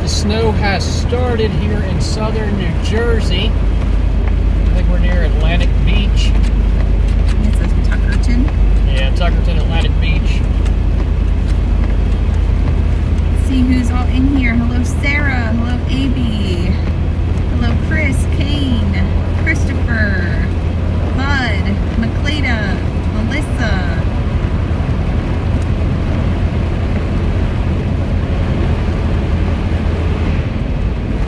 snow has started here in southern New Jersey. I think we're near Atlantic Beach. It says Tuckerton. Yeah, Tuckerton, Atlantic Beach. Let's see who's all in here. Hello, Sarah. Hello, AB. Hello, Chris, Kane, Christopher, Bud, McLeada, Melissa.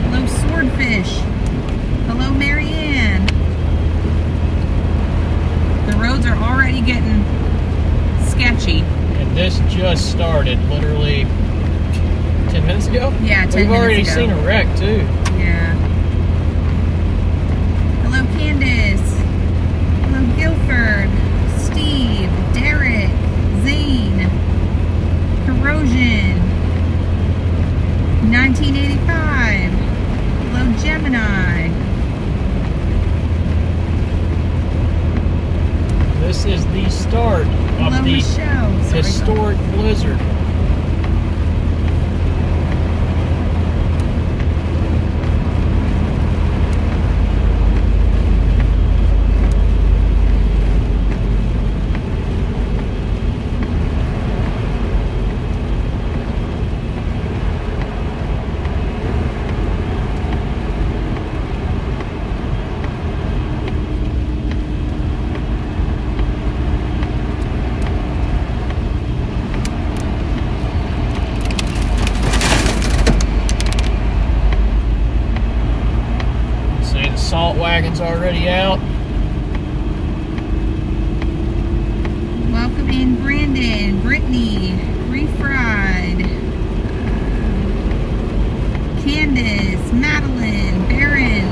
Hello, Swordfish. Hello, Marianne. The roads are already getting sketchy. And this just started literally 10 minutes ago? Yeah, 10 minutes ago. We've already seen a wreck too. Yeah. Hello, Candace. Hello, Guilford, Steve, Derek, Zane, Corrosion, 1985. Hello, Gemini. This is the start of Hello, the Michelle. Sorry, historic blizzard. Salt wagon's already out. Welcome in, Brandon, Brittany, Refried, Candace, Madeline, Baron,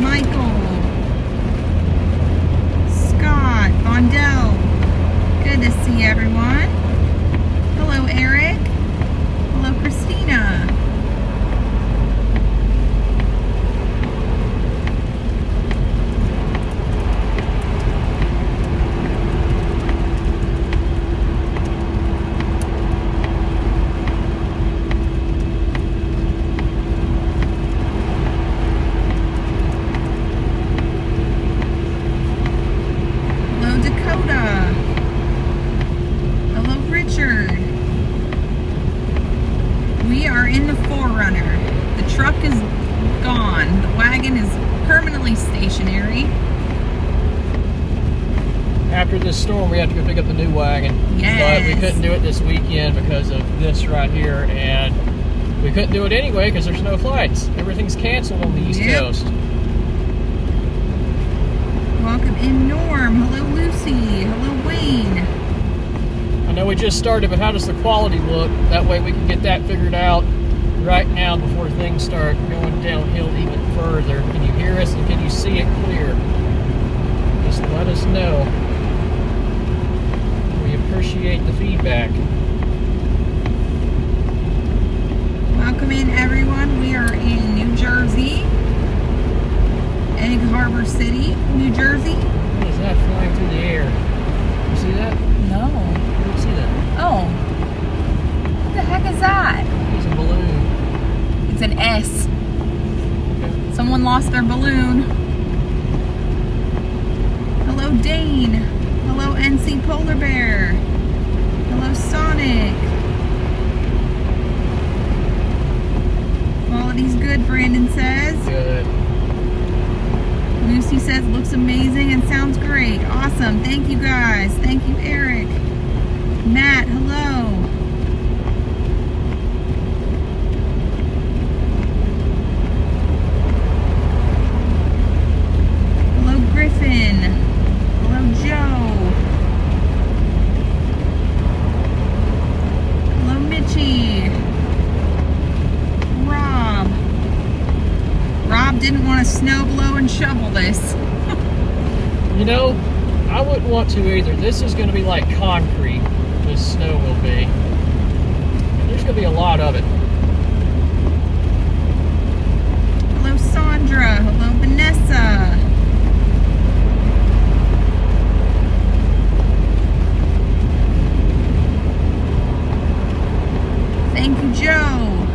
Michael, Scott, Bondell. Good to see everyone. Hello, Eric. Hello, Christina. We are in the Forerunner. The truck is gone. The wagon is permanently stationary. After this storm, we have to go pick up the new wagon. Yes. But we couldn't do it this weekend because of this right here, and we couldn't do it anyway because there's no flights. Everything's canceled on the East Coast. Welcome in, Norm. Hello, Lucy. Hello, Wayne. I know we just started, but how does the quality look? That way we can get that figured out right now before things start going downhill even further. Can you hear us and can you see it clear? Just let us know. We appreciate the feedback. Welcome in, everyone. We are in New Jersey, Egg Harbor City, New Jersey. What is that flying through the air? You see that? No. I didn't see that. Oh. What the heck is that? It's a balloon. It's an S. Okay. Someone lost their balloon. Hello, Dane. Hello, NC Polar Bear. Hello, Sonic. Quality's good, Brandon says. Good. Lucy says, looks amazing and sounds great. Awesome. Thank you, guys. Thank you, Eric. Matt, hello. Hello, Griffin. Hello, Joe. Hello, Mitchie. Rob didn't want to snow blow and shovel this. You know, I wouldn't want to either. This is going to be like concrete, this snow will be. And there's going to be a lot of it. Hello, Sandra. Hello, Vanessa. Thank you, Joe.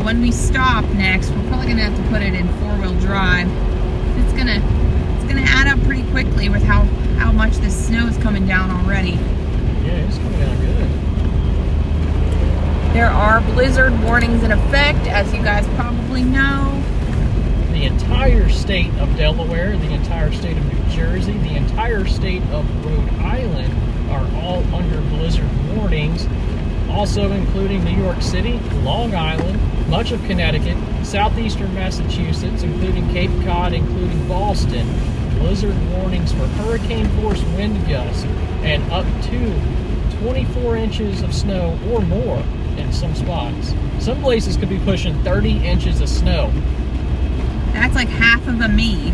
when we stop next, we're probably gonna have to put it in 4-wheel drive. It's gonna add up pretty quickly with how much this snow is coming down already. Yeah, it's coming down good. There are blizzard warnings in effect, as you guys probably know. The entire state of Delaware, the entire state of New Jersey, the entire state of Rhode Island are all under blizzard warnings, also including New York City, Long Island, much of Connecticut, southeastern Massachusetts, including Cape Cod, including Boston. Blizzard warnings for hurricane force wind gusts and up to 24 inches of snow or more in some spots. Some places could be pushing 30 inches of snow. That's like half of a me.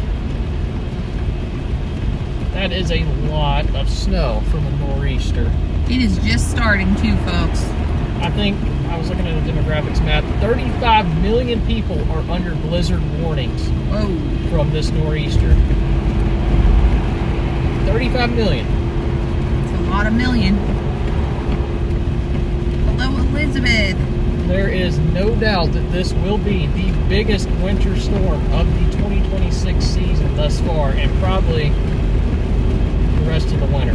That is a lot of snow from a nor'easter. It is just starting too, folks. I think, I was looking at the demographics map, 35 million people are under blizzard warnings Whoa. from this nor'easter. 35 million. It's a lot of million. Hello, Elizabeth. There is no doubt that this will be the biggest winter storm of the 2026 season thus far, and probably the rest of the winter.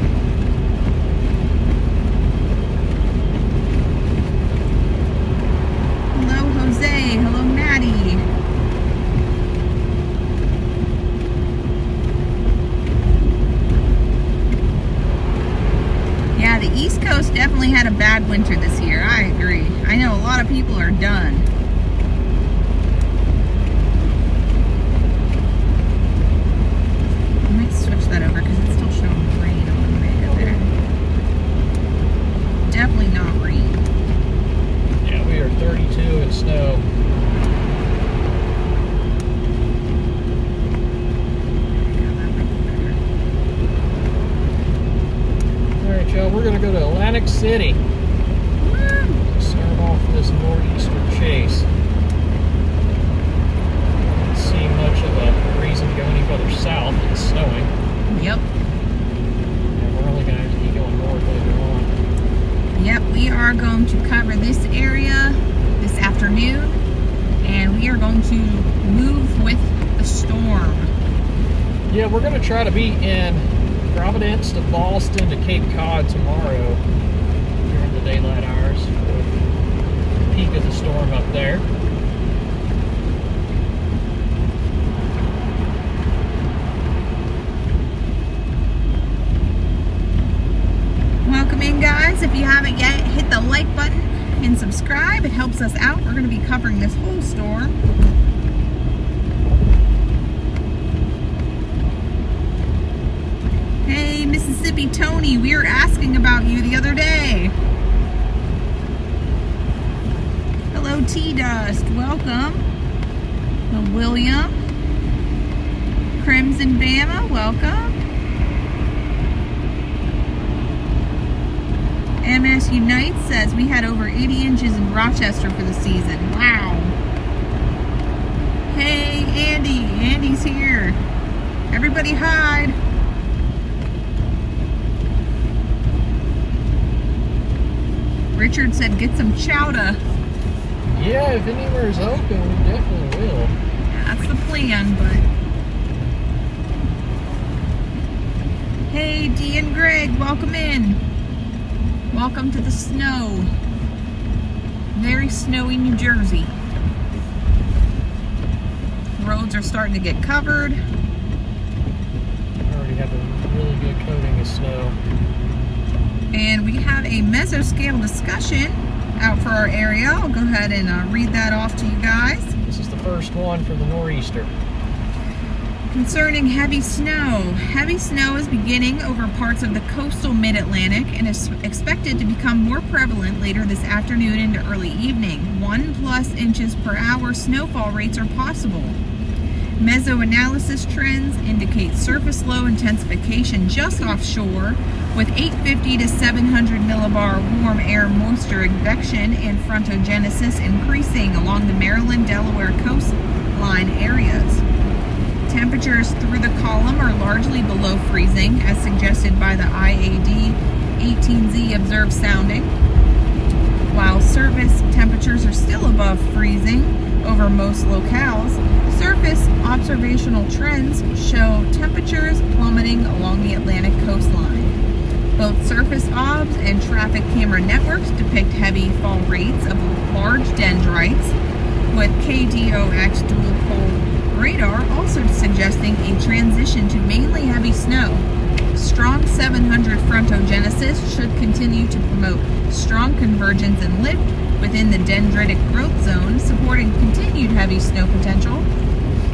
Hello, Jose. Hello, Maddie. Yeah, the East Coast definitely had a bad winter this year. I agree. I know a lot of people are done. I might switch that over because it's still showing rain on the radio there. Definitely not rain. Yeah, we are 32 in snow. Alright, y'all, we're going to go to Atlantic City. Start off this nor'easter chase. Don't see much of a reason to go any further south. It's snowing. Yep. And we're only going to have to keep going north later on. Yep, we are going to cover this area this afternoon, and we are going to move with the storm. Yeah, we're going to try to be in Providence to Boston to Cape Cod tomorrow during the daylight hours for the peak of the storm up there. Welcome in, guys. If you haven't yet, hit the like button and subscribe. It helps us out. We're going to be covering this whole storm. Hey, Mississippi Tony, we were asking about you the other day. Hello, T-Dust. Welcome. Hello, William. Crimson Bama, welcome. MS Unite says we had over 80 inches in Rochester for the season. Wow. Hey, Andy. Andy's here. Everybody hide. Richard said get some chowder. Yeah, if anywhere's open, we definitely will. That's the plan, but... Hey, Dee and Greg, welcome in. Welcome to the snow. Very snowy New Jersey. Roads are starting to get covered. We already have a really good coating of snow. And we have a mesoscale discussion out for our area. I'll go ahead and read that off to you guys. This is the first one for the nor'easter. Concerning heavy snow. Heavy snow is beginning over parts of the coastal mid-Atlantic and is expected to become more prevalent later this afternoon into early evening. 1+ inches per hour snowfall rates are possible. Mesoanalysis trends indicate surface low intensification just offshore, with 850 to 700 millibar warm air moisture advection and frontogenesis increasing along the Maryland-Delaware coastline areas. Temperatures through the column are largely below freezing, as suggested by the IAD 18Z observed sounding. While surface temperatures are still above freezing over most locales, surface observational trends show temperatures plummeting along the Atlantic coastline. Both surface obs and traffic camera networks depict heavy fall rates of large dendrites, with KDOX dual pole radar also suggesting a transition to mainly heavy snow. Strong 700 frontogenesis should continue to promote strong convergence and lift within the dendritic growth zone, supporting continued heavy snow potential,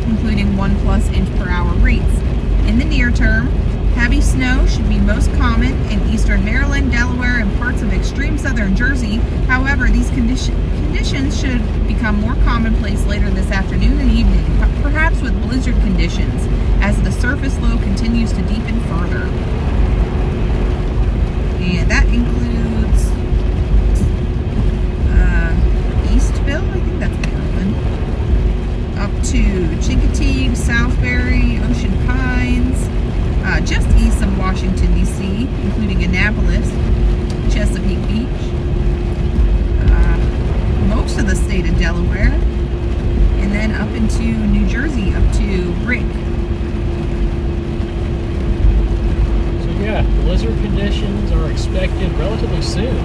including 1+ inch per hour rates. In the near term, heavy snow should be most common in eastern Maryland, Delaware, and parts of extreme southern Jersey. However, these conditions should become more commonplace later this afternoon and evening, perhaps with blizzard conditions, as the surface low continues to deepen further. And that includes Eastville, I think that's Maryland, up to Chincoteague, Southbury, Ocean Pines, just east of Washington, D.C., including Annapolis, Chesapeake Beach, most of the state of Delaware, and then up into New Jersey, up to Brick. So yeah, blizzard conditions are expected relatively soon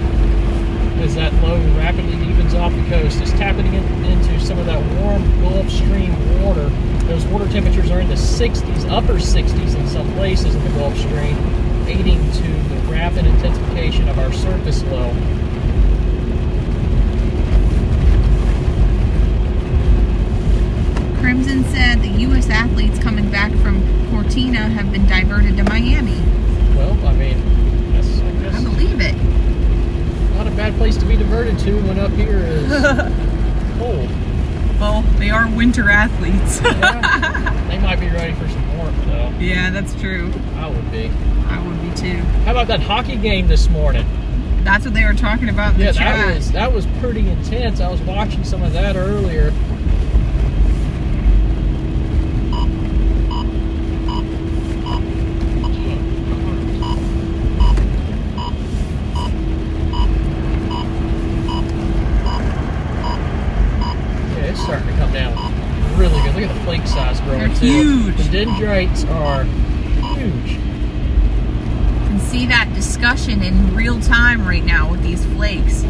as that low rapidly deepens off the coast. It's tapping into some of that warm Gulf Stream water. Those water temperatures are in the 60s, upper 60s in some places in the Gulf Stream, aiding to the rapid intensification of our surface low. Crimson said the U.S. athletes coming back from Cortina have been diverted to Miami. Well, I mean, that's, I guess, I believe it. not a bad place to be diverted to when up here is cold. Well, they are winter athletes. Yeah, they might be ready for some warmth, though. Yeah, that's true. I would be. I would be too. How about that hockey game this morning? That's what they were talking about in the chat. that was pretty intense. I was watching some of that earlier. Starting to come down really good. Look at the flake size growing. They're too. huge. The dendrites are huge. You can see that discussion in real time right now with these flakes.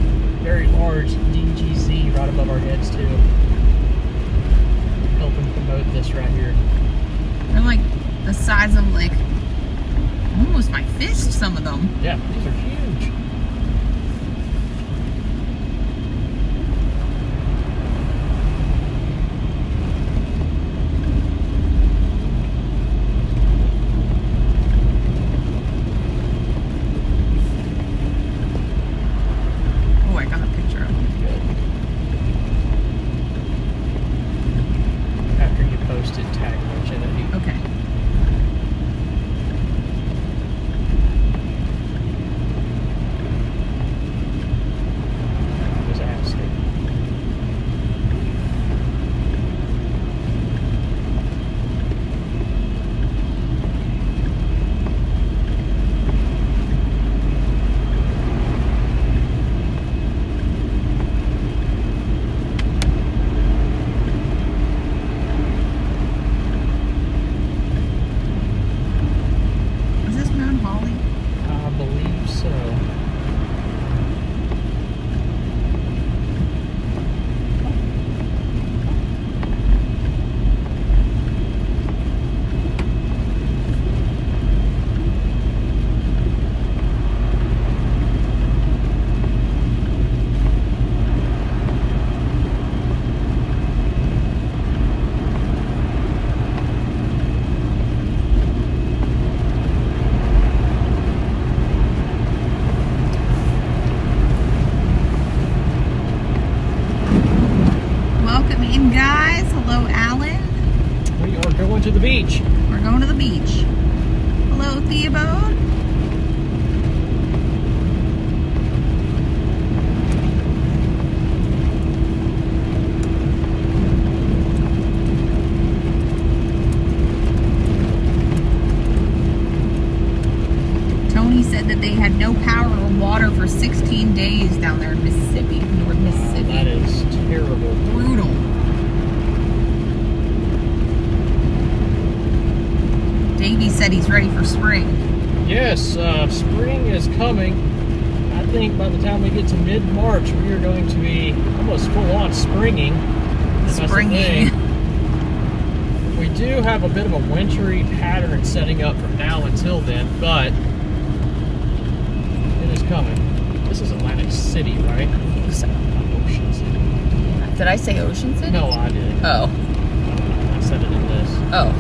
Very large DGZ right above our heads too. Helping promote this right here. They're like the size of like almost my fist, some of them. Yeah, these are huge. To the beach. We're going to the beach. Hello, Theobald. Tony said that they had no power or water for 16 days down there in Mississippi, North Mississippi. That is terrible. Brutal. Davey said he's ready for spring. Yes, spring is coming. I think by the time we get to mid-March, we are going to be almost full-on springing. That's the Springing. thing. We do have a bit of a wintry pattern setting up from now until then, but it is coming. This is Atlantic City, right? I think so. Not Ocean City. Did I say Ocean City? No, I didn't. Oh. I said it in this. Oh.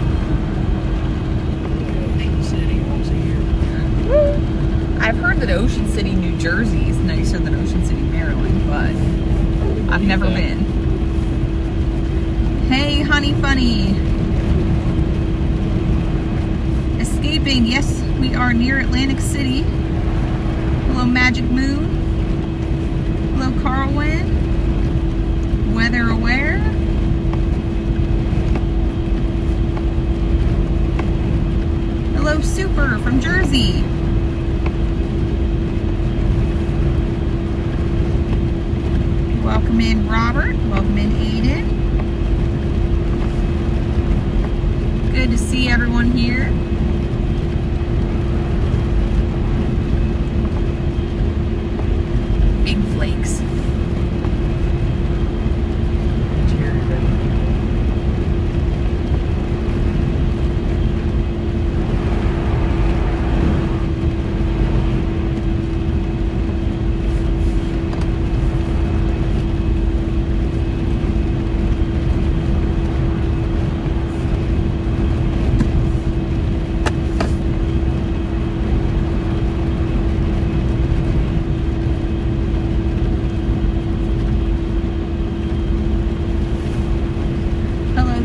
Ocean City once a year. I've heard that Ocean City, New Jersey is nicer than Ocean City, Maryland, but I've never been. Hey, Honey Funny. Escaping. Yes, we are near Atlantic City. Hello, Magic Moon. Hello, Carlwyn. Weather Aware. Hello, Super from Jersey. Welcome in, Robert. Welcome in, Aiden. Good to see everyone here. Big flakes.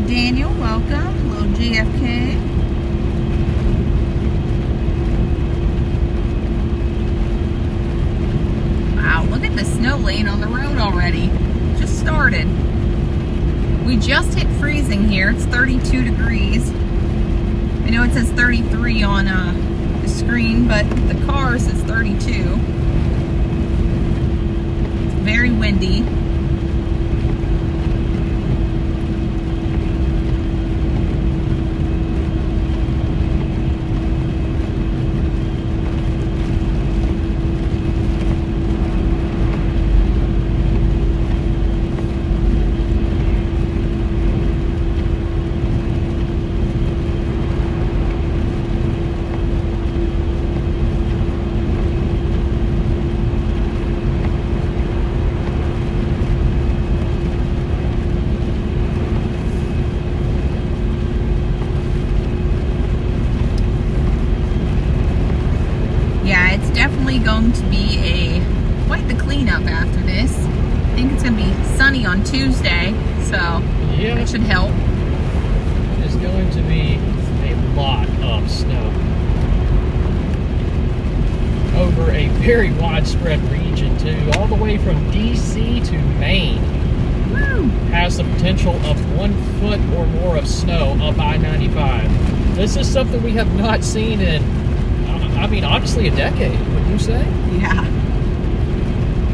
Daniel, welcome. Hello, JFK. Wow, look at the snow laying on the road already. Just started. We just hit freezing here. It's 32 degrees. I know it says 33 on the screen, but the car says 32. It's very windy. Going to be quite the cleanup after this. I think it's going to be sunny on Tuesday, so yeah, that should help. It's going to be a lot of snow over a very widespread region too, all the way from DC to Maine. Woo! Has the potential of 1 foot or more of snow up I-95. This is something we have not seen in, I mean, honestly, a decade, wouldn't you say? Yeah.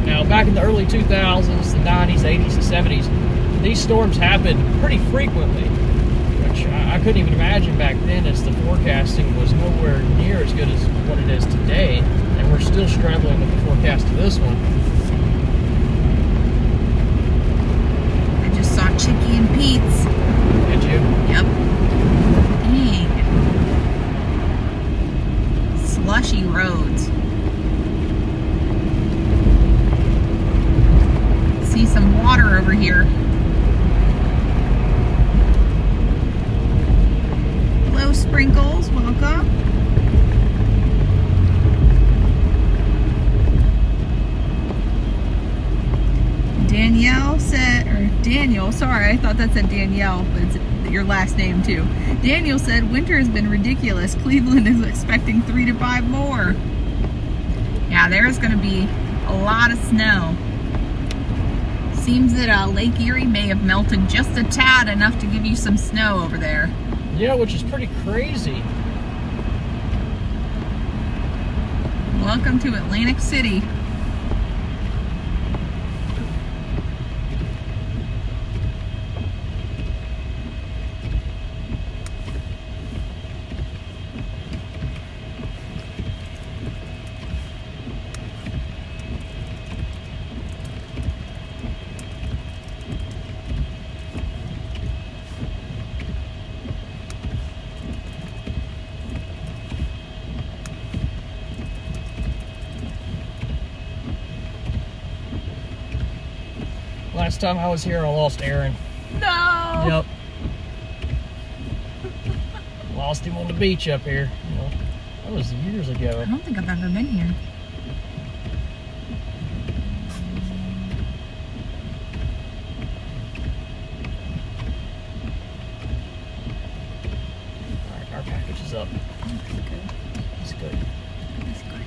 Now, back in the early 2000s, the 90s, 80s, and 70s, these storms happened pretty frequently, which I couldn't even imagine back then, as the forecasting was nowhere near as good as what it is today, and we're still struggling with the forecast of this one. I just saw Chicky and Pete's. Did you? Yep. Dang. Slushy roads. See some water over here. Hello, Sprinkles. Welcome. Danielle said, or Daniel, sorry, I thought that said Danielle, but it's your last name too. Daniel said, winter has been ridiculous. Cleveland is expecting 3 to 5 more. Yeah, there's going to be a lot of snow. Seems that Lake Erie may have melted just a tad, enough to give you some snow over there. Yeah, which is pretty crazy. Welcome to Atlantic City. Last time I was here, I lost Aaron. No! Yep. Lost him on the beach up here. You know, that was years ago. I don't think I've ever been here. Alright, our package is up. Okay, good. It's good. That's good.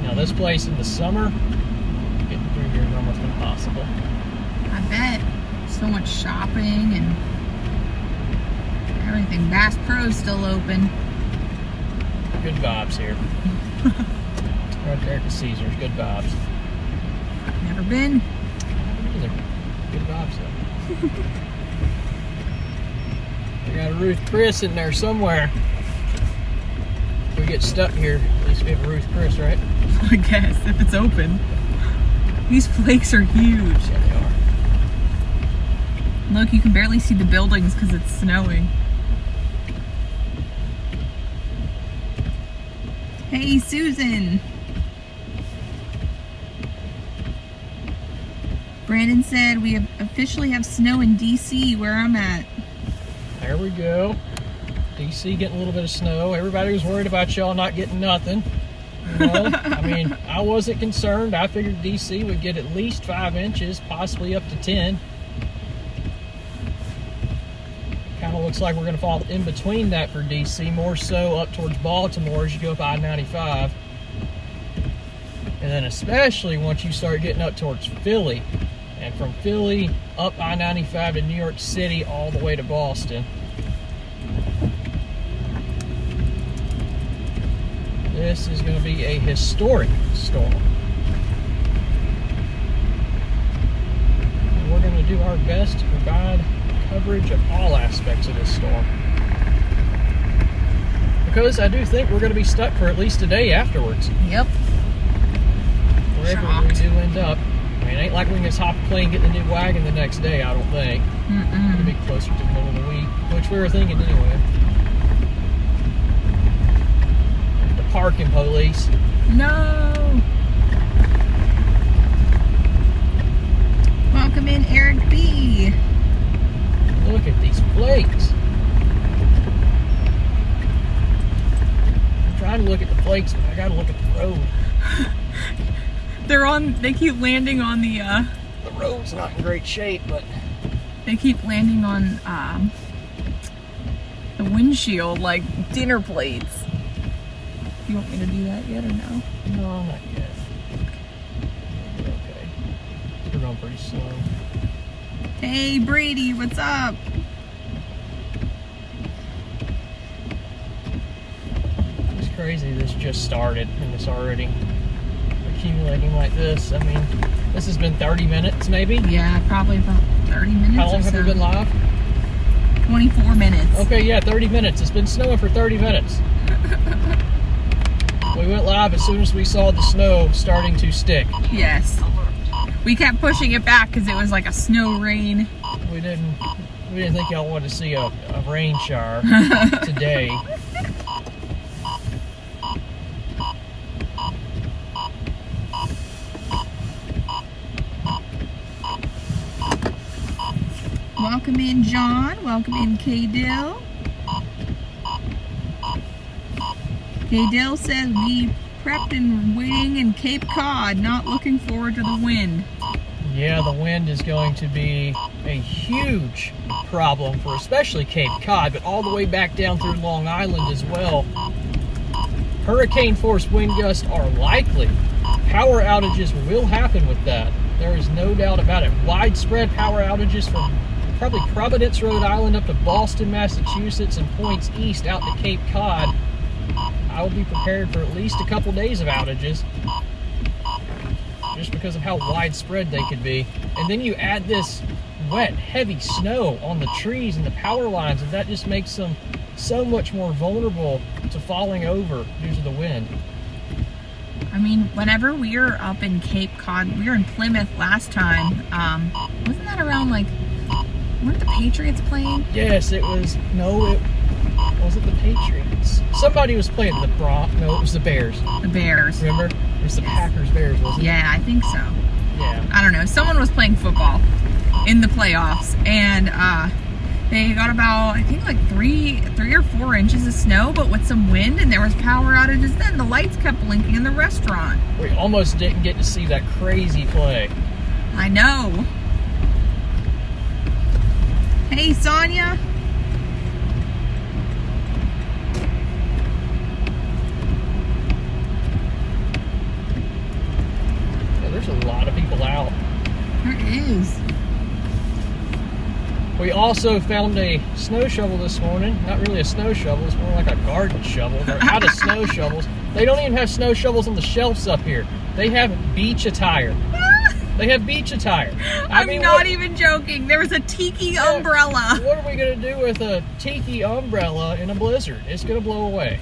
Now this place in the summer, getting through here is almost impossible. I bet. So much shopping and everything. Bass Pro's still open. Good vibes here. Right there at the Caesars, good vibes. Never been. Either. Good vibes though. We got a Ruth Chris in there somewhere. If we get stuck here, at least we have a Ruth Chris, right? I guess, if it's open. These flakes are huge. Yeah, they are. Look, you can barely see the buildings because it's snowing. Hey, Susan. Brandon said we officially have snow in DC where I'm at. There we go. DC getting a little bit of snow. Everybody was worried about y'all not getting nothing. You know? I mean, I wasn't concerned. I figured DC would get at least 5 inches, possibly up to 10. Kind of looks like we're going to fall in between that for DC, more so up towards Baltimore as you go up I-95. And then especially once you start getting up towards Philly. And from Philly up I-95 to New York City all the way to Boston. This is going to be a historic storm. And we're going to do our best to provide coverage of all aspects of this storm. Because I do think we're going to be stuck for at least a day afterwards. Yep. Wherever we do end up. I mean, it ain't like we can just hop a plane, get the new wagon the next day, I don't think. It'll be closer to the middle of the week, which we were thinking anyway. The parking police. No. Welcome in, Eric B. Look at these flakes. I'm trying to look at the flakes, but I gotta look at the road. They keep landing on the The road's not in great shape, but they keep landing on the windshield like dinner plates. You want me to do that yet or no? no, not yet. We're okay. We're going pretty slow. Hey Brady, what's up? It's crazy this just started and it's already accumulating like this. I mean, this has been 30 minutes maybe? Yeah, probably about 30 minutes. How long have we been live? 24 minutes. Okay, yeah, 30 minutes. It's been snowing for 30 minutes. We went live as soon as we saw the snow starting to stick. Yes. We kept pushing it back because it was like a snow rain. We didn't think y'all wanted to see a rain shower today. Welcome in, John. Welcome in, K-Dill. K-Dill says we prepped and waiting in Cape Cod, not looking forward to the wind. Yeah, the wind is going to be a huge problem for especially Cape Cod, but all the way back down through Long Island as well. hurricane force wind gusts are likely. Power outages will happen with that. There is no doubt about it. Widespread power outages from probably Providence, Rhode Island up to Boston, Massachusetts, and points east out to Cape Cod. I will be prepared for at least a couple days of outages just because of how widespread they could be. And then you add this wet, heavy snow on the trees and the power lines, and that just makes them so much more vulnerable to falling over due to the wind. I mean, whenever we were up in Cape Cod, we were in Plymouth last time. Wasn't that around like, weren't the Patriots playing? Yes, it was. No, it wasn't the Patriots. Somebody was playing the No, it was the Bears. The Bears. Remember? It was the Packers-Bears, wasn't it? Yeah, I think so. Yeah. I don't know. Someone was playing football in the playoffs, and they got about, I think, like three or 4 inches of snow, but with some wind, and there was power outages. Then the lights kept blinking in the restaurant. We almost didn't get to see that crazy play. I know. Hey, Sonia. Yeah, there's a lot of people out. There is. We also found a snow shovel this morning. Not really a snow shovel, it's more like a garden shovel. They're out of snow shovels. They don't even have snow shovels on the shelves up here. They have beach attire. They have beach attire. I'm not even joking. There was a tiki umbrella. What are we going to do with a tiki umbrella in a blizzard? It's going to blow away.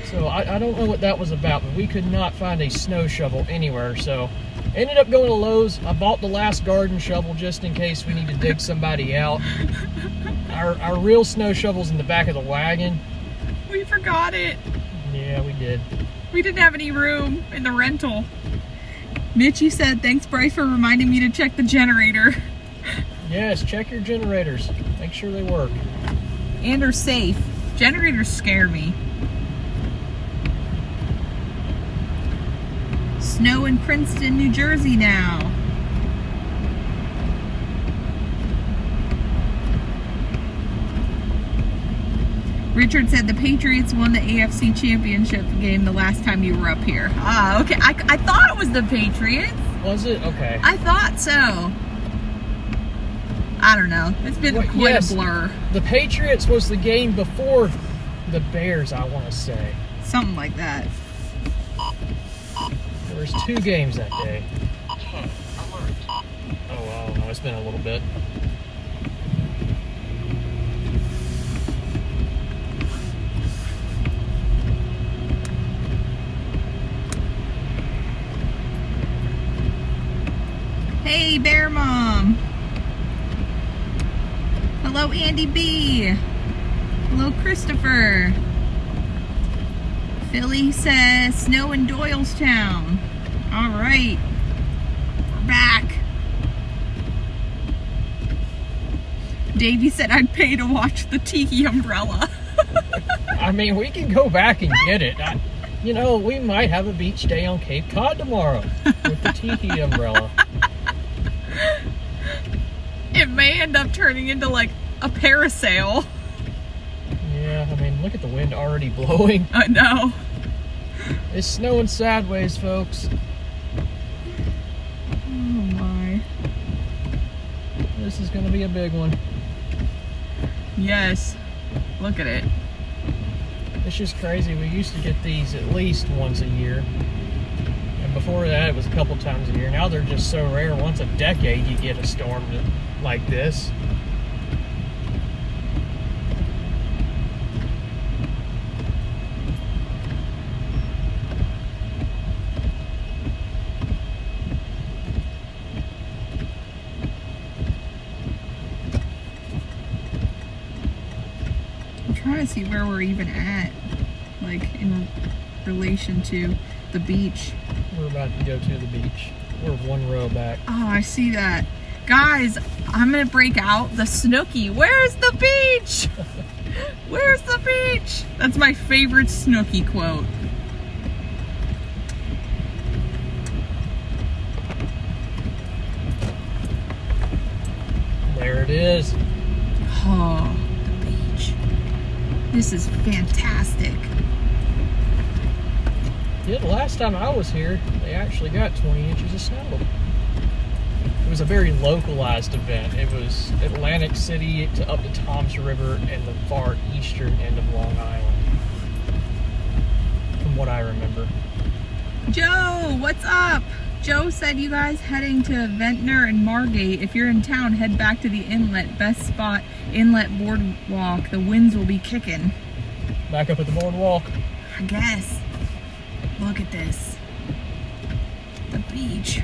So I don't know what that was about, but we could not find a snow shovel anywhere. So ended up going to Lowe's. I bought the last garden shovel just in case we need to dig somebody out. Our real snow shovel's in the back of the wagon. We forgot it. Yeah, we did. We didn't have any room in the rental. Mitchie said, thanks, Bryce, for reminding me to check the generator. Yes, check your generators. Make sure they work. And are safe. Generators scare me. Snow in Princeton, New Jersey now. Richard said the Patriots won the AFC Championship game the last time you were up here. Ah, okay. I thought it was the Patriots. Was it? Okay. I thought so. I don't know. It's been quite a blur. The Patriots was the game before the Bears, I want to say. Something like that. There was 2 games that day. Oh, I don't know. It's been a little bit. Hey, Bear Mom. Hello, Andy B. Hello, Christopher. Philly says snow in Doylestown. All right. We're back. Davey said I'd pay to watch the tiki umbrella. I mean, we can go back and get it. You know, we might have a beach day on Cape Cod tomorrow with the tiki umbrella. It may end up turning into like a parasail. Yeah, I mean, look at the wind already blowing. I know. It's snowing sideways, folks. Oh my. This is going to be a big one. Yes. Look at it. It's just crazy. We used to get these at least once a year. And before that, it was a couple times a year. Now they're just so rare. Once a decade, you get a storm like this. I'm trying to see where we're even at, like in relation to the beach. We're about to go to the beach. We're 1 row back. Oh, I see that. Guys, I'm gonna break out the Snooki. Where's the beach? Where's the beach? That's my favorite Snooki quote. There it is. Oh, the beach. This is fantastic. Yeah, the last time I was here, they actually got 20 inches of snow. It was a very localized event. It was Atlantic City to up to Tom's River and the far eastern end of Long Island, from what I remember. Joe, what's up? Joe said you guys heading to Ventnor and Margate. If you're in town, head back to the inlet. Best spot, inlet boardwalk. The winds will be kicking. Back up at the boardwalk. I guess. Look at this. The beach.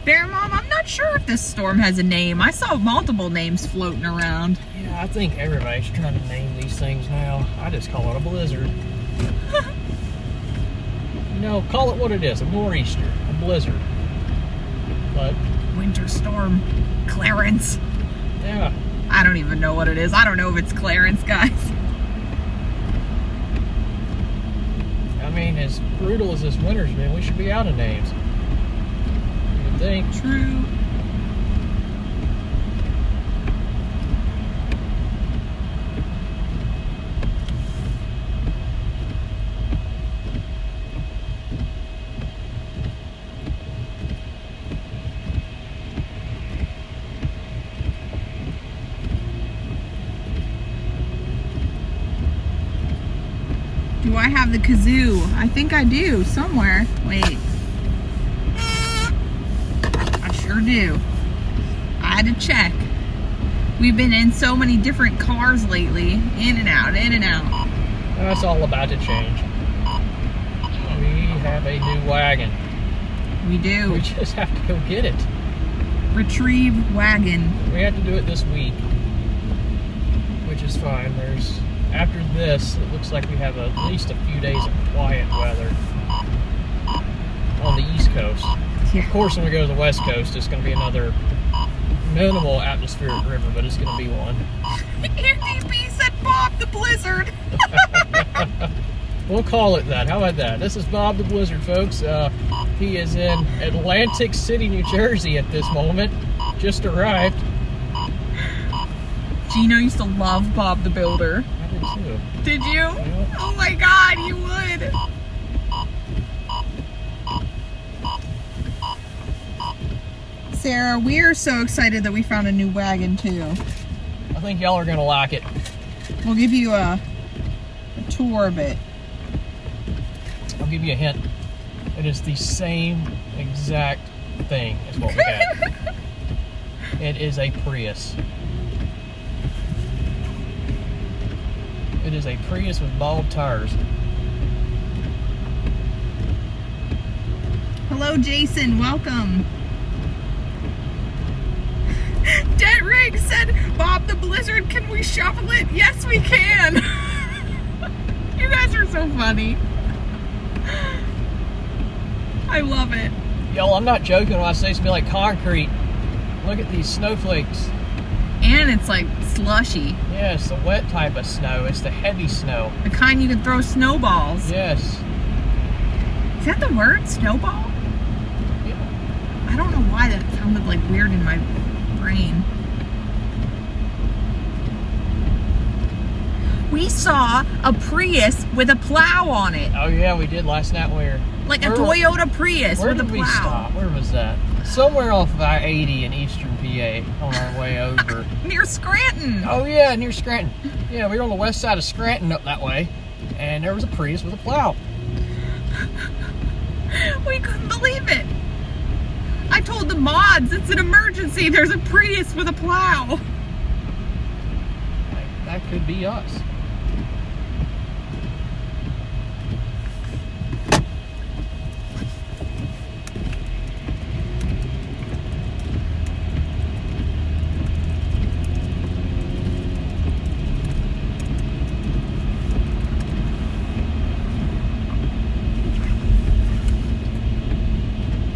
There, Mom, I'm not sure if this storm has a name. I saw multiple names floating around. Yeah, I think everybody's trying to name these things now. I just call it a blizzard. You know, call it what it is, a nor'easter, a blizzard. But Winter storm Clarence. yeah. I don't even know what it is. I don't know if it's Clarence, guys. I mean, as brutal as this winter's been, we should be out of names. You would think. True. Do I have the kazoo? I think I do, somewhere. Wait. I sure do. I had to check. We've been in so many different cars lately. In and out, in and out. That's all about to change. We have a new wagon. We do. We just have to go get it. Retrieve wagon. We have to do it this week, which is fine. After this, it looks like we have at least a few days of quiet weather on the East Coast. Yeah. Of course, when we go to the West Coast, it's going to be another minimal atmospheric river, but it's going to be one. Andy B said Bob the Blizzard. We'll call it that. How about that? This is Bob the Blizzard, folks. He is in Atlantic City, New Jersey at this moment. Just arrived. Gino used to love Bob the Builder. I did too. Did you? Yeah. Oh my God, you would. Sarah, we are so excited that we found a new wagon too. I think y'all are going to like it. We'll give you a tour of it. I'll give you a hint. It is the same exact thing as what we have. It is a Prius. It is a Prius with bald tires. Hello, Jason. Welcome. Dead Rig said, Bob the Blizzard, can we shovel it? Yes, we can. You guys are so funny. I love it. Y'all, I'm not joking when I say it's gonna be like concrete. Look at these snowflakes. And it's like slushy. Yeah, it's the wet type of snow. It's the heavy snow. The kind you can throw snowballs. Yes. Is that the word? Snowball? Yeah. I don't know why that sounded like weird in my brain. We saw a Prius with a plow on it. Oh yeah, we did last night. Like a Toyota Prius where with a did plow. we stop? Where was that? Somewhere off of I-80 in eastern PA on our way over. Near Scranton. Oh yeah, near Scranton. Yeah, we were on the west side of Scranton up that way, and there was a Prius with a plow. We couldn't believe it. I told the mods, it's an emergency. There's a Prius with a plow. That could be us.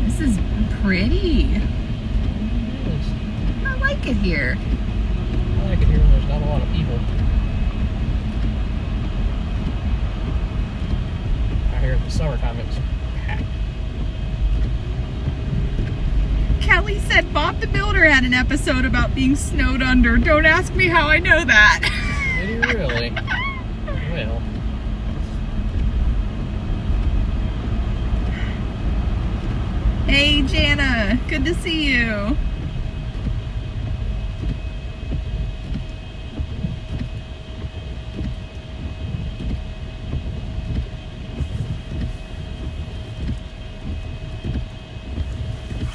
This is pretty. It is. I like it here. I like it here when there's not a lot of people. I hear in the summertime it's packed. Somebody said Bob the Builder had an episode about being snowed under. Don't ask me how I know that. Did he really? Well. Hey, Jana. Good to see you.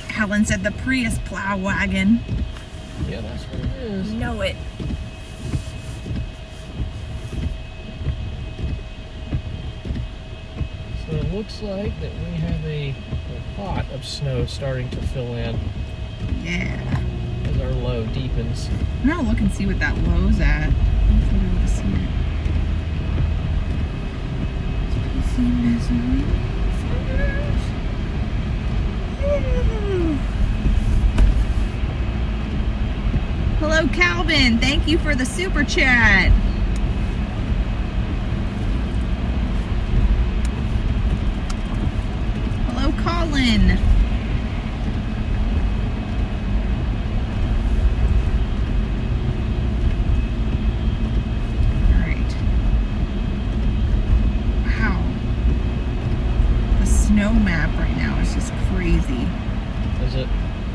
Helen said the Prius plow wagon. Yeah, that's what it is. Know it. So it looks like that we have a pot of snow starting to fill in Yeah. as our low deepens. I'm gonna look and see what that low's at. Let's be able to see it. PC misery. Hello, Calvin. Thank you for the super chat. Hello, Colin. All right. Wow. The snow map right now is just crazy. Is it?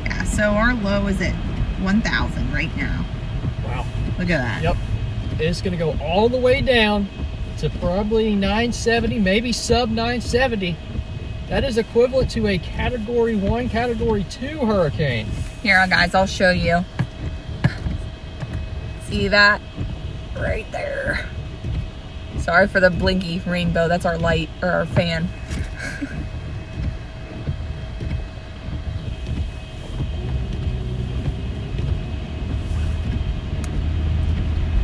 Yeah, so our low is at 1,000 right now. Wow. Look at that. Yep. It's going to go all the way down to probably 970, maybe sub 970. That is equivalent to a Category 1, Category 2 hurricane. Here, guys, I'll show you. See that? Right there. Sorry for the blinky rainbow. That's our light, or our fan.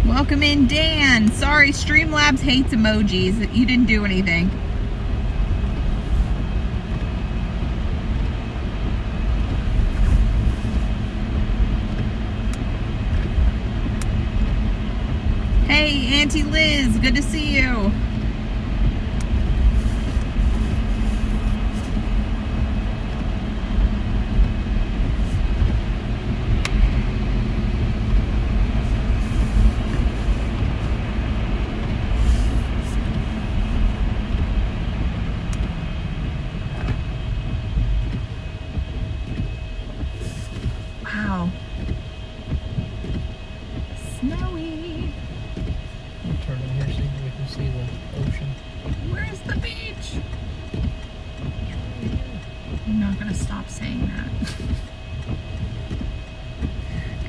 Welcome in, Dan. Sorry, Streamlabs hates emojis. You didn't do anything. Hey, Auntie Liz, good to see you. Wow. Snowy. I'll turn in here so we can see the ocean. Where's the beach? I'm not gonna stop saying that.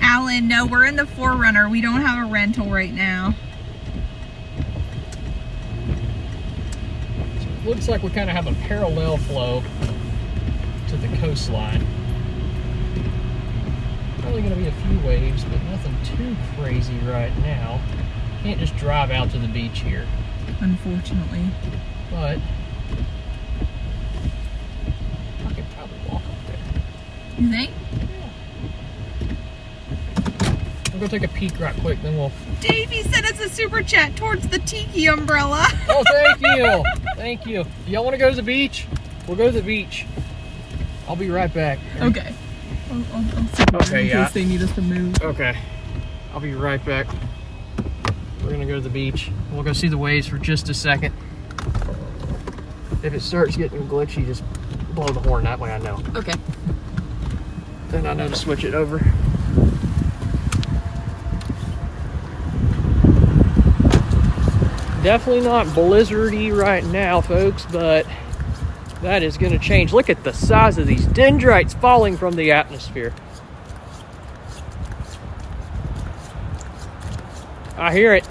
Alan, no, we're in the Forerunner. We don't have a rental right now. So it looks like we kind of have a parallel flow to the coastline. Probably going to be a few waves, but nothing too crazy right now. Can't just drive out to the beach here. Unfortunately. But I could probably walk up there. You think? We'll go take a peek right quick, then we'll... Davey sent us a super chat towards the tiki umbrella. Oh, thank you! Thank you. Y'all want to go to the beach? We'll go to the beach. I'll be right back. Okay. I'll sit down Okay, in yeah. case they need us to move. Okay. I'll be right back. We're going to go to the beach. We'll go see the waves for just a second. If it starts getting glitchy, just blow the horn. That way I know. Okay. Then I know to switch it over. Definitely not blizzardy right now, folks, but that is going to change. Look at the size of these dendrites falling from the atmosphere. I hear it.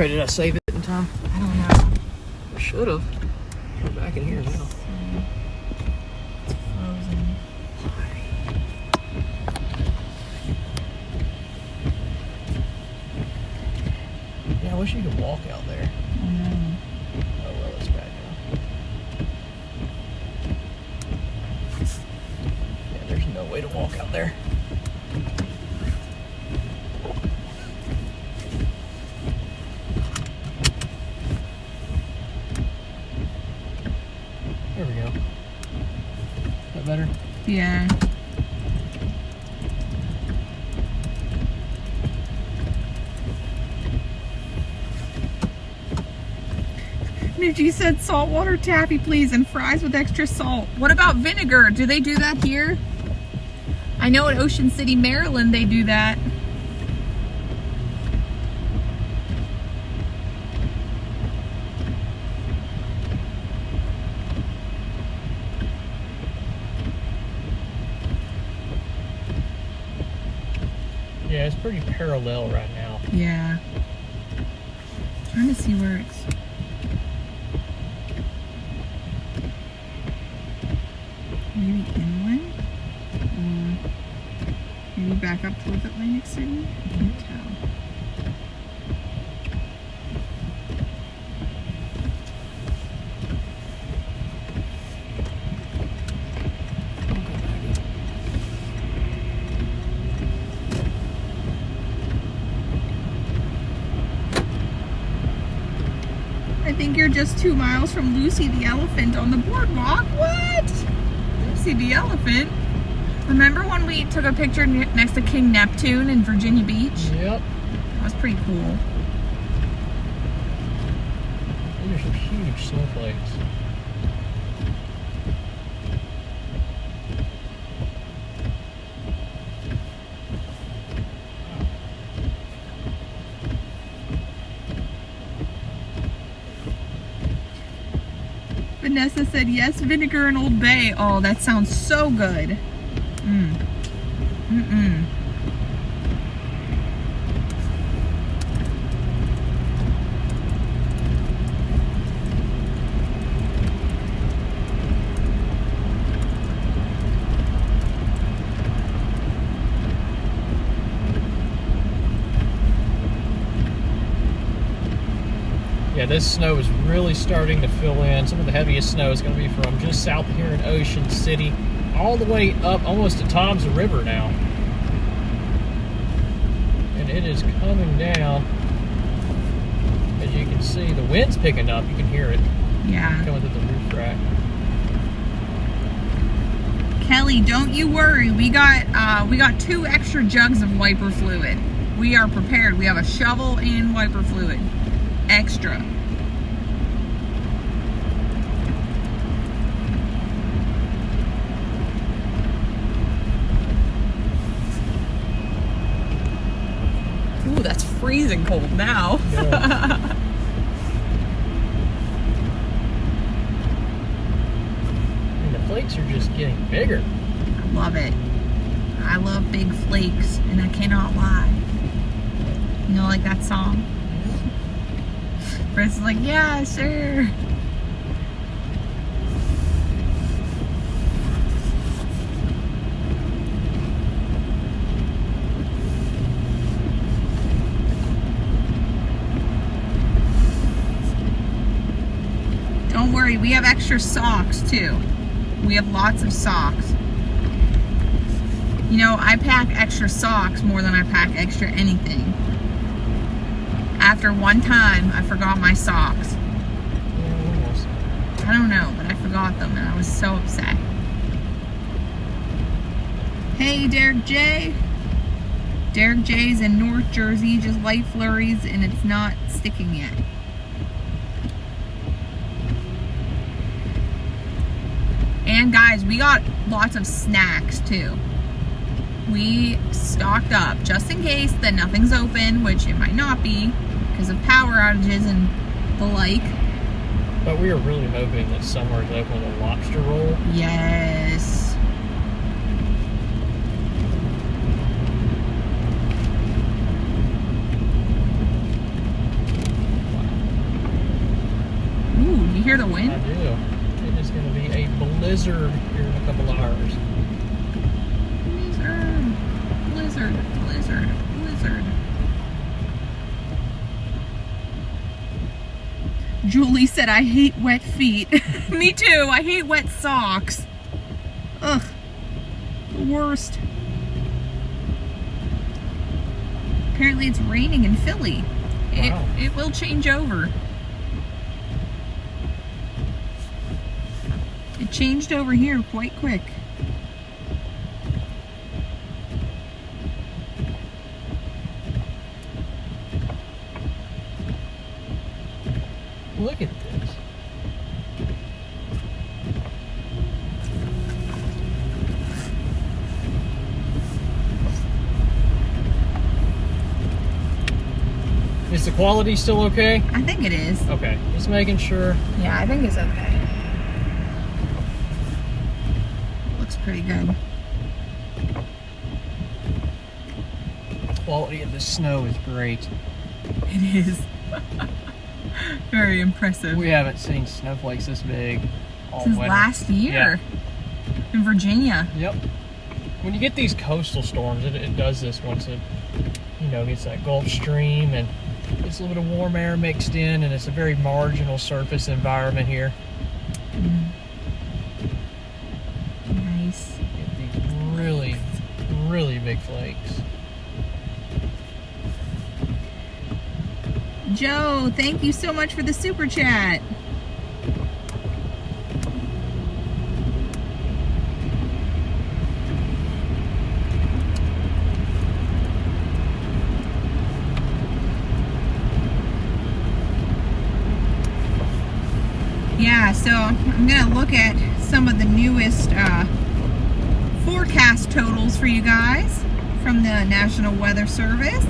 Okay, did I save it in time? I don't know. I should have. We're back in here now. It's frozen. Yeah, I wish you could walk out there. I know. Oh well, it's bad now. Yeah, there's no way to walk out there. There we go. Is that better? Yeah. Nuji said saltwater taffy, please, and fries with extra salt. What about vinegar? Do they do that here? I know at Ocean City, Maryland, they do that. Yeah, it's pretty parallel right now. Yeah. Trying to see where it's... Maybe inland? Maybe back up towards Atlantic City? I can't tell. I think you're just 2 miles from Lucy the elephant on the boardwalk. What? Lucy the elephant? Remember when we took a picture next to King Neptune in Virginia Beach? Yep. That was pretty cool. These are some huge snowflakes. Vanessa said yes, vinegar and Old Bay. Oh, that sounds so good. Yeah, this snow is really starting to fill in. Some of the heaviest snow is going to be from just south of here in Ocean City, all the way up almost to Tom's River now. And it is coming down. As you can see, the wind's picking up. You can hear it. Yeah. Coming through the roof rack. Kelly, don't you worry. We got 2 extra jugs of wiper fluid. We are prepared. We have a shovel and wiper fluid. Extra. Ooh, that's freezing cold now. Yeah. And the flakes are just getting bigger. I love it. I love big flakes, and I cannot lie. You know, like that song? Chris is like, yeah, sure. Don't worry, we have extra socks too. We have lots of socks. You know, I pack extra socks more than I pack extra anything. After one time, I forgot my socks. I don't know, but I forgot them and I was so upset. Hey, Derek J. Derek J's in North Jersey, just light flurries and it's not sticking yet. And guys, we got lots of snacks too. We stocked up just in case that nothing's open, which it might not be because of power outages and the like. But we are really hoping that somewhere's open with a lobster roll. Yes. You hear the I wind? do. It is going to be a blizzard here in a couple hours. Blizzard, blizzard, blizzard, blizzard. Julie said, I hate wet feet. Me too. I hate wet socks. Ugh. The worst. Apparently it's raining in Philly. Wow. It will change over. It changed over here quite quick. Look at this. Is the quality still okay? I think it is. Okay, just making sure. Yeah, I think it's okay. Looks pretty good. Quality of the snow is great. It is. Very impressive. We haven't seen snowflakes this big all Since winter. last year in Virginia. Yep. When you get these coastal storms, it does this once it, gets that Gulf Stream and gets a little bit of warm air mixed in, and it's a very marginal surface environment here. Nice. Get these really, really big flakes. Joe, thank you so much for the super chat. Yeah, so I'm going to look at some of the newest forecast totals for you guys from the National Weather Service.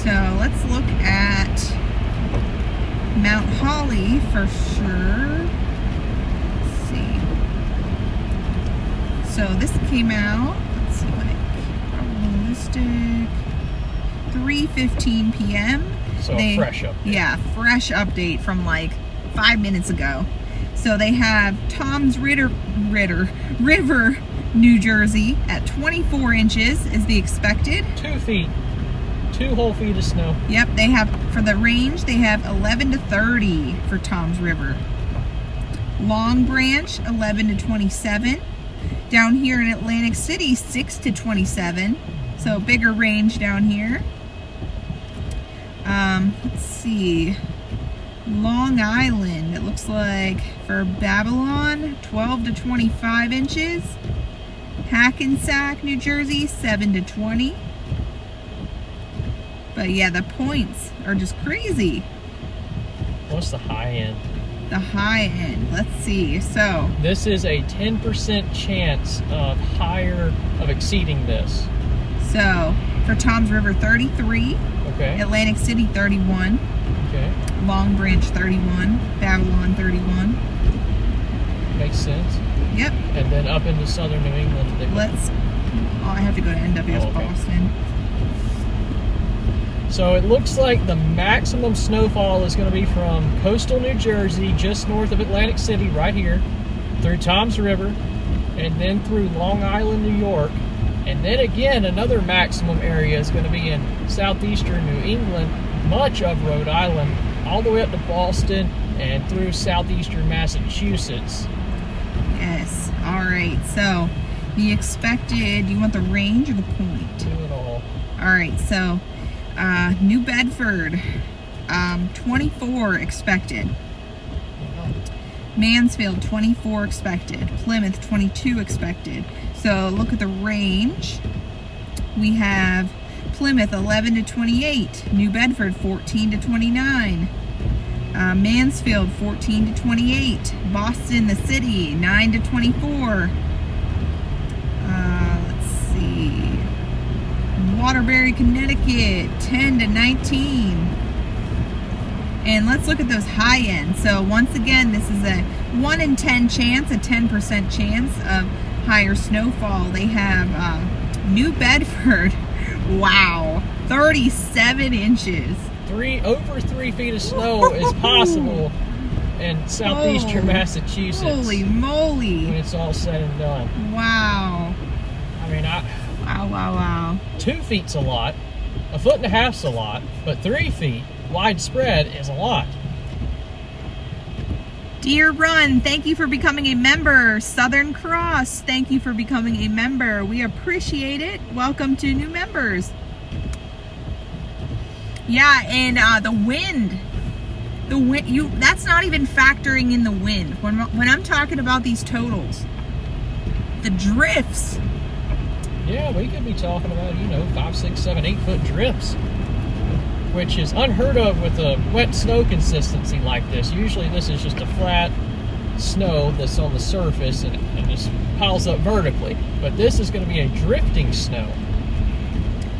So let's look at Mount Holly for sure. Let's see. So this came out, let's see when it probabilistic, 3:15 p.m. So a fresh update. Yeah, fresh update from like 5 minutes ago. So they have Tom's River, New Jersey at 24 inches is the expected. 2 feet. 2 whole feet of snow. Yep, they have, for the range, they have 11 to 30 for Tom's River. Long Branch, 11 to 27. Down here in Atlantic City, 6 to 27. So bigger range down here. Let's see. Long Island, it looks like for Babylon, 12 to 25 inches. Hackensack, New Jersey, 7 to 20. But yeah, the points are just crazy. What's the high end? The high end, let's see. So this is a 10% chance of exceeding this. So for Tom's River, 33. Okay. Atlantic City, 31. Okay. Long Branch, 31. Babylon, 31. Makes sense. Yep. And then up into southern New England. I have to go to NWS okay. Boston. So it looks like the maximum snowfall is going to be from coastal New Jersey, just north of Atlantic City, right here, through Tom's River, and then through Long Island, New York. And then again, another maximum area is going to be in southeastern New England, much of Rhode Island, all the way up to Boston and through southeastern Massachusetts. Yes. All right. So the expected, you want the range or the point? Do it all. All right. So New Bedford, 24 expected. Mansfield, 24 expected. Plymouth, 22 expected. So look at the range. We have Plymouth, 11 to 28. New Bedford, 14 to 29. Mansfield, 14 to 28. Boston, the city, 9 to 24. Let's see. Waterbury, Connecticut, 10 to 19. And let's look at those high ends. So once again, this is a 1 in 10 chance, a 10% chance of higher snowfall. They have New Bedford, wow, 37 inches. over 3 feet of snow is possible in southeastern Massachusetts. Holy moly! When it's all said and done. Wow. I mean, Wow. 2 feet's a lot. 1.5 feet's a lot, but 3 feet widespread is a lot. Dear Run, thank you for becoming a member. Southern Cross, thank you for becoming a member. We appreciate it. Welcome to new members. Yeah, and the wind, that's not even factoring in the wind. When I'm talking about these totals, the drifts. Yeah, we could be talking about, 5, 6, 7, 8 foot drifts, which is unheard of with a wet snow consistency like this. Usually this is just a flat snow that's on the surface and just piles up vertically. But this is going to be a drifting snow.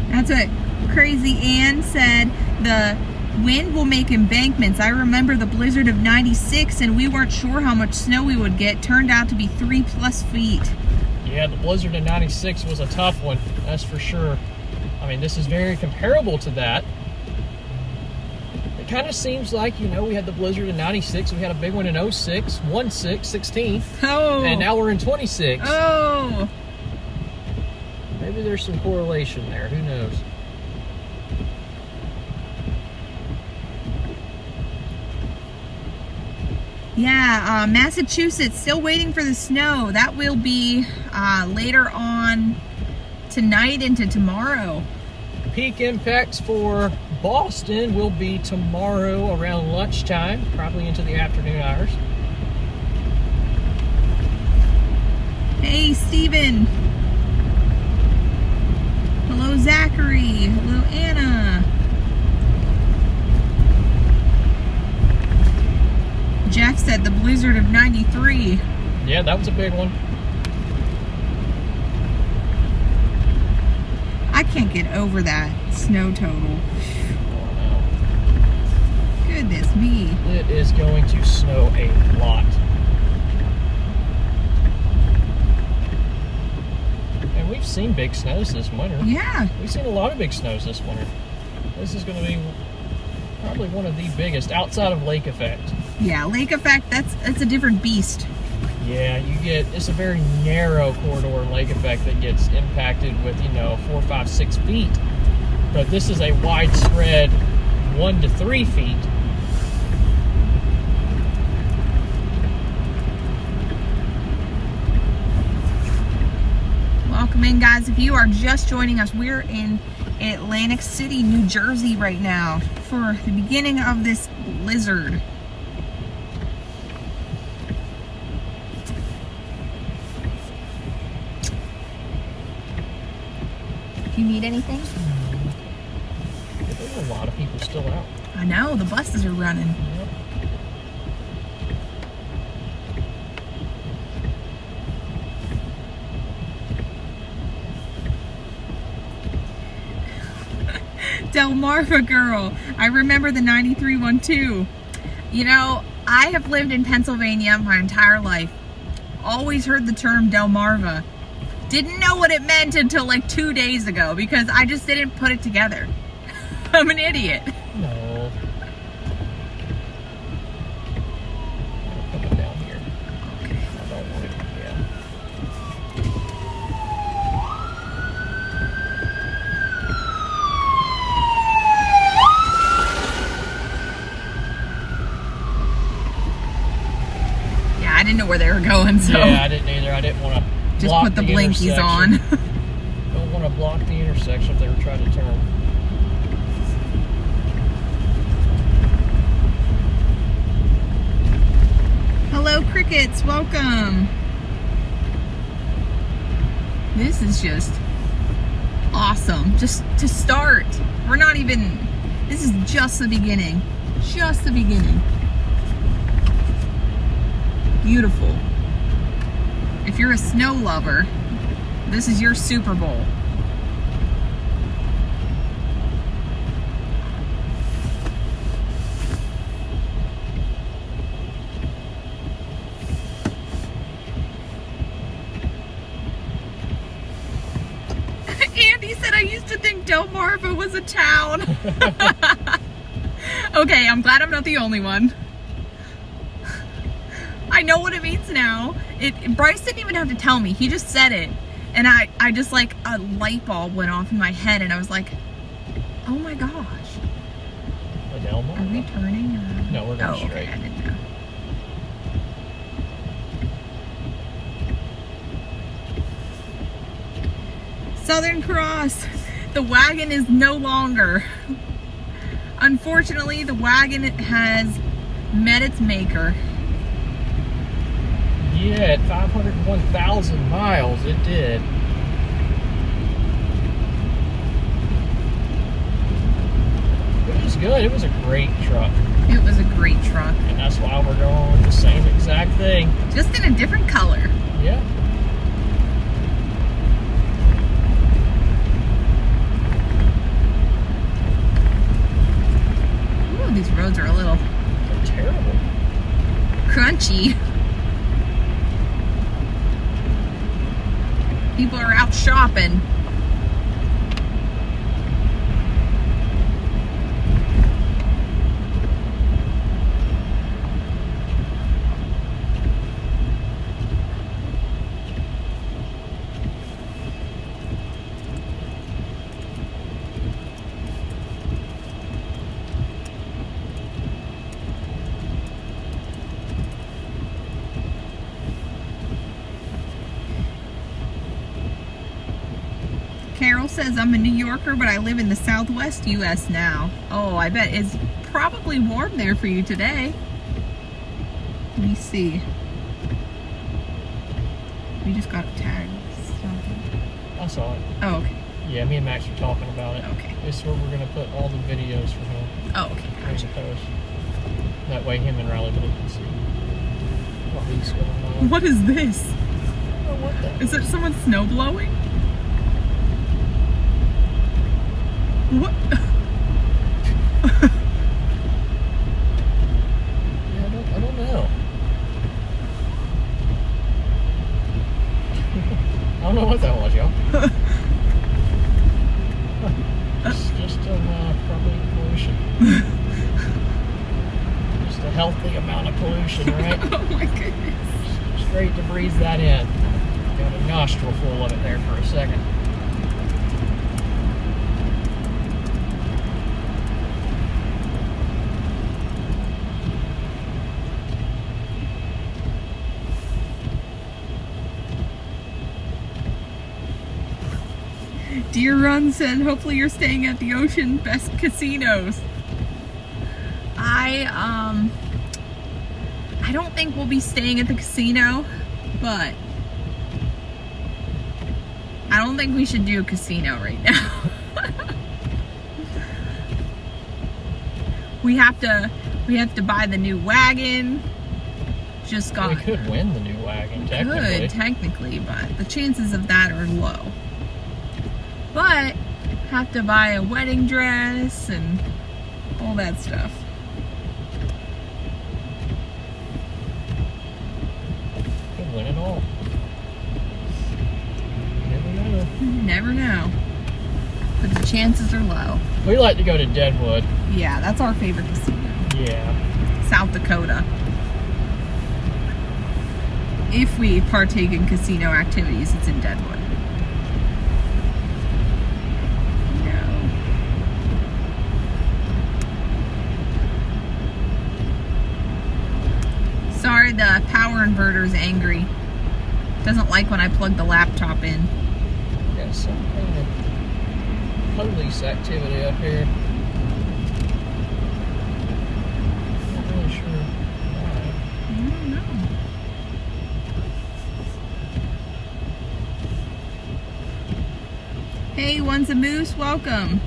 That's what Crazy Ann said. The wind will make embankments. I remember the blizzard of 96 and we weren't sure how much snow we would get. Turned out to be 3+ feet. Yeah, the blizzard of 96 was a tough one, that's for sure. I mean, this is very comparable to that. It kind of seems like, we had the blizzard in 96, we had a big one in 06, 16, and now we're in 26. Oh! Maybe there's some correlation there, who knows? Yeah, Massachusetts, still waiting for the snow. That will be later on tonight into tomorrow. Peak impacts for Boston will be tomorrow around lunchtime, probably into the afternoon hours. Hey, Steven. Hello, Zachary. Hello, Anna. Jeff said the blizzard of 93. Yeah, that was a big one. I can't get over that snow total. Goodness me. It is going to snow a lot. And we've seen big snows this winter. Yeah. We've seen a lot of big snows this winter. This is going to be probably one of the biggest outside of lake effect. Yeah, lake effect, that's a different beast. Yeah, it's a very narrow corridor in lake effect that gets impacted with, 4, 5, 6 feet. But this is a widespread 1 to 3 feet. Welcome in, guys. If you are just joining us, we're in Atlantic City, New Jersey right now for the beginning of this blizzard. Do you need anything? There's a lot of people still out. I know, the buses are running. Yep. Delmarva girl, I remember the 93 one too. I have lived in Pennsylvania my entire life. Always heard the term Delmarva. Didn't know what it meant until like 2 days ago because I just didn't put it together. I'm an idiot. No. I'll put it down here. Okay. I don't want it, yeah. Yeah, I didn't know where they were going, so. Yeah, I didn't either. I didn't want to just put the blinkies on. Don't want to block the intersection if they were trying to turn. Hello, crickets. Welcome. This is just awesome. Just to start. This is just the beginning. Just the beginning. Beautiful. If you're a snow lover, this is your Super Bowl. Andy said, I used to think Delmarva was a town. Okay, I'm glad I'm not the only one. I know what it means now. Bryce didn't even have to tell me. He just said it. And I just like a light bulb went off in my head and I was like, oh my gosh. Are we turning? Or? No, we're going straight. Okay, I didn't know. Southern Cross. The wagon is no longer. Unfortunately, the wagon has met its maker. Yeah, at 501,000 miles, it did. It was good. It was a great truck. It was a great truck. And that's why we're going with the same exact thing. Just in a different color. Yeah. Ooh, these roads are a little... They're terrible. Crunchy. People are out shopping. Carol says, I'm a New Yorker, but I live in the Southwest U.S. now. Oh, I bet it's probably warm there for you today. Let me see. We just got tagged. I saw it. Oh, okay. Yeah, me and Max were talking about it. Okay. This is where we're going to put all the videos for him. Oh, okay. As a post. That way him and Riley both can see what he's going on. What is this? Oh, what the? Is it someone snow blowing? What? Yeah, I don't know. I don't know what that was, y'all. just probably pollution. Just a healthy amount of pollution, right? Oh my goodness. Just great to breathe that in. Got a nostril full of it there for a second. Deer Run said, hopefully you're staying at the ocean. Best casinos. I don't think we'll be staying at the casino, but I don't think we should do a casino right now. we have to buy the new wagon. Just got. We could win the new wagon, technically. Could, technically, but the chances of that are low. But have to buy a wedding dress and all that stuff. Could win it all. Never know. Never know. But the chances are low. We like to go to Deadwood. Yeah, that's our favorite casino. Yeah. South Dakota. If we partake in casino activities, it's in Deadwood. Sorry, the power inverter's angry. Doesn't like when I plug the laptop in. Got some kind of police activity up here. Not really sure why. I don't know. Hey, one's a moose, welcome.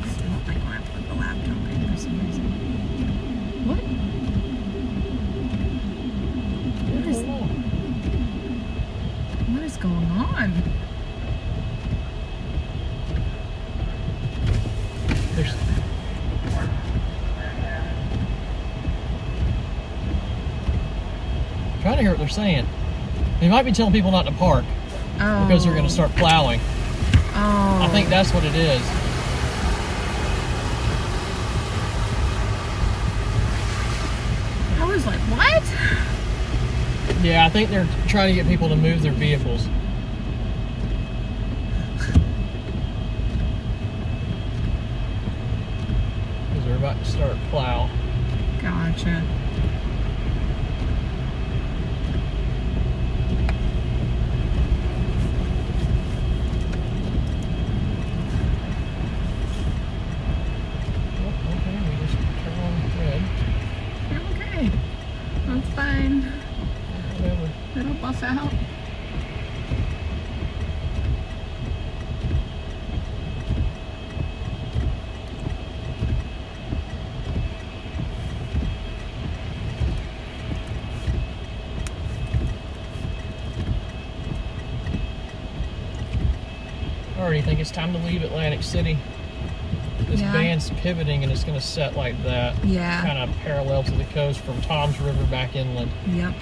I don't like when I plug the laptop in for some reason. What? What is going on? I'm trying to hear what they're saying. They might be telling people not to park because they're going to start plowing. Oh. I think that's what it is. was like, what? Yeah, I think they're trying to get people to move their vehicles. Because they're about to start plow. Gotcha. Okay, we just turn on red. Okay. That's fine. Whatever. It'll buff out. I already think it's time to leave Atlantic City. This Yeah. band's pivoting and it's going to set like that. Yeah. Kind of parallel to the coast from Tom's River back inland. Yep.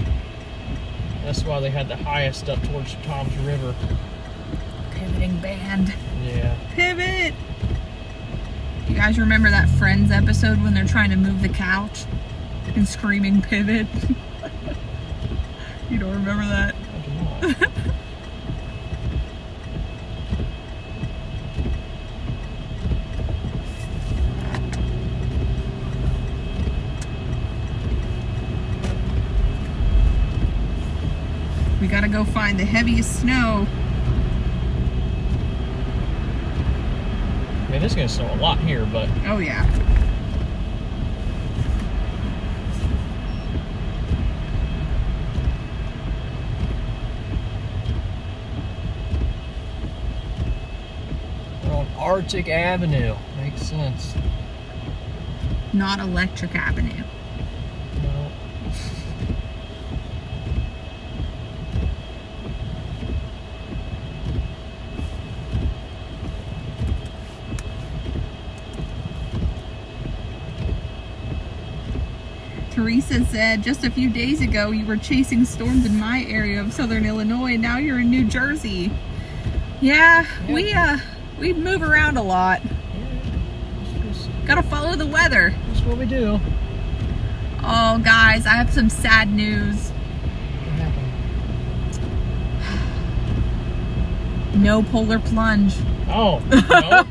That's why they had the highest up towards Tom's River. Pivoting band. Yeah. Pivot! You guys remember that Friends episode when they're trying to move the couch and screaming pivot? You don't remember that? I do not. We gotta go find the heaviest snow. I mean, it's going to snow a lot here, but Oh yeah. we're on Arctic Avenue. Makes sense. Not Electric Avenue. No. Teresa said, just a few days ago you were chasing storms in my area of southern Illinois. Now you're in New Jersey. Yeah, we move around a lot. Gotta follow the weather. That's what we do. Oh, guys, I have some sad news. What happened? No polar plunge. Oh, no.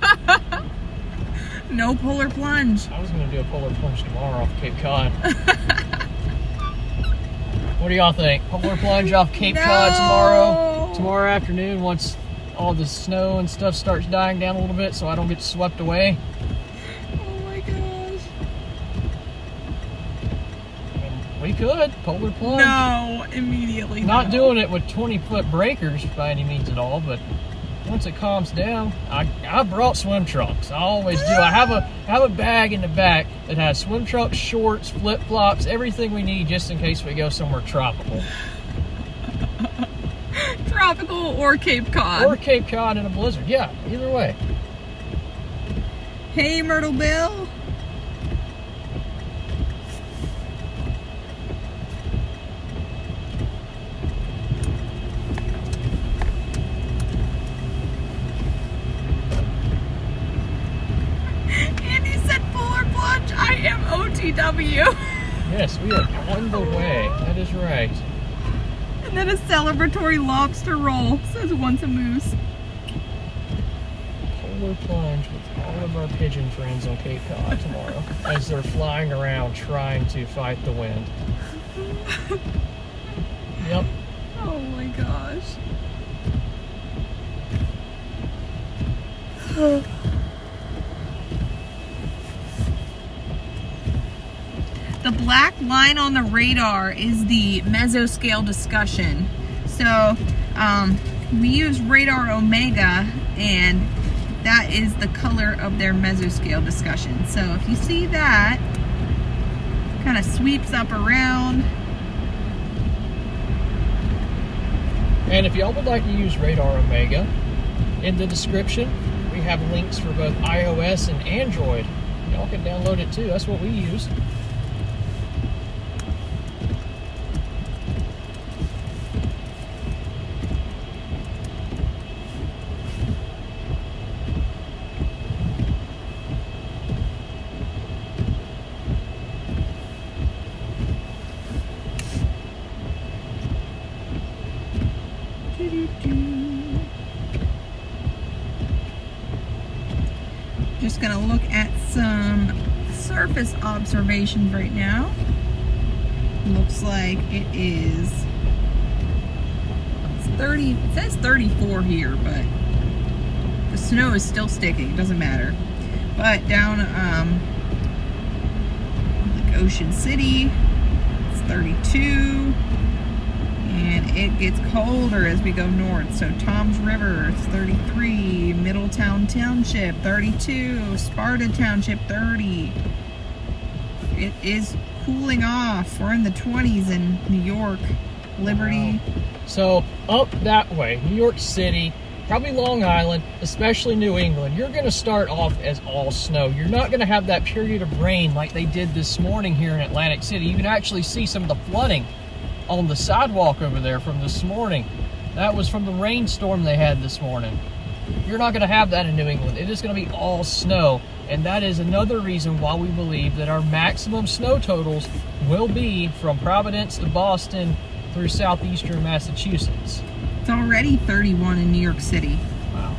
No polar plunge. I was going to do a polar plunge tomorrow off Cape Cod. What do y'all think? Polar plunge off Cape Cod tomorrow? Tomorrow afternoon once all the snow and stuff starts dying down a little bit so I don't get swept away? Oh my gosh. I mean, we could. Polar plunge. No, immediately Not no. doing it with 20-foot breakers by any means at all, but once it calms down, I brought swim trunks. I always do. I have a bag in the back that has swim trunks, shorts, flip-flops, everything we need just in case we go somewhere tropical. Tropical or Cape Cod. Or Cape Cod in a blizzard. Yeah, either way. Hey, Myrtle Bill. Andy said polar plunge. I am OTW. Yes, we are on the way. That is right. And then a celebratory lobster roll, says once a moose. Polar plunge with all of our pigeon friends on Cape Cod tomorrow as they're flying around trying to fight the wind. Yep. Oh my gosh. The black line on the radar is the mesoscale discussion. So we use radar omega, and that is the color of their mesoscale discussion. So if you see that, kind of sweeps up around. And if y'all would like to use Radar Omega, in the description, we have links for both iOS and Android. Y'all can download it too. That's what we use. just gonna look at some surface observations right now. Looks like it is, it's 30, it says 34 here, but the snow is still sticking, it doesn't matter. But down like Ocean City, it's 32. And it gets colder as we go north. So Tom's River, it's 33. Middletown Township, 32. Sparta Township, 30. It is cooling off. We're in the 20s in New York, Liberty. Wow. So up that way, New York City, probably Long Island, especially New England, you're going to start off as all snow. You're not going to have that period of rain like they did this morning here in Atlantic City. You can actually see some of the flooding on the sidewalk over there from this morning. That was from the rainstorm they had this morning. You're not going to have that in New England. It is going to be all snow, and that is another reason why we believe that our maximum snow totals will be from Providence to Boston through southeastern Massachusetts. It's already 31 in New York City. Wow.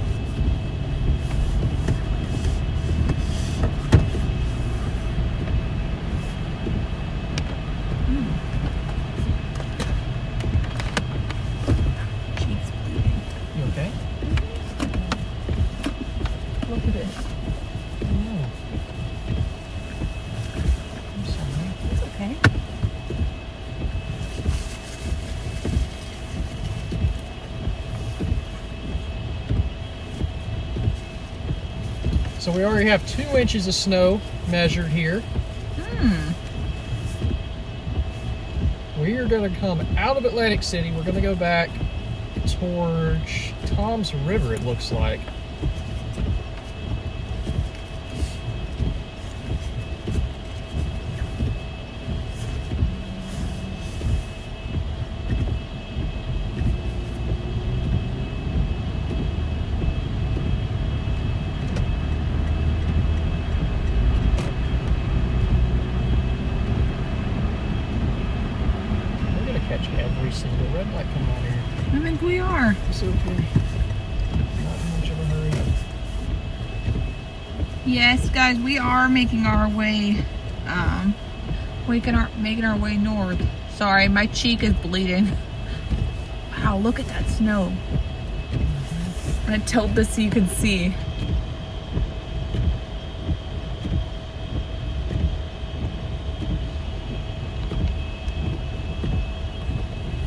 Look at this. Oh. I'm sorry. It's okay. So we already have 2 inches of snow measured here. We are going to come out of Atlantic City. We're going to go back towards Tom's River, it looks like. Catch every single red light coming out here. I think we are. It's okay. Not much of a hurry. Yes, guys, we are making our way, making our way north. Sorry, my cheek is bleeding. Wow, look at that snow. I'm gonna tilt this so you can see.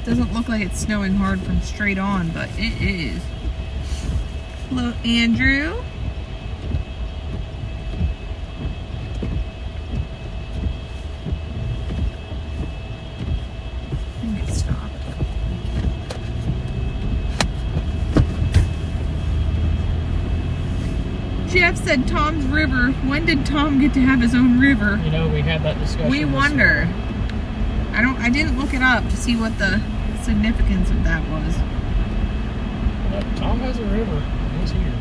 Doesn't look like it's snowing hard from straight on, but it is. Hello, Andrew. Let me stop. Jeff said Tom's River. When did Tom get to have his own river? You know, we had that discussion. We wonder. I didn't look it up to see what the significance of that was. Tom has a river. He's here.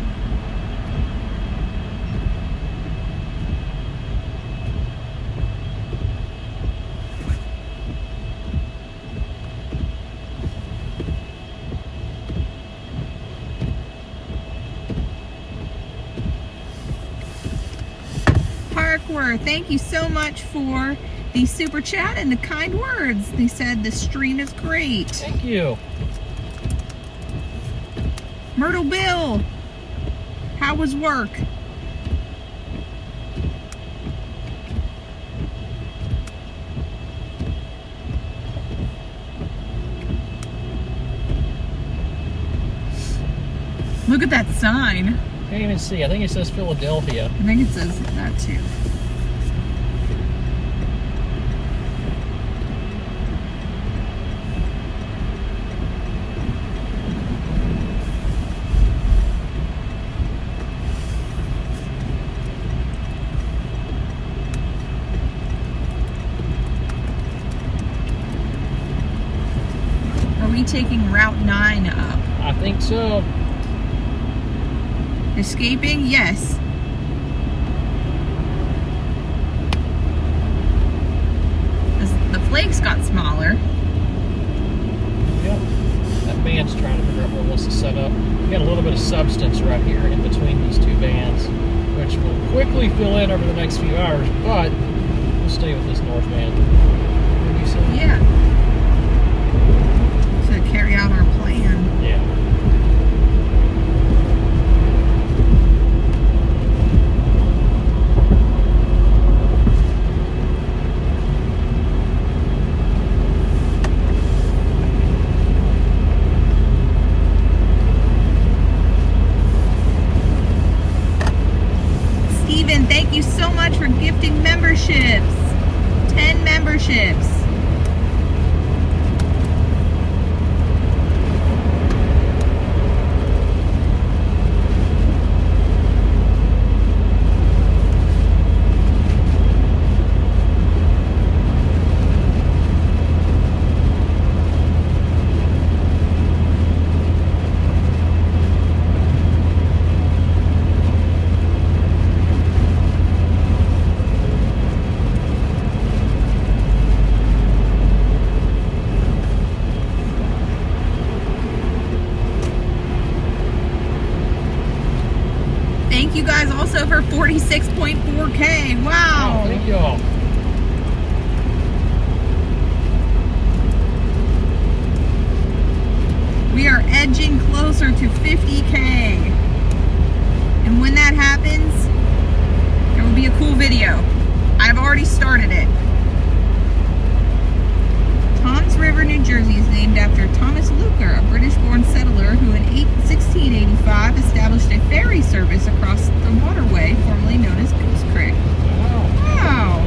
Parkworth, thank you so much for the super chat and the kind words. They said the stream is great. Thank you. Myrtle Bill, how was work? Look at that sign. Can't even see. I think it says Philadelphia. I think it says that too. Are we taking Route 9 up? I think so. Escaping? Yes. The flakes got smaller. Yep. That band's trying to figure out where it wants to set up. We got a little bit of substance right here in between these 2 bands. which will quickly fill in over the next few hours, but we'll stay with this north band. What do you say? Yeah. To carry out our plan. Yeah. Steven, thank you so much for gifting memberships. 10 memberships. Thank you guys also for 46.4K. Wow. Oh, thank you all. We are edging closer to 50K. And when that happens, there will be a cool video. I've already started it. Toms River, New Jersey is named after Thomas Luker, a British-born settler who in 1685 established a ferry service across the waterway formerly known as Goose Creek. Wow.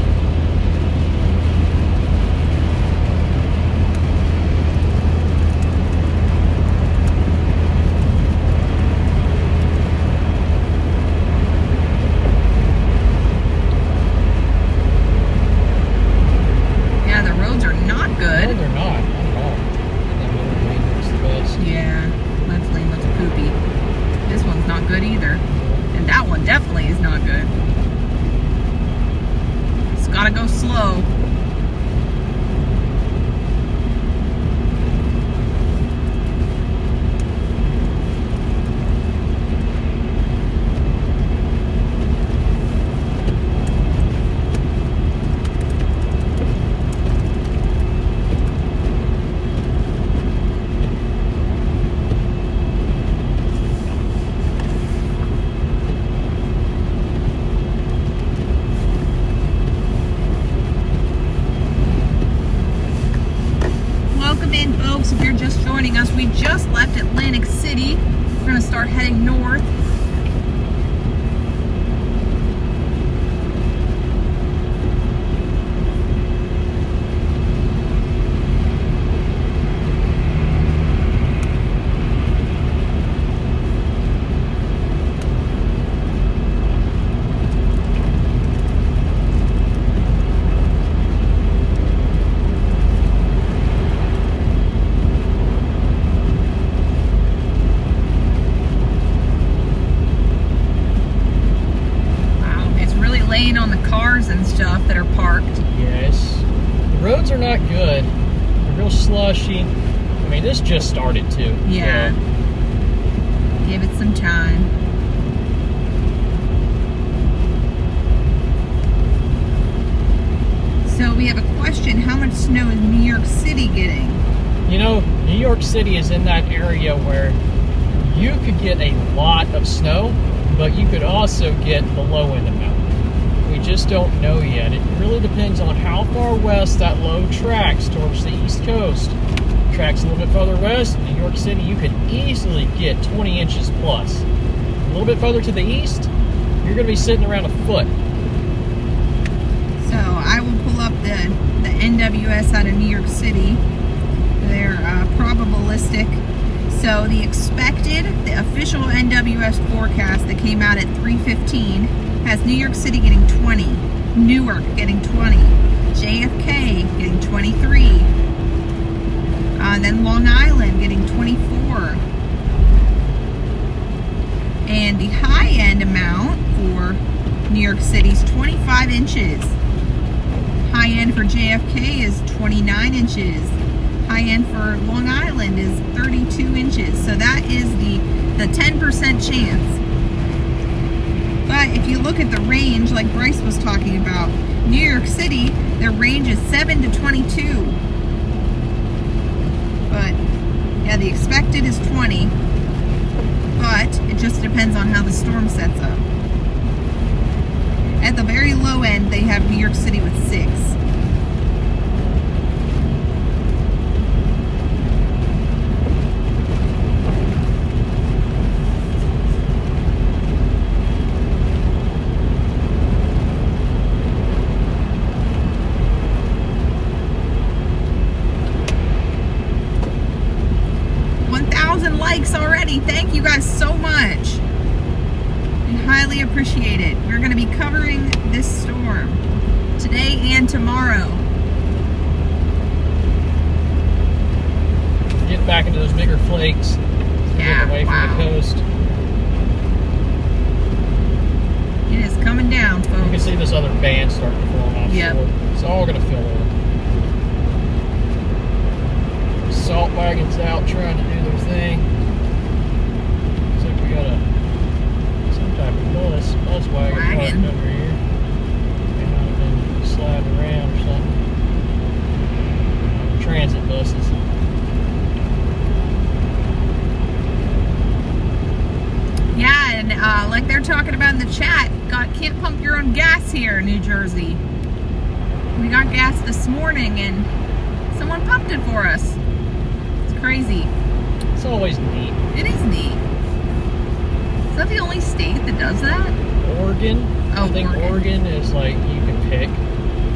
Yeah, the roads are not good. No, they're not at all. That middle lane looks the best. Yeah, left lane looks poopy. This one's not good either. And that one definitely is not good. It's gotta go slow. Welcome in, folks. If you're just joining us, we just left Atlantic City. We're gonna start heading north. On the cars and stuff that are parked. Yes. The roads are not good. They're real slushy. I mean, this just started too. Yeah. So. Give it some time. So we have a question. How much snow is New York City getting? You know, New York City is in that area where you could get a lot of snow, but you could also get the low end amount. We just don't know yet. It really depends on how far west that low tracks towards the East Coast. Tracks a little bit further west, New York City, you could easily get 20 inches plus. A little bit further to the east, you're going to be sitting around a foot. So I will pull up the NWS out of New York City. They're probabilistic. So the official NWS forecast that came out at 3:15 has New York City getting 20, Newark getting 20, JFK getting 23, then Long Island getting 24. And the high end amount for New York City is 25 inches. High end for JFK is 29 inches. High end for Long Island is 32 inches. So that is the 10% chance. But if you look at the range, like Bryce was talking about, New York City, their range is 7 to 22. But yeah, the expected is 20. But it just depends on how the storm sets up. At the very low end, they have New York City with 6. Likes already. Thank you guys so much. We highly appreciate it. We're going to be covering this storm today and tomorrow. Get back into those bigger flakes. Yeah, get away from the coast. It is coming down, folks. You can see this other band starting to form offshore. Yep. It's all going to fill in. Salt wagons out trying to do their thing. Looks like we got some type of bus wagon parked over here. They might have been sliding around or something. Transit buses. Yeah, and like they're talking about in the chat, can't pump your own gas here in New Jersey. We got gas this morning and someone pumped it for us. Crazy. It's always neat. It is neat. Is that the only state that does that? Oregon. Oh, I think Oregon is like you can pick,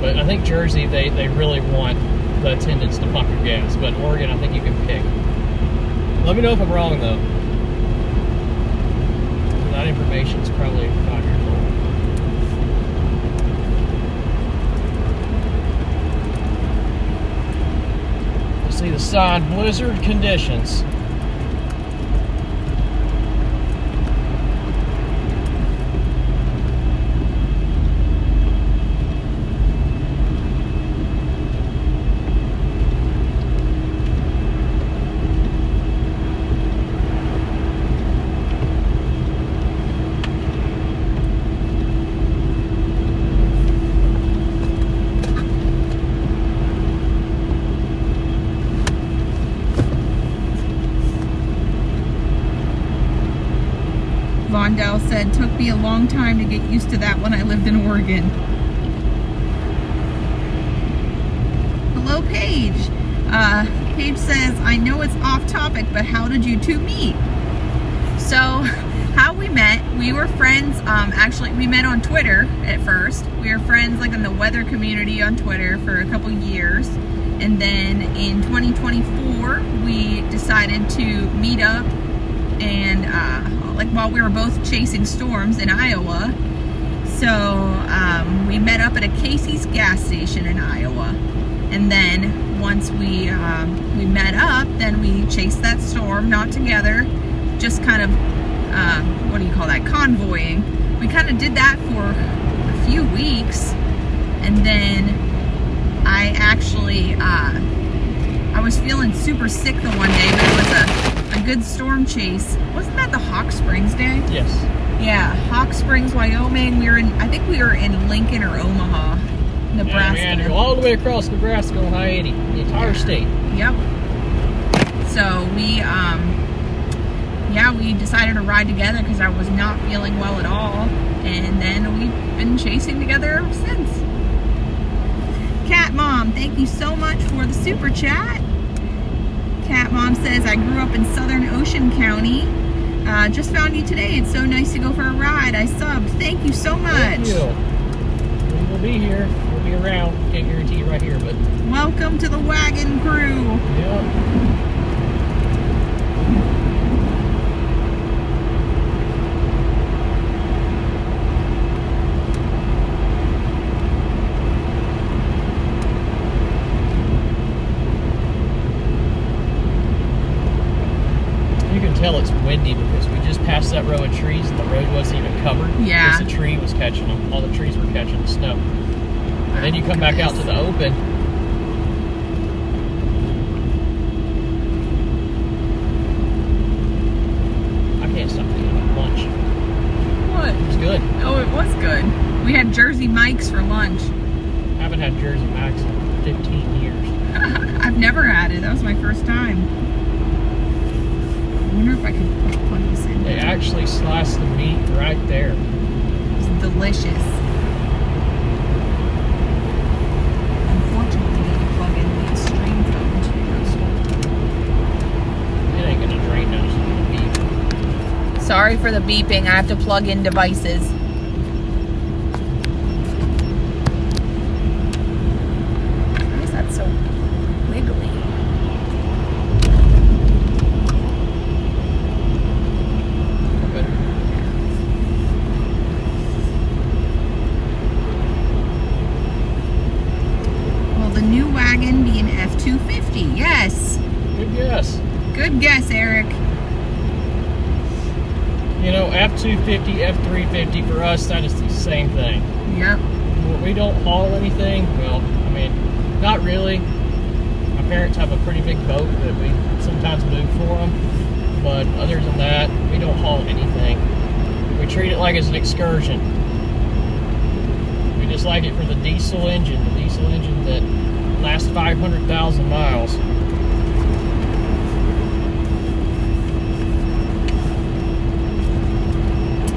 but I think Jersey they really want the attendants to pump your gas. But Oregon, I think you can pick. Let me know if I'm wrong though. That information is probably 5 years old. See the sign, blizzard conditions. Vondell said, took me a long time to get used to that when I lived in Oregon. Hello, Paige. Paige says, I know it's off topic, but how did you two meet? So, how we met, we were friends, actually, we met on Twitter at first. We were friends like in the weather community on Twitter for a couple years. And then in 2024, we decided to meet up and like while we were both chasing storms in Iowa. So we met up at a Casey's gas station in Iowa, and then once we met up, then we chased that storm, not together, just kind of what do you call that, convoying. We kind of did that for a few weeks, and then I actually I was feeling super sick the one day, but it was a good storm chase. Wasn't that the Hawk Springs day? Yes. Yeah, Hawk Springs, Wyoming. I think we were in Lincoln or Omaha, Nebraska. Yeah, we had to go all the way across Nebraska on I-80, the entire state. Yep. So we decided to ride together because I was not feeling well at all, and then we've been chasing together ever since. Cat Mom, thank you so much for the super chat. Cat Mom says, I grew up in Southern Ocean County. Just found you today. It's so nice to go for a ride. I subbed. Thank you so much. Thank you. We will be here. We'll be around. Can't guarantee you right here, but welcome to the wagon crew. Yeah. Tell it's windy because we just passed that row of trees and the road wasn't even covered. Yeah. Because the tree was catching them. All the trees were catching the snow. And then you come back out to the open. I can't stop thinking about lunch. What? It was good. Oh, never had it. That was my first time. I wonder if I could plug this in. They actually slice the meat right there. It's delicious. Unfortunately, you can plug in the extreme phone too. It ain't gonna drain those. It's gonna beep. Sorry for the beeping. I have to plug in devices. Why is that so wiggly? Will the new wagon be an F-250? Yes. Good guess. Good guess, Eric. You know, F-250, F-350, for us, that is the same thing. Yep. We don't haul anything. Well, I mean, not really. My parents have a pretty big boat that we sometimes move for them. But other than that, we don't haul anything. We treat it like it's an excursion. We just like it for the diesel engine that lasts 500,000 miles.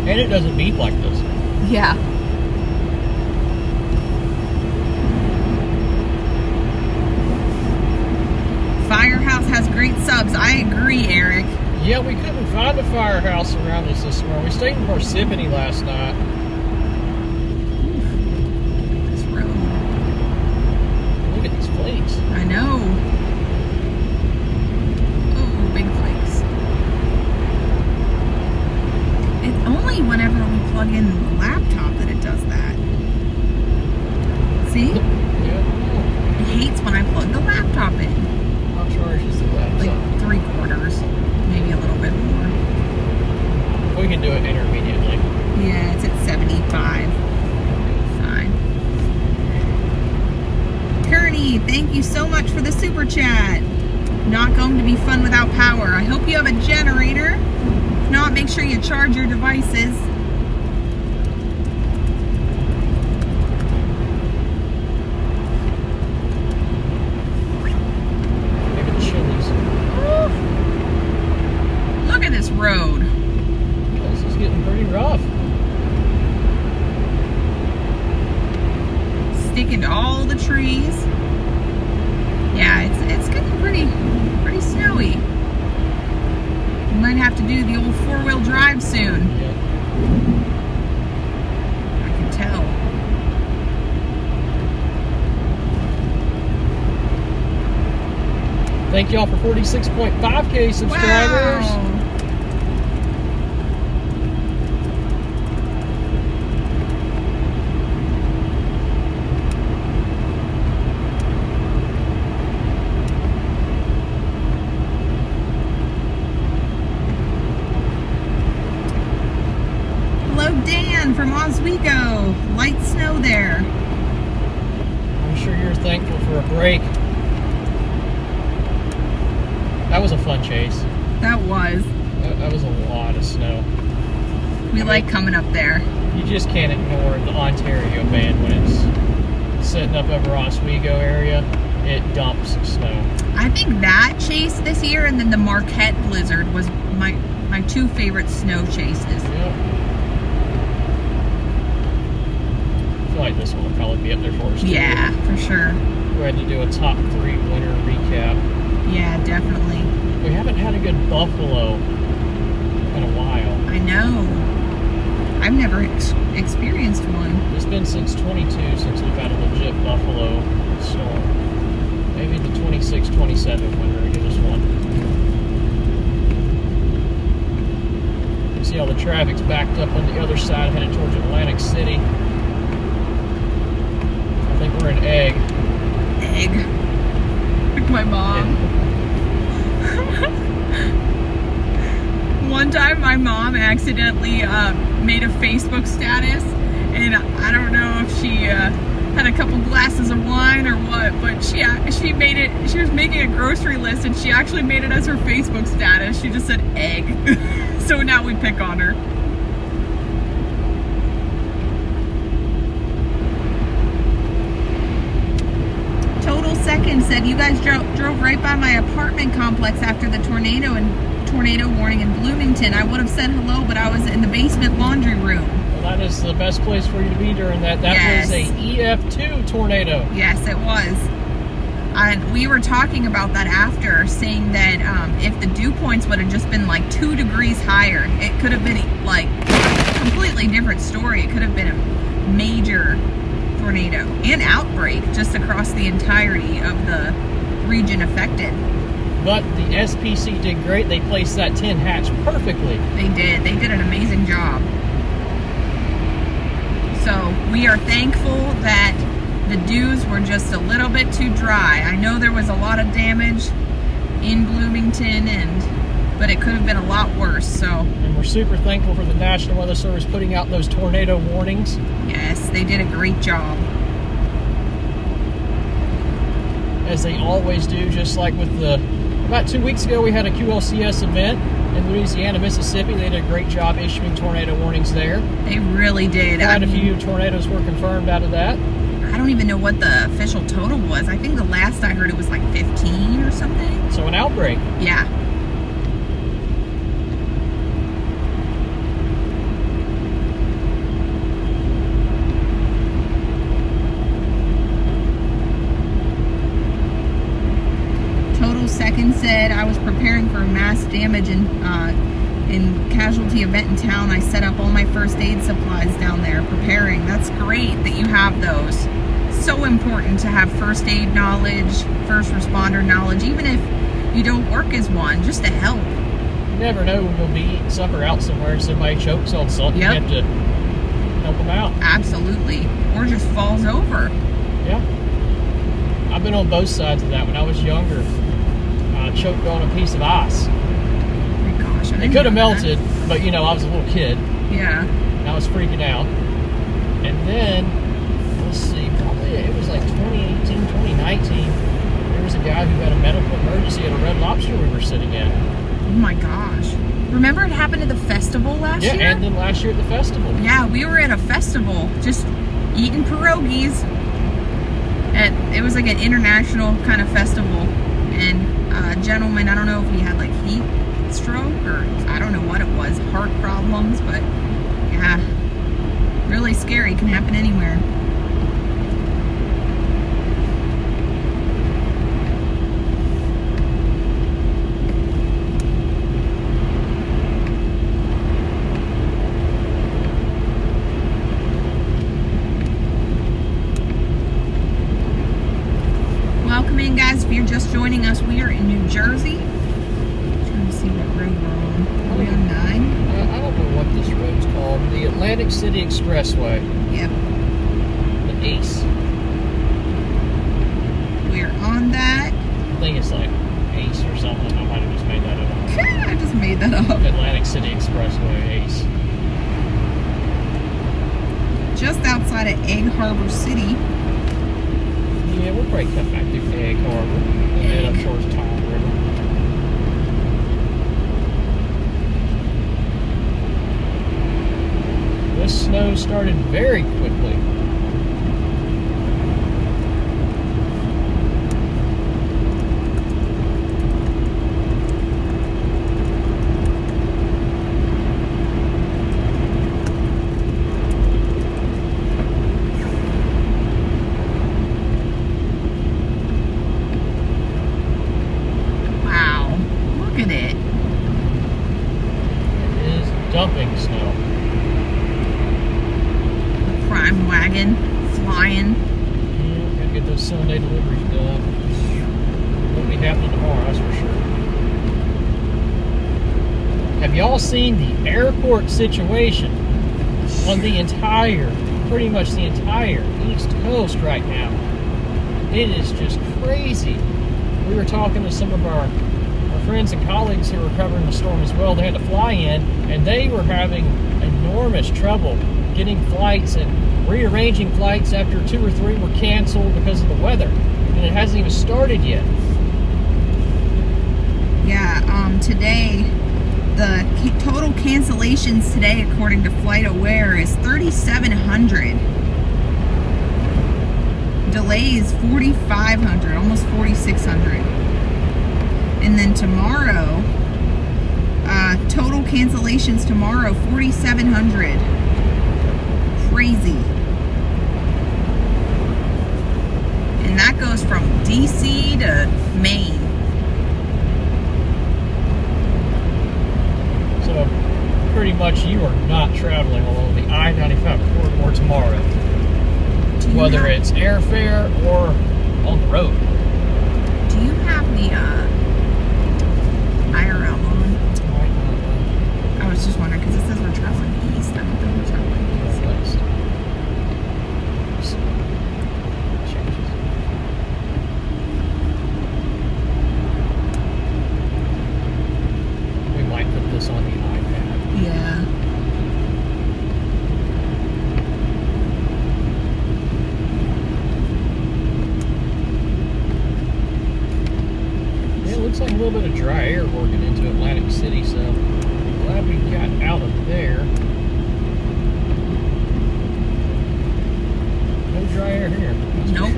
And it doesn't beep like this. Yeah. Firehouse has great subs. I agree, Eric. Yeah, we couldn't find a firehouse around us this morning. We stayed in Parsippany last night. This road. Look at these flakes. I know. Oh, big flakes. It's only whenever we plug in the laptop that it does that. See? Yeah. It hates when I plug the laptop in. How charged is the laptop? Like 3/4, maybe a little bit more. We can do it intermediately. Yeah, it's at 75. Fine. Kearney, thank you so much for the super chat. Not going to be fun without power. I hope you have a generator. If not, make sure you charge your devices. Maybe the chilies. Look at this road. This is getting pretty rough. Sticking to all the trees. Yeah, it's getting pretty snowy. We might have to do the old 4-wheel drive soon. Yeah. I can tell. Thank y'all for 46.5K subscribers. Wow. Hello, Dan from Oswego. Light snow there. I'm sure you're thankful for a break. That was a fun chase. That was. That was a lot of snow. We like coming up there. You just can't ignore the Ontario band when it's sitting up over Oswego area. It dumps snow. I think that chase this year and then the Marquette Blizzard was my two favorite snow chases. Yep. I feel like this one will probably be up there for us too. Yeah, for sure. We had to do a top 3 winter recap. Yeah, definitely. We haven't had a good buffalo in a while. I know. I've never experienced one. It's been since 22 since we've had a legit buffalo storm. Maybe the 26-27 winter will give us one. You see how the traffic's backed up on the other side headed towards Atlantic City. I think we're in Egg. Egg. Like my mom. One time my mom accidentally made a Facebook status, and I don't know if she had a couple glasses of wine or what, but she made it, she was making a grocery list and she actually made it as her Facebook status. She just said egg. So now we pick on her. Total Second said, you guys drove right by my apartment complex after the tornado warning in Bloomington. I would have said hello, but I was in the basement laundry room. Well, that is the best place for you to be during that. That Yes. was a EF2 tornado. Yes, it was. And we were talking about that after, saying that if the dew points would have just been like 2 degrees higher, it could have been like a completely different story. It could have been a major tornado and outbreak just across the entirety of the region affected. But the SPC did great. They placed that tin hatch perfectly. They did. They did an amazing job. So we are thankful that the dews were just a little bit too dry. I know there was a lot of damage in Bloomington, but it could have been a lot worse. So, And we're super thankful for the National Weather Service putting out those tornado warnings. yes, they did a great job. As they always do, just like with about 2 weeks ago we had a QLCS event in Louisiana, Mississippi. They did a great job issuing tornado warnings there. They really did. Quite a few tornadoes were confirmed out of that. I don't even know what the official total was. I think the last I heard it was like 15 or something. So an outbreak. Yeah. Total Second said, I was preparing for mass damage in casualty event in town. I set up all my first aid supplies down there, preparing. That's great that you have those. So important to have first aid knowledge, first responder knowledge, even if you don't work as one, just to help. You never know when you'll be eating supper out somewhere and somebody chokes on something. Yep. You have to help them out. Absolutely. Or just falls over. Yeah. I've been on both sides of that. When I was younger, I choked on a piece of ice. Oh my gosh. I It didn't could have know that. melted, but I was a little kid. Yeah. And I was freaking out. And then, let's see, probably it was like 2018, 2019. There was a guy who had a medical emergency at a Red Lobster we were sitting at. Oh my gosh. Remember it happened at the festival last year? Yeah, and then last year at the festival. Yeah, we were at a festival just eating pierogies. And it was like an international kind of festival. And a gentleman, I don't know if he had like heat stroke or I don't know what it was, heart problems, but yeah, really scary. Can happen anywhere. Welcome in, guys. If you're just joining us, we are in New Jersey. Trying to see what road we're on. Are we on 9? I don't know what this road's called. The Atlantic City Expressway. Yep. The ACE. We're on that. I think it's like ACE or something. I might have just made that up. I just made that up. Atlantic City Expressway, ACE. Just outside of Egg Harbor City. Yeah, we'll probably cut back through Egg Harbor and head up towards Tom River. This snow started very quickly. Wow. Look at it. It is dumping snow. Prime wagon flying. Yeah, gotta get those Sunday deliveries done. Won't be happening tomorrow, that's for sure. Have y'all seen the airport situation on the pretty much the entire East Coast right now? It is just crazy. We were talking to some of our friends and colleagues who were covering the storm as well. They had to fly in, and they were having enormous trouble getting flights and rearranging flights after 2 or 3 were canceled because of the weather. And it hasn't even started yet. Yeah, today, the total cancellations today, according to FlightAware, is 3,700. Delays 4,500, almost 4,600. And then tomorrow, total cancellations tomorrow, 4,700. Crazy. And that goes from DC to Maine. So pretty much you are not traveling along the I-95 corridor tomorrow. Whether it's airfare or on the road. Do you have the IRL on? I was just wondering because it says we're traveling east. I don't think we're traveling east. Changes. We might put this on the iPad. Yeah. Looks like a little bit of dry air working into Atlantic City, so glad we got out of there. No dry air here. Nope.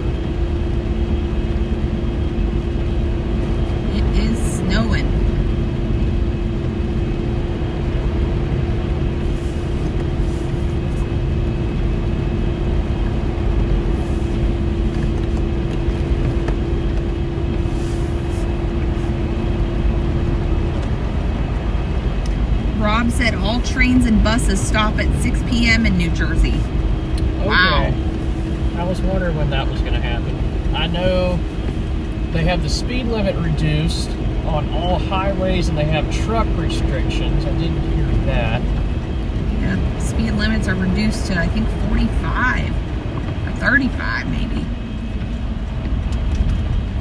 It is snowing. Rob said all trains and buses stop at 6 p.m. in New Jersey. Okay. Wow. I was wondering when that was going to happen. I know they have the speed limit reduced on all highways and they have truck restrictions. I didn't hear that. Yeah, speed limits are reduced to, I think, 45 or 35 maybe.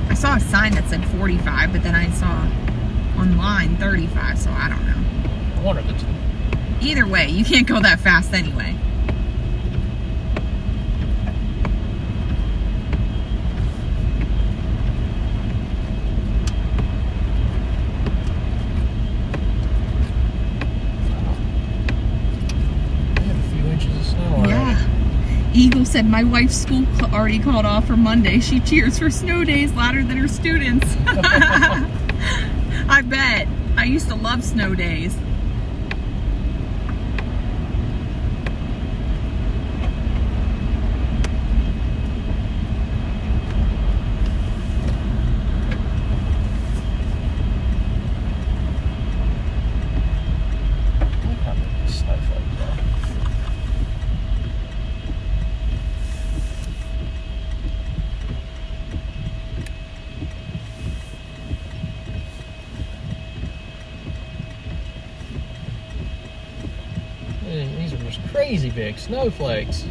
I saw a sign that said 45, but then I saw online 35, so I don't know. One of the two. Either way, you can't go that fast anyway. We have a few inches of snow already. Yeah. Eagle said my wife's school already called off for Monday. She cheers for snow days louder than her students. I bet. I used to love snow days. These are just crazy big snowflakes.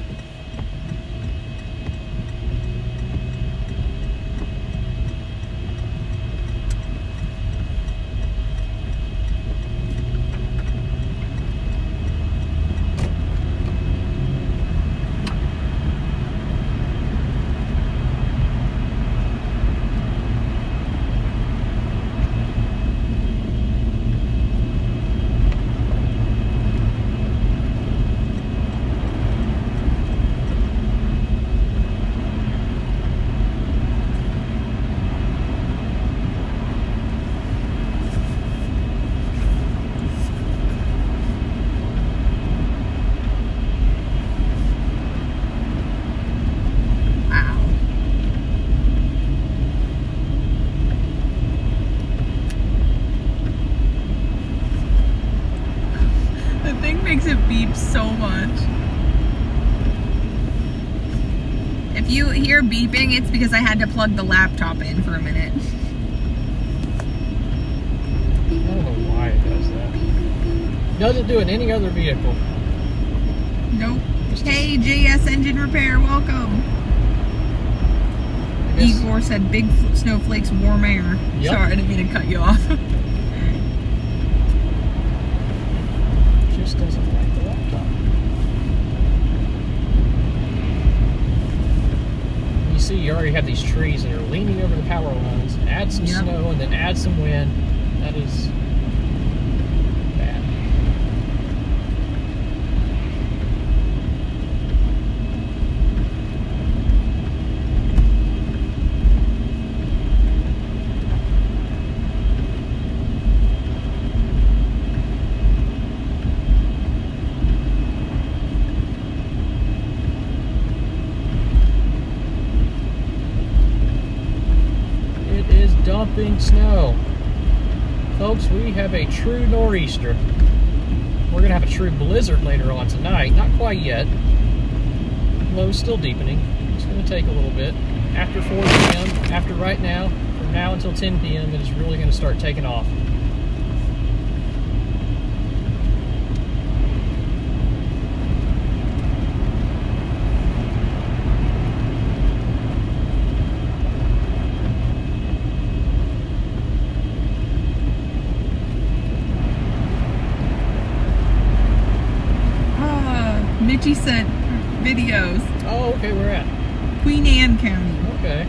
Makes it beep so much. If you hear beeping, it's because I had to plug the laptop in for a minute. I don't know why it does that. Doesn't do it in any other vehicle. Nope. Hey, JS Engine Repair, welcome. Igor said big snowflakes, warm air. Yep. Sorry, I didn't mean to cut you off. Just doesn't like the laptop. You see, you already have these trees and you're leaning over the power lines. Add some snow and then add some wind. That is bad. dumping snow. Folks, we have a true nor'easter. We're going to have a true blizzard later on tonight. Not quite yet. Low's still deepening. It's going to take a little bit. After 4 p.m., after right now, from now until 10 p.m., it is really going to start taking off. Mitchie sent videos. Oh, okay, where at? Queen Anne County. Okay.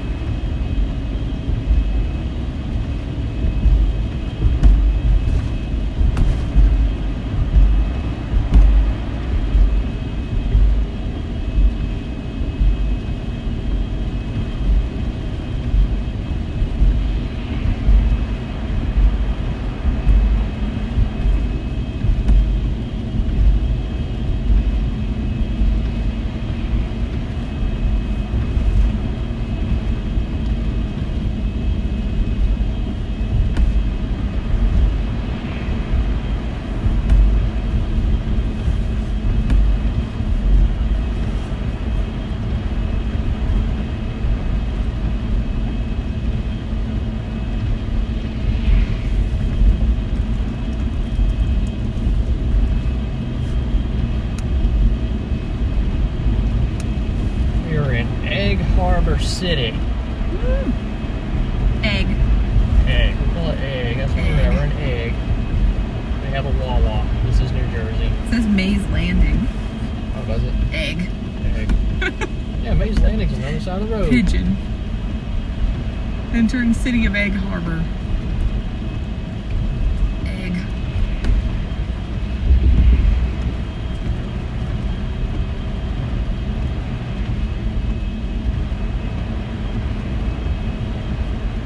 City. Egg. Egg. We call it egg. That's what we have. We're an egg. They have a Wawa. This is New Jersey. It says Mays Landing. Oh, does it? Egg. Egg. Yeah, Mays Landing's on the other side of the road. Pigeon. Entering city of Egg Harbor. Egg.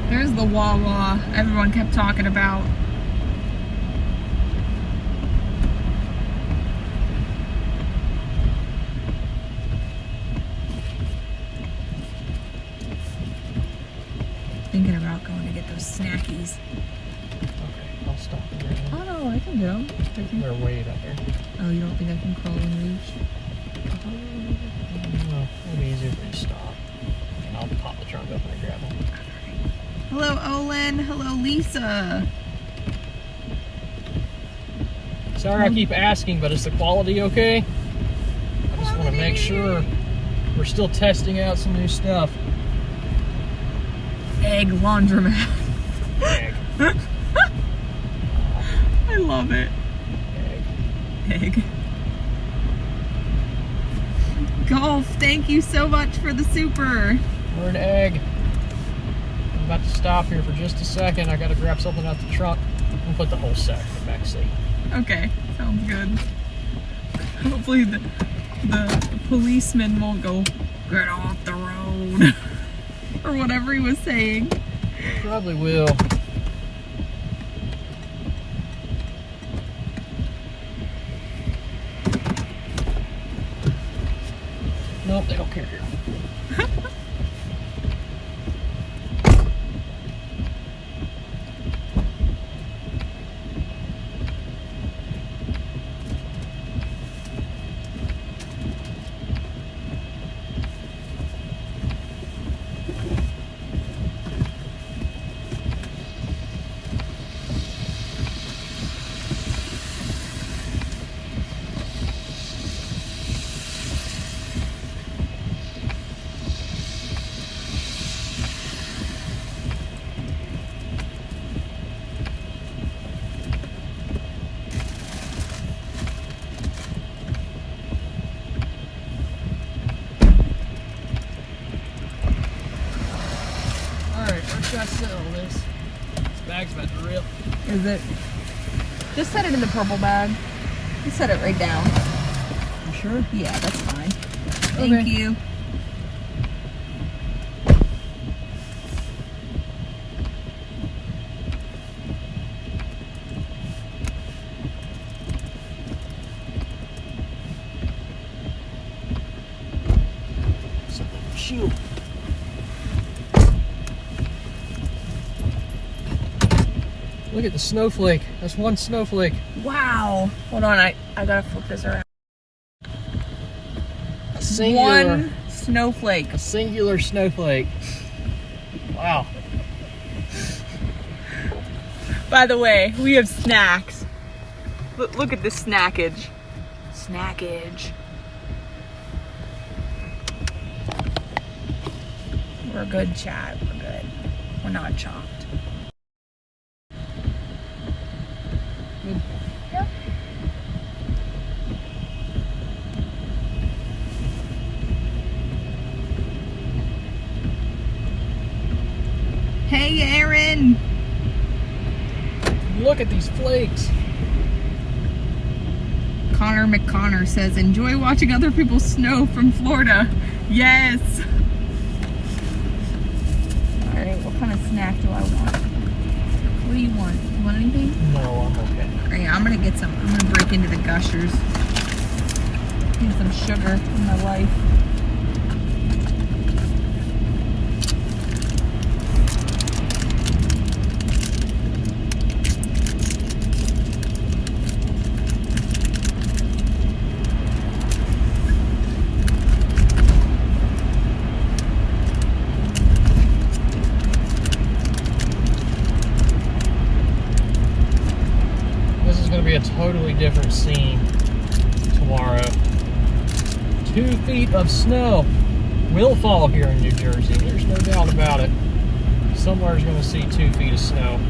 There's the Wawa everyone kept talking about. Thinking about going to get those snackies. Okay, I'll stop there. Oh no, I can go. They're way up there. Oh, you don't think I can crawl and reach? No, it'll be easier if we just stop. And I'll pop the trunk open and grab them. Hello, Olin. Hello, Lisa. Sorry I keep asking, but is the quality okay? I just want to make sure we're still testing out some new stuff. Egg laundromat. Egg. I love it. Egg. Golf, thank you so much for the super. We're an egg. I'm about to stop here for just a second. I got to grab something out the trunk and put the whole sack in the back seat. Okay, sounds good. Hopefully the policeman won't go, get off the road, or whatever he was saying. Probably will. Nope, they don't care here. Gotta settle this. This bag's about to rip. Is it? Just set it in the purple bag. Just set it right down. You sure? Yeah, that's fine. Thank you. Look at the snowflake. That's one snowflake. Wow. Hold on, I gotta flip this around. A singular, one snowflake. a singular snowflake. Wow. By the way, we have snacks. Look at this snackage. Snackage. We're good, Chad. We're good. We're not chopped. Yep. Hey, Aaron. Look at these flakes. Connor McConnor says, enjoy watching other people snow from Florida. Yes. All right, what kind of snack do I want? What do you want? You want anything? No, I'm okay. All right, I'm gonna break into the Gushers. Need some sugar in my life. A totally different scene tomorrow. 2 feet of snow will fall here in New Jersey. There's no doubt about it. Somewhere's going to see 2 feet of snow.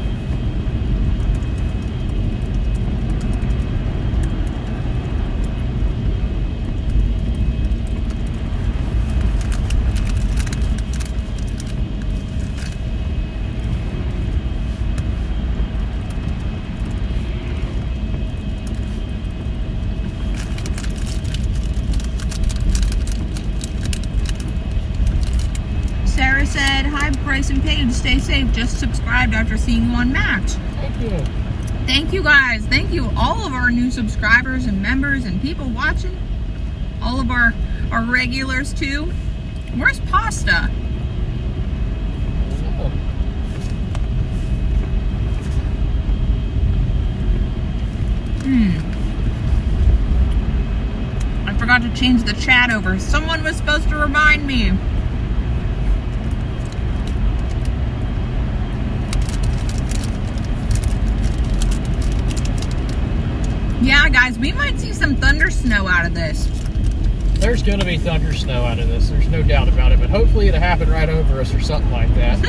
Sarah said, hi Bryce and Paige, stay safe, just subscribed after seeing you on Match. Thank you. Thank you guys. Thank you all of our new subscribers and members and people watching. All of our regulars too. Where's Pasta? I forgot to change the chat over. Someone was supposed to remind me. Yeah, guys, we might see some thunder snow out of this. There's going to be thunder snow out of this. There's no doubt about it. But hopefully it'll happen right over us or something like that.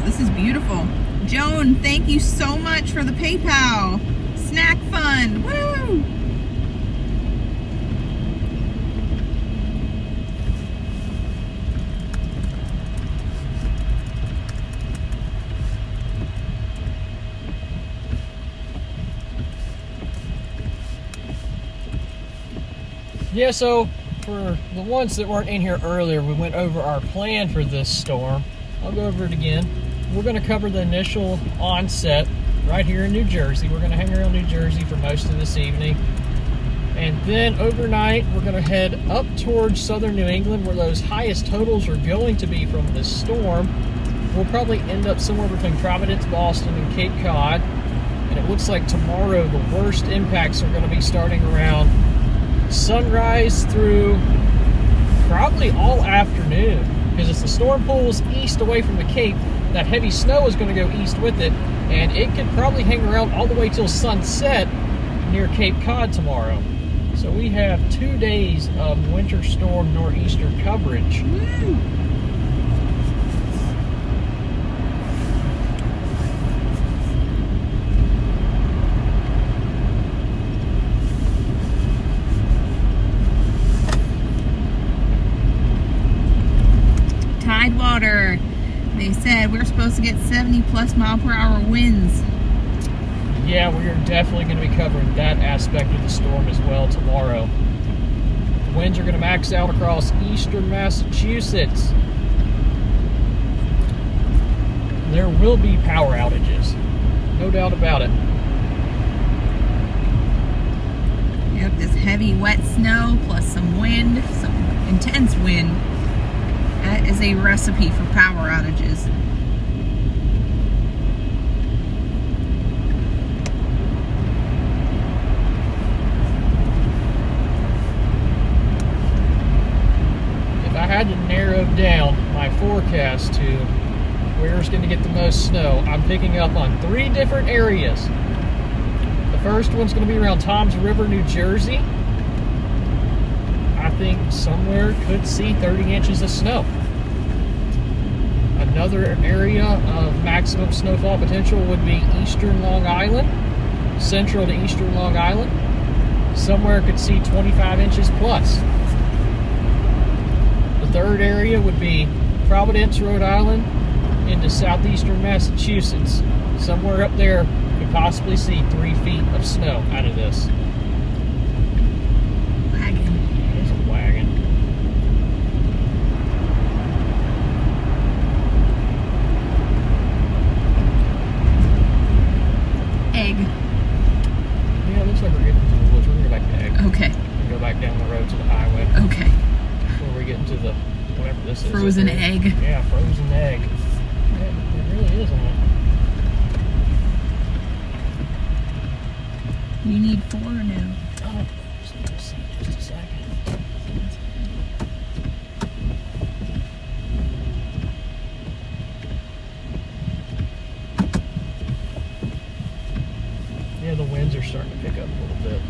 This is beautiful. Joan, thank you so much for the PayPal. Snack fund. Woo! Yeah, so for the ones that weren't in here earlier, we went over our plan for this storm. I'll go over it again. We're going to cover the initial onset right here in New Jersey. We're going to hang around New Jersey for most of this evening. And then overnight, we're going to head up towards southern New England where those highest totals are going to be from this storm. We'll probably end up somewhere between Providence, Boston, and Cape Cod. And it looks like tomorrow the worst impacts are going to be starting around sunrise through probably all afternoon. Because as the storm pulls east away from the Cape, that heavy snow is going to go east with it, and it could probably hang around all the way till sunset near Cape Cod tomorrow. So we have 2 days of winter storm nor'easter coverage. Woo. Tidewater. They said we're supposed to get 70 plus mile per hour winds. Yeah, we are definitely going to be covering that aspect of the storm as well tomorrow. The winds are going to max out across eastern Massachusetts. There will be power outages, no doubt about it. Yep, this heavy wet snow plus some wind, some intense wind. That is a recipe for power outages. If I had to narrow down my forecast to where's going to get the most snow, I'm picking up on 3 different areas. The first one's going to be around Toms River, New Jersey. I think somewhere could see 30 inches of snow. Another area of maximum snowfall potential would be eastern Long Island, central to eastern Long Island. Somewhere could see 25 inches plus. The third area would be Providence, Rhode Island, into southeastern Massachusetts. Somewhere up there could possibly see 3 feet of snow out of this. Wagon. There's a wagon. Egg. Yeah, it looks like we're getting to the woods. We're going to go back to Egg. Okay. We're going to go back down the road to the highway. Okay. Before we get into the, whatever this is. Frozen egg. Yeah, frozen egg. Yeah, it really is on it. You need 4 or no? Oh, just a second. Yeah, the winds are starting to pick up a little bit.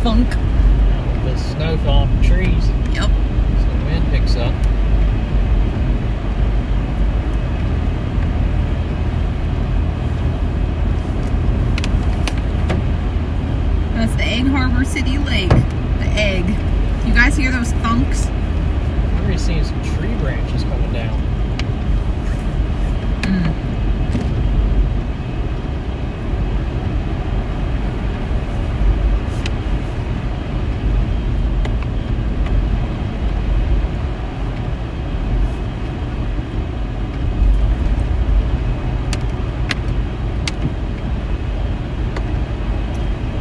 Funk. With the snow falling from trees, Yep. so the wind picks up. That's the Egg Harbor City Lake. The egg. You guys hear those thunks? I'm already seeing some tree branches coming down.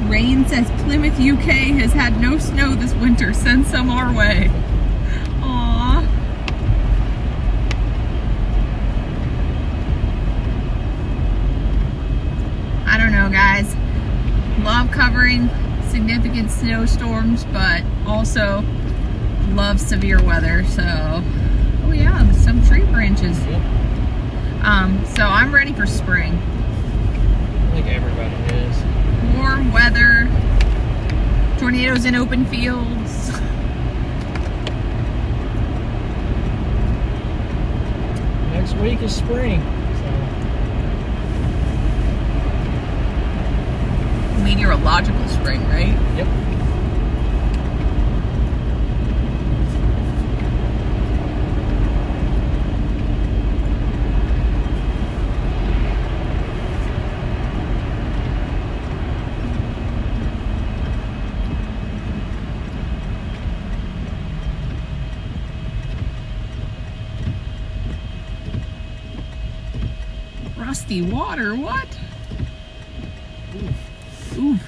Rain says Plymouth, UK has had no snow this winter. Send some our way. Aww. I don't know, guys. Love covering significant snowstorms, but also love severe weather. So, oh yeah, some tree branches. Yep. So I'm ready for spring. I think everybody is. Warm weather, tornadoes in open fields. Next week is spring. Meteorological spring, right? Yep. Rusty water, what? Oof. Oof.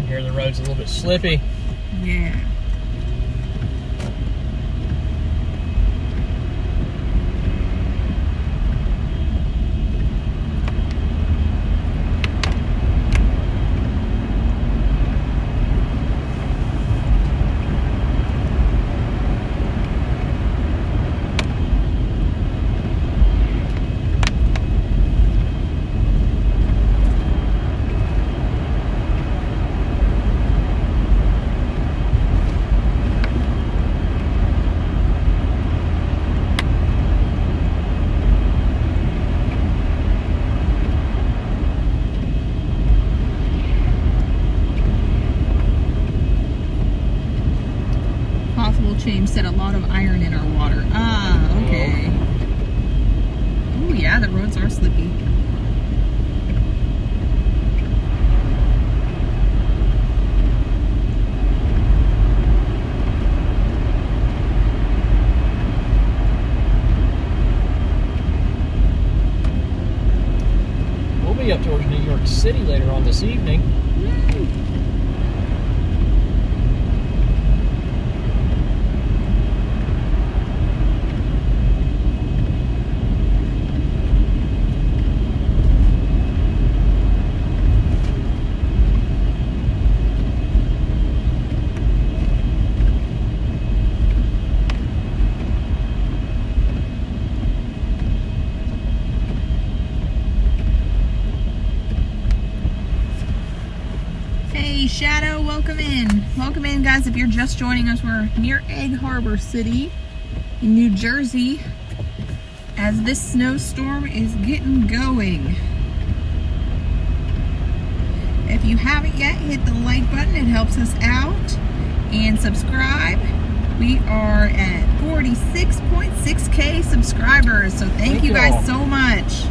Here the road's a little bit slippy. Yeah. Change said a lot of iron in our water. Ah, okay. Oh yeah, the roads are slippy. We'll be up towards New York City later on this evening. Shadow, welcome in. Welcome in, guys. If you're just joining us, we're near Egg Harbor City in New Jersey as this snowstorm is getting going. If you haven't yet, hit the like button. It helps us out. And subscribe. We are at 46.6K subscribers. So thank you guys so much.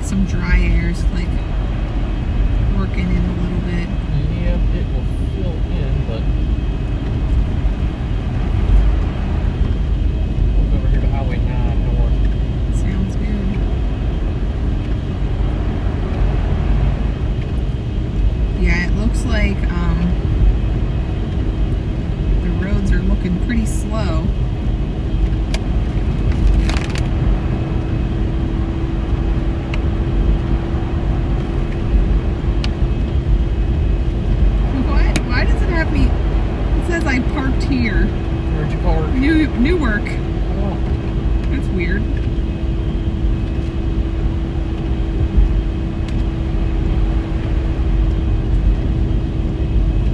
Some dry air's like working in a little bit. Yep, it will fill in, but we'll go over here to Highway 9 north. Sounds good. Yeah, it looks like the roads are looking pretty slow. I parked here. Where'd you park? Newark. Oh. That's weird.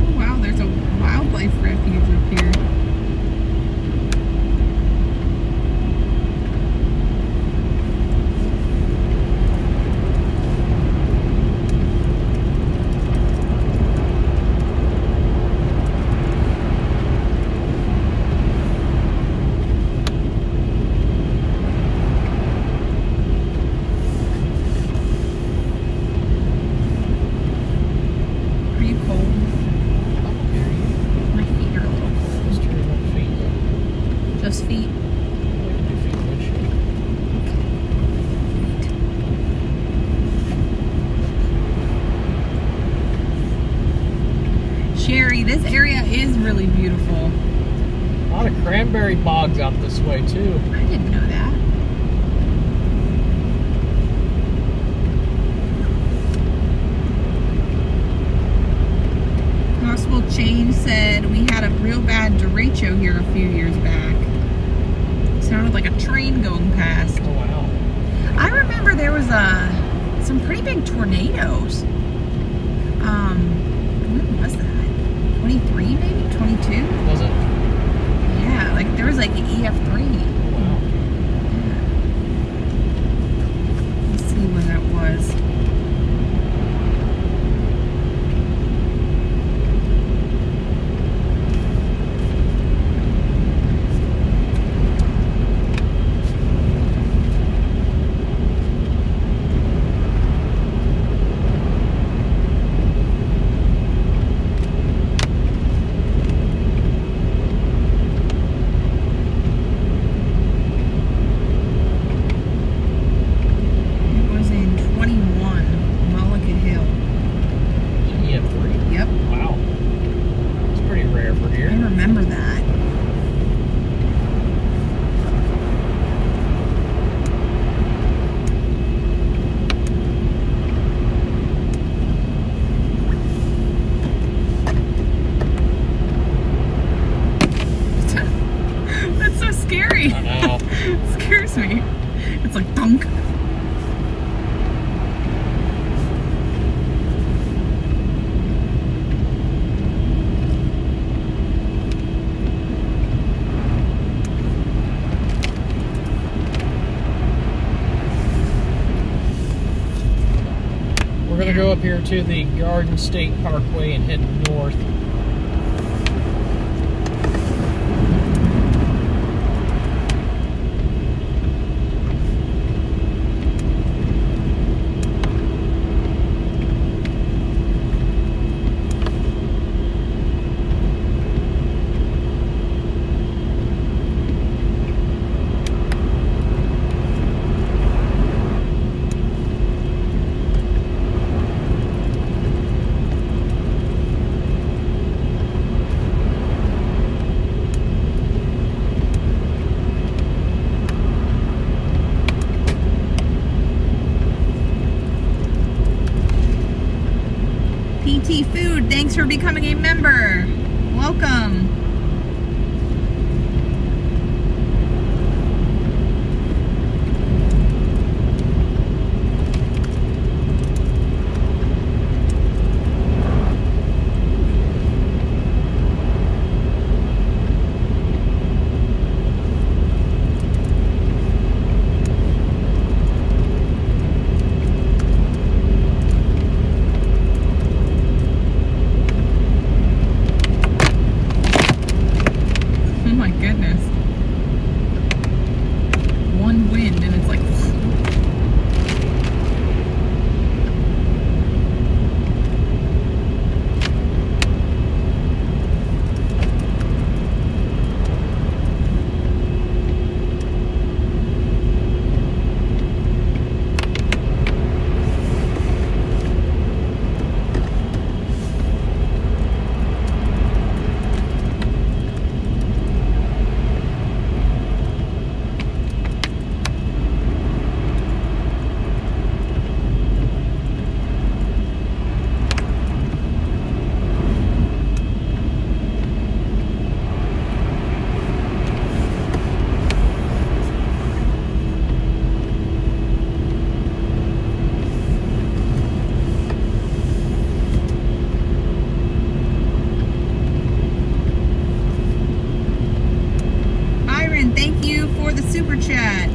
Oh wow, there's a wildlife refuge up here. Just feet. Sherry, this area is really beautiful. A lot of cranberry bogs out this way too. I didn't know that. Possible Change said we had a real bad derecho here a few years back. Sounded like a train going past. Oh wow. was some pretty big tornadoes. When was that? 23 maybe? 22? Was it? Yeah, like there was like an EF3. Wow. Yeah. Let's see when that was. It's like dunk. We're going to go up here to the Garden State Parkway and head north. PT Food, thanks for becoming a member. Welcome. Thank you for the super chat.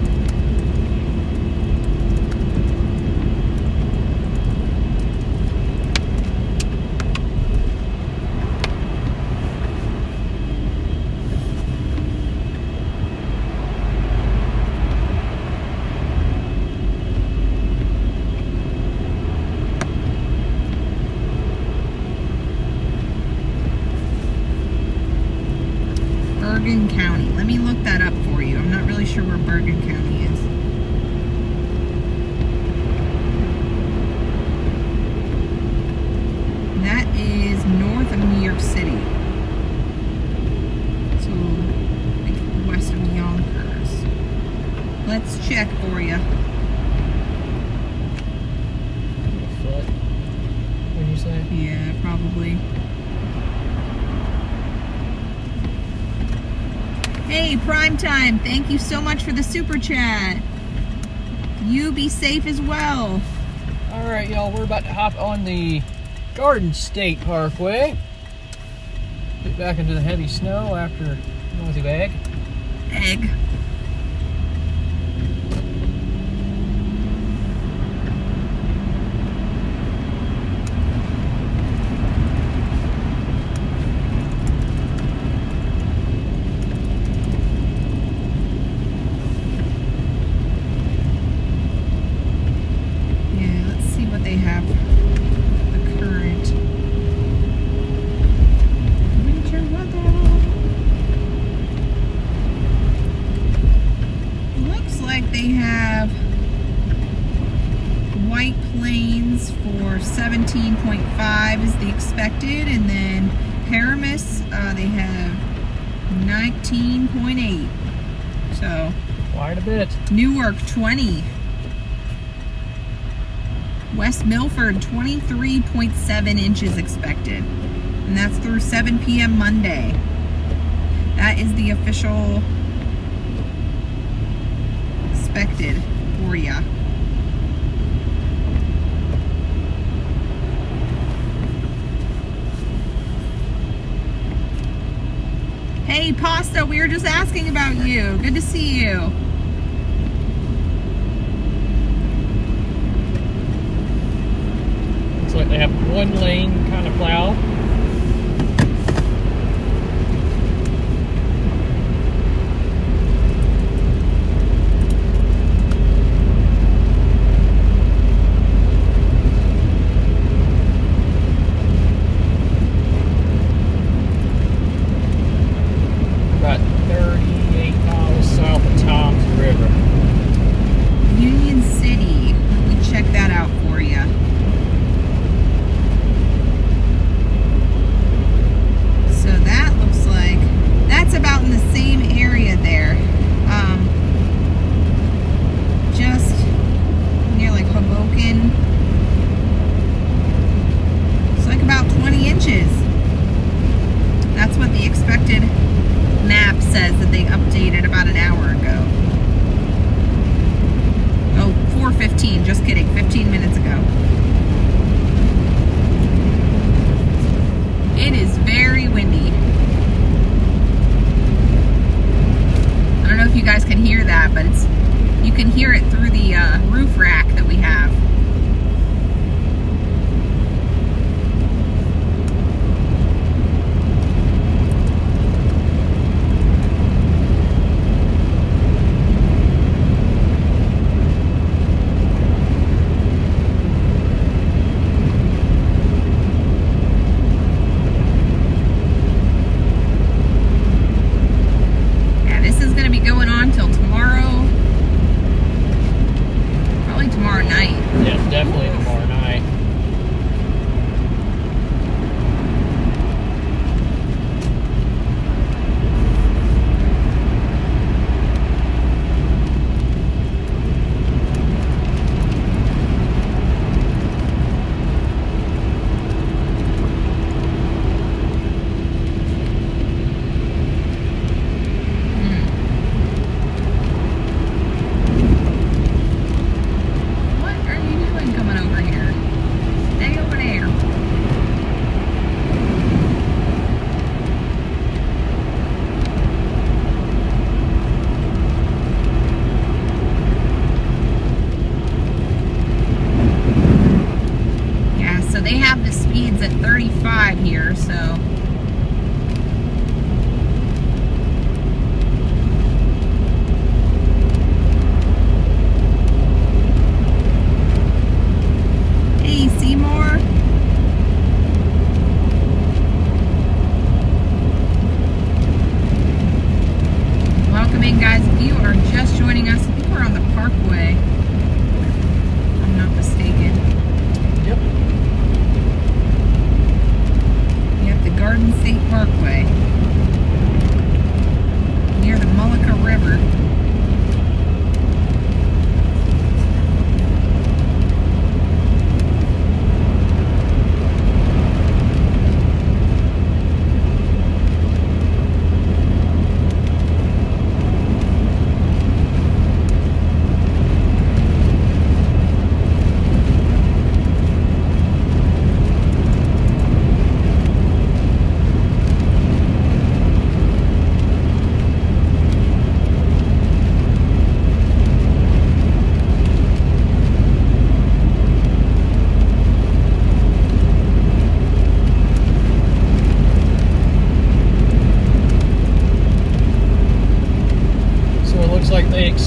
Bergen County. Let me look that up for you. I'm not really sure where Bergen County is. That is north of New York City. So, like west of Yonkers. Let's check for you. A foot, what'd you say? Yeah, probably. Hey, Primetime, thank you so much for the super chat. You be safe as well. All right, y'all, we're about to hop on the Garden State Parkway. Get back into the heavy snow after noisy bag. Egg. Yeah, let's see what they have. The current winter weather. Looks like they have White Plains for 17.5 is the expected, and then Paramus they have 19.8. So Quite a bit. Newark 20. West Milford 23.7 inches expected, and that's through 7 p.m. Monday. That is the official expected for ya. Hey Pasta, we were just asking about you. Good to see you. Looks like they have one lane kind of plow. About 38 miles south of Tom's River. Union City. Let me check that out for you. So that looks like that's about in the same area there. Just near like Hoboken. It's like about 20 inches. That's what the expected map says that they updated about an hour ago. Oh, 4:15, just kidding, 15 minutes ago. It is very windy. I don't know if you guys can hear that, but you can hear it through the roof rack that we have. Going on till tomorrow, probably tomorrow night. Yeah, definitely tomorrow night. What are you doing coming over here? Stay over there. Yeah, so they have the speeds at 35 here, so. Hey, Seymour. Welcome in, guys. If you are just joining us, I think we're on the Parkway, if I'm not mistaken. Yep. Yep, the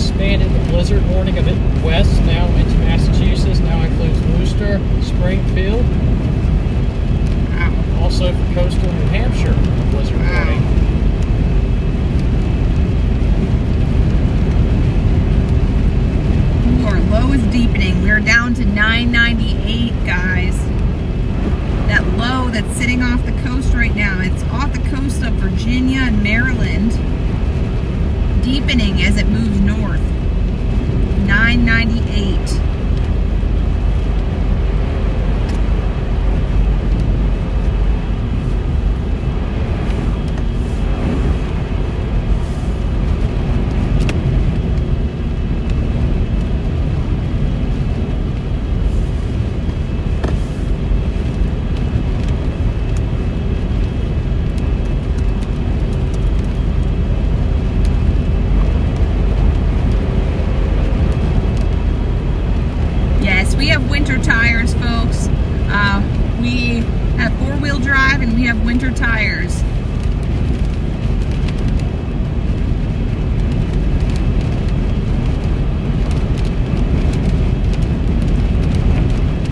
expanded the blizzard warning a bit west, now into Massachusetts. Now includes Worcester, Springfield. Wow. Also for coastal New Hampshire, a blizzard warning. Ooh, our low is deepening. We're down to 998, guys. That low that's sitting off the coast right now, it's off the coast of Virginia and Maryland, deepening as it moves north. 998. We have winter tires, folks. We have four-wheel drive and we have winter tires.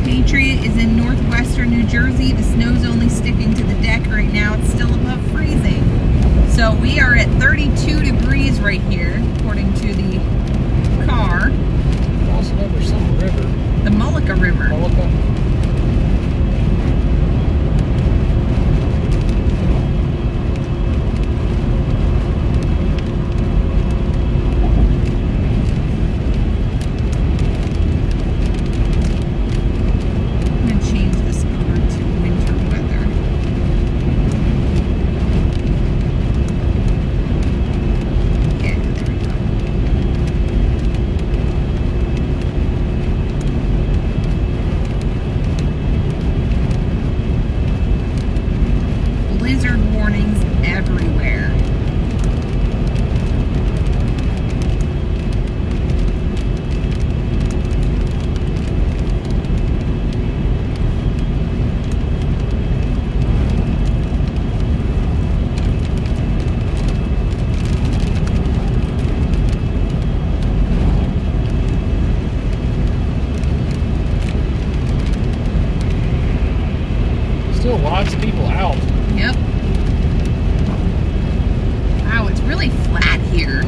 Patriot is in northwestern New Jersey. The snow's only sticking to the deck right now. It's still above freezing. So we are at 32 degrees right here, according to the car. Also over some river. The Mullica River. Mullica. I'm going to change this over to winter weather. Yeah, there we go. Blizzard warnings everywhere. Still lots of people out. Yep. Wow, it's really flat here.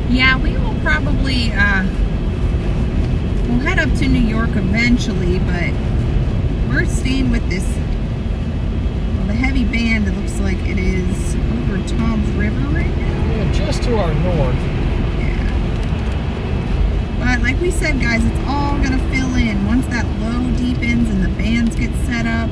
Yeah, we will probably, we'll head up to New York eventually, but we're staying with this, well, the heavy band, it looks like it is over Tom's River right now. Yeah, just to our north. Yeah. But like we said, guys, it's all going to fill in once that low deepens and the bands get set up.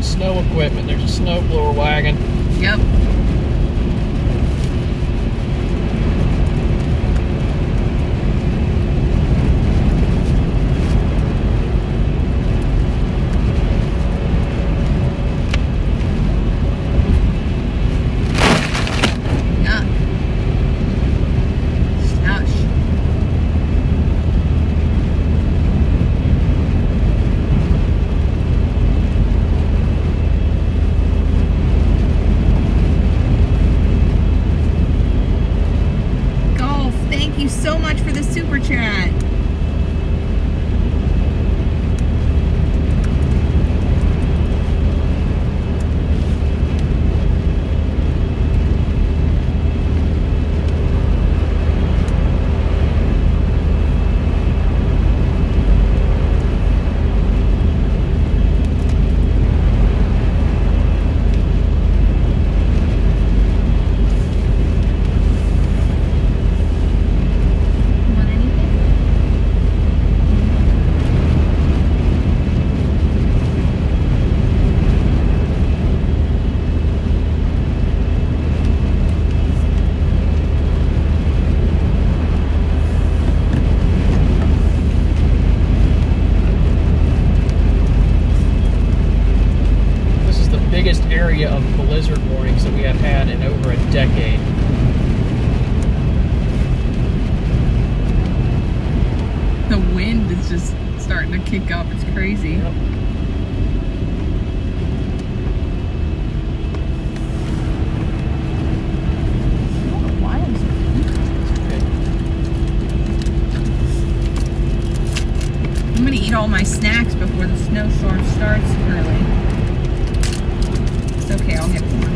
snow equipment. There's a snow blower wagon. Yep. So much for the super chat. Area of blizzard warnings that we have had in over a decade. The wind is just starting to kick up. It's crazy. Yep. I'm gonna eat all my snacks before the snowstorm starts early. It's okay, I'll get more.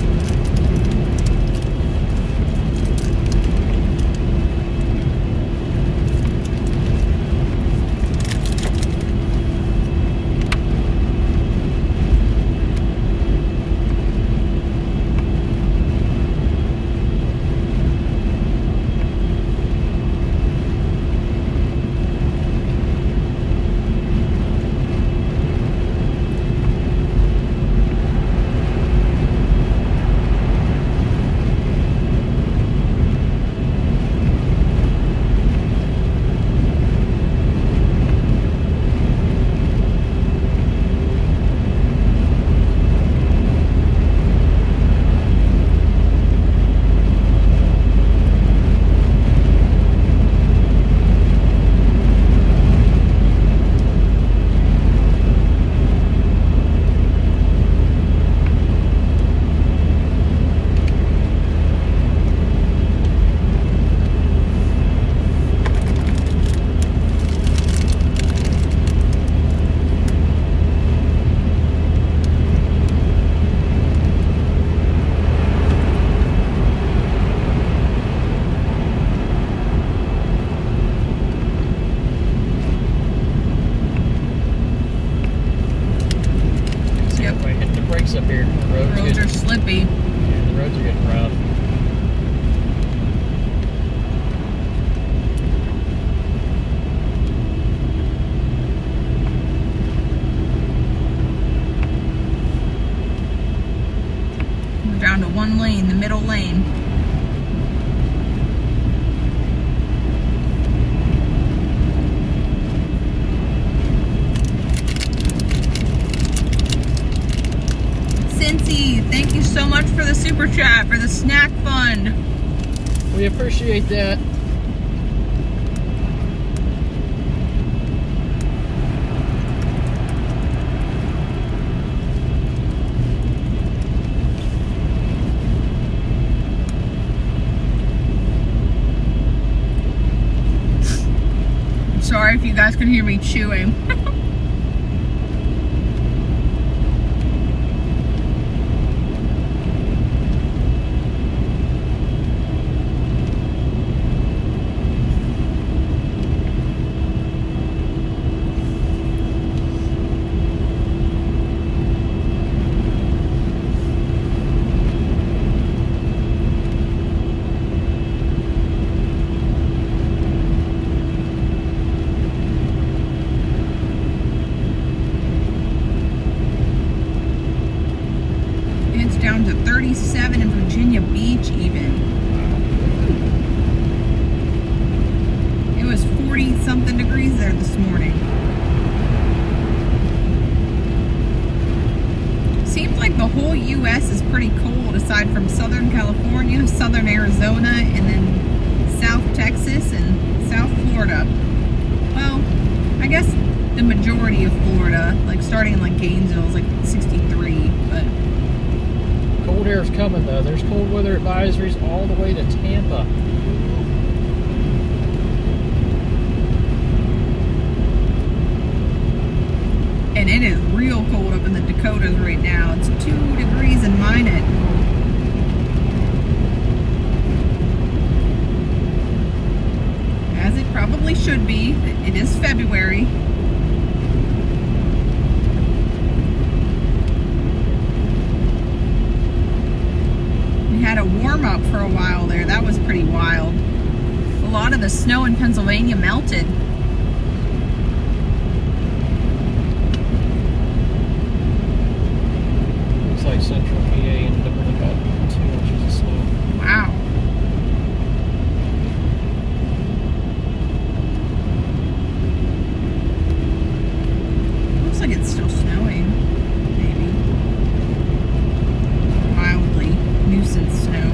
Up here. The roads are slippy. Yeah, the roads are getting rough. We're down to one lane, the middle lane. Thank you so much for the super chat, for the snack fund. We appreciate that. I'm sorry if you guys can hear me chewing. 37 in Virginia Beach even. It was 40-something degrees there this morning. Seems like the whole U.S. is pretty cold aside from Southern California, Southern Arizona, and then South Texas and South Florida. Well, I guess the majority of Florida, like starting in like Gainesville, is like 63, but... Cold air is coming though. There's cold weather advisories all the way to Tampa. And it is real cold up in the Dakotas right now. It's 2 degrees in Minot. As it probably should be. It is February. We had a warm-up for a while there. That was pretty wild. A lot of the snow in Pennsylvania melted. Like central PA ended up with about 2 inches of snow. Wow. Looks like it's still snowing. Maybe. Mildly. Nuisance snow.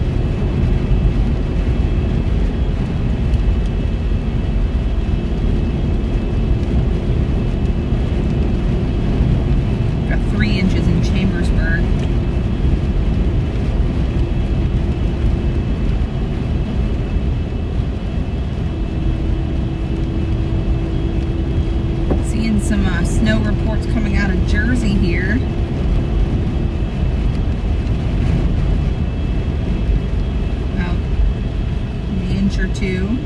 Got 3 inches in Chambersburg. Some snow reports coming out of Jersey here. About an inch or 2.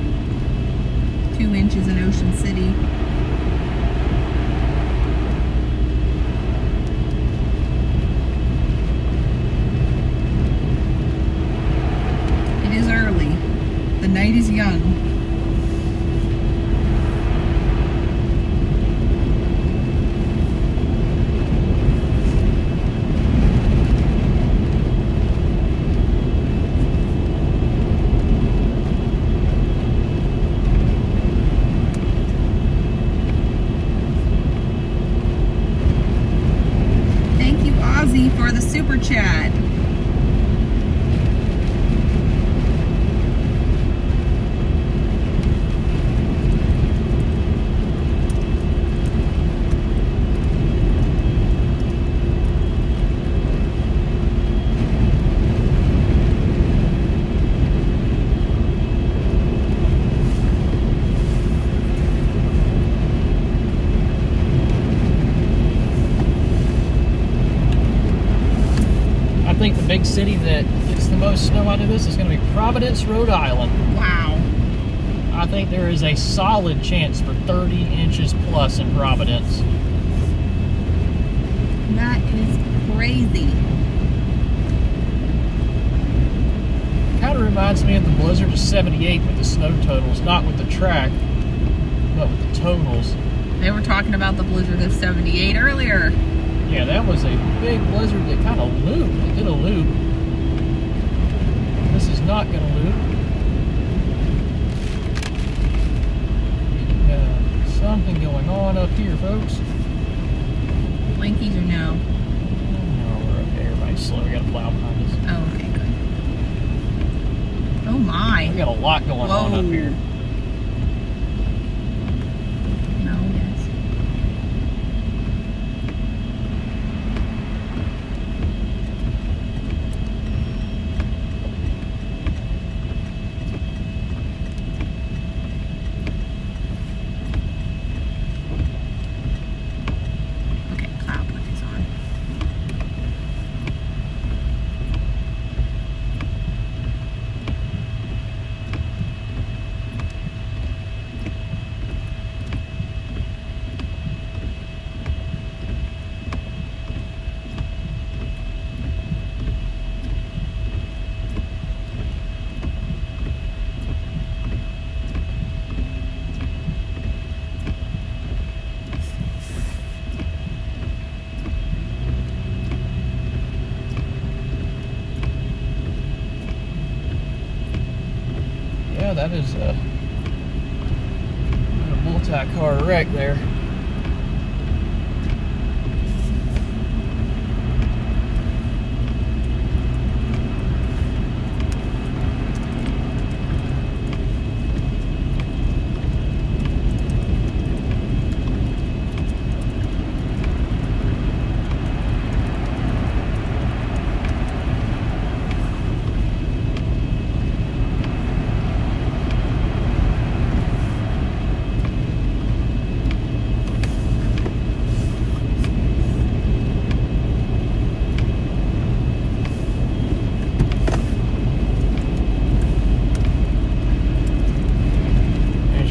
2 inches in Ocean City. It is early. The night is young. For the super chat. I think the big city that gets the most snow out of this is going to be Providence, Rhode Island. Wow. I think there is a solid chance for 30 inches plus in Providence. That is crazy. Kind of reminds me of the blizzard of 78 with the snow totals, not with the track, but with the totals. They were talking about the blizzard of 78 earlier. Yeah, that was a big blizzard that kind of looped. It did a loop. This is not going to loop. Something going on up here, folks. Blinkies or no? No, we're okay. Everybody's slow. We got a plow behind us. Oh, okay, good. Oh my. We got a lot going on up here. No, yes. Yeah, that is a multi-car wreck there.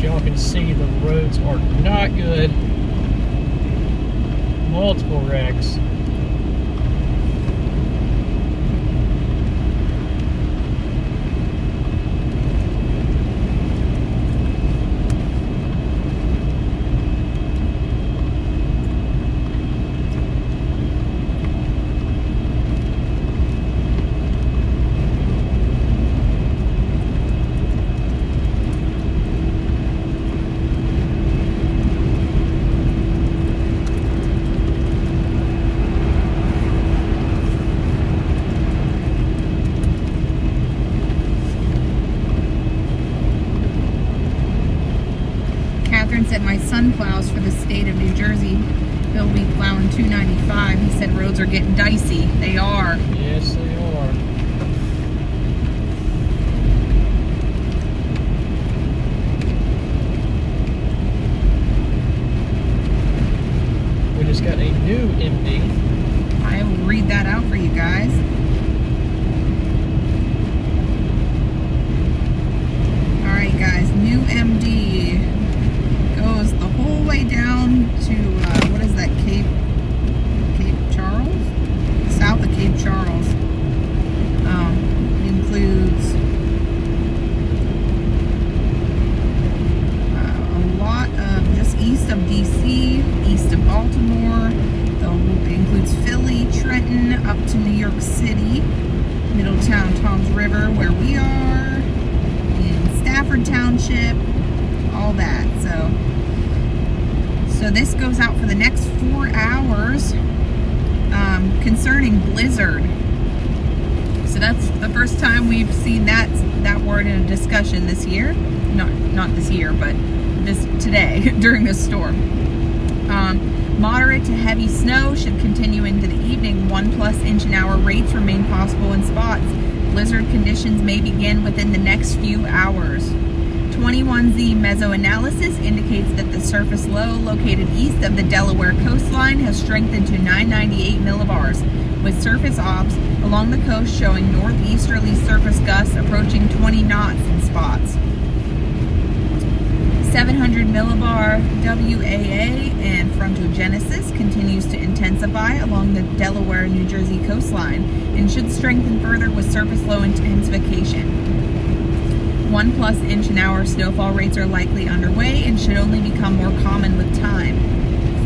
Y'all can see the roads are not good. Multiple wrecks. Said my son plows for the state of New Jersey. He'll be plowing 295. He said roads are getting dicey. They are. Yes, they are. We just got a new MD. I will read that out for you guys. Alright guys, new MD goes the whole way down to, what is that, Cape Charles? South of Cape Charles. Includes a lot of just east of DC, east of Baltimore. It includes Philly, Trenton, up to New York City, Middletown, Toms River, where we are, in Stafford Township, all that. So this goes out for the next 4 hours, concerning blizzard. So that's the first time we've seen that word in a discussion this year. Not this year, but today during this storm. Moderate to heavy snow should continue into the evening. 1+ inch an hour rates remain possible in spots. Blizzard conditions may begin within the next few hours. 21Z mesoanalysis indicates that the surface low located east of the Delaware coastline has strengthened to 998 millibars, with surface obs along the coast showing northeasterly surface gusts approaching 20 knots in spots. 700 millibar WAA and frontogenesis continues to intensify along the Delaware-New Jersey coastline and should strengthen further with surface low intensification. 1+ inch an hour snowfall rates are likely underway and should only become more common with time.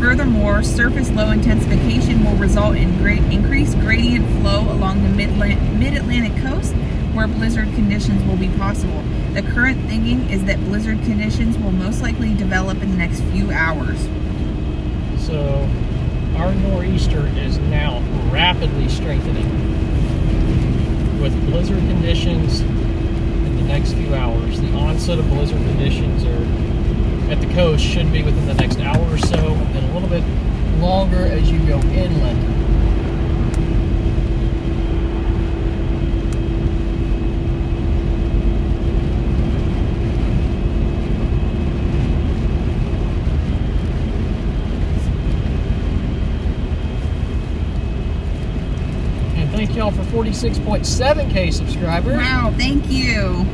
Furthermore, surface low intensification will result in increased gradient flow along the mid-Atlantic coast, where blizzard conditions will be possible. The current thinking is that blizzard conditions will most likely develop in the next few hours. So, our nor'easter is now rapidly strengthening with blizzard conditions in the next few hours. The onset of blizzard conditions at the coast should be within the next hour or so, and a little bit longer as you go inland. And thank y'all for 46.7K subscribers. Wow, thank you.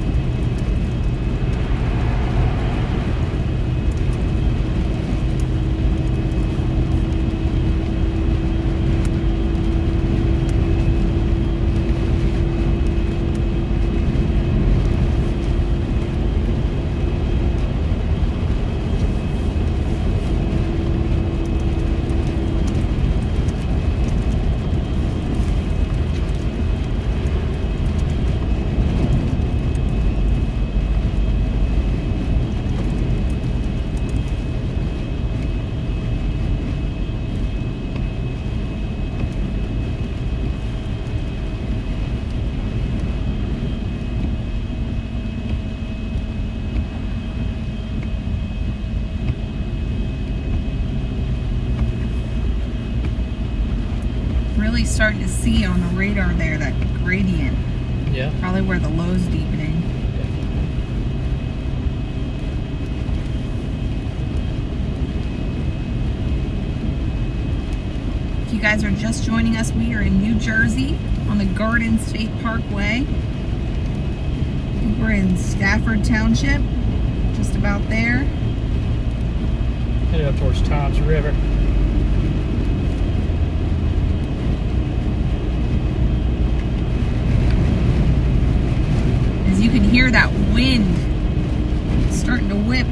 really starting to see on the radar there that gradient. Yeah. Probably where the low's deepening. If you guys are just joining us, we are in New Jersey on the Garden State Parkway. I think we're in Stafford Township, just about there. Headed up towards Toms River. As you can hear that wind starting to whip.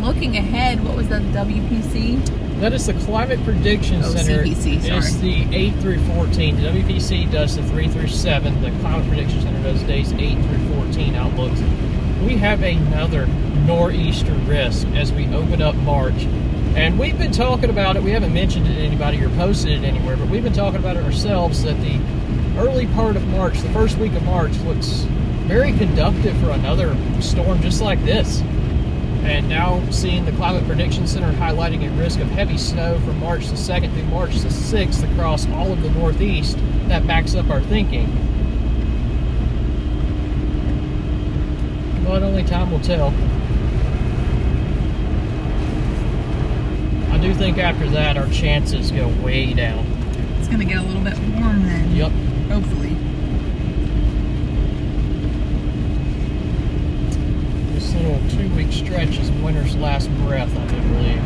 Looking ahead, what was the WPC? That is the Climate Prediction Center. CPC, sorry. It's the 8 through 14. The WPC does the 3 through 7. The Climate Prediction Center does days 8 through 14 outlooks. We have another nor'easter risk as we open up March. And we've been talking about it. We haven't mentioned it to anybody or posted it anywhere, but we've been talking about it ourselves that the early part of March, the first week of March, looks very conductive for another storm just like this. And now seeing the Climate Prediction Center highlighting a risk of heavy snow from March the 2nd through March the 6th across all of the Northeast, that backs up our thinking. But only time will tell. I do think after that our chances go way down. It's going to get a little bit warm then. Yep. Hopefully. This little 2-week stretch is winter's last breath, I do believe.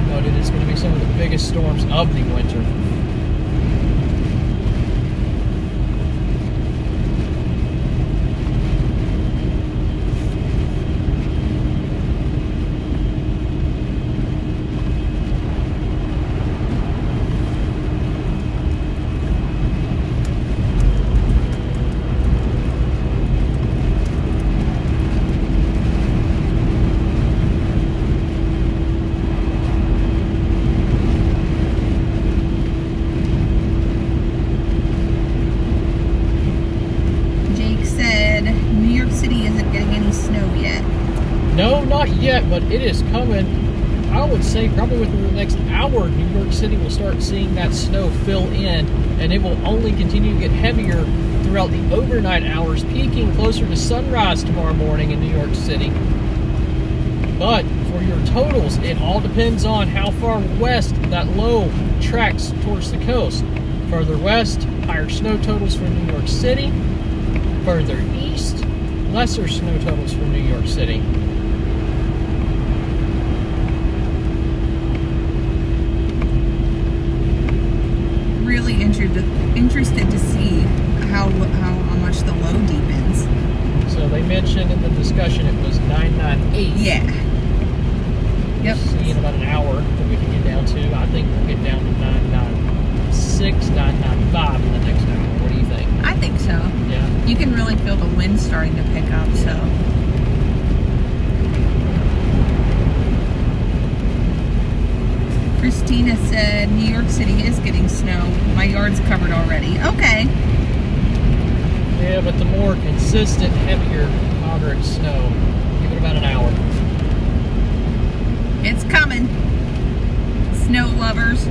But it is going to be some of the biggest storms of the winter. No, not yet, but it is coming. I would say probably within the next hour, New York City will start seeing that snow fill in, and it will only continue to get heavier throughout the overnight hours, peaking closer to sunrise tomorrow morning in New York City. But for your totals, it all depends on how far west that low tracks towards the coast. Further west, higher snow totals for New York City. Further east, lesser snow totals for New York City. Really interested to see how much the low deepens. So they mentioned in the discussion it was 998. Yeah. Yep. See in about an hour that we can get down to. I think we'll get down to 996, 995 in the next hour. What do you think? I think so. Yeah. You can really feel the wind starting to pick up, so. Christina said New York City is getting snow. My yard's covered already. Okay. Yeah, but the more consistent, heavier, moderate snow. Give it about an hour. It's coming. Snow lovers.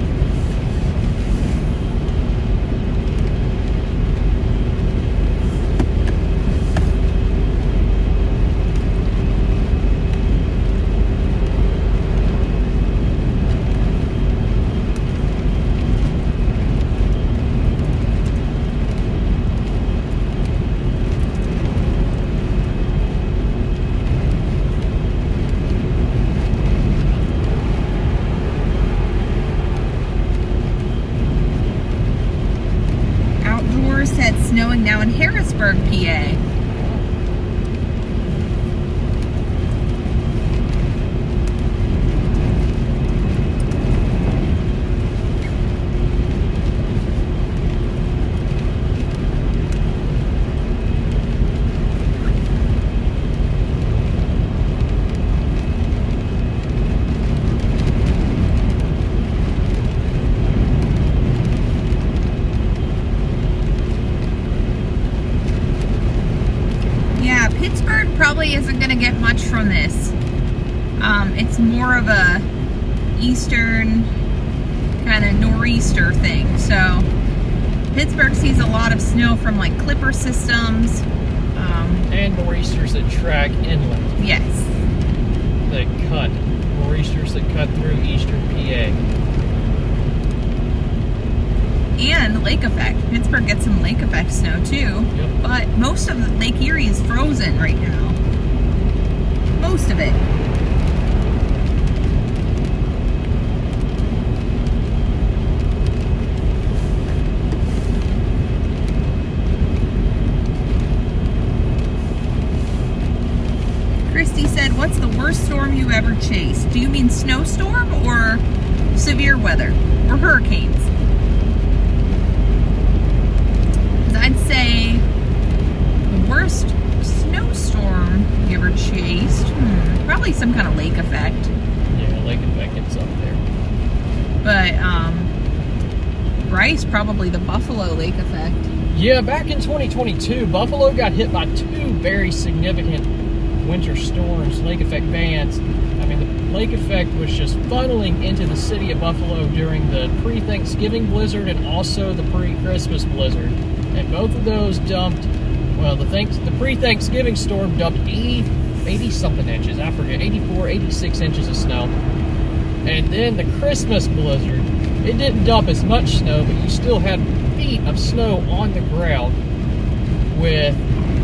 Said snowing now in Harrisburg, PA. to get much from this. It's more of a eastern kind of nor'easter thing. So Pittsburgh sees a lot of snow from like clipper systems. And nor'easters that track inland. Yes. That cut. Nor'easters that cut through eastern PA. And lake effect. Pittsburgh gets some lake effect snow too. Yep. But most of the Lake Erie is frozen right now. Most of it. Christy said, what's the worst storm you ever chased? Do you mean snowstorm or severe weather or hurricanes? I'd say the worst snowstorm you ever chased, probably some kind of lake effect. Yeah, lake effect gets up there. But Bryce, probably the Buffalo lake effect. Yeah, back in 2022, Buffalo got hit by 2 very significant winter storms, lake effect bands. I mean, the lake effect was just funneling into the city of Buffalo during the pre-Thanksgiving blizzard and also the pre-Christmas blizzard. And both of those dumped, well, the pre-Thanksgiving storm dumped 80-something inches. I forget, 84, 86 inches of snow. And then the Christmas blizzard, it didn't dump as much snow, but you still had feet of snow on the ground with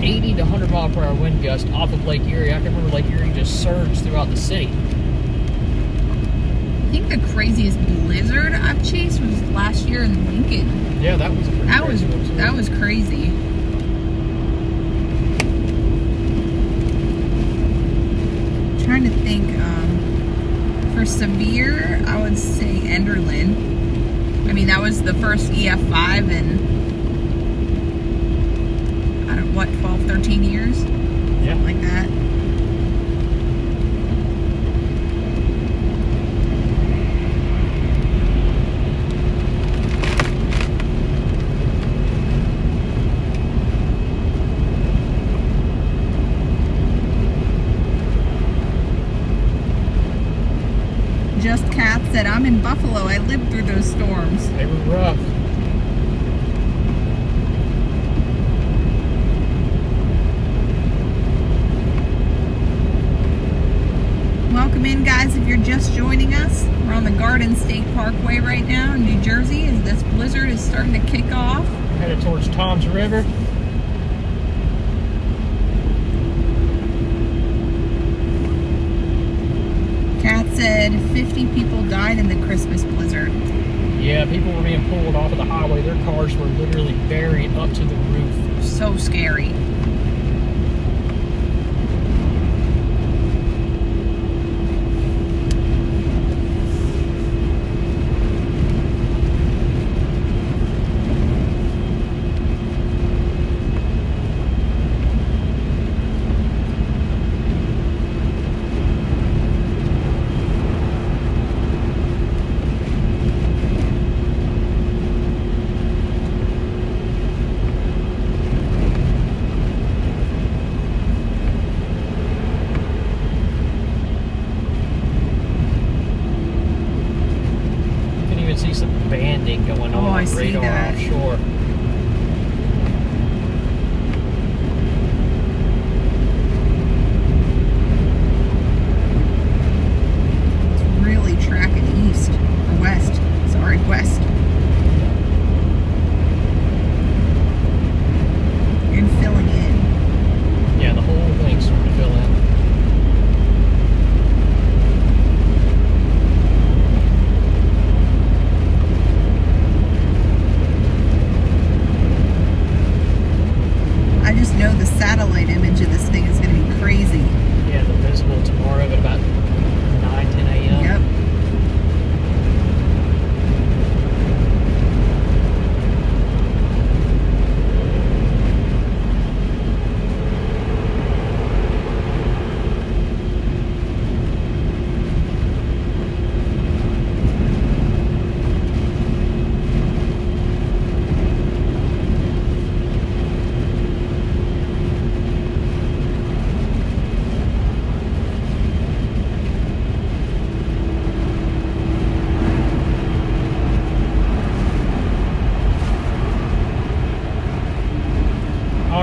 80 to 100 mile per hour wind gust off of Lake Erie. I can remember Lake Erie just surged throughout the city. I think the craziest blizzard I've chased was last year in Lincoln. Yeah, that was a pretty crazy one too. That was crazy. I'm trying to think. For severe, I would say Enderlin. I mean, that was the first EF5 in 12, 13 years? Yeah. Something like that. Just Cat said, I'm in Buffalo. I lived through those storms. They were rough. Welcome in, guys, if you're just joining us. We're on the Garden State Parkway right now in New Jersey as this blizzard is starting to kick off. We're headed towards Tom's River. Kat said 50 people died in the Christmas blizzard. Yeah, people were being pulled off of the highway. Their cars were literally buried up to the roof. So scary. See some banding going on I see radar that. offshore. It's really tracking east or west. Sorry, west. And filling in. Yeah, the whole thing's starting to fill in.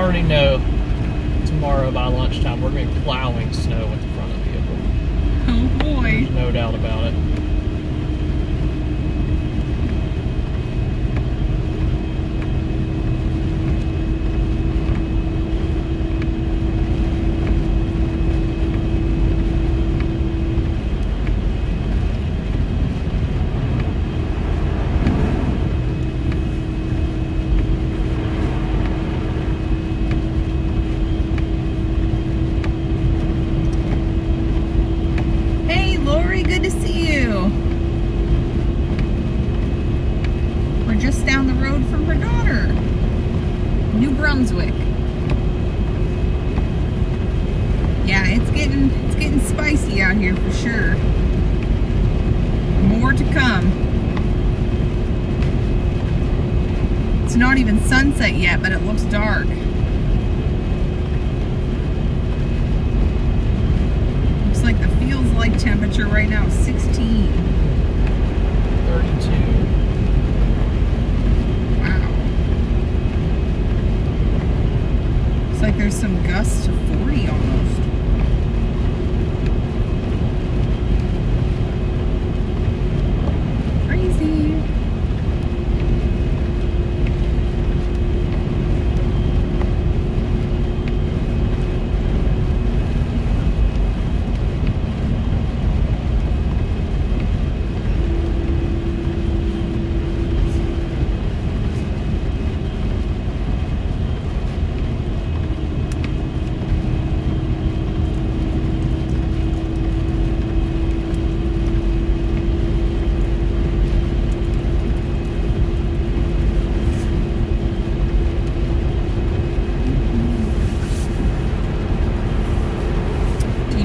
already know tomorrow by lunchtime we're going to be plowing snow at the front of the vehicle. Oh boy. There's no doubt about it. Good to see you. We're just down the road from her daughter, New Brunswick. Yeah, it's getting spicy out here for sure. More to come. It's not even sunset yet, but it looks dark. Like the feels like temperature right now is 16. 32. Wow. It's like there's some gusts to 40 almost. Crazy.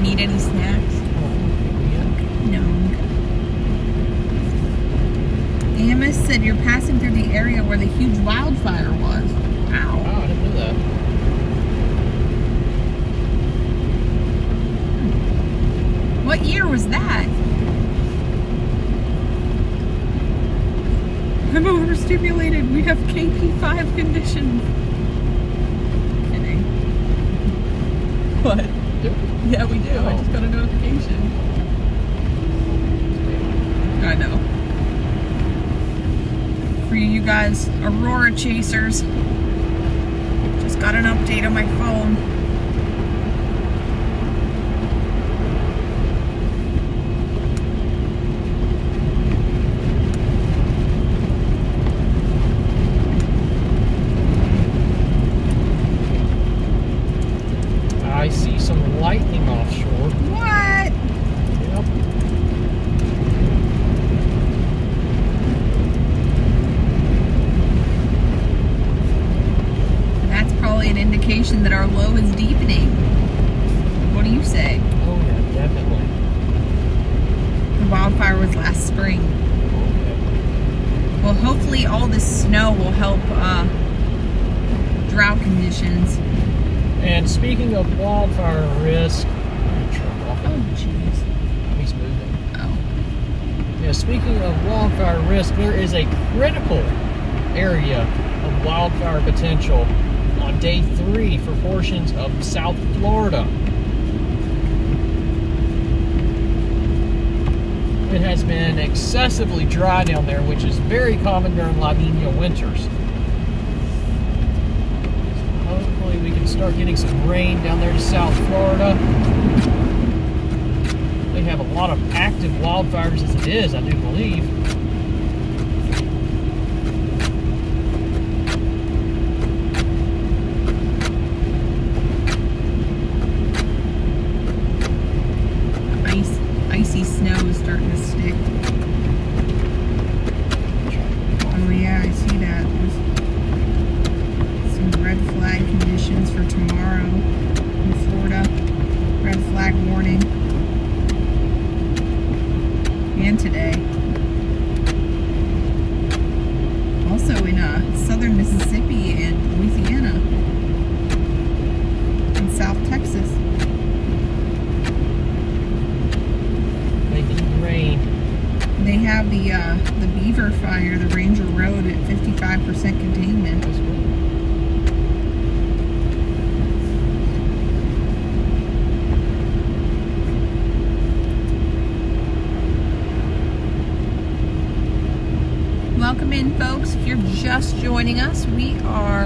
Need any snacks? No. Amos said you're passing through the area where the huge wildfire was. Wow. Wow, I didn't know that. What year was that? I'm overstimulated. We have KP5 conditions. Kidding. What? Yeah, we do. Oh. I just got a notification. I know. For you guys, Aurora chasers, just got an update on my phone. I see some lightning offshore. What? Yep. That's probably an indication that our low is deepening. What do you say? Oh yeah, definitely. The wildfire was last spring. Okay. Well, hopefully all this snow will help drought conditions. And speaking of wildfire risk, Oh, jeez. he's moving. Oh. Yeah, speaking of wildfire risk, there is a critical area of wildfire potential on day 3 for portions of South Florida. It has been excessively dry down there, which is very common during La Nina winters. Hopefully we can start getting some rain down there to South Florida. They have a lot of active wildfires as it is, I do believe. Icy snow is starting to stick. Oh yeah, I see that. There's some red flag conditions for tomorrow in Florida. Red flag warning. And today. Also in southern Mississippi and Louisiana. And South Texas. Rain. They have the Beaver Fire, the Ranger Road at 55% containment. That's good. in, folks. If you're just joining us, we are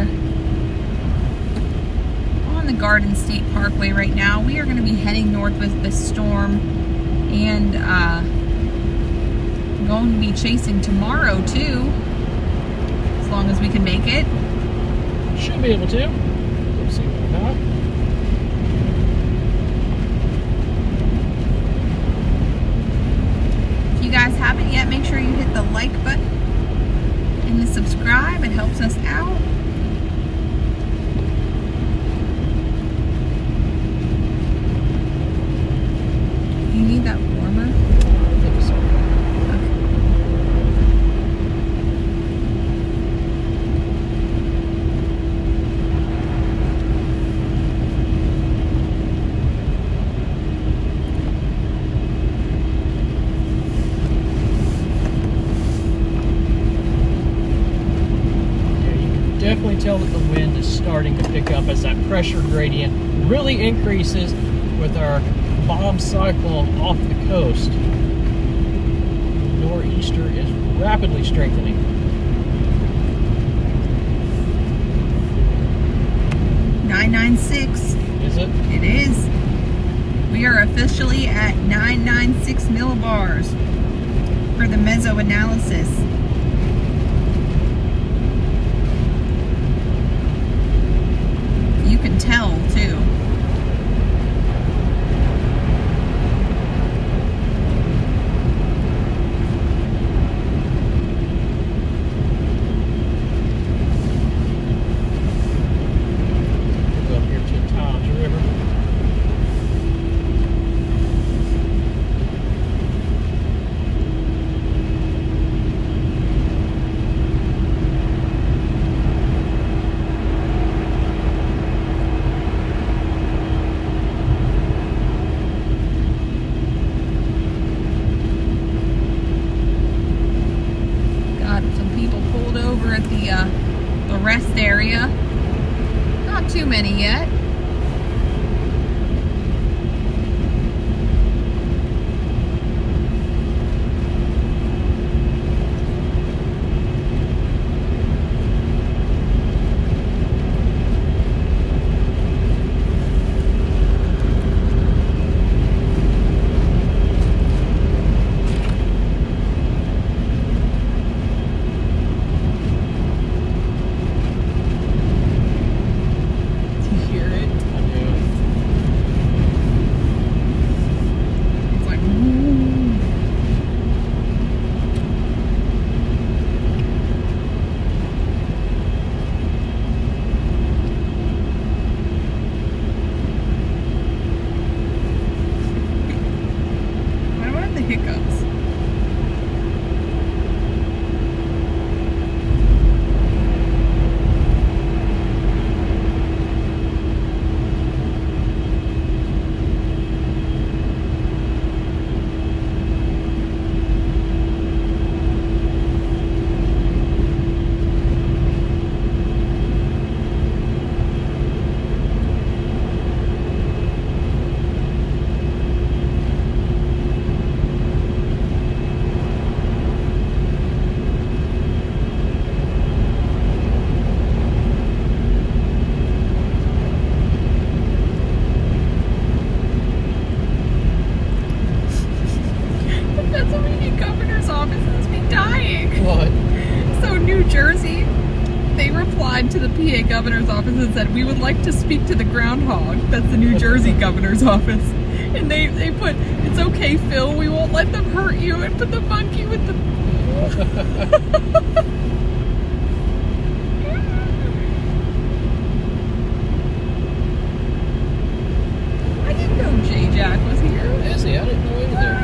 on the Garden State Parkway right now. We are going to be heading north with the storm and going to be chasing tomorrow too, as long as we can make it. Should be able to. Let's see what we got. If you guys haven't yet, make sure you hit the like button and the subscribe. It helps us out. You need that warmer? I think it's okay. Definitely tell that the wind is starting to pick up as that pressure gradient really increases with our bomb cyclone off the coast. Nor'easter is rapidly strengthening. .996. Is it? It is. We are officially at 996 millibars for the meso analysis. You can tell too. Go up here to Tom's River. The rest area. Not too many yet. Hiccups. Jersey, they replied to the PA governor's office and said, "We would like to speak to the groundhog." That's the New Jersey governor's office. And they put, "It's okay, Phil, we won't let them hurt you," and put the monkey with the... I didn't know J-Jack was here. Is he? I didn't know he was there.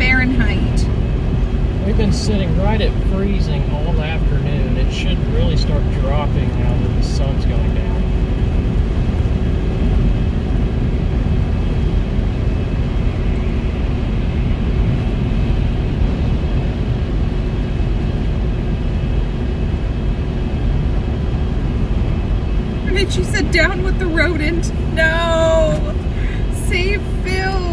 Fahrenheit. We've been sitting right at freezing all afternoon. It should really start dropping now that the sun's going down. And then she said, down with the rodent. No! Save Phil!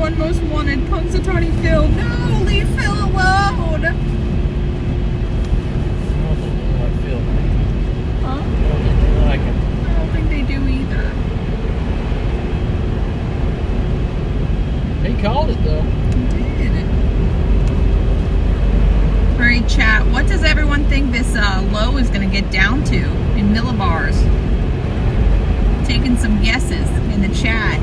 #1 most wanted, Punxsutawney Phil. No, leave Phil alone. I don't think they like Phil. Huh? I don't think they like him. I don't think they do either. He called it though. He did. All right, chat. What does everyone think this low is going to get down to in millibars? Taking some guesses in the chat.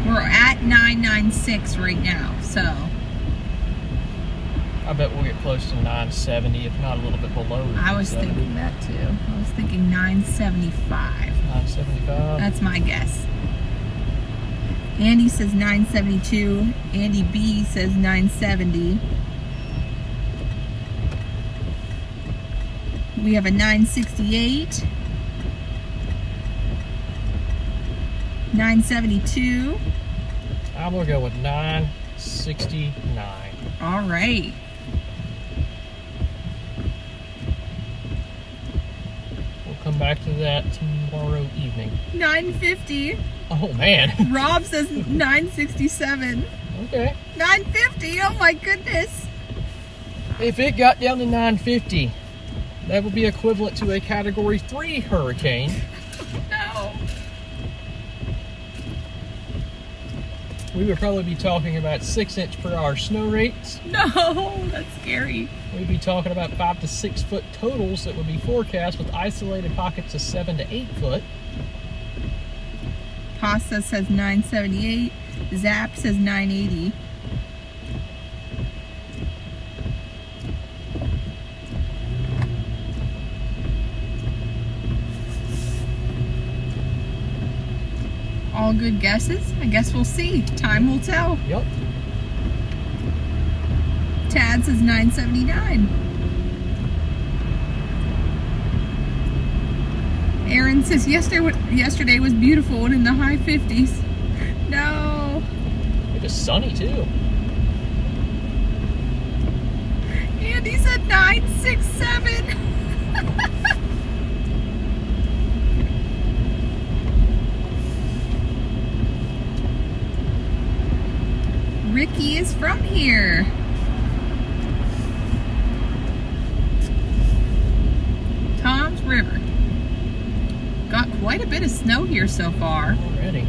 We're at 996 right now, so. I bet we'll get close to 970, if not a little bit below. I was 970. thinking that too. I was thinking 975. 975. That's my guess. Andy says 972. Andy B says 970. We have a 968. 972. I'm gonna go with 969. All right. We'll come back to that tomorrow evening. 950. Oh man. Rob says 967. Okay. 950. Oh my goodness. If it got down to 950, that would be equivalent to a Category 3 hurricane. No. We would probably be talking about 6-inch per hour snow rates. No, that's scary. We'd be talking about 5 to 6 foot totals that would be forecast with isolated pockets of 7 to 8 foot. Pasta says 978. Zap says 980. All good guesses? I guess we'll see. Time will tell. Yep. Tad says 979. Aaron says yesterday was beautiful and in the high 50s. No. It was sunny too. Andy said 967. Ricky is from here. Tom's River. got quite a bit of snow here so far. Already.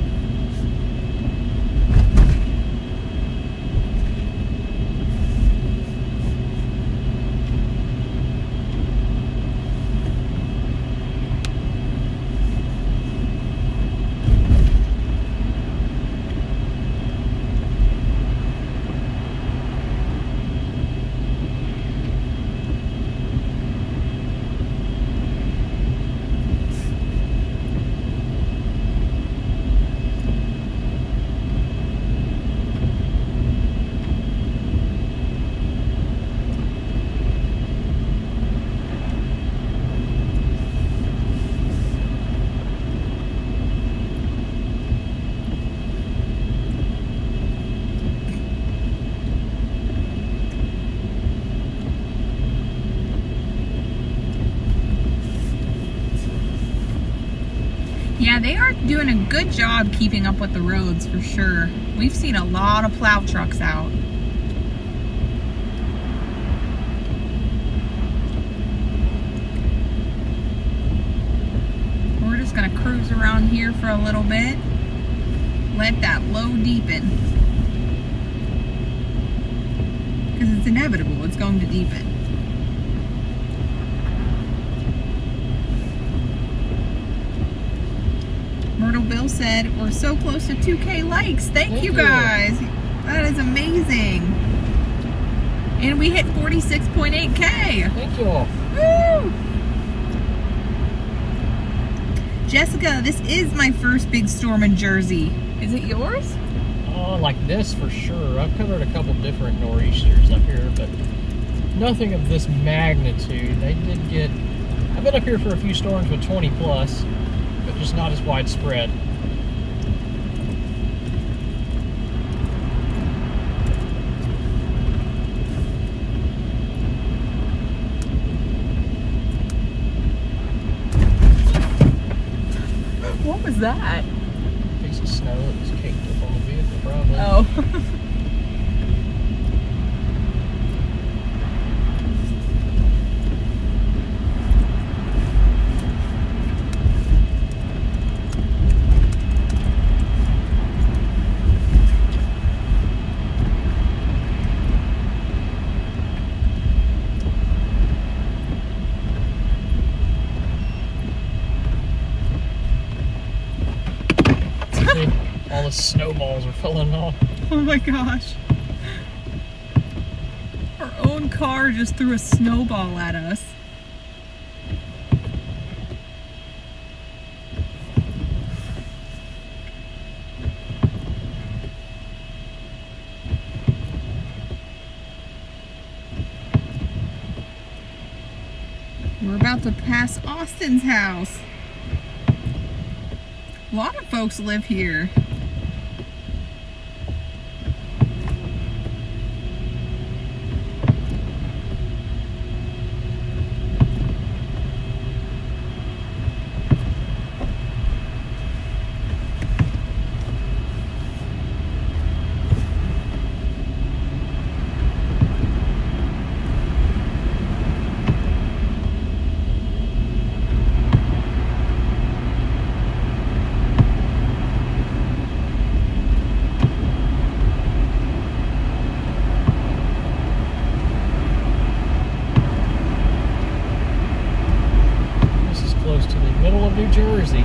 Yeah, they are doing a good job keeping up with the roads for sure. We've seen a lot of plow trucks out. We're just gonna cruise around here for a little bit. Let that low deepen. Because it's inevitable, it's going to deepen. Myrtle Bill said, we're so close to 2K likes. Thank you guys. That is amazing. And we hit 46.8K. Thank you all. Woo! Jessica, this is my first big storm in Jersey. Is it yours? Oh, like this for sure. I've covered a couple different nor'easters up here, but nothing of this magnitude. They did get... I've been up here for a few storms with 20 plus. But just not as widespread. What was that? A piece of snow that was caked up on the vehicle, probably. Oh. All the snowballs are falling off. Oh my gosh. Our own car just threw a snowball at us. We're about to pass Austin's house. A lot of folks live here. New Jersey.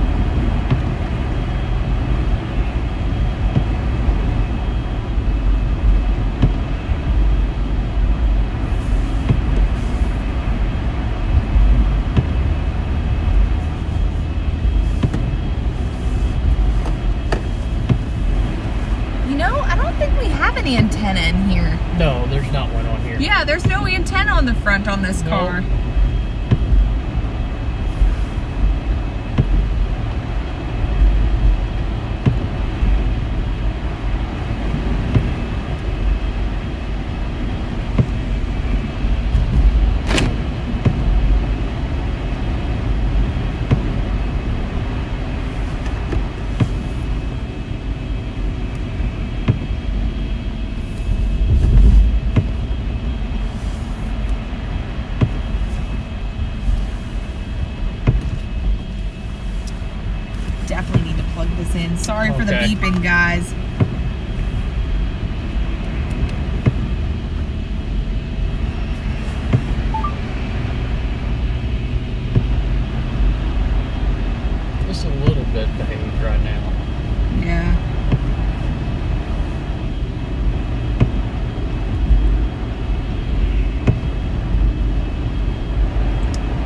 You know, I don't think we have any antenna in here. No, there's not one on here. Yeah, there's no antenna on the front on this car. definitely need to plug this in. Sorry for the Okay. beeping, guys. Just a little bit behaved right now. Yeah.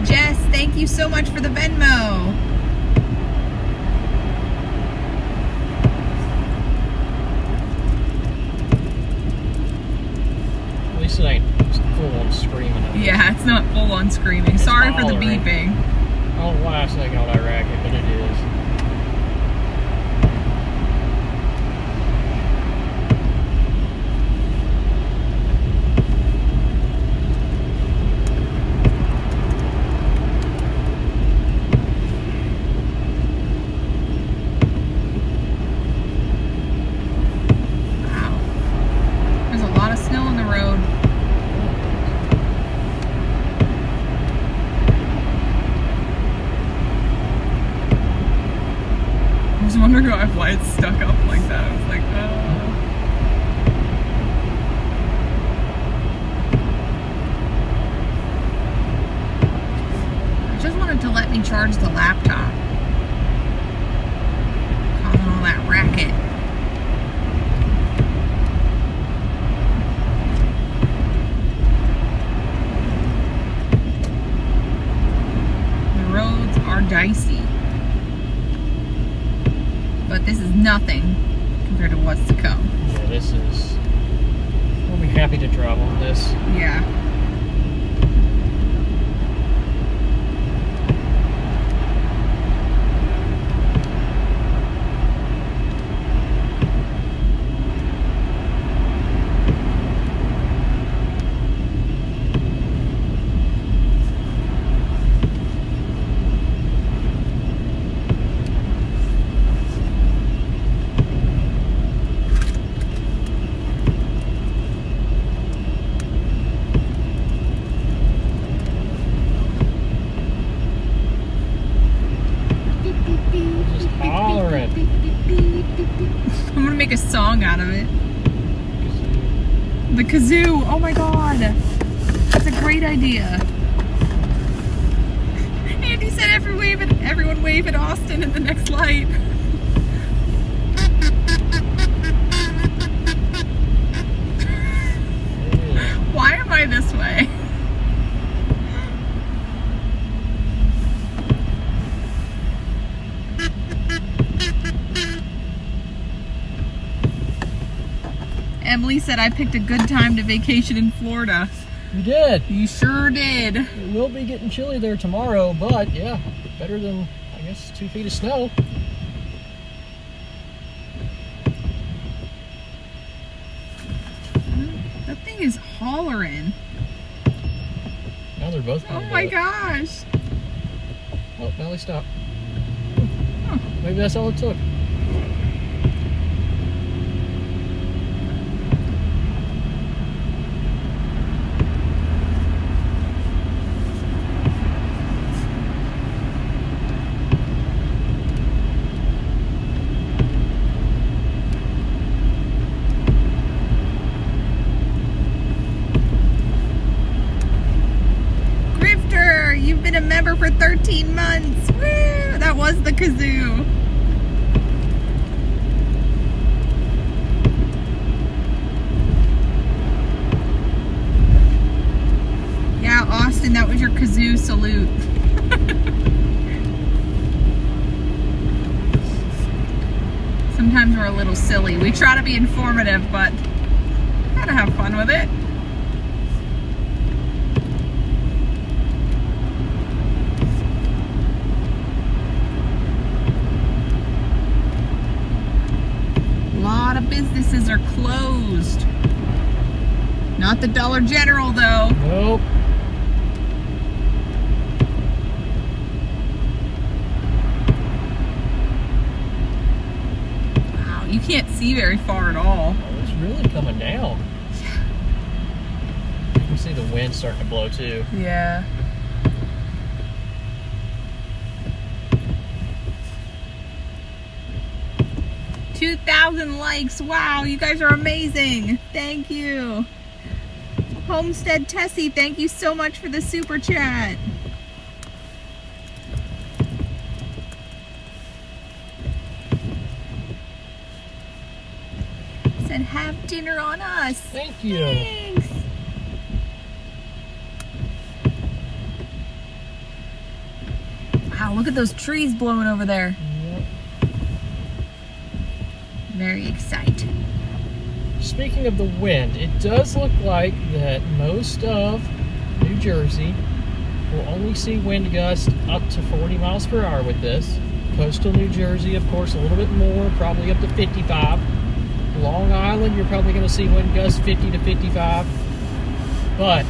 Jess, thank you so much for the Venmo. At least it ain't full on screaming. Yeah, it's not full on screaming. It's Sorry for the hollering. beeping. I don't know why I say all that racket, but it is. Wow. There's a lot of snow on the road. I was wondering why it's stuck up like that. I was like, I just wanted to let me charge the laptop. Causing all that racket. The roads are dicey. But this is nothing compared to what's to come. Yeah, this is. We'll be happy to drive on this. Yeah. Just hollering. I'm gonna make a song out of it. The kazoo. Oh my god. That's a great idea. Andy said everyone wave at Austin at the next light. Why am I this way? Emily said I picked a good time to vacation in Florida. You did. You sure did. It will be getting chilly there tomorrow, but yeah, better than, I guess, 2 feet of snow. That thing is hollering. Now they're both Oh going my gosh. Oh, now they stop. Huh. Maybe that's all it took. Grifter, you've been a member for 13 months. Woo! That was the kazoo. Yeah, Austin, that was your kazoo salute. Sometimes we're a little silly. We try to be informative, but gotta have fun with it. A lot of businesses are closed. Not the Dollar General, though. Nope. Wow, you can't see very far at all. Oh, it's really coming down. You can see the wind starting to blow too. Yeah. 2,000 likes. Wow, you guys are amazing. Thank you. Homestead Tessie, thank you so much for the super chat. Said have dinner on us. Thank you. Thanks. Wow, look at those trees blowing over there. Yep. Very exciting. Speaking of the wind, it does look like that most of New Jersey will only see wind gusts up to 40 miles per hour with this. Coastal New Jersey, of course, a little bit more, probably up to 55. Long Island, you're probably going to see wind gusts 50 to 55. But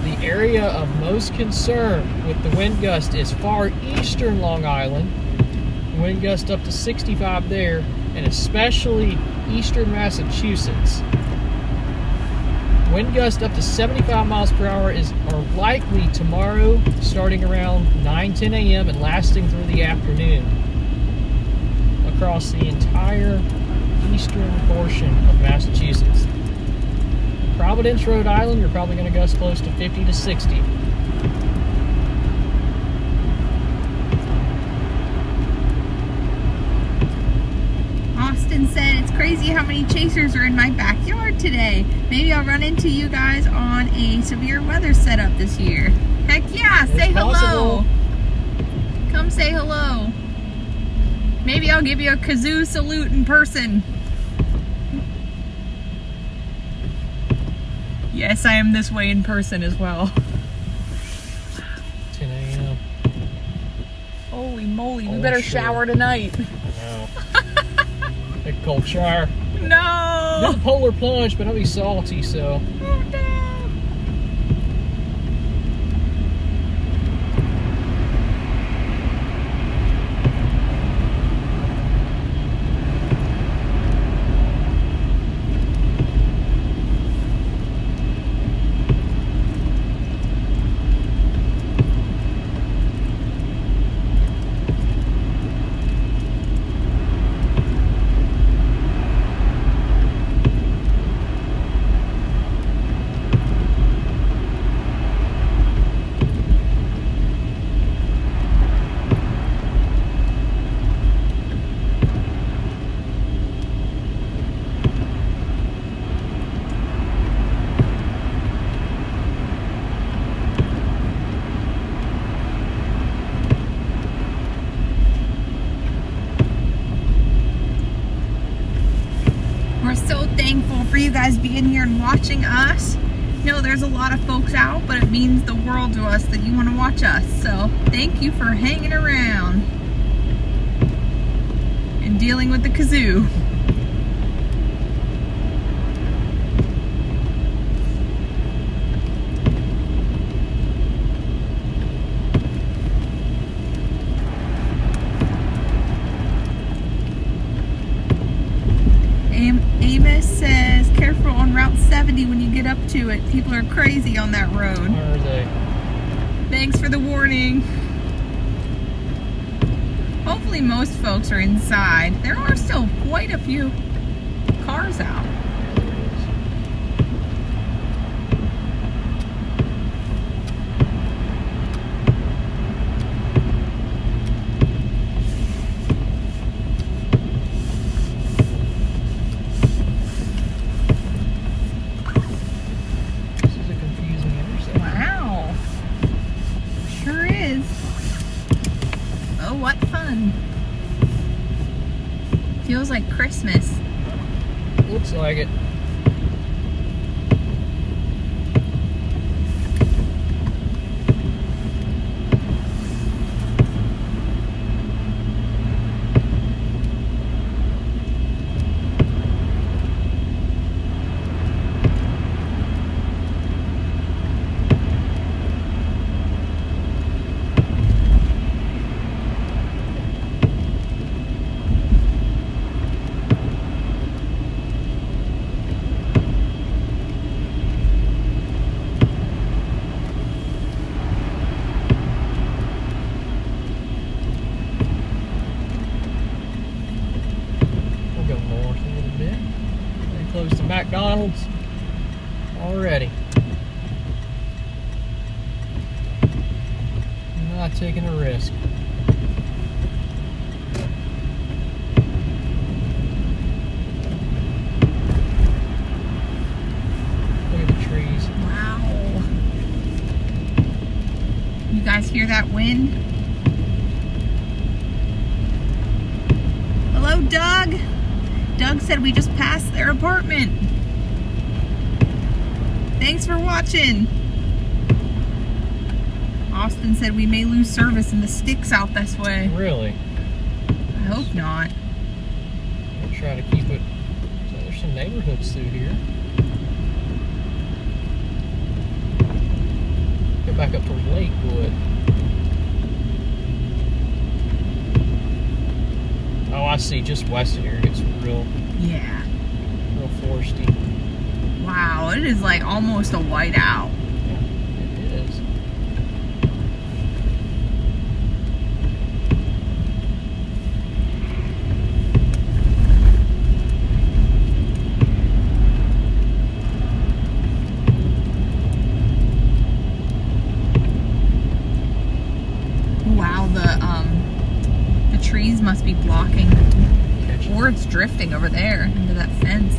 the area of most concern with the wind gust is far eastern Long Island. Wind gust up to 65 there, and especially eastern Massachusetts. Wind gust up to 75 miles per hour are likely tomorrow, starting around 9-10 a.m. and lasting through the afternoon across the entire eastern portion of Massachusetts. Providence, Rhode Island, you're probably going to gust close to 50 to 60. Austin said, it's crazy how many chasers are in my backyard today. Maybe I'll run into you guys on a severe weather setup this year. Heck yeah, say hello. Come say hello. Maybe I'll give you a kazoo salute in person. Yes, I am this way in person as well. 10 a.m. Holy moly, we better shower tonight. I know. Big cold shower. No! Did a polar plunge, but it'll be salty, so. Oh, no. For you guys being here and watching us. No, there's a lot of folks out, but it means the world to us that you want to watch us. So thank you for hanging around and dealing with the kazoo. Amos says, careful on Route 70 when you get up to it. People are crazy on that road. Where are they? Thanks for the warning. Hopefully most folks are inside. There are still quite a few cars out. Feels like Christmas. Looks like it. close to McDonald's already. Not taking a risk. Look at the trees. Wow. You guys hear that wind? Hello, Doug. Doug said we just passed their apartment. Thanks for watching. Austin said we may lose service in the sticks out this way. Really? I hope not. We'll try to keep it. So there's some neighborhoods through here. Go back up to Lakewood. Oh, I see. Just west of here, it's real foresty. Wow, it is like almost a whiteout. Yeah, it is. Wow, the trees must be blocking, or it's drifting over there into that fence.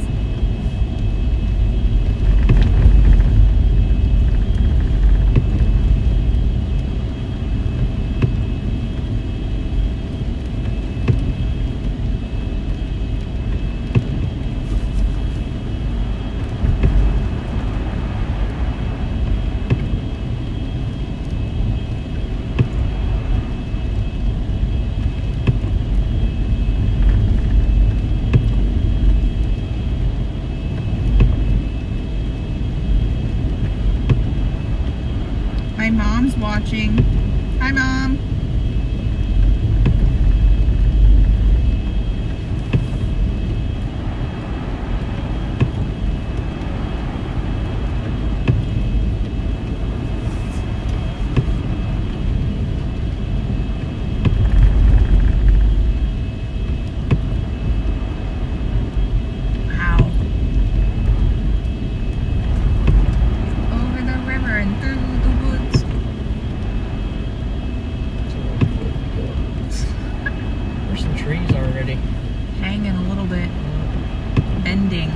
My mom's watching. Hi, Mom. Wow. Over the river and through the woods. There's some trees already. Hanging a little bit. Bending.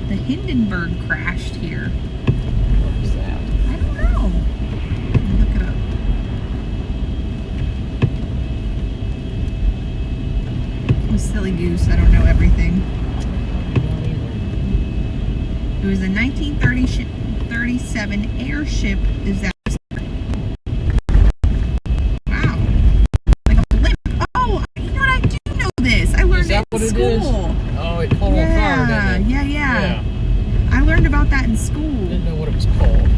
The Hindenburg crashed here. What is that? I don't know. Look it up. I'm a silly goose. I don't know everything. Not either. It was a 1937 airship disaster. Wow. Like a blimp. Oh, you know what? I do know this. I learned Is that it what in it school. is? Oh, it caught on fire, didn't it? Yeah. I learned about that in school. Didn't know what it was called.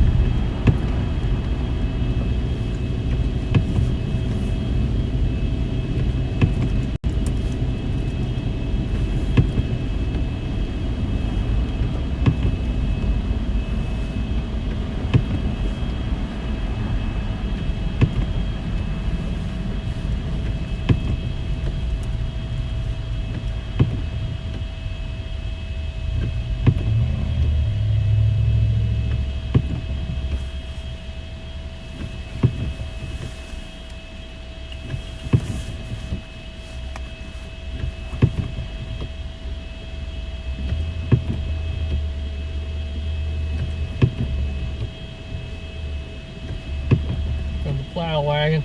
From the plow wagon.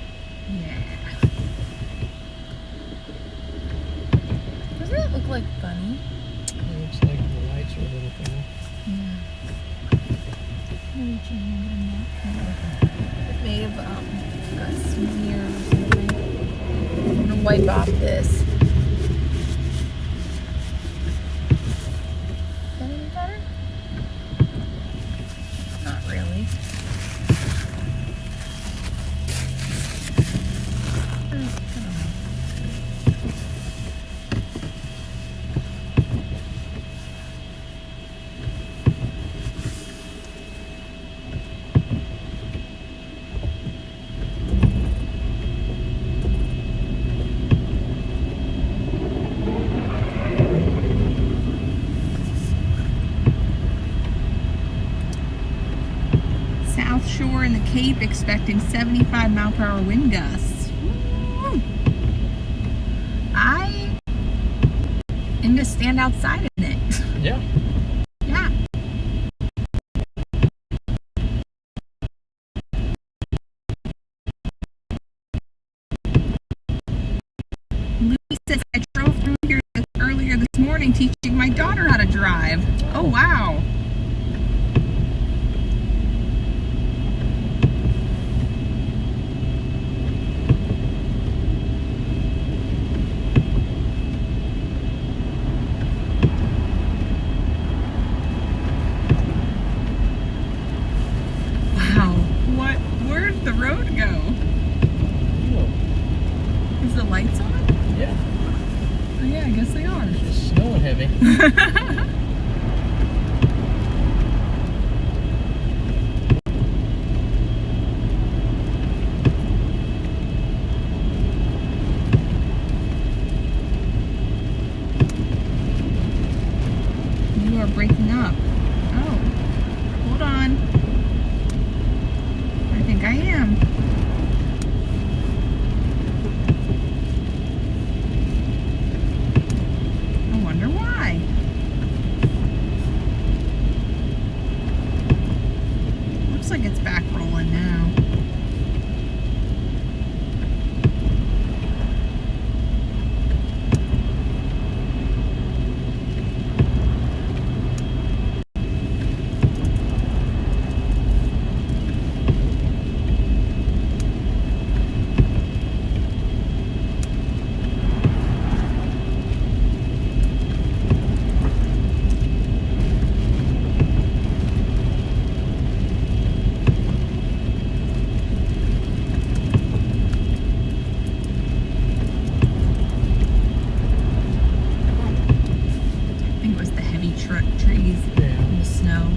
Yeah. Doesn't that look like funny? It looks like the lights are a little funny. Yeah. Maybe put your hand in that. It may have got smeared or something. I'm gonna wipe off this. Is that any better? Not really. I don't know. South Shore and the Cape expecting 75-mile-per-hour wind gusts. Woo. I am to stand outside in it. Yeah. Yeah. Louis says, I drove through here earlier this morning teaching my daughter how to drive. Oh, wow. Wow. Where'd the road go? Oh. Is the lights on? Yeah. Oh, yeah, I guess they are. It's snowing heavy. You are breaking up. Oh, hold on. I think I am. I wonder why. Looks like it's back rolling now. Trees in the snow.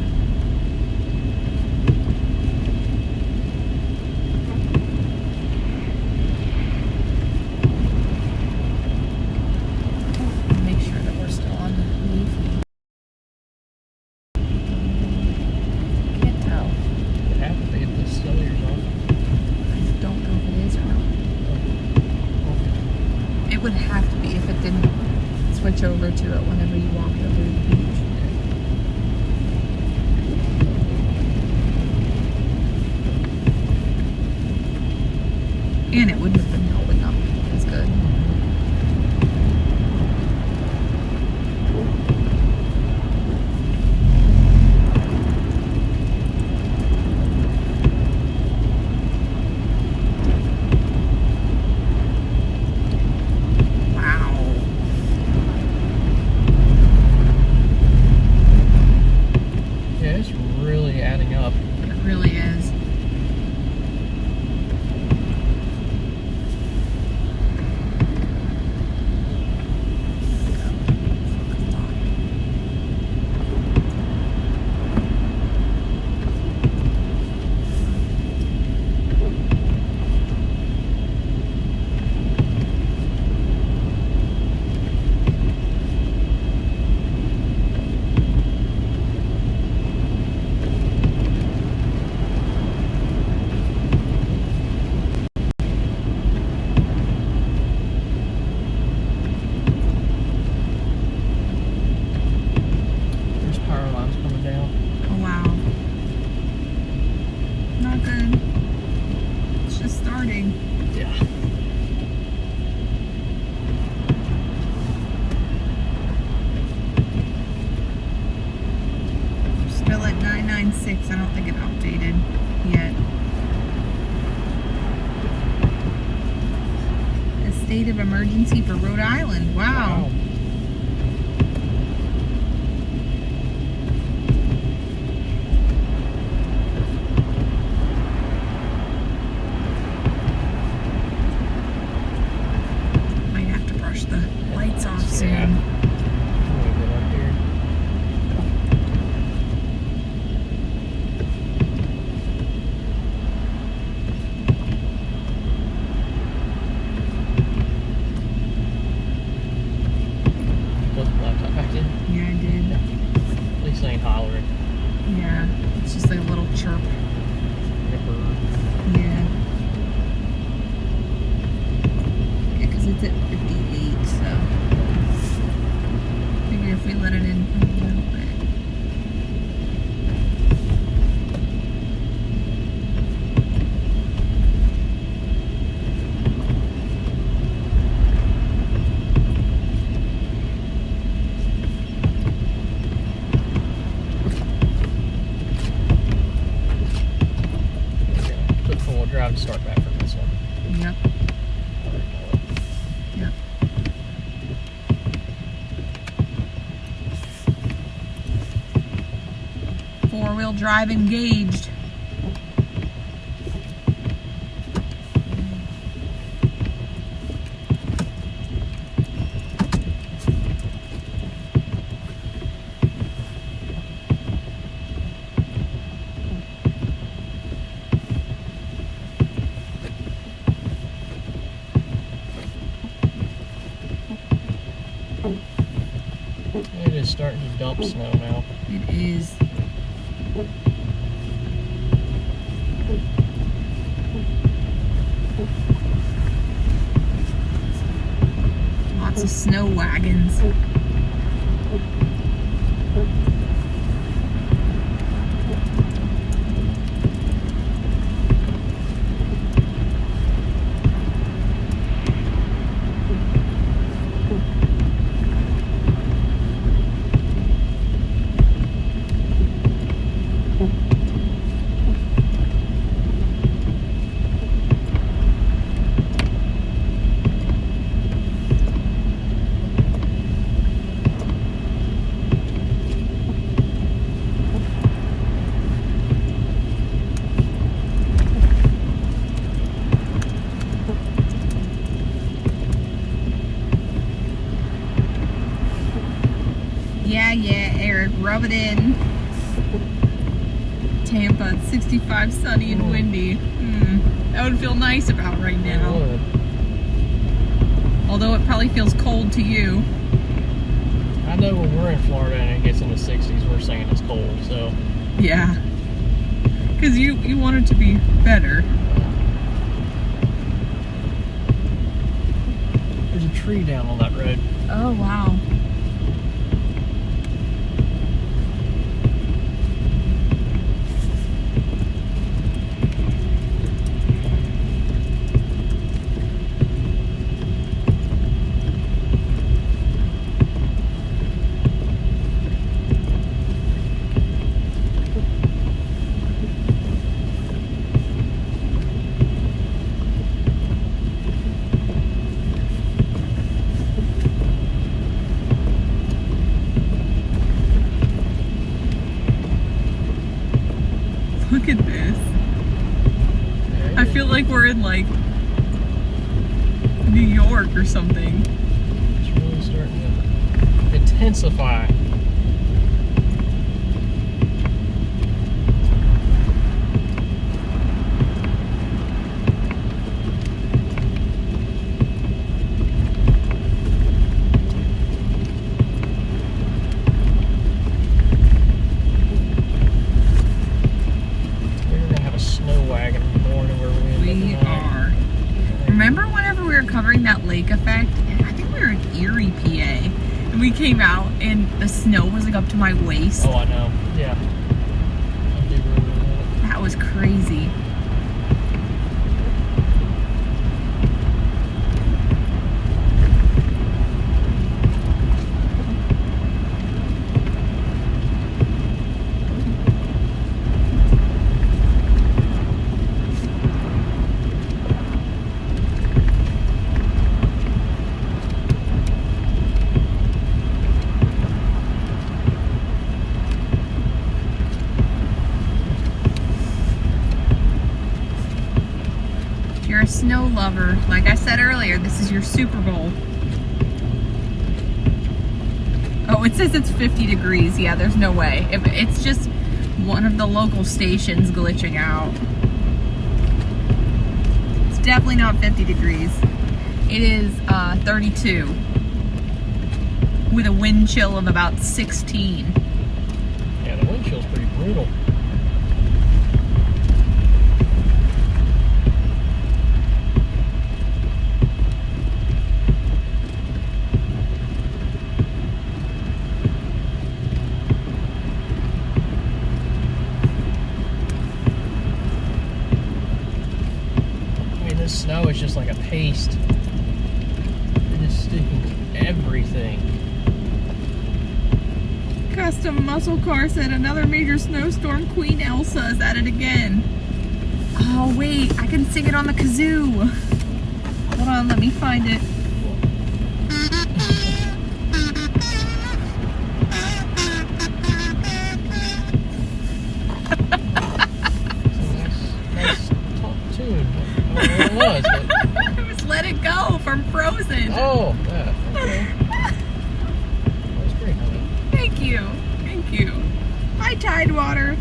Make sure that we're still on the move. Can't tell. It happened to get the cylinders on. I don't know if it is or not. It would have to be if it didn't switch over to it whenever you walked over to the beach. And it wouldn't have been holding up as good. Wow. Yeah, it's really adding up. It really is. I don't think it updated yet. A state of emergency for Rhode Island. Wow. Might have to brush the lights off soon. Yeah. drive to start back from this one. Yep. Yep. Four-wheel drive engaged. It is starting to dump snow now. It is. Lots of snow wagons. Yeah, Eric, rub it in. Tampa, it's 65, sunny and windy. That would feel nice about right now. Although it probably feels cold to you. I know when we're in Florida and it gets in the 60s, we're saying it's cold, so. Yeah. Because you want it to be better. There's a tree down on that road. Oh, wow. Look at this. I feel like we're in like New York or something. It's really starting to intensify. Remember whenever we were covering that lake effect? And I think we were in Erie, PA. And we came out and the snow was like up to my waist. Oh, I know. Yeah. I do remember that. That was crazy. If you're a snow lover, like I said earlier, this is your Super Bowl. Oh, it says it's 50 degrees. Yeah, there's no way. It's just one of the local stations glitching out. It's definitely not 50 degrees. It is 32 with a wind chill of about 16. Yeah, the wind chill's pretty brutal. This snow is just like a paste. It is sticking to everything. Custom Muscle Car said another major snowstorm. Queen Elsa is at it again. Oh, wait. I can sing it on the kazoo. Hold on. Let me find it. Nice tune. I don't know what it was, but... It was Let It Go from Frozen. Oh, yeah. Okay. That was great, honey. Thank you. Thank you. Hi, Tidewater.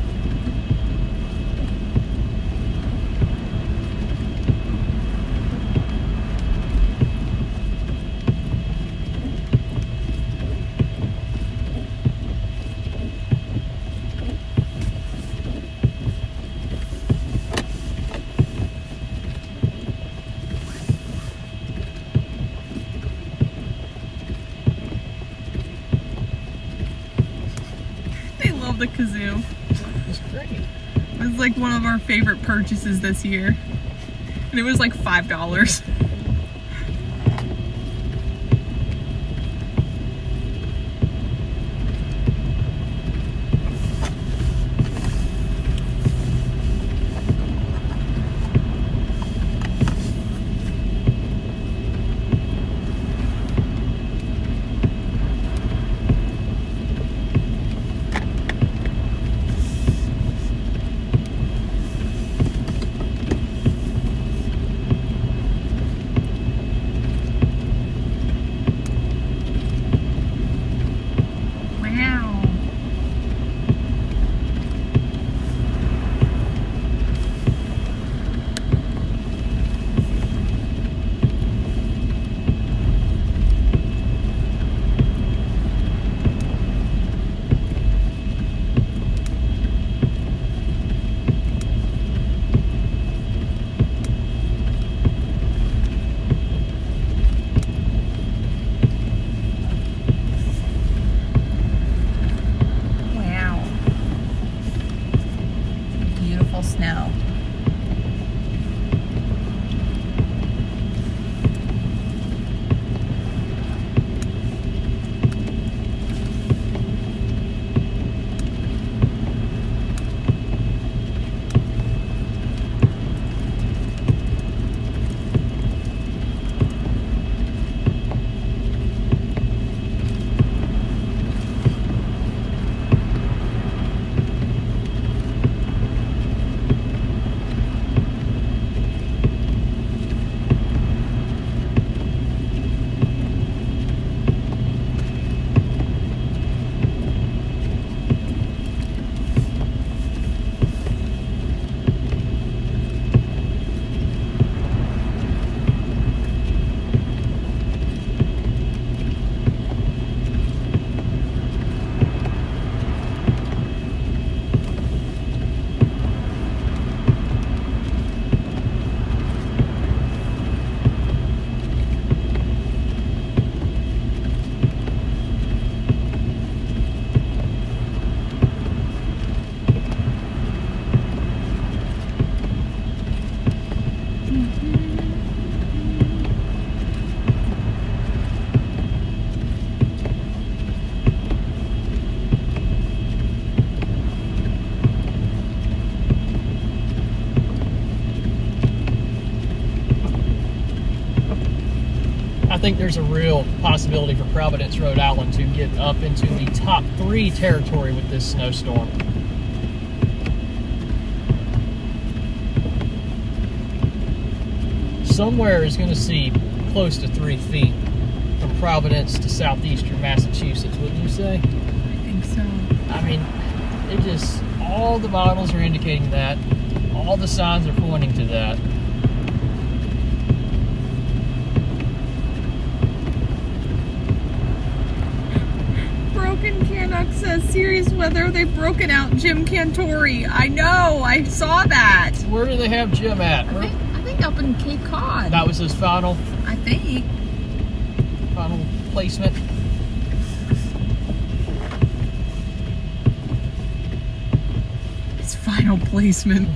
They love the kazoo. It's great. It was like one of our favorite purchases this year. And it was like $5. Wow. Wow. Beautiful snow. I think there's a real possibility for Providence, Rhode Island to get up into the top 3 territory with this snowstorm. Somewhere is going to see close to 3 feet from Providence to southeastern Massachusetts, wouldn't you say? I think so. I mean, it just, all the models are indicating that. All the signs are pointing to that. Broken Canuck says, serious weather, they've broken out Jim Cantori. I know, I saw that. Where do they have Jim at? I think up in Cape Cod. That was his final I think. placement. His final placement.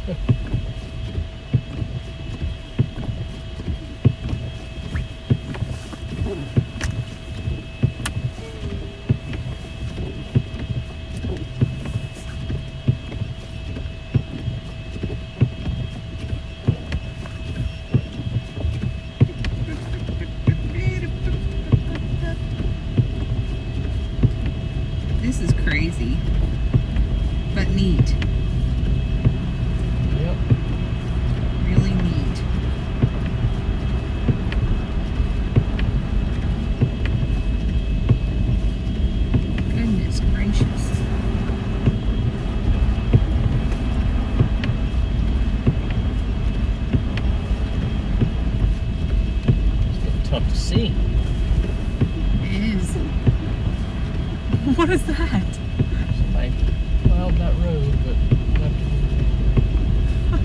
tough to see. It is. What is that? Somebody plowed that road, but left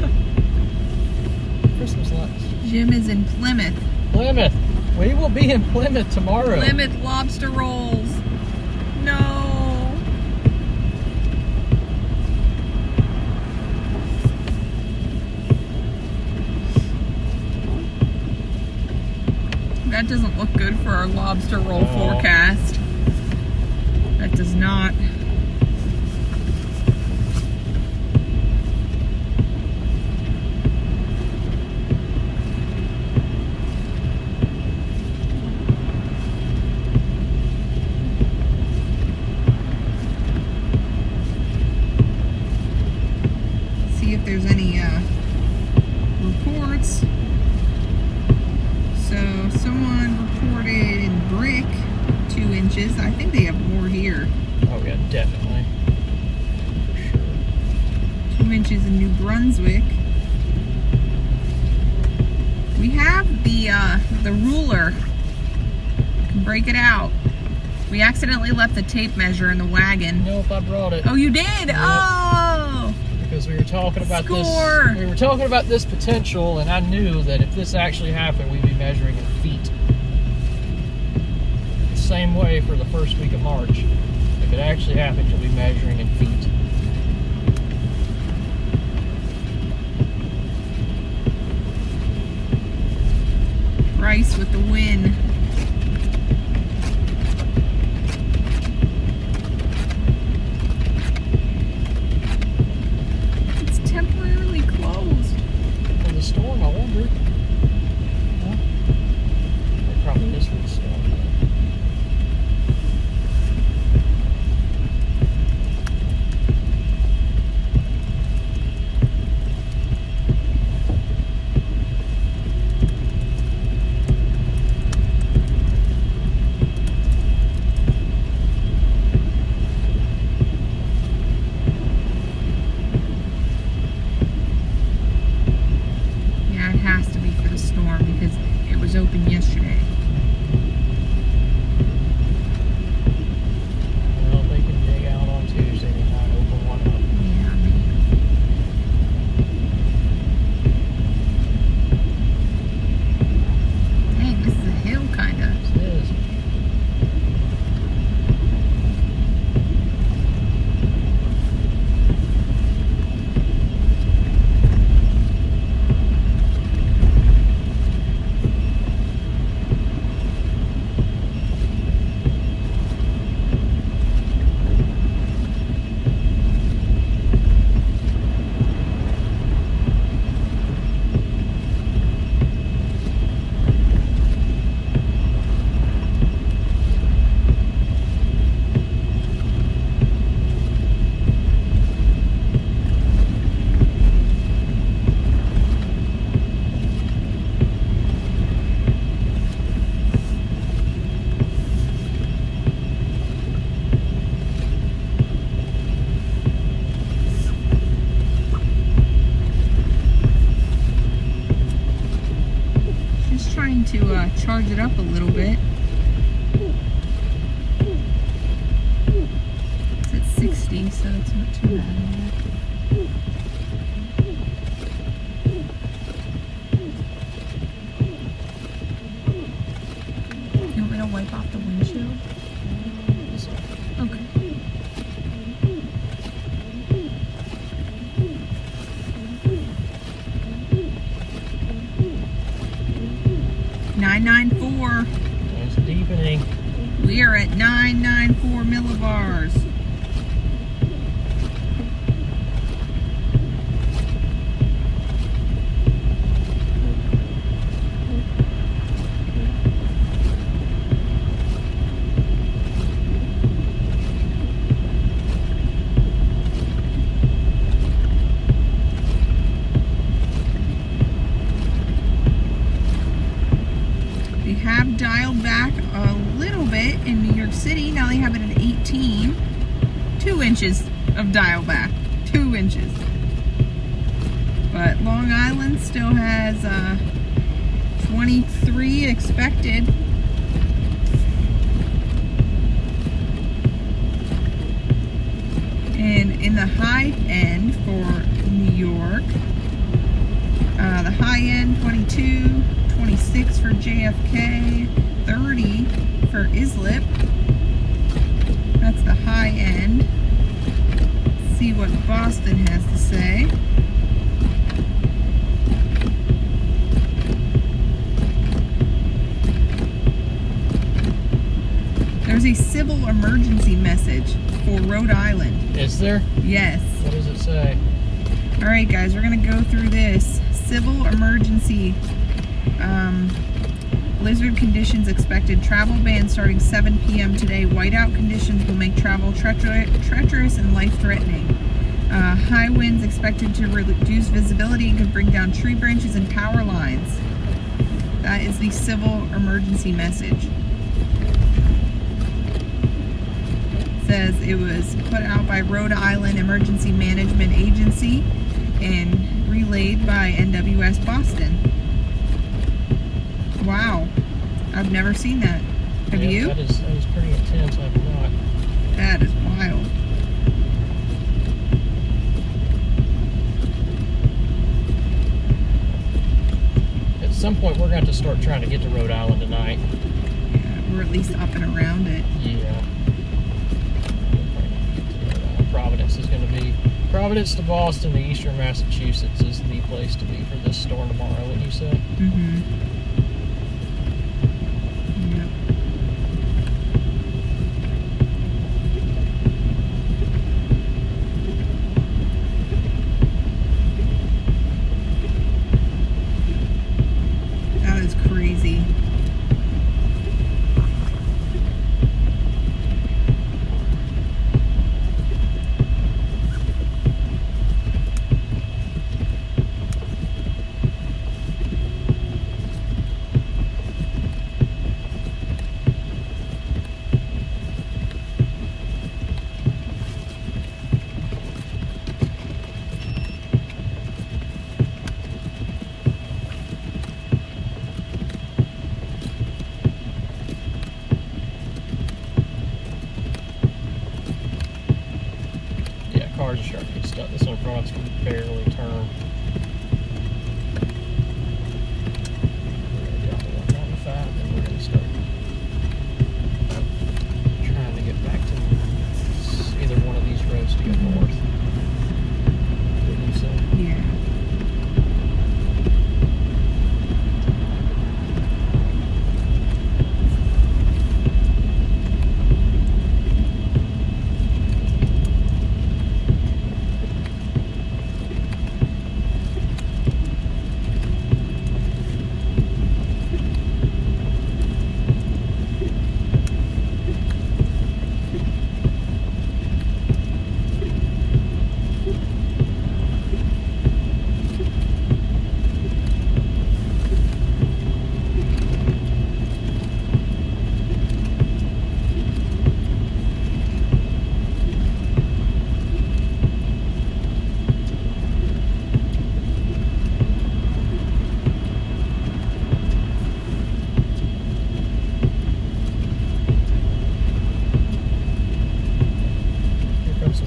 it. Christmas lights. Jim is in Plymouth. Plymouth. We will be in Plymouth tomorrow. Plymouth lobster rolls. No. That doesn't look good for our lobster roll forecast. That does not. See if there's any reports. So someone reported in Brick 2 inches. I think they have more here. Oh yeah, definitely. For sure. 2 inches in New Brunswick. We have the ruler. We can break it out. We accidentally left the tape measure in the wagon. Nope, I brought it. Oh, you did? Yep. Oh! Because we were talking about Score. this. We were talking about this potential, and I knew that if this actually happened, we'd be measuring in feet. The same way for the first week of March. If it actually happens, you'll be measuring in feet. Rice with the win. It's temporarily closed. For the storm, I wonder. Huh? It probably is for the storm. Yeah, it has to be for the storm because it was open yesterday. Well, they can dig out on Tuesday and not open one up. Yeah, maybe. Dang, this is a hill, kinda. It is. Just trying to charge it up a little bit. It's at 60, so it's not too bad. You want me to wipe off the windshield? Okay. .994. It's deepening. We are at 994 millibars. They have dialed back a little bit in New York City. Now they have it at 18. 2 inches of dial back. 2 inches. But Long Island still has 23 expected. And in the high end for New York, the high end 22, 26 for JFK, 30 for Islip. That's the high end. Let's see what Boston has to say. There's a civil emergency message for Rhode Island. Is there? Yes. What does it say? All right, guys, we're going to go through this. Civil emergency. Blizzard conditions expected. Travel ban starting 7 p.m. today. Whiteout conditions will make travel treacherous and life-threatening. High winds expected to reduce visibility and could bring down tree branches and power lines. That is the civil emergency message. Says it was put out by Rhode Island Emergency Management Agency and relayed by NWS Boston. Wow, I've never seen that. Have you? That is pretty intense. I have not. That is wild. At some point, we're going to have to start trying to get to Rhode Island tonight. Yeah, or at least up and around it. Yeah. Providence is going to be Providence to Boston to eastern Massachusetts is the place to be for this storm tomorrow, wouldn't you say? Mm-hmm. Yep. That is crazy. Cars are starting to get stuck. This one in front can barely turn. We're going to drop to 195, then we're going to start trying to get back to either one of these roads to go north. Wouldn't you say? Yeah.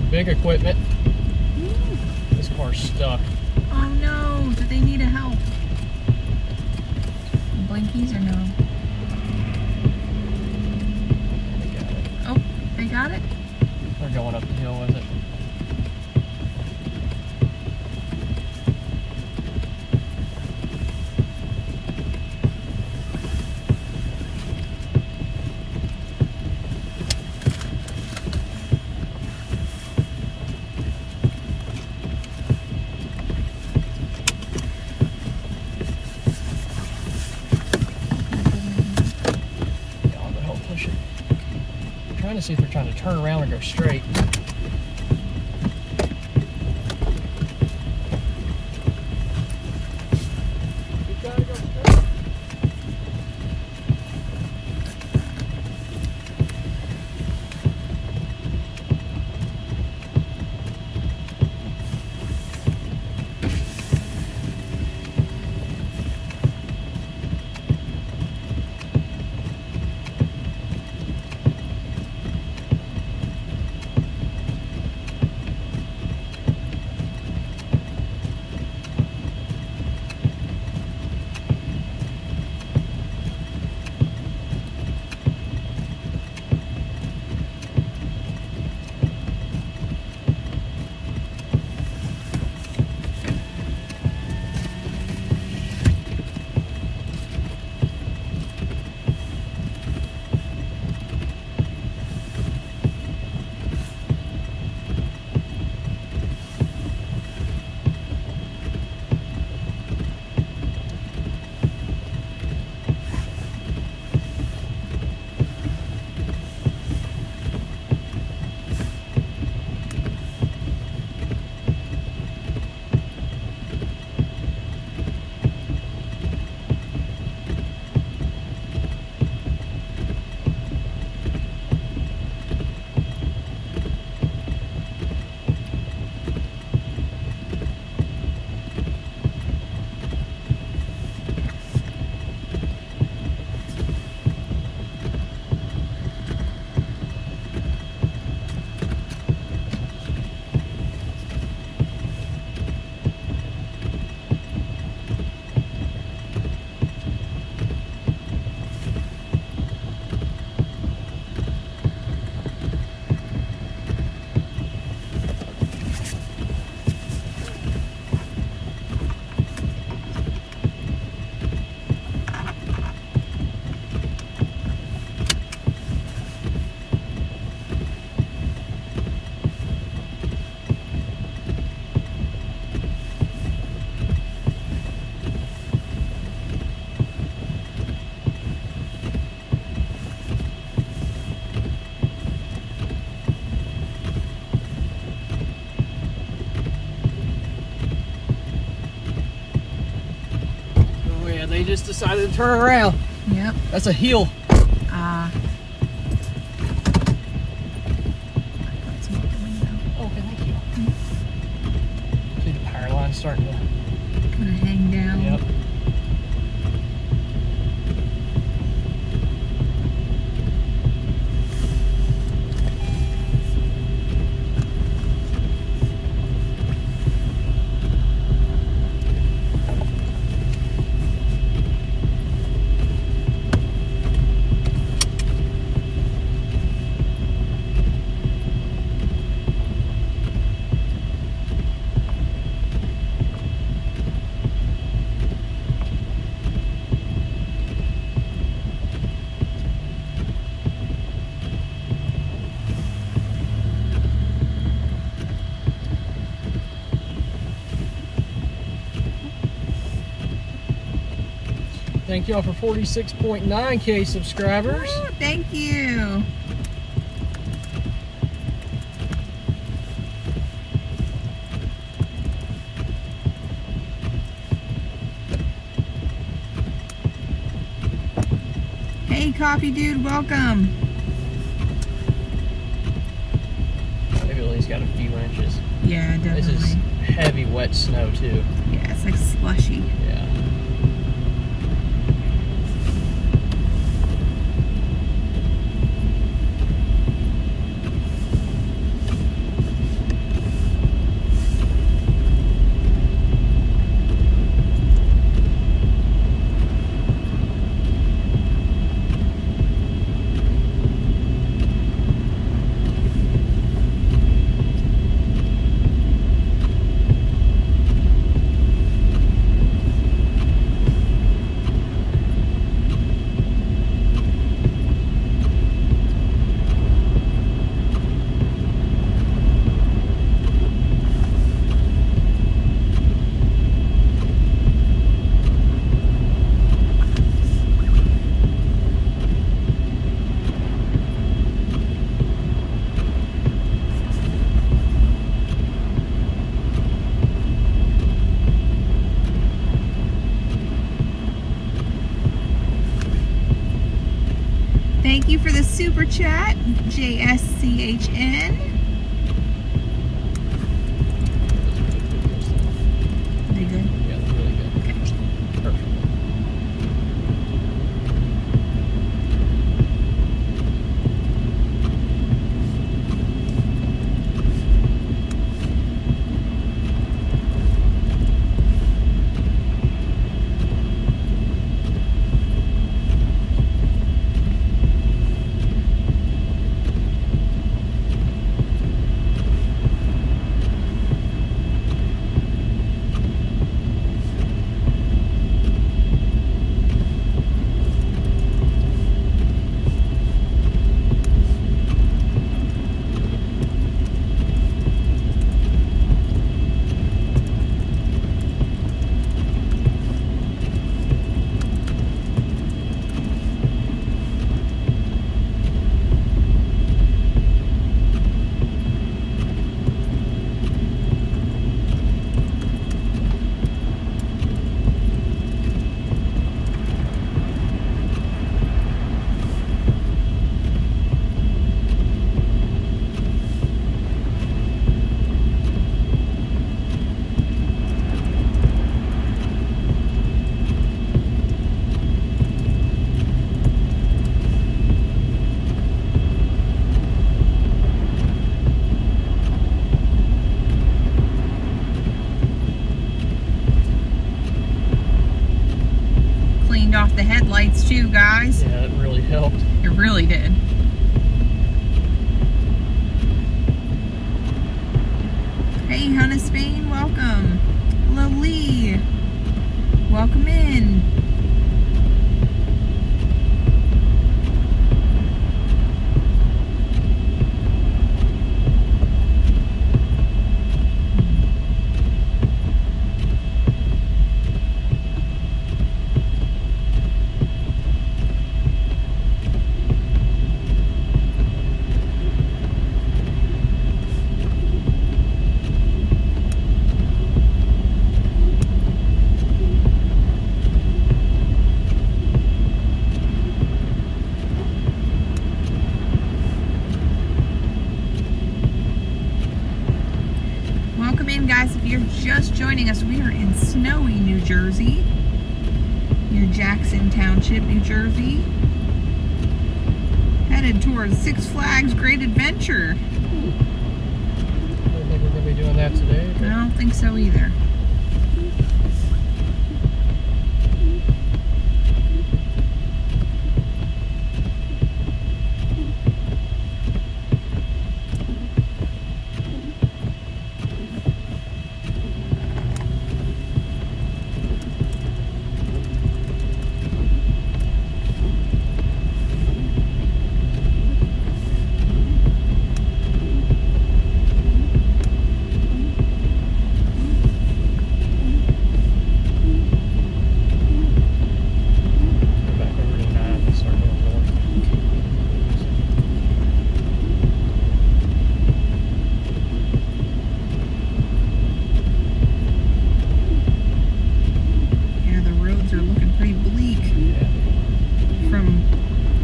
Big equipment. This car's stuck. Oh no, do they need a help? Blinkies or no? They got it. Oh, they got it? They're going up the hill with it. Trying to see if they're trying to turn around and go straight. You gotta go straight. Yeah, they just decided to turn around. Yep. That's a hill. Okay, thank you. See the power line starting to Kind of hang down. Yep. Thank y'all for 46.9K subscribers. Oh, thank you. Hey, Coffee Dude, welcome. Maybe at least got a few inches. Yeah, definitely. This is heavy, wet snow too. Yeah, it's like slushy. Yeah. Thank you for the super chat, JSCHN. Are they good? Yeah, they're really good. Okay. Perfect. Off the headlights too, guys. Yeah, it really helped. It really did. Hey, Hannah Spain, welcome. Hello, Lee. Welcome in. you're just joining us, we are in snowy New Jersey, near Jackson Township, New Jersey. Headed towards Six Flags Great Adventure. I don't think we're going to be doing that today. I don't think so either.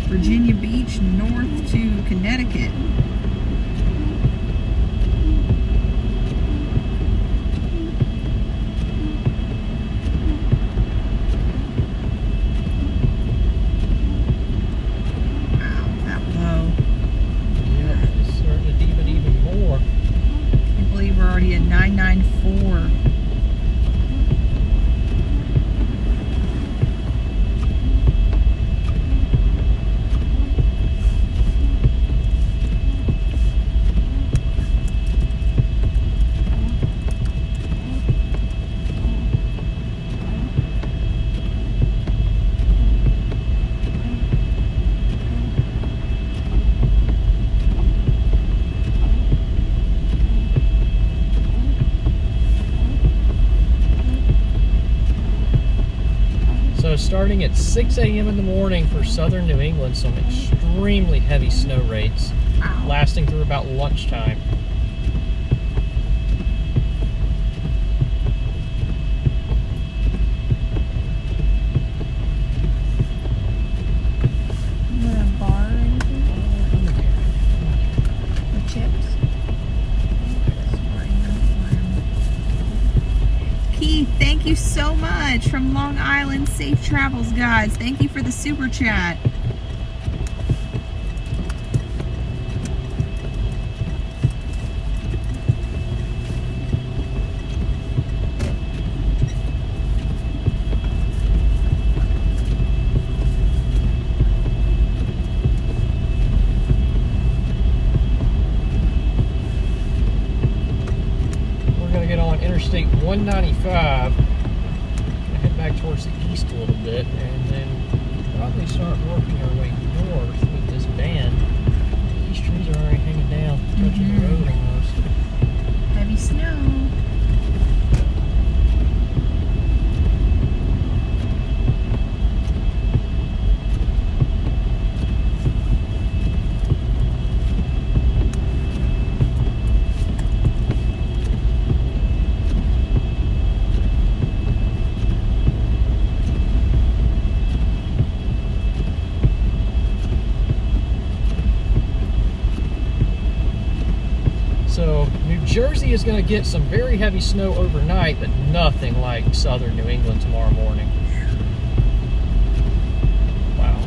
Virginia Beach north to Connecticut. Wow, that low. Yeah, it's starting to deepen even more. I can't believe we're already at 994. So starting at 6 a.m. in the morning for southern New England, some extremely heavy snow rates, Wow. lasting through about lunchtime. You want a bar or anything? With chips? Keith, thank you so much from Long Island. Safe travels, guys. Thank you for the super chat. Interstate 195, head back towards the east a little bit, and then probably start working our way north with this band. These trees are already hanging down, touching the road almost. Heavy snow. So New Jersey is going to get some very heavy snow overnight, but nothing like southern New England tomorrow morning. Wow.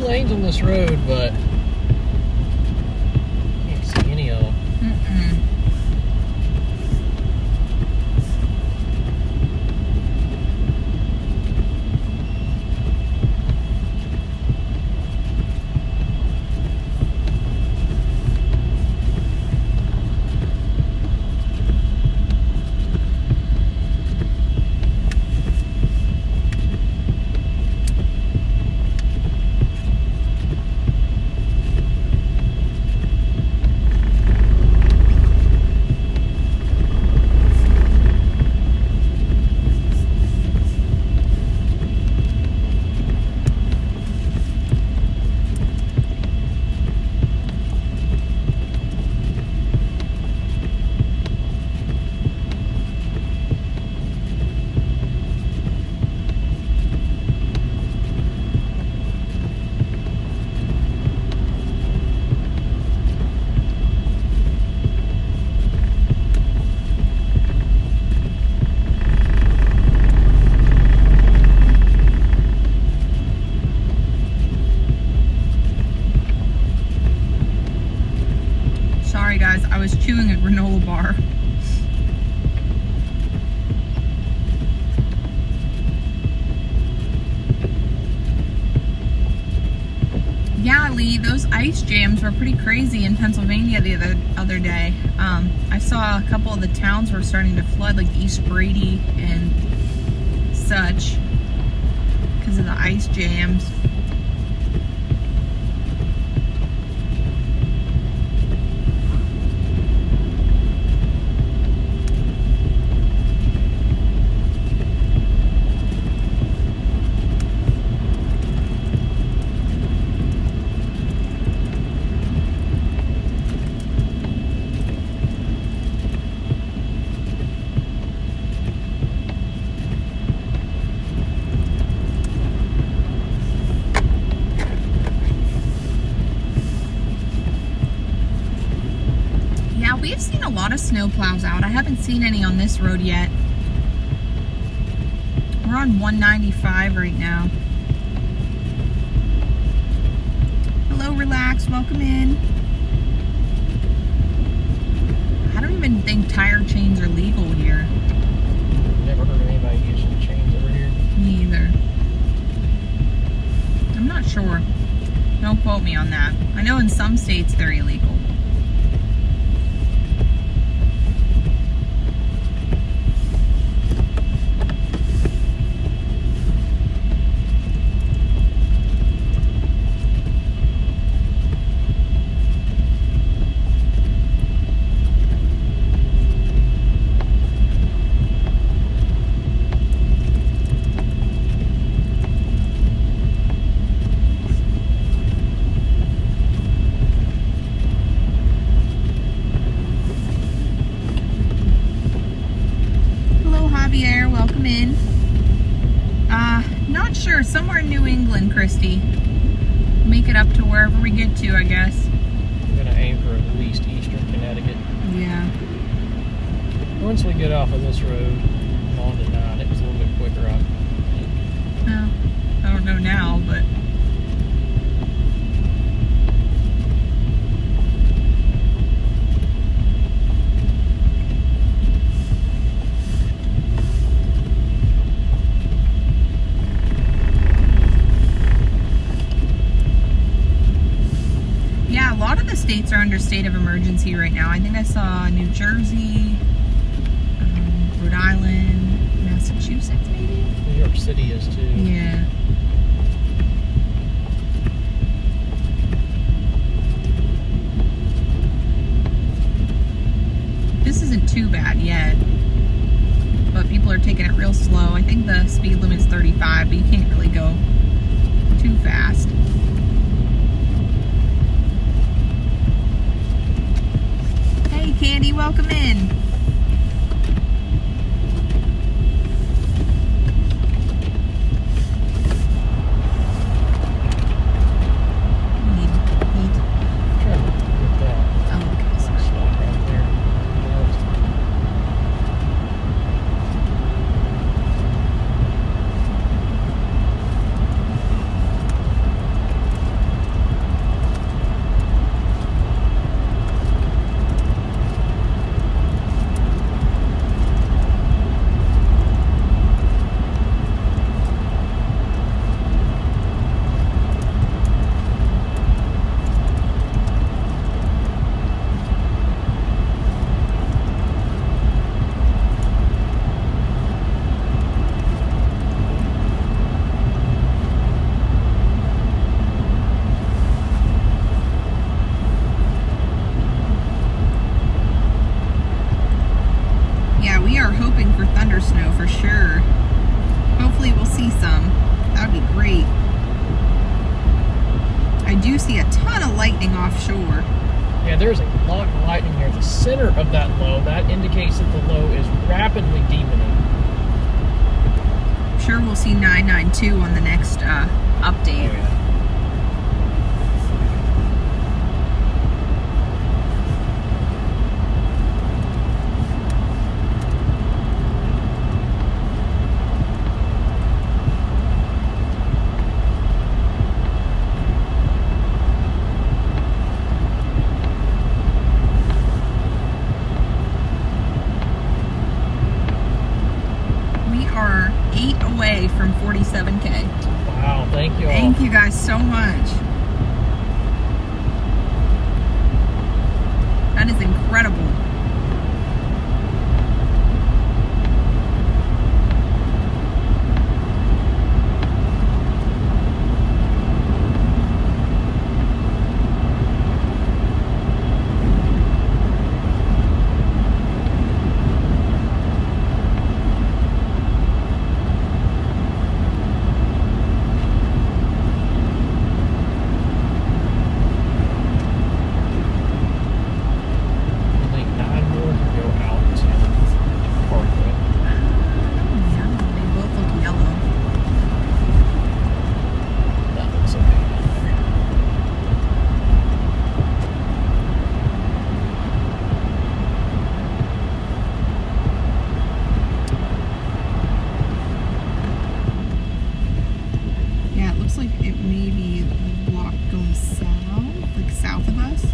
lanes on this road, but can't see any of them. Sorry guys, I was chewing a granola bar. Yeah, Lee, those ice jams were pretty crazy in Pennsylvania the other day. I saw a couple of the towns were starting to flood, like East Brady and such, because of the ice jams. We've seen a lot of snowplows out. I haven't seen any on this road yet. We're on 195 right now. Hello, Relax. Welcome in. I don't even think tire chains are legal here. Never heard of anybody using chains over here. Me either. I'm not sure. Don't quote me on that. I know in some states they're illegal. Welcome in. Not sure. Somewhere in New England, Christy. Make it up to wherever we get to, I guess. I'm gonna aim for at least eastern Connecticut. Yeah. Once we get off of this road on to 9, it was a little bit quicker, I think. Well, I don't know now, but yeah, a lot of the states are under state of emergency right now. I think I saw New Jersey, Rhode Island, Massachusetts, maybe? New York City is too. Yeah. This isn't too bad yet, but people are taking it real slow. I think the speed limit's 35, but you can't really go too fast. Hey Candy, welcome in. for sure. Hopefully we'll see some. That would be great. I do see a ton of lightning offshore. Yeah, there's a lot of lightning near the center of that low. That indicates that the low is rapidly deepening. I'm sure we'll see 992 on the next update. Oh, yeah. Are 8 away from 47K. Wow, thank you all. Thank you guys so much. That is incredible. Like it may be a block going south, like south of us.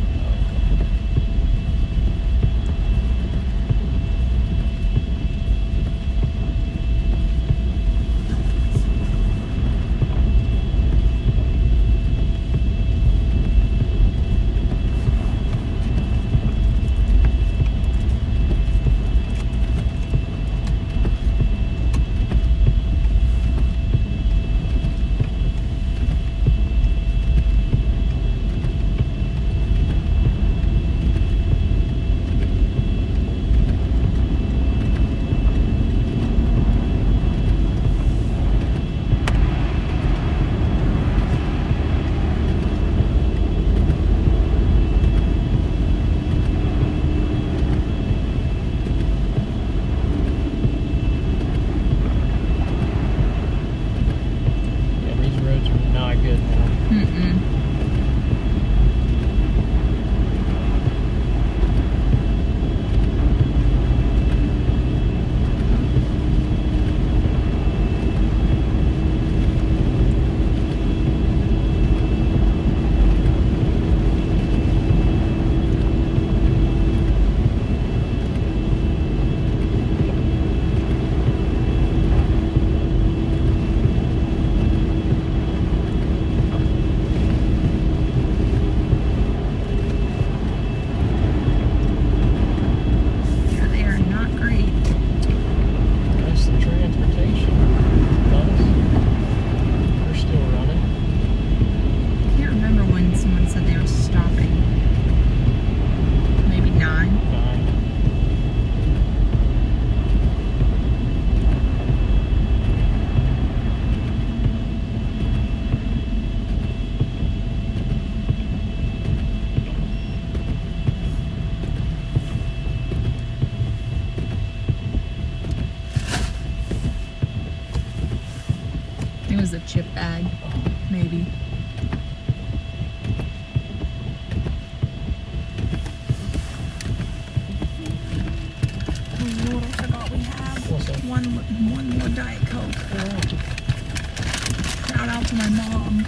It was a chip bag, maybe. Oh Lord, I forgot we have one more Diet Coke. Shout out to my mom.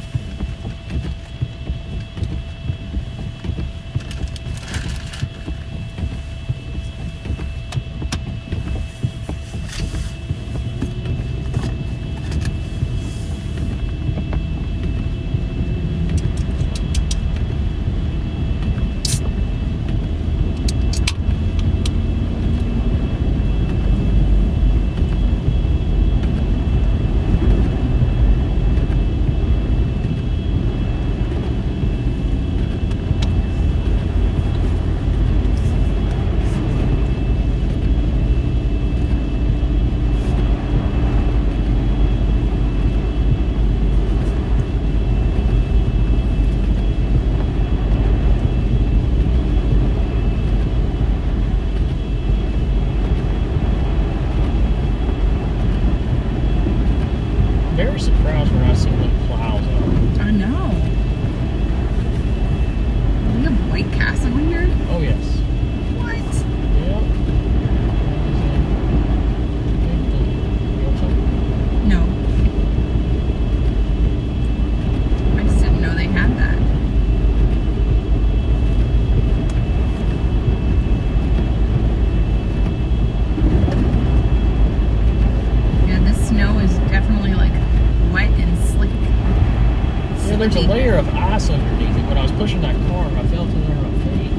there's a layer of ice underneath it. When I was pushing that car, I felt it under my feet.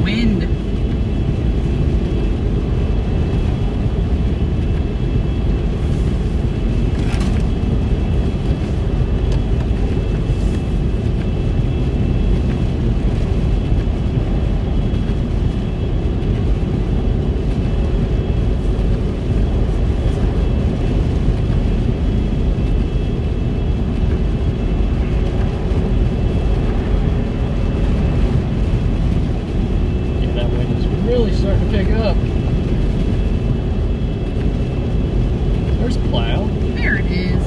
Wind. Really starting to pick up. There's a cloud. There it is.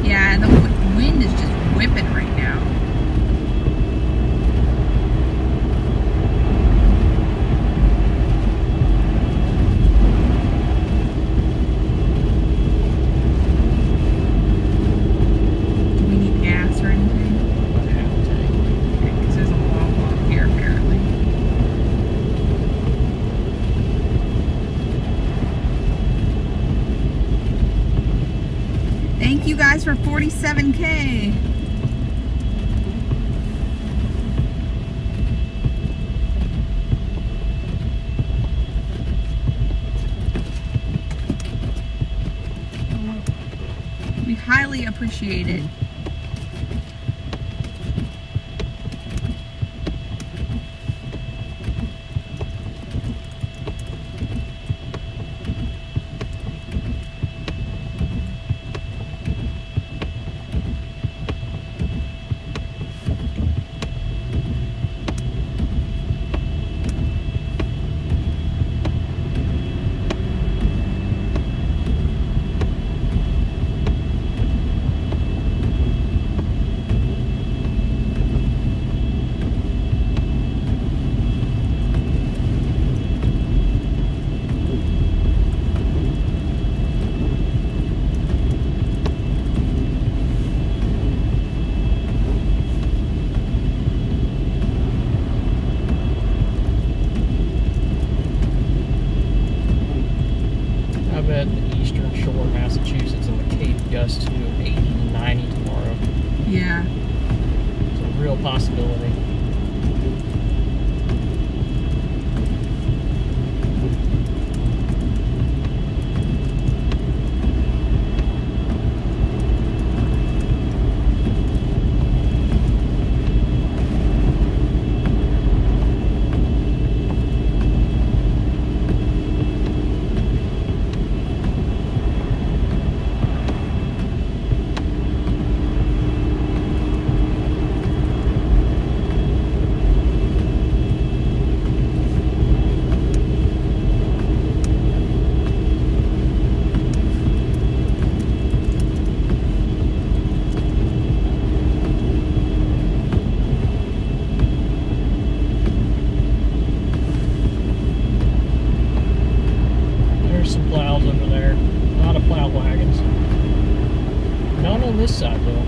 Yeah, the wind is just whipping right now. Do we need gas or anything? Okay, because there's a wall up here apparently. Thank you guys for 47K. We highly appreciate it. I bet the eastern shore of Massachusetts and the Cape gusts to 80 to 90 tomorrow. Yeah. It's a real possibility. Some plows over there. A lot of plow wagons. Not on this side though.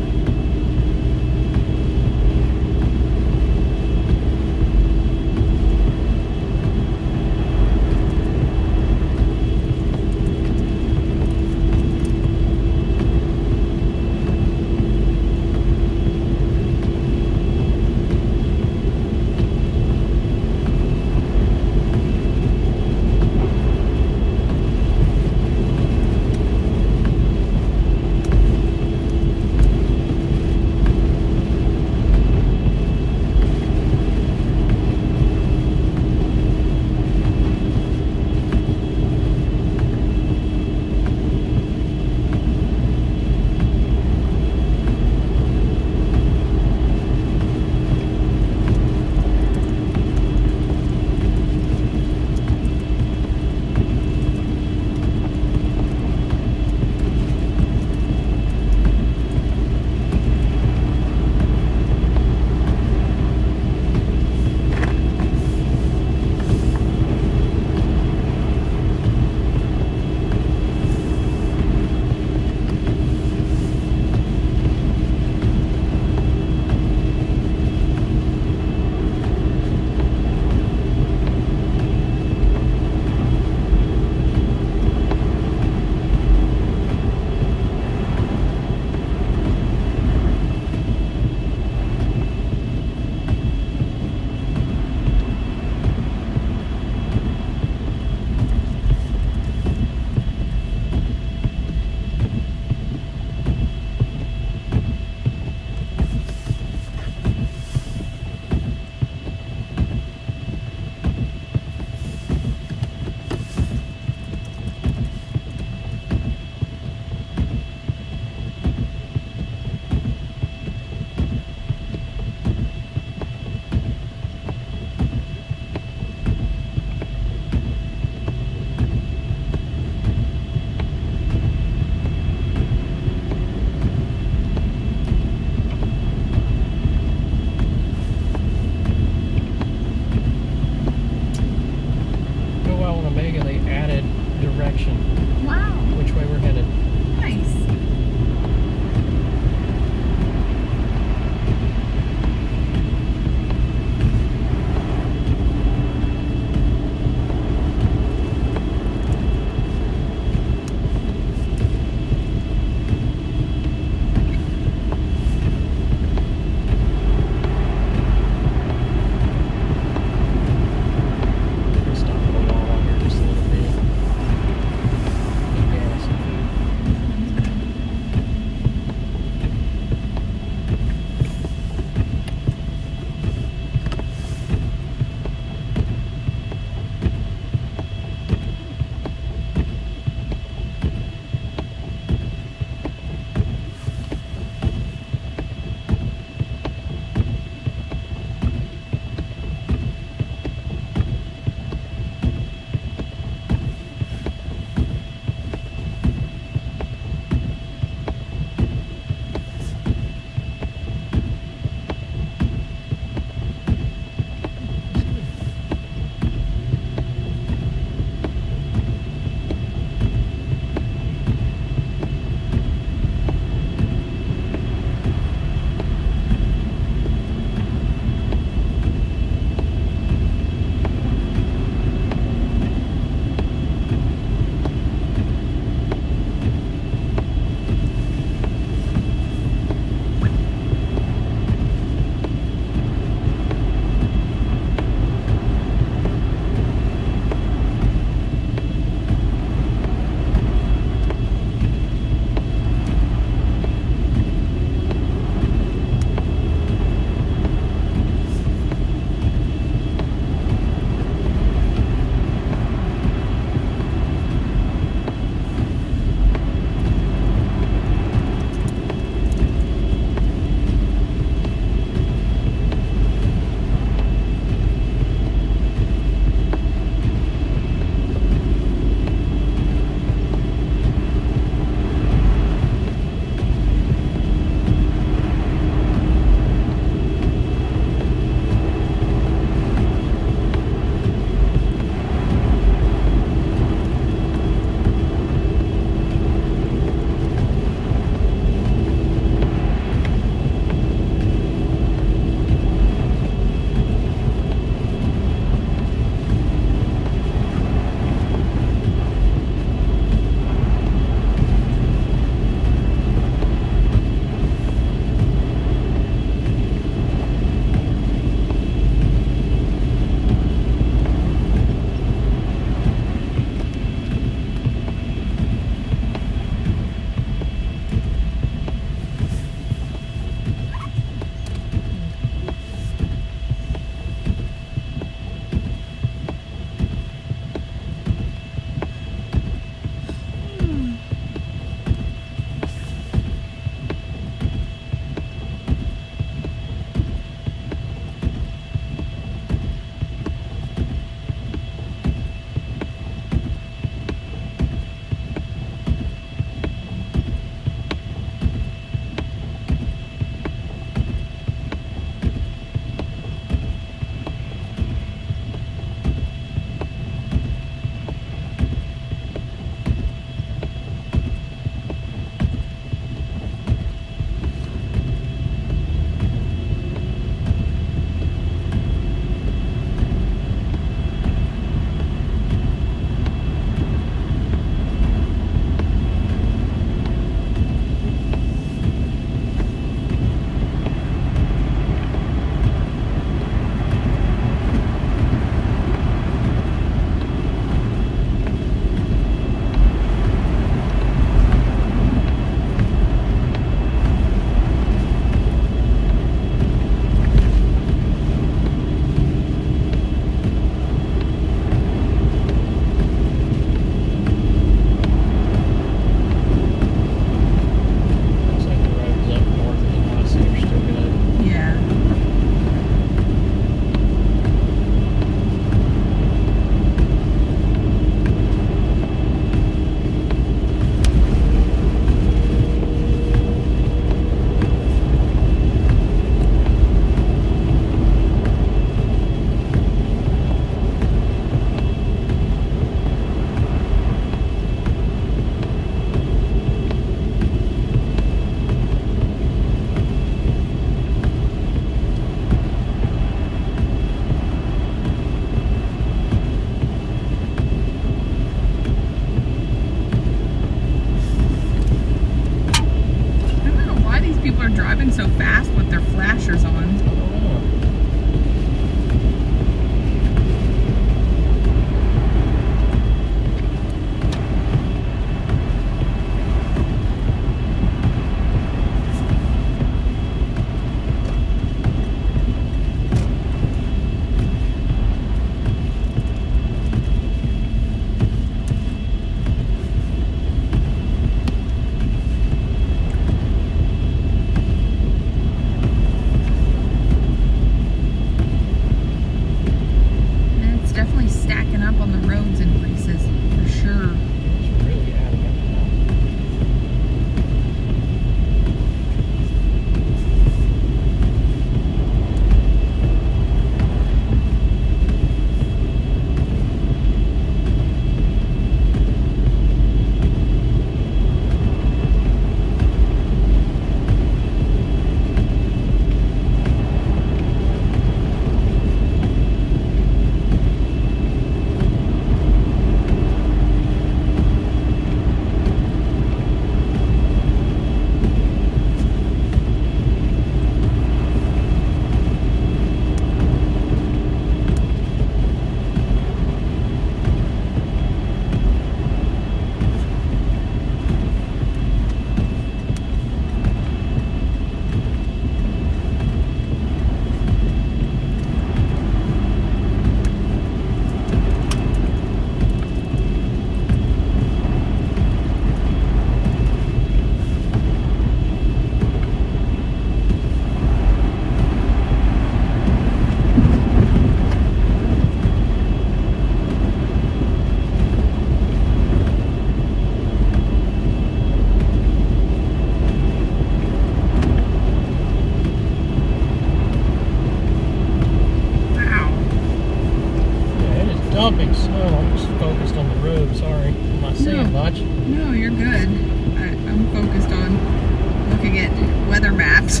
big snow. I'm just focused on the road. Sorry, I'm not seeing much. No, you're good. I'm focused on looking at weather maps.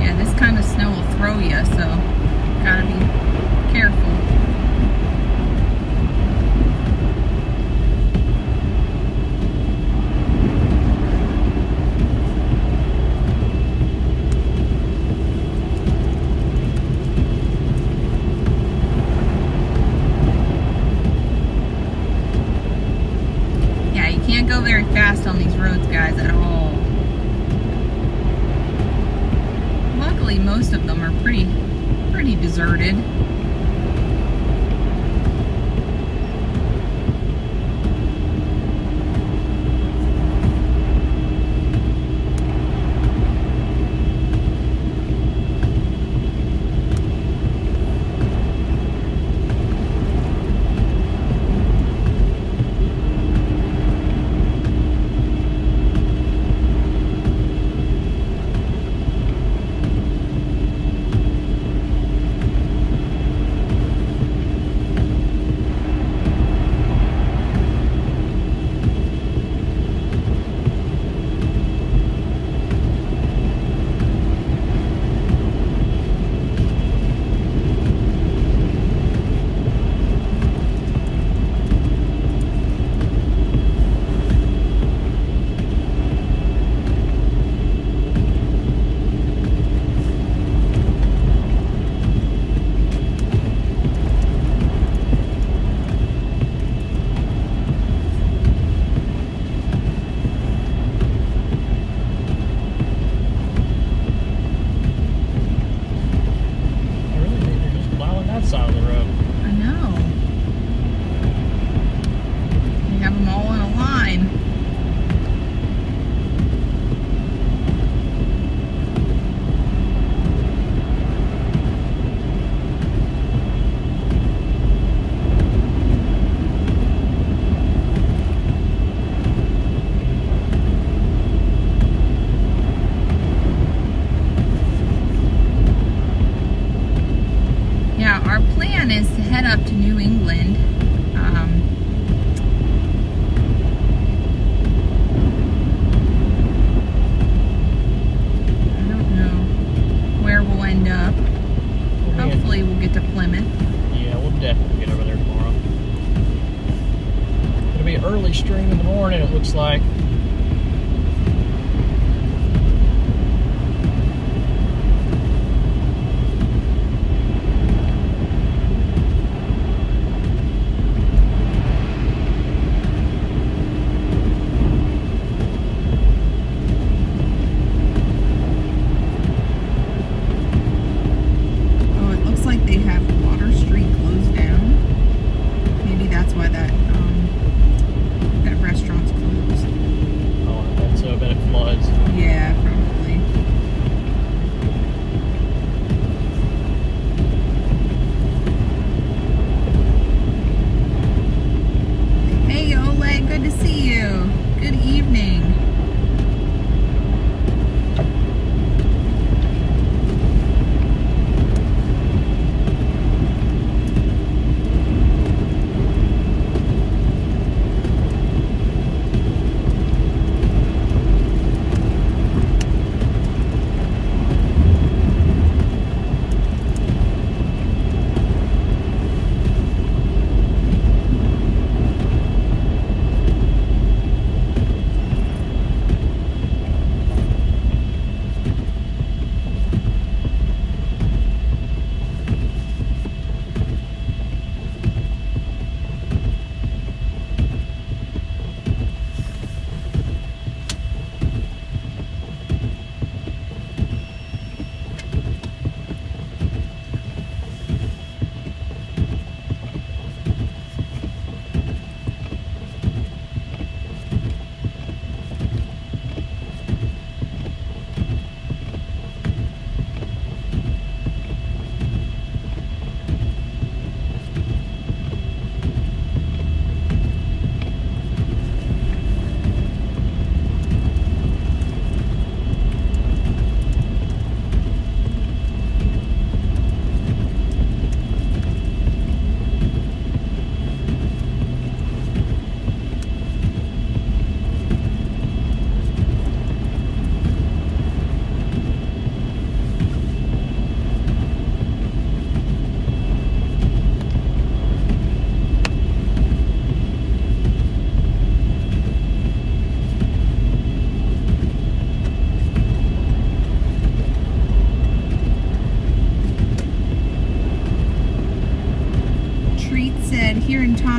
Yeah, this kind of snow will throw you, so gotta be careful. Can't go very fast on these roads, guys, at all. Luckily, most of them are pretty deserted. Side of the road. I know. You have them all in a line. Our plan is to head up to New England. I don't know where we'll end up. Hopefully we'll get to Plymouth. Yeah, we'll definitely get over there tomorrow. It'll be an early stream in the morning, it looks like. Maybe that's why that restaurant's closed.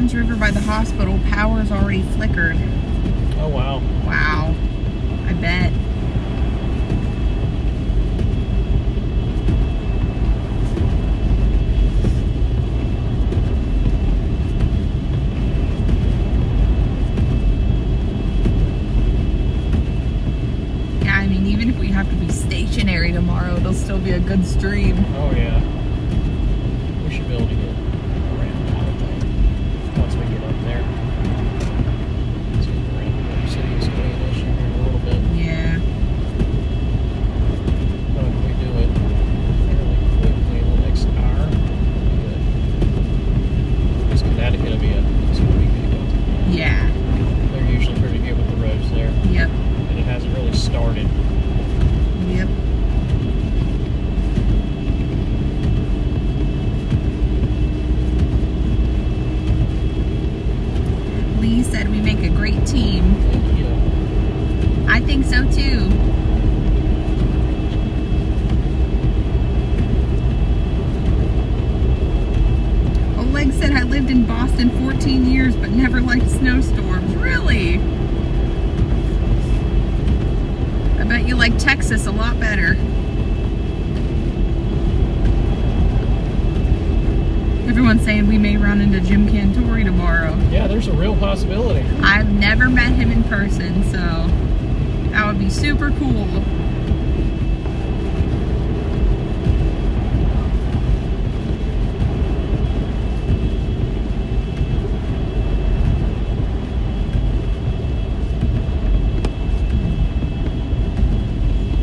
Johns River by the hospital, power's already flickered. Oh, wow. Wow. I bet. Yeah, I mean, even if we have to be stationary tomorrow, it'll still be a good stream. Oh, yeah. We should be able to get around, I would think, once we get up there. Let's get around York City is going to be an issue here in a little bit. Yeah. But if we do it fairly quickly in the next hour, good. Because Connecticut will be it's going to be good. Yeah. They're usually pretty good with the roads there. Yep. And it hasn't really started. Yep. Lee said we make a great team. Thank you. I think so too. Oleg said, I lived in Boston 14 years but never liked snowstorms. Really? I bet you like Texas a lot better. Everyone's saying we may run into Jim Cantori tomorrow. Yeah, there's a real possibility. I've never met him in person, so that would be super cool.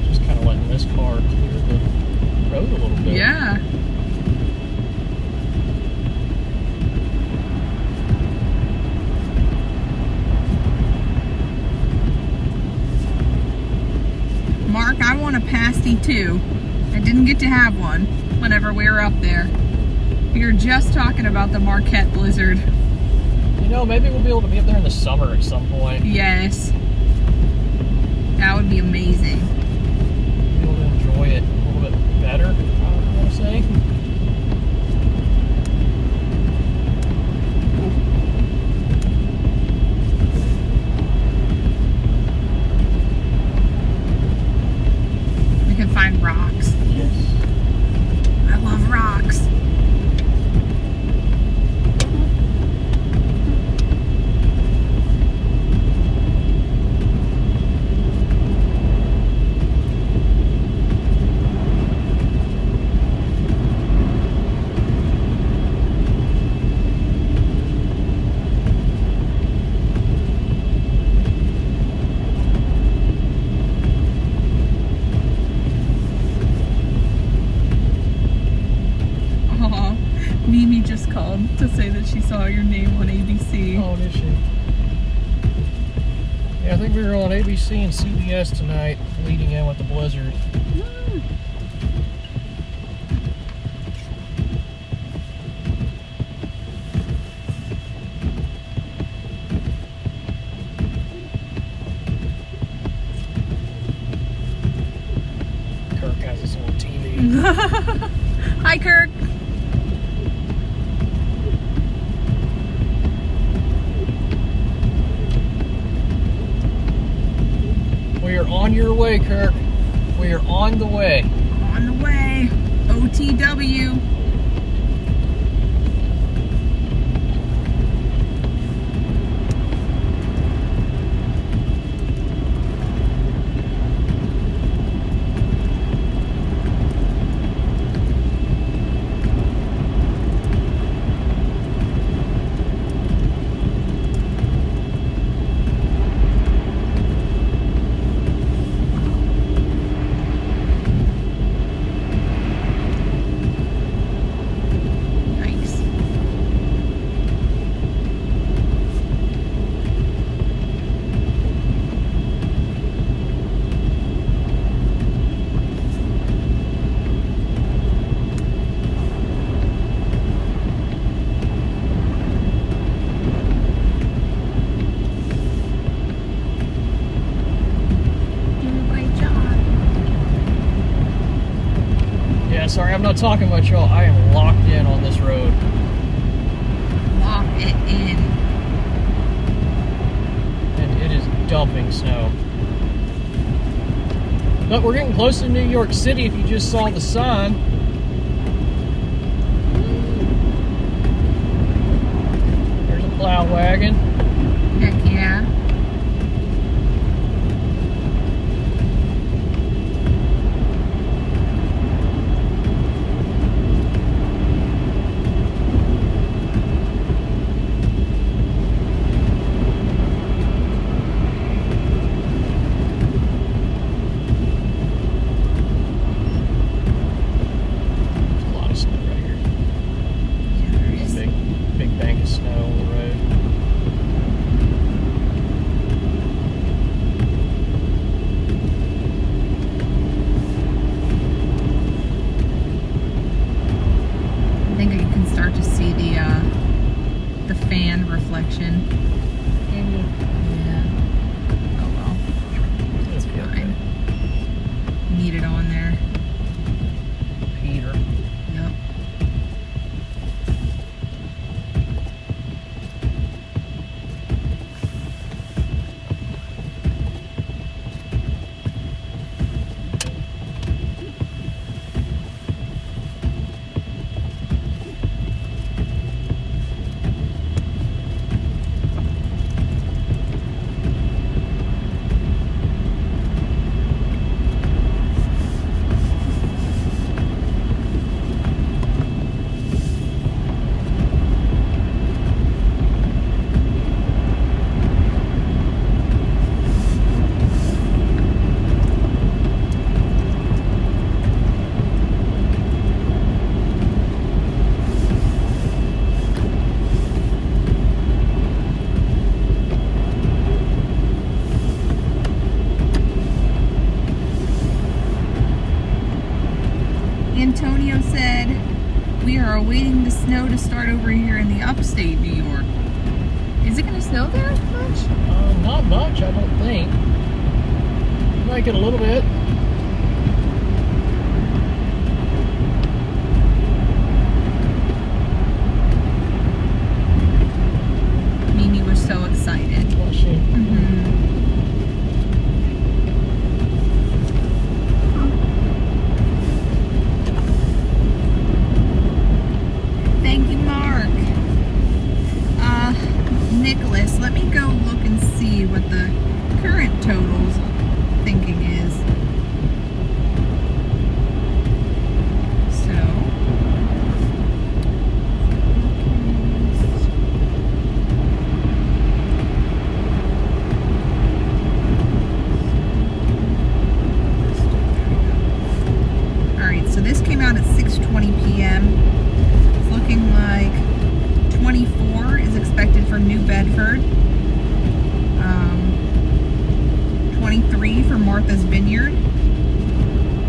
Just kind of letting this car clear the road a little bit. Yeah. Mark, I want a pasty too. I didn't get to have one whenever we were up there. We were just talking about the Marquette blizzard. You know, maybe we'll be able to be up there in the summer at some point. Yes. That would be amazing. Be able to enjoy it a little bit better, I want to say. We can find rocks. Yes. I love rocks. Mimi just called to say that she saw your name on ABC. Oh, did she? Yeah, I think we were on ABC and CBS tonight, leading in with the blizzard. Kirk has his own TV. Hi, Kirk. We are on your way, Kirk. We are on the way. On the way. OTW. Sorry, I'm not talking much, y'all. I am locked in on this road. Locked it in. And it is dumping snow. But we're getting close to New York City if you just saw the sign. There's a plow wagon. Heck yeah. Reflection. Yeah. Oh well. It's fine. Need it on there. Heater. Yep. Antonio said, we are awaiting the snow to start over here in the upstate New York. Is it going to snow there much? Not much, I don't think. Might get a little bit. Mimi was so excited. Was she? Mm-hmm. Thank you, Mark. Nicholas, let me go look and see what the current totals thinking is. So, all right, so this came out at 6:20 p.m. Looking like 24 is expected for New Bedford, 23 for Martha's Vineyard,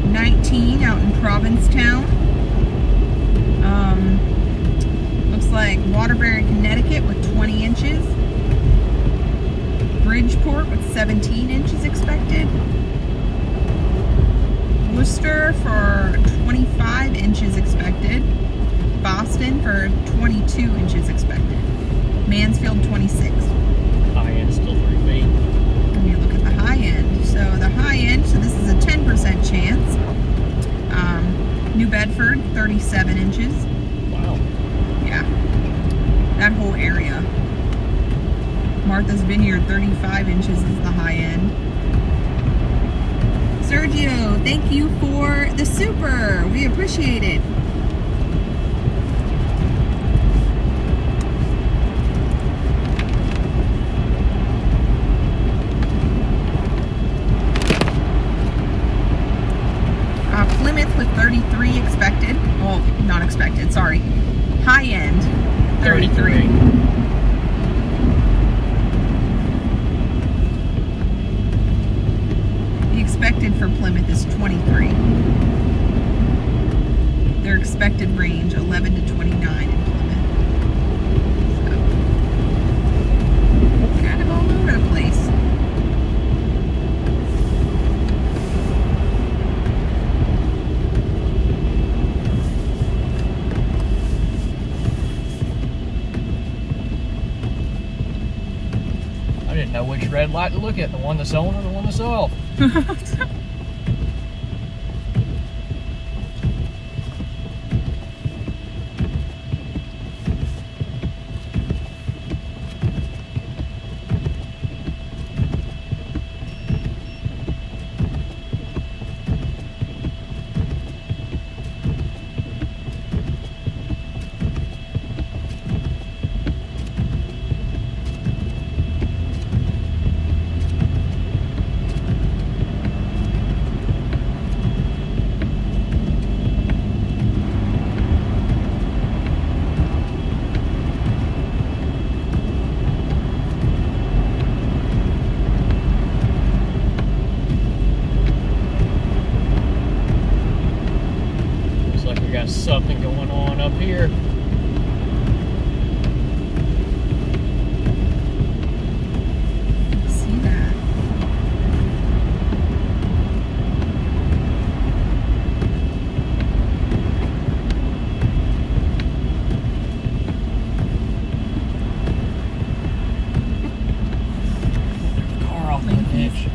19 out in Provincetown, looks like Waterbury, Connecticut with 20 inches, Bridgeport with 17 inches expected, Worcester for 25 inches expected, Boston for 22 inches expected. Mansfield 26. High end still 3 feet. Let me look at the high end. So the high end, so this is a 10% chance. New Bedford 37 inches. Wow. Yeah. That whole area. Martha's Vineyard 35 inches is the high end. Sergio, thank you for the super. We appreciate it. Plymouth with 33 expected. Well, not expected, sorry. High end, 33. The expected for Plymouth is 23. Their expected range, 11 to 29 in Plymouth. So, kind of all over the place. Which red light to look at? The one that's on or the one that's off? Got something going on up here. See that? The car off the ditch.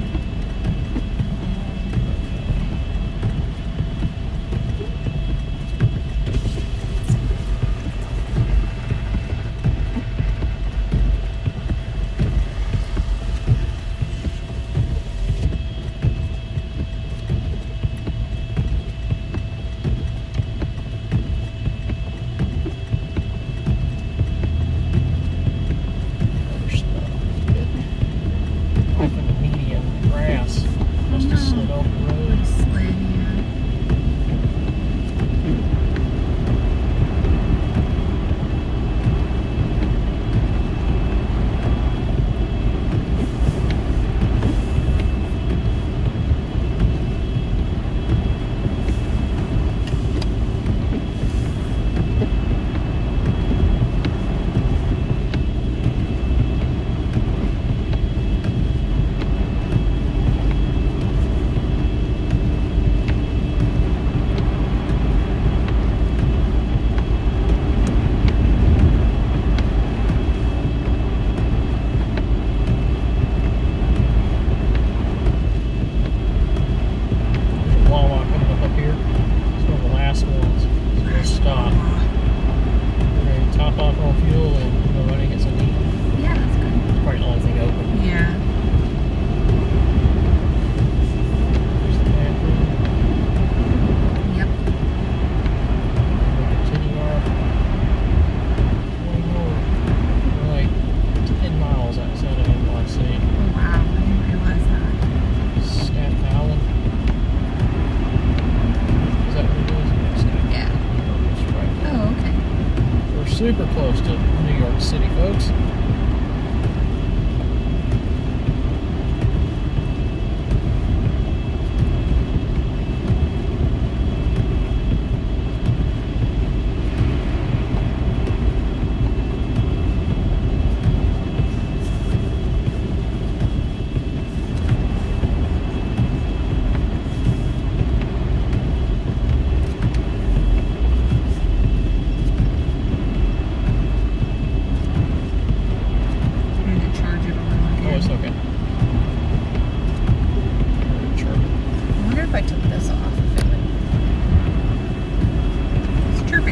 Super close to New York City, folks.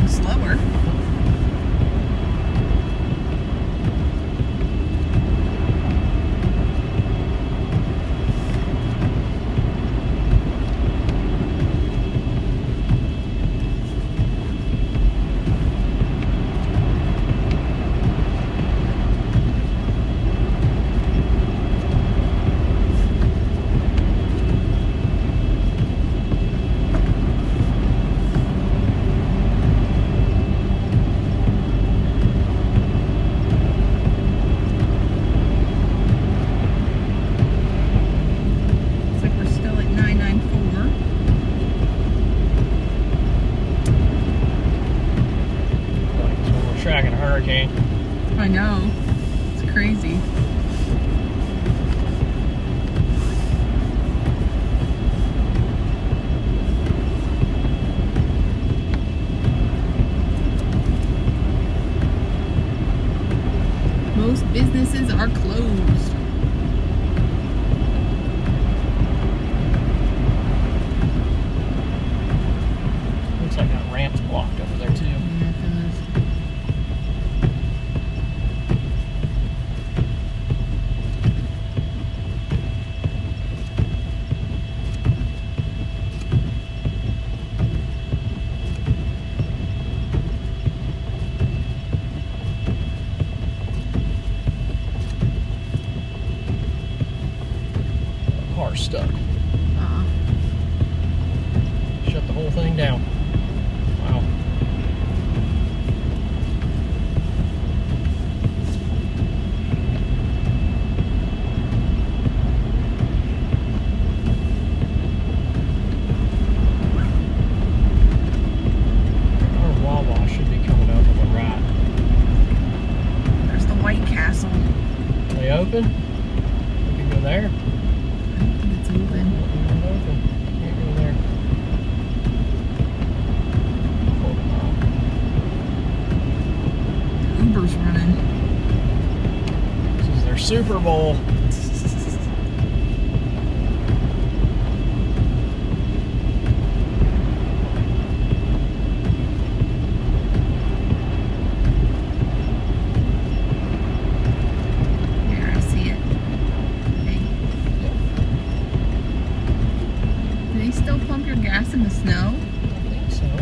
Slower. hurricane. I know. It's crazy. Most businesses are closed. car's stuck. Shut the whole thing down. Wow. Our Wawa should be coming up on the right. There's the White Castle. Are they open? We can go there. I don't think it's open. Not open. Can't go there. Uber's running. This is their Super Bowl. There, I see it. Okay. Do they still pump your gas in the snow? I think so. Wow.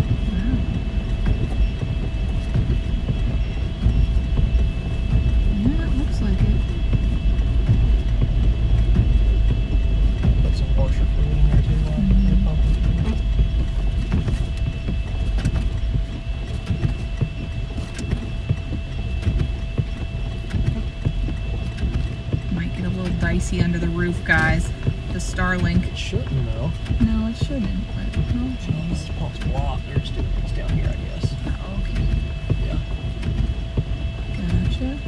Yeah, it looks like it. Put some washer fluid in there too while they're pumping. Might get a little dicey under the roof, guys. The Starlink. It shouldn't though. No, it shouldn't. But no, This pump's blocked. They're just doing this down here, I guess. Oh, okay. Yeah. Gotcha.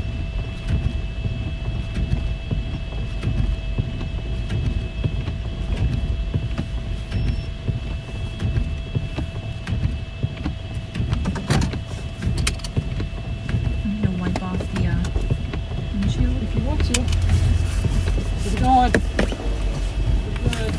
I'm gonna wipe off the windshield. If you want to. Keep it going. We're good.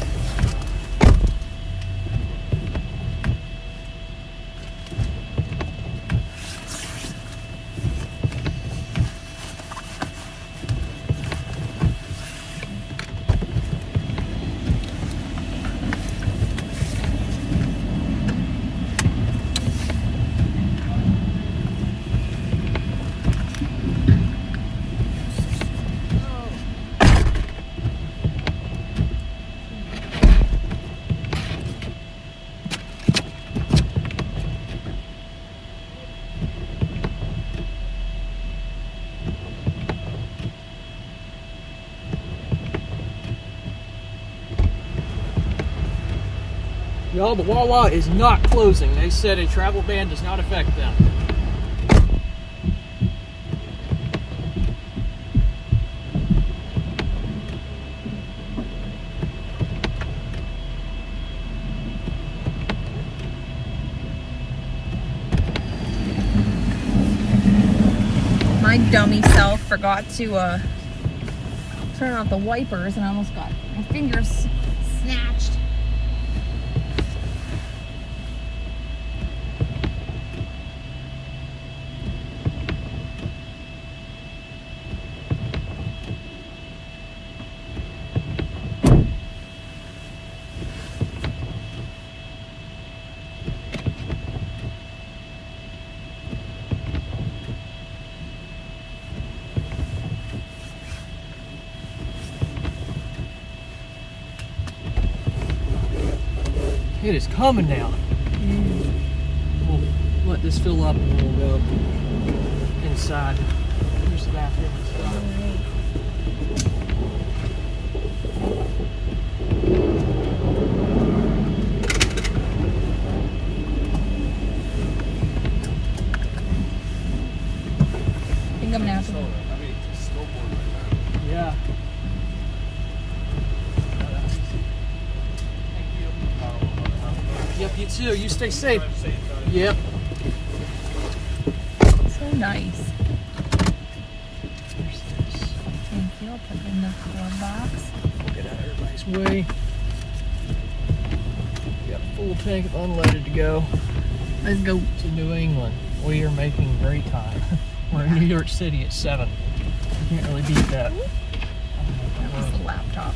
Y'all, the Wawa is not closing. They said a travel ban does not affect them. My dummy self forgot to turn off the wipers and I almost got my fingers snatched. It is coming now. We'll let this fill up and then we'll go inside. Use the bathroom and stuff. I think I'm gonna have to. Yeah. Yep, you too. You stay safe. Yep. So nice. Thank you. I'll put it in the glove box. We'll get out of everybody's way. We got a full tank of unleaded to go Let's go. to New England. We are making great time. We're in New York City at 7. You can't really beat that. That was the laptop.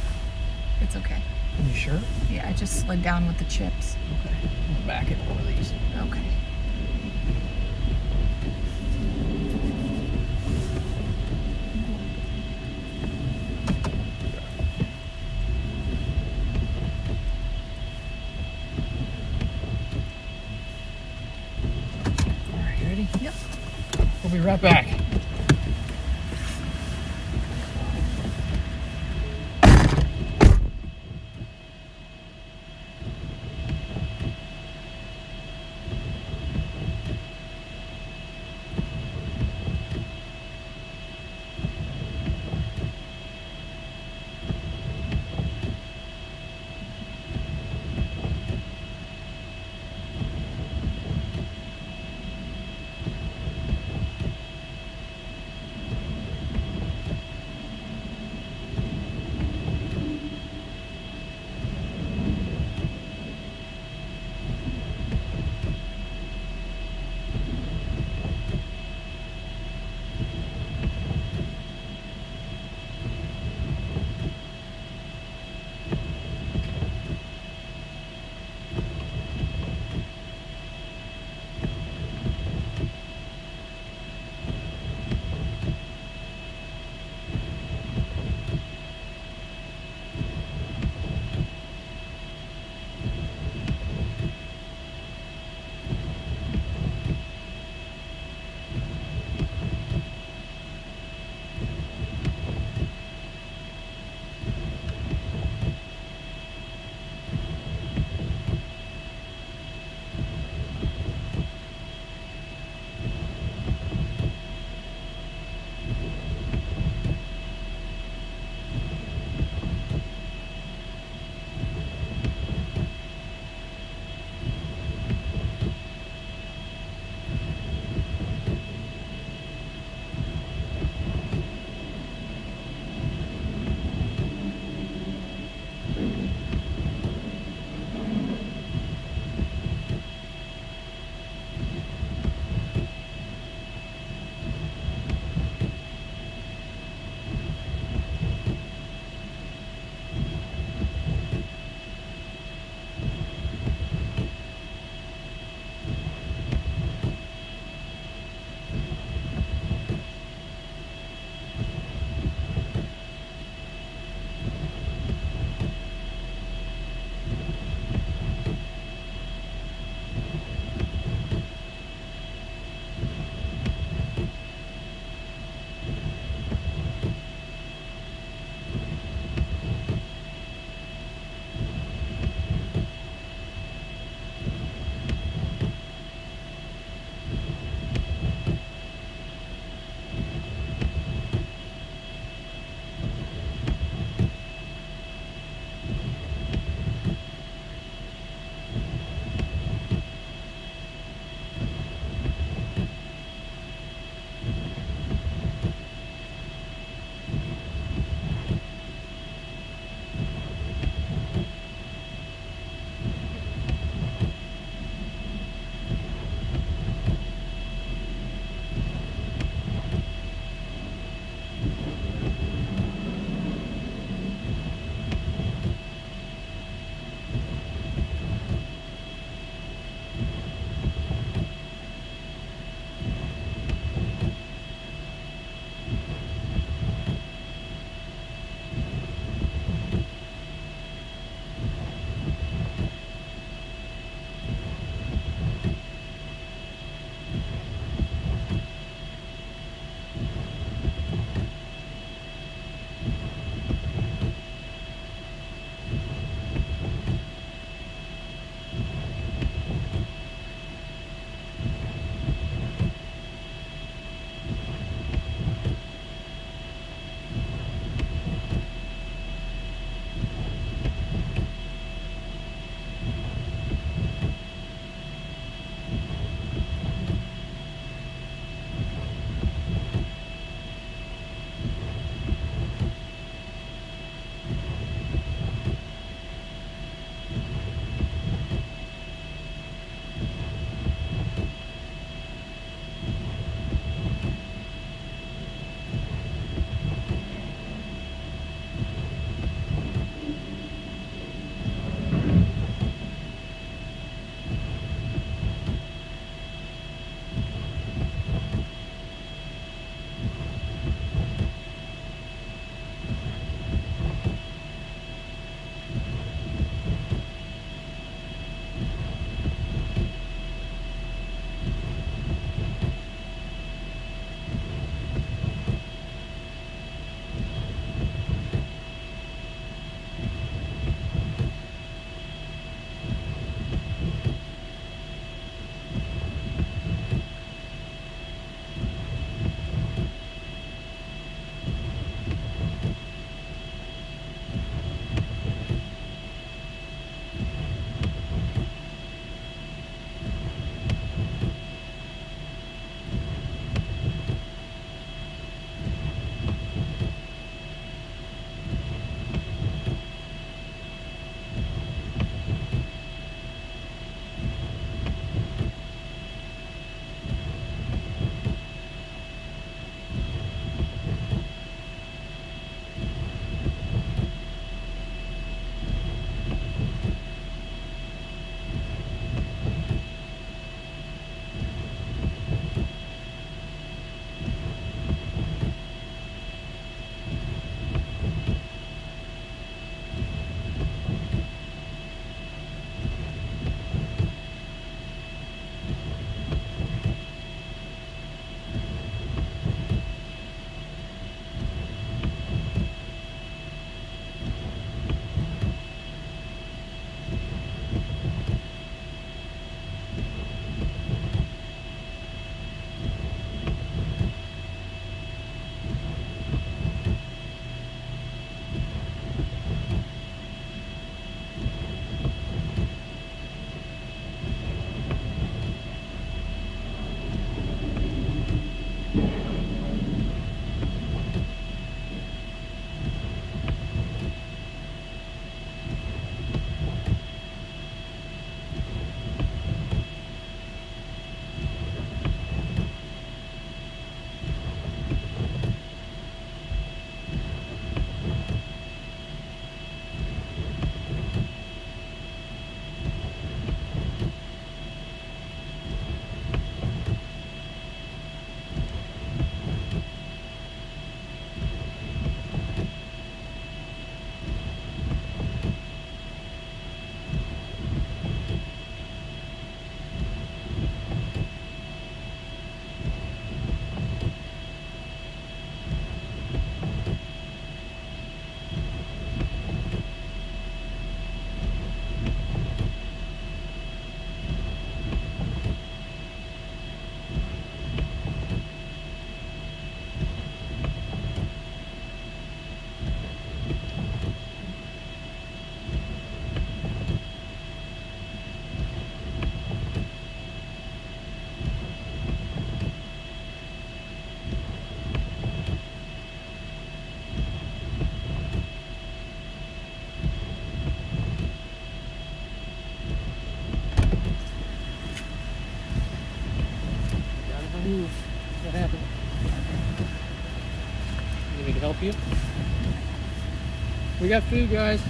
It's okay. You sure? Yeah, I just slid down with the chips. Okay. I'm gonna back into one of these. Okay. be right back. help you. We got food, guys.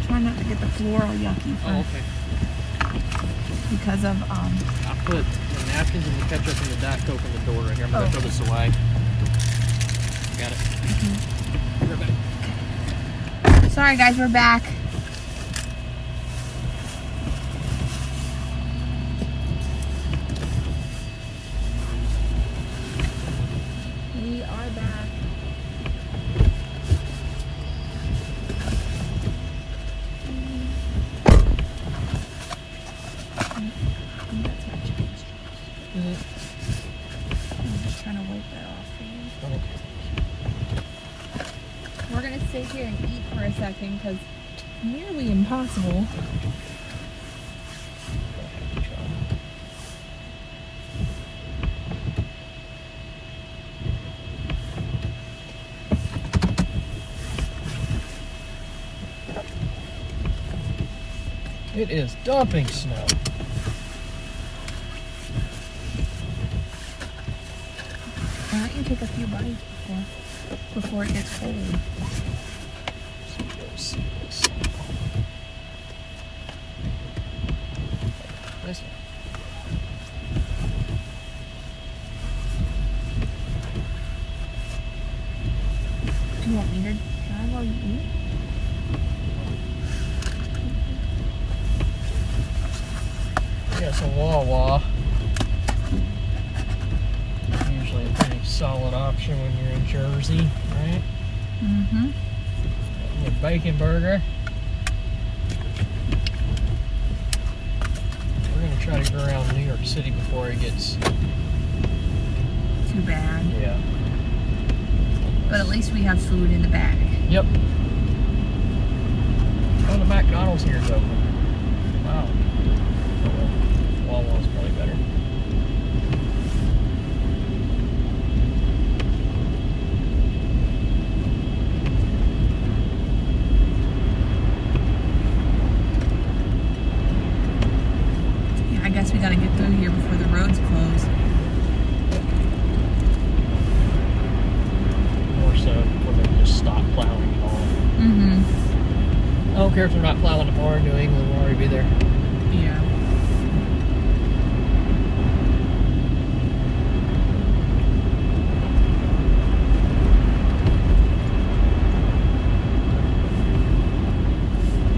Try not to get the floor all yucky. Oh, okay. Because of I put the napkins and the ketchup and the Diet Coke in the door right here. I'm gonna throw this away. Got it. Mm-hmm. We're back. Sorry guys, we're back. We are back. I'm just trying to wipe that off for you. Okay. We're gonna sit here and eat for a second because nearly impossible. It is dumping snow. Why don't you take a few bites before it gets cold? This one. Do you want me to try while you eat? Yeah, it's a Wawa. Usually a pretty solid option when you're in Jersey, right? Mm-hmm. Your bacon burger. We're gonna try to get around New York City before it gets Too bad. yeah. But at least we have food in the bag. Yep. Oh, the McDonald's here is open. Wow. Oh, well, Wawa's probably better. Yeah, I guess we gotta get through here before the roads close. More so when they just stop plowing at all. Mm-hmm. I don't care if they're not plowing tomorrow in New England, we'll already be there. Yeah.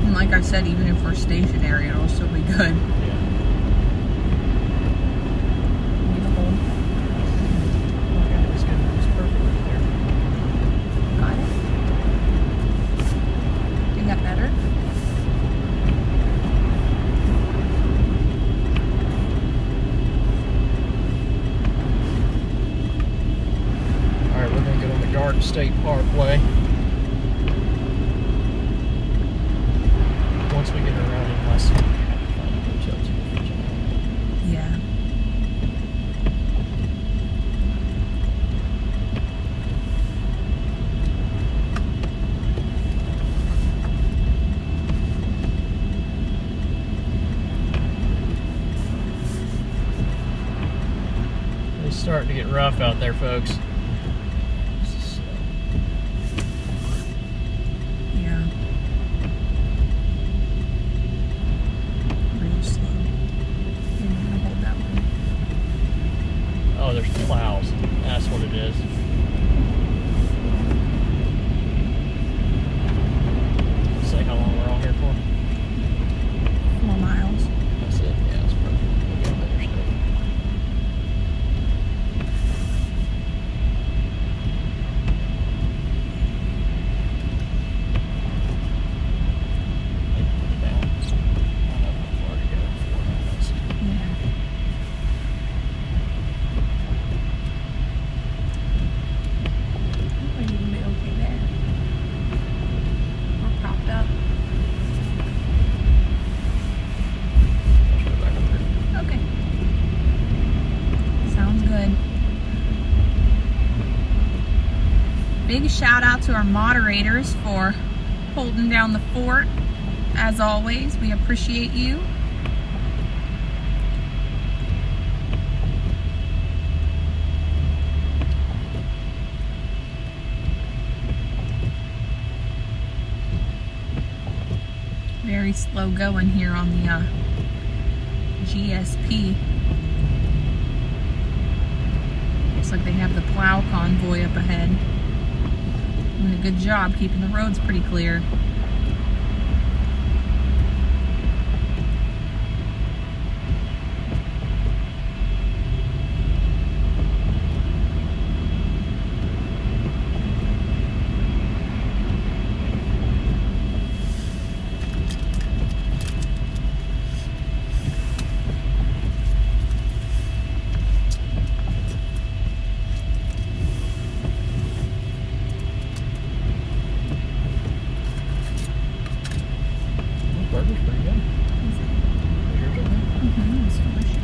And like I said, even if we're stationary, it'll still be good. Yeah. Need a hole. Okay, that's good. That's perfect right there. Got it. Think that better? Alright, we're going to get on the Garden State Parkway. Once we get around in West, we have to find a hotel too. Yeah. It's starting to get rough out there, folks. Yeah. Real slow. Here, I'm gonna hold that one. Oh, there's plows. That's what it is. Say how long we're on here for? 4 miles. That's it. Yeah, that's perfect. We'll get on the interstate. Put it down. I don't know how far to go. 4 miles. Yeah. I think we'll be okay there. We're propped up. Let's go back up there. Okay. Sounds good. Big shout out to our moderators for holding down the fort. As always, we appreciate you. very slow going here on the GSP. Looks like they have the plow convoy up ahead. Doing a good job keeping the roads pretty clear. Burger's pretty good. Yours okay? Mm-hmm, it's delicious.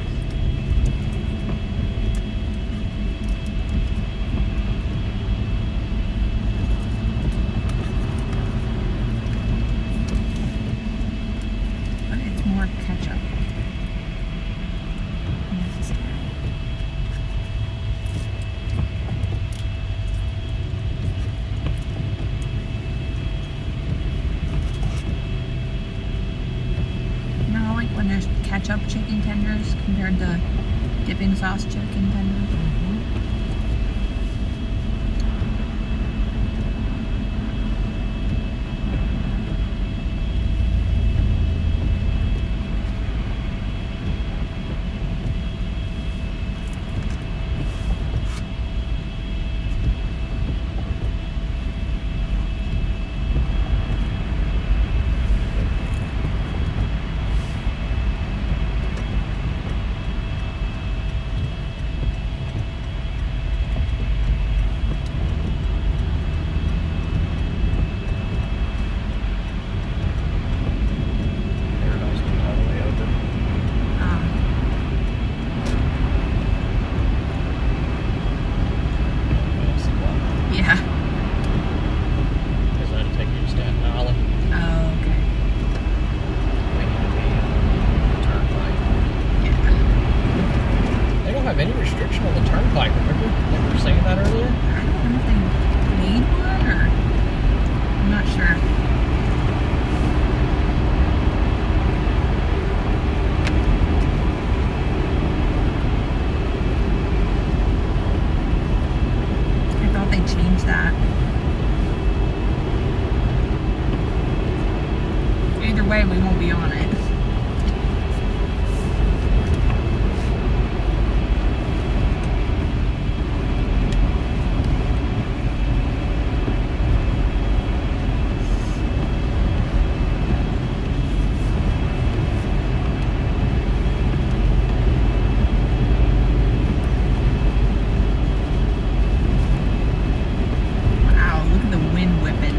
But it's more ketchup. Necessary. I like when there's ketchup chicken tenders compared to dipping sauce chicken tenders. Yeah. Because I had to take you to Staten Island. Oh, okay. We need to be on the turnpike. Yeah. They don't have any restriction on the turnpike, remember? They were saying that earlier? I don't know if they made one or I'm not sure. I thought they changed that. Either way, we won't be on it. Wow, look at the wind whipping.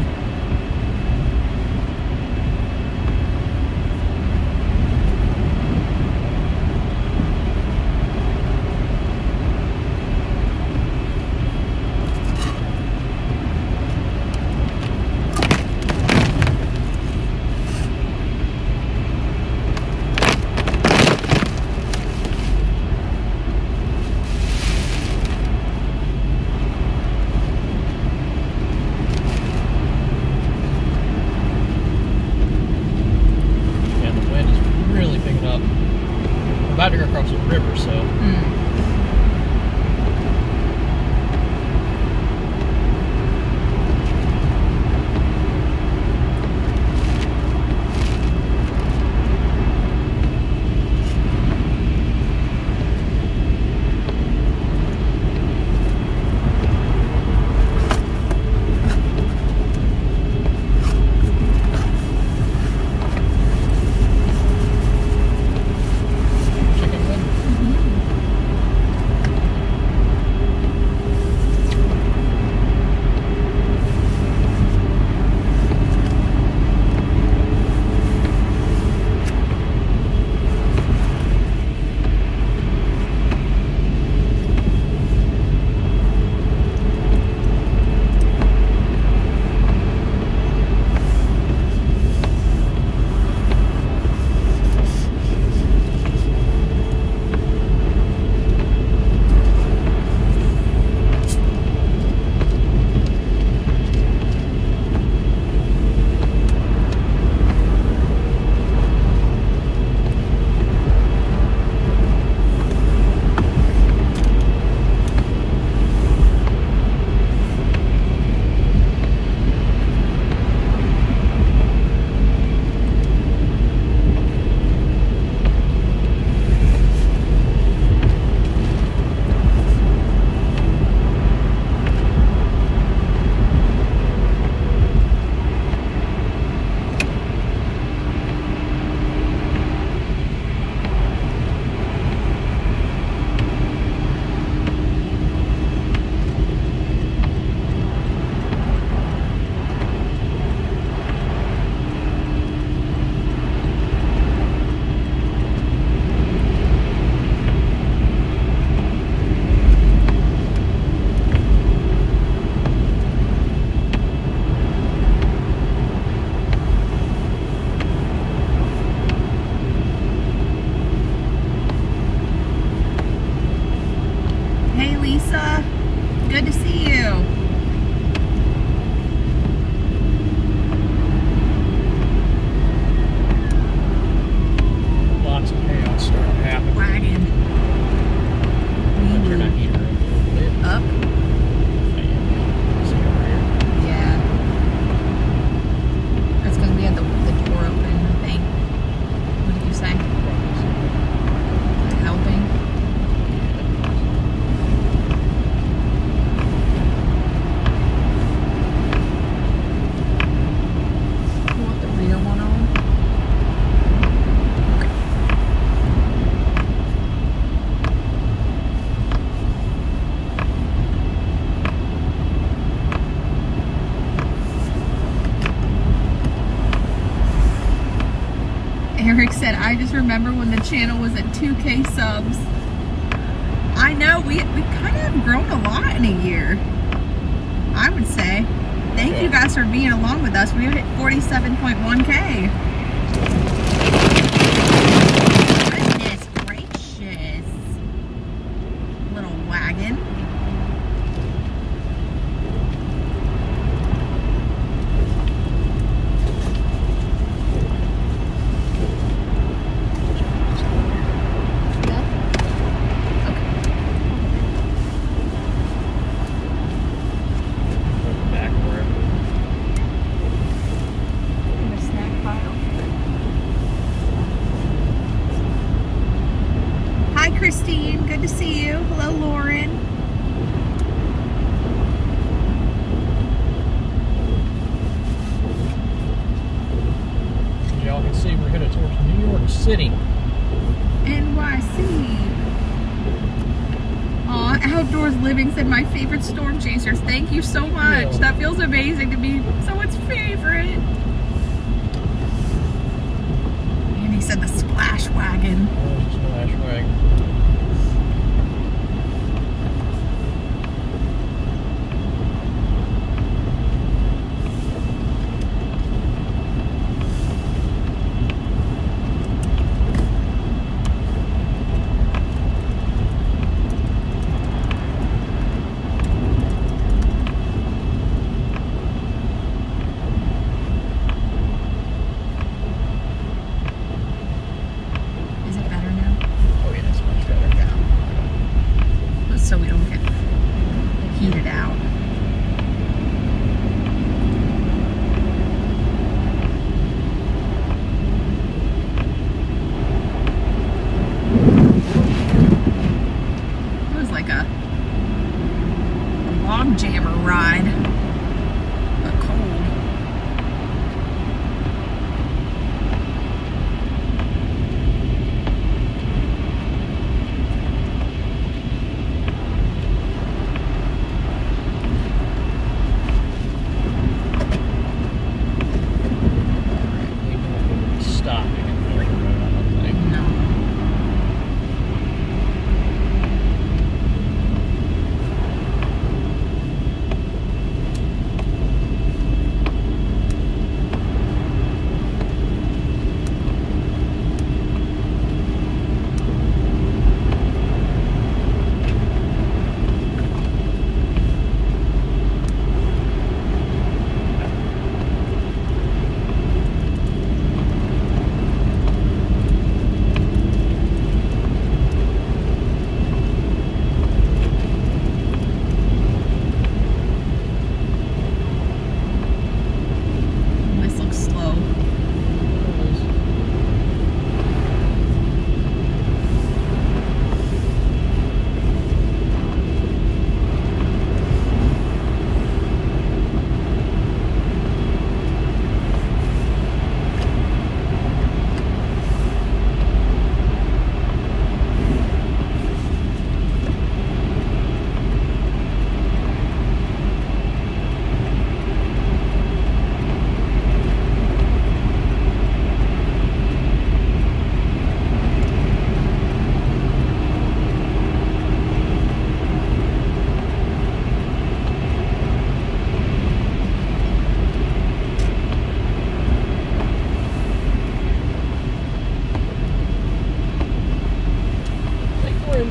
Rick said, I just remember when the channel was at 2K subs. I know, we kind of have grown a lot in a year, I would say. Thank you guys for being along with us. We hit 47.1K. Goodness gracious. Little wagon. Christine, good to see you. Hello, Lauren. Y'all can see we're headed towards New York City. NYC. Aw, Outdoors Living said my favorite storm chasers. Thank you so much. Yeah. That feels amazing to be someone's favorite. And he said the splash wagon. There's a splash wagon. So we don't get heated out. It was like a log jammer ride, but cold.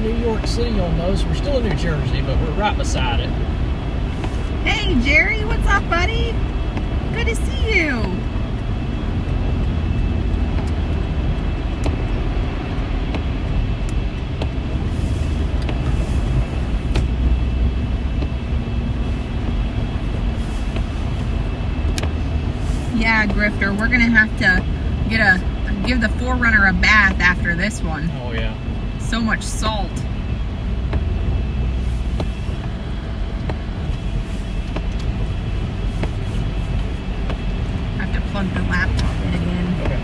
New York City on those. We're still in New Jersey, but we're right beside it. Hey Jerry, what's up, buddy? Good to see you. Yeah, Grifter, we're gonna have to give the 4Runner a bath after this one. Oh yeah. So much salt. I have to plug the laptop in again. Okay.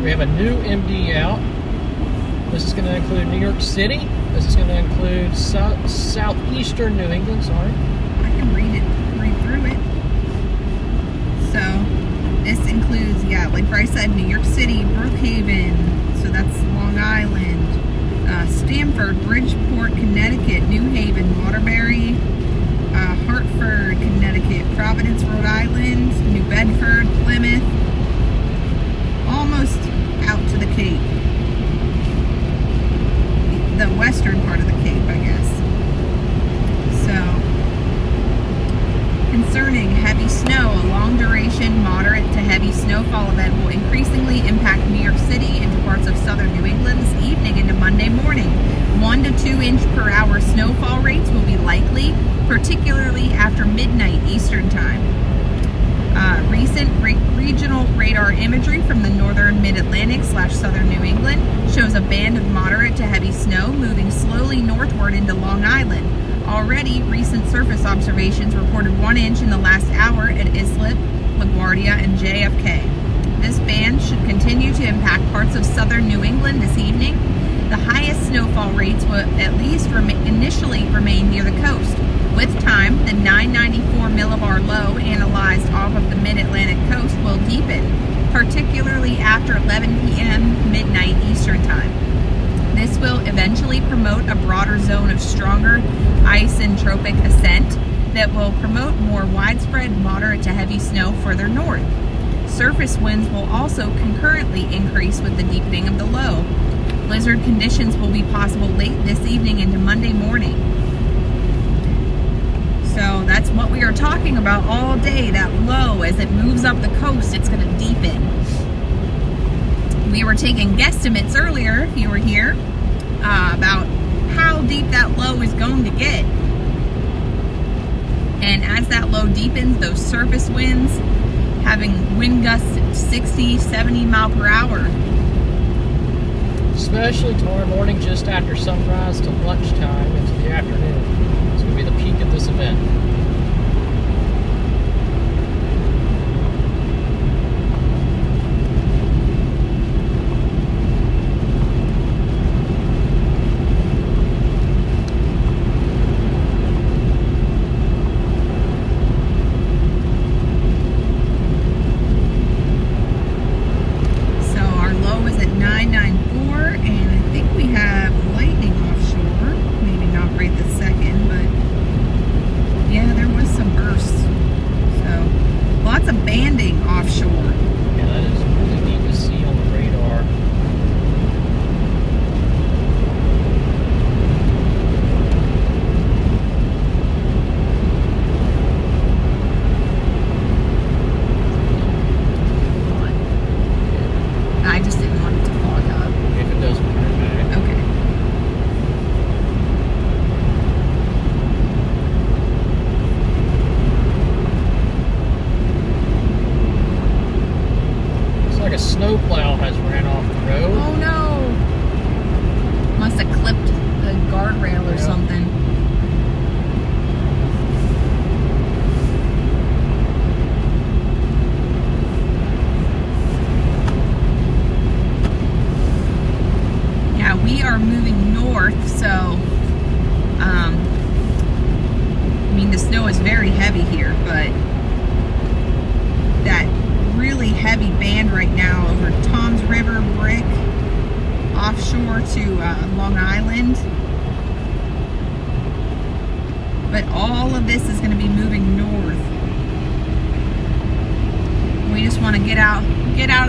We have a new MD out. This is going to include New York City. This is going to include southeastern New England. Sorry. I can read through it. So this includes, yeah, like Bryce said, New York City, Brookhaven, so that's Long Island, Stamford, Bridgeport, Connecticut, New Haven, Waterbury, Hartford, Connecticut, Providence, Rhode Island, New Bedford, Plymouth, almost out to the Cape. The western part of the Cape, I guess. So, concerning heavy snow, a long duration, moderate to heavy snowfall event will increasingly impact New York City into parts of southern New England this evening into Monday morning. 1 to 2 inch per hour snowfall rates will be likely, particularly after midnight Eastern Time. Recent regional radar imagery from the northern mid-Atlantic / southern New England shows a band of moderate to heavy snow moving slowly northward into Long Island. Already, recent surface observations reported 1 inch in the last hour at Islip, LaGuardia, and JFK. This band should continue to impact parts of southern New England this evening. The highest snowfall rates will at least initially remain near the coast. With time, the 994 millibar low analyzed off of the mid-Atlantic coast will deepen, particularly after 11 p.m. midnight Eastern Time. This will eventually promote a broader zone of stronger isentropic ascent that will promote more widespread moderate to heavy snow further north. Surface winds will also concurrently increase with the deepening of the low. Blizzard conditions will be possible late this evening into Monday morning. So that's what we are talking about all day, that low. As it moves up the coast, it's going to deepen. We were taking guesstimates earlier, if you were here, about how deep that low is going to get. And as that low deepens, those surface winds having wind gusts at 60, 70 mile per hour. Especially tomorrow morning, just after sunrise to lunchtime into the afternoon. It's going to be the peak of this event. Snowplow has ran off the road. Oh no! Must have clipped the guardrail or something. Yeah, we are moving north, so I mean the snow is very heavy here, but that really heavy band right now over Tom's River, Brick, offshore to Long Island. But all of this is going to be moving north. We just want to get out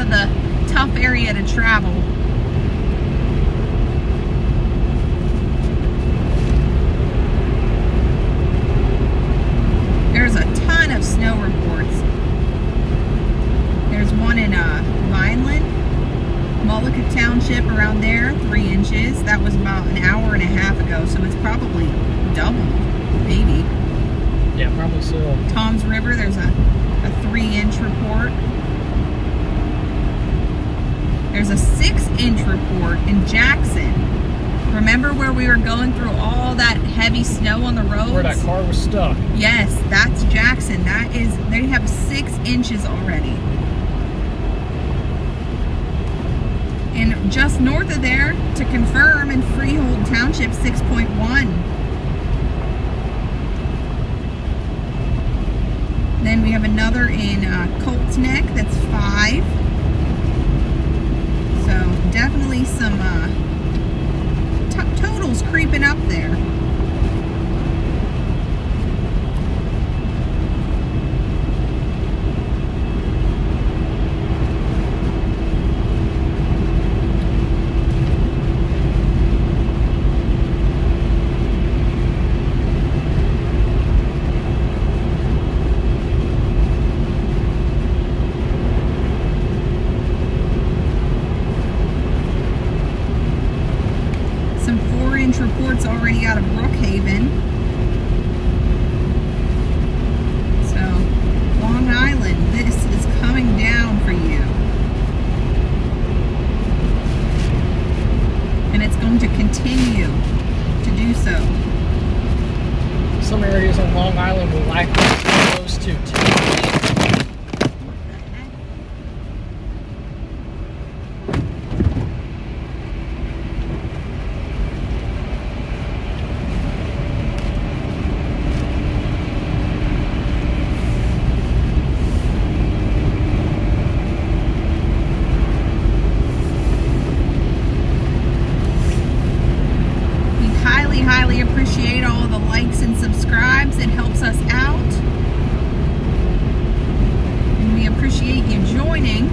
of the tough area to travel. There's a ton of snow reports. There's one in Vineland, Mullica Township, around there, 3 inches. That was about an hour and a half ago, so it's probably doubled, maybe. Yeah, probably so. Tom's River, there's a 3-inch report. There's a 6-inch report in Jackson. Remember where we were going through all that heavy snow on the roads? Where that car was stuck. Yes, that's Jackson. They have 6 inches already. just north of there to confirm in Freehold Township 6.1. Then we have another in Colts Neck that's 5. So definitely some totals creeping up there. Some 4-inch reports already out of Brookhaven. So, Long Island, this is coming down for you. And it's going to continue to do so. Some areas on Long Island will likely be close to 2 feet. Highly appreciate all the likes and subscribes. It helps us out. And we appreciate you joining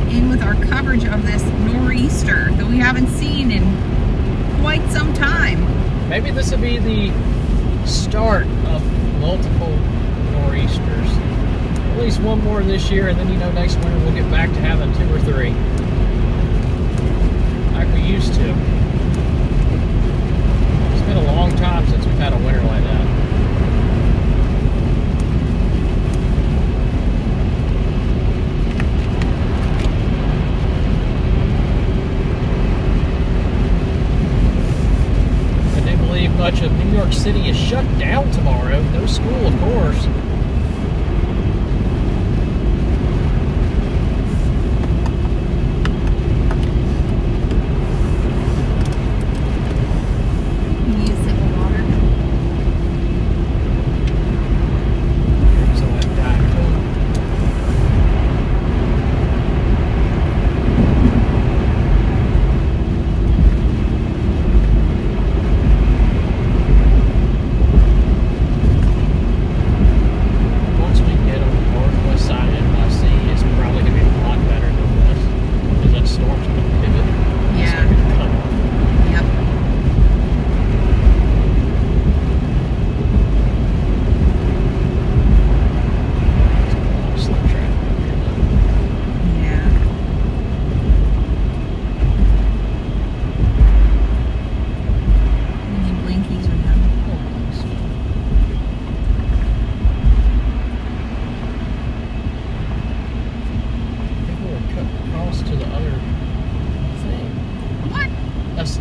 in with our coverage of this nor'easter that we haven't seen in quite some time. Maybe this will be the start of multiple nor'easters. At least one more this year, and then next winter we'll get back to having 2 or 3. Like we used to. It's been a long time since we've had a winter like that. I do believe much of New York City is shut down tomorrow. No school, of course.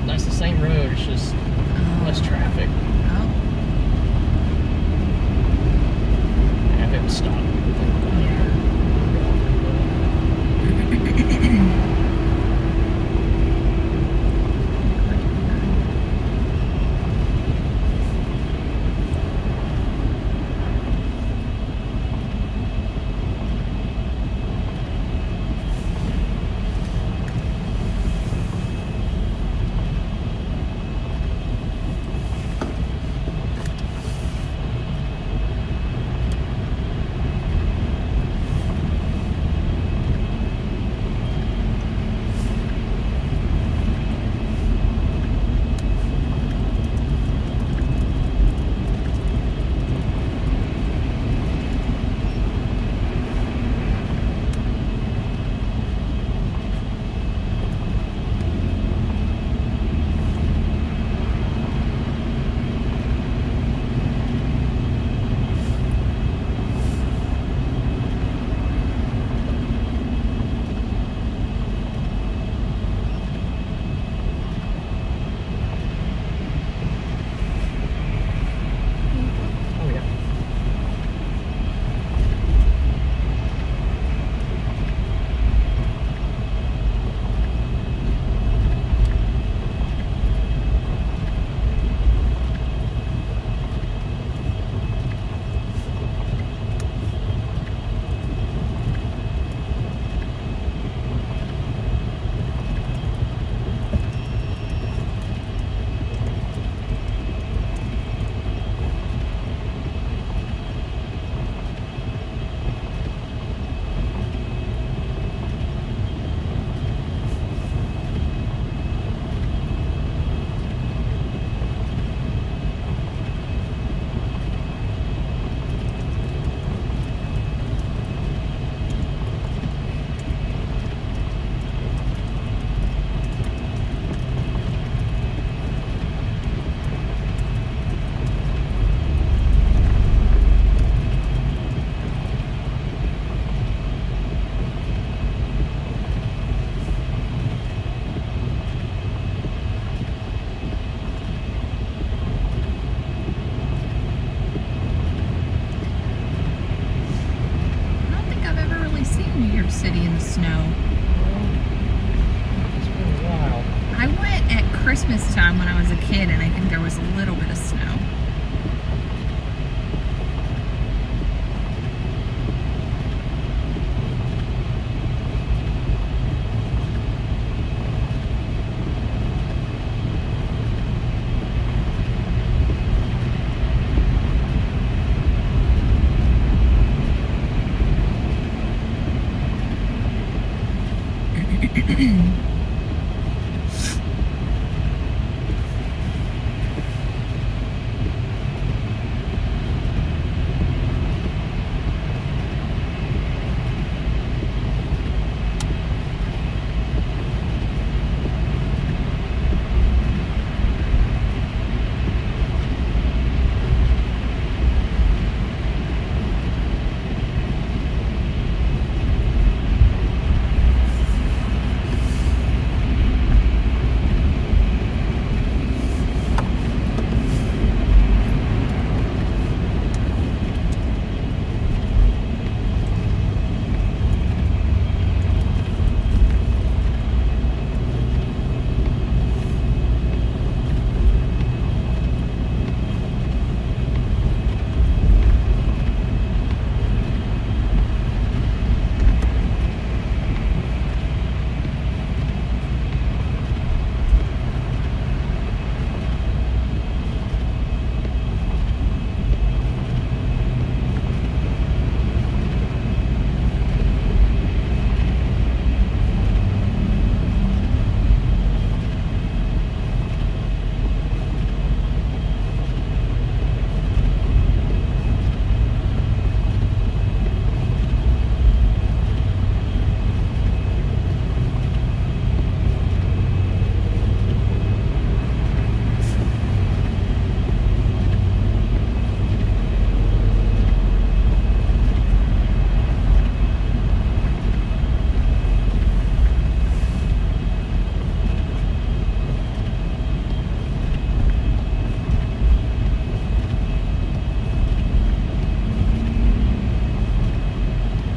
That's the same road, it's just less traffic. Oh. Have him stop. Christmas time when I was a kid, and I think there was a little bit of snow.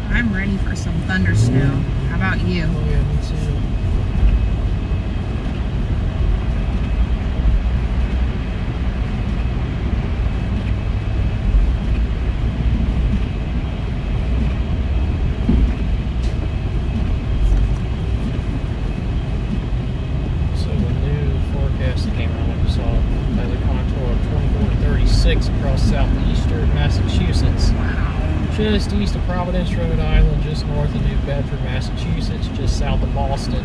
I'm ready for some thunder snow. How about you? Oh yeah, me too. So the new forecast that came out, I saw has a contour of 24 to 36 across southeastern Massachusetts. Wow. Just east of Providence, Rhode Island, just north of New Bedford, Massachusetts, just south of Boston.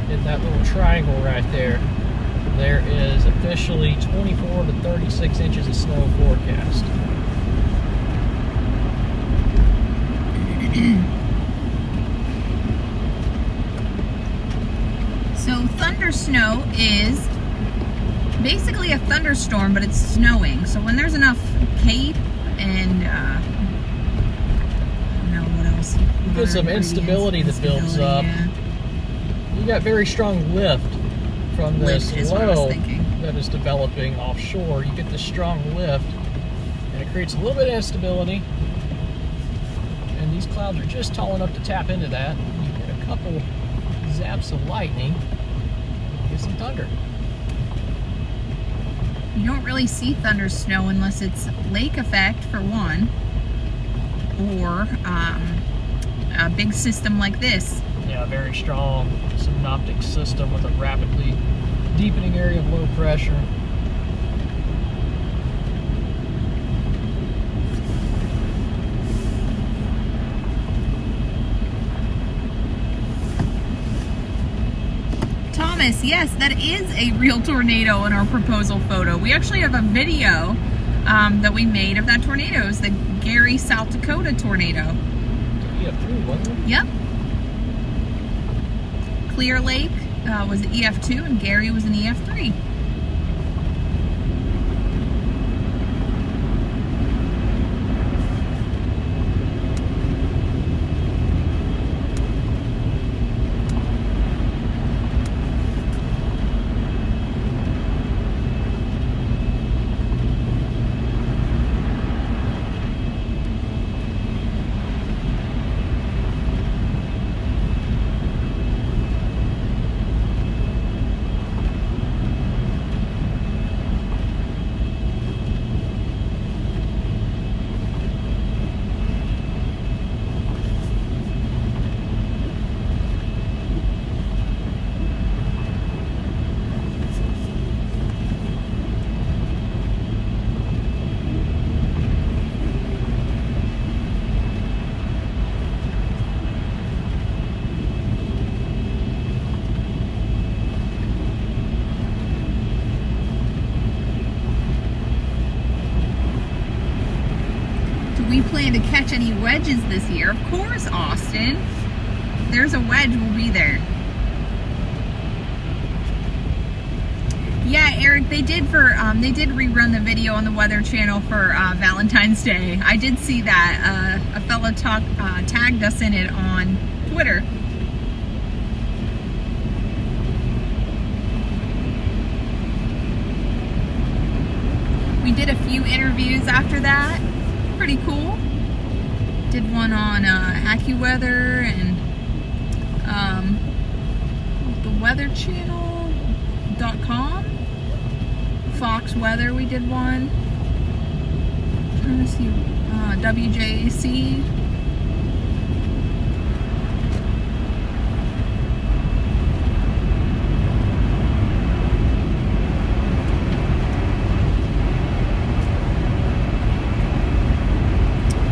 In that little triangle right there, there is officially 24 to 36 inches of snow forecast. So thunder snow is basically a thunderstorm, but it's snowing. So when there's enough cape and You get some instability that builds up. Yeah. You got very strong lift from this Lift is what I was low thinking. that is developing offshore. You get this strong lift, and it creates a little bit of instability. And these clouds are just tall enough to tap into that. You get a couple zaps of lightning, get some thunder. You don't really see thunder snow unless it's lake effect for one, or a big system like this. Yeah, a very strong synoptic system with a rapidly deepening area of low pressure. Thomas, yes, that is a real tornado in our proposal photo. We actually have a video that we made of that tornado. It's the Gary, South Dakota tornado. EF3, wasn't it? Yep. Clear Lake was an EF2 and Gary was an EF3. plan to catch any wedges this year? Of course, Austin. If there's a wedge, we'll be there. Yeah, Eric, they did rerun the video on the Weather Channel for Valentine's Day. I did see that. A fellow tagged us in it on Twitter. We did a few interviews after that. Pretty cool. Did one on AccuWeather and the weatherchannel.com. Fox Weather, we did one. Trying to see, WJC.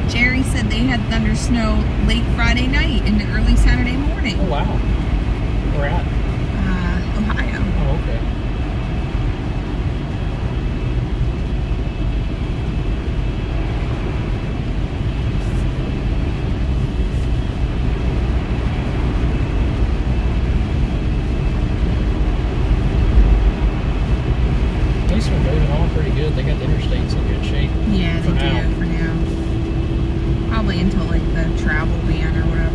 Jerry said they had thunder snow late Friday night into early Saturday morning. Oh, wow. Where at? Ohio. Oh, okay. These are moving on pretty good. They got the interstates in good shape. Yeah, they do for now. Probably until like the travel ban or whatever.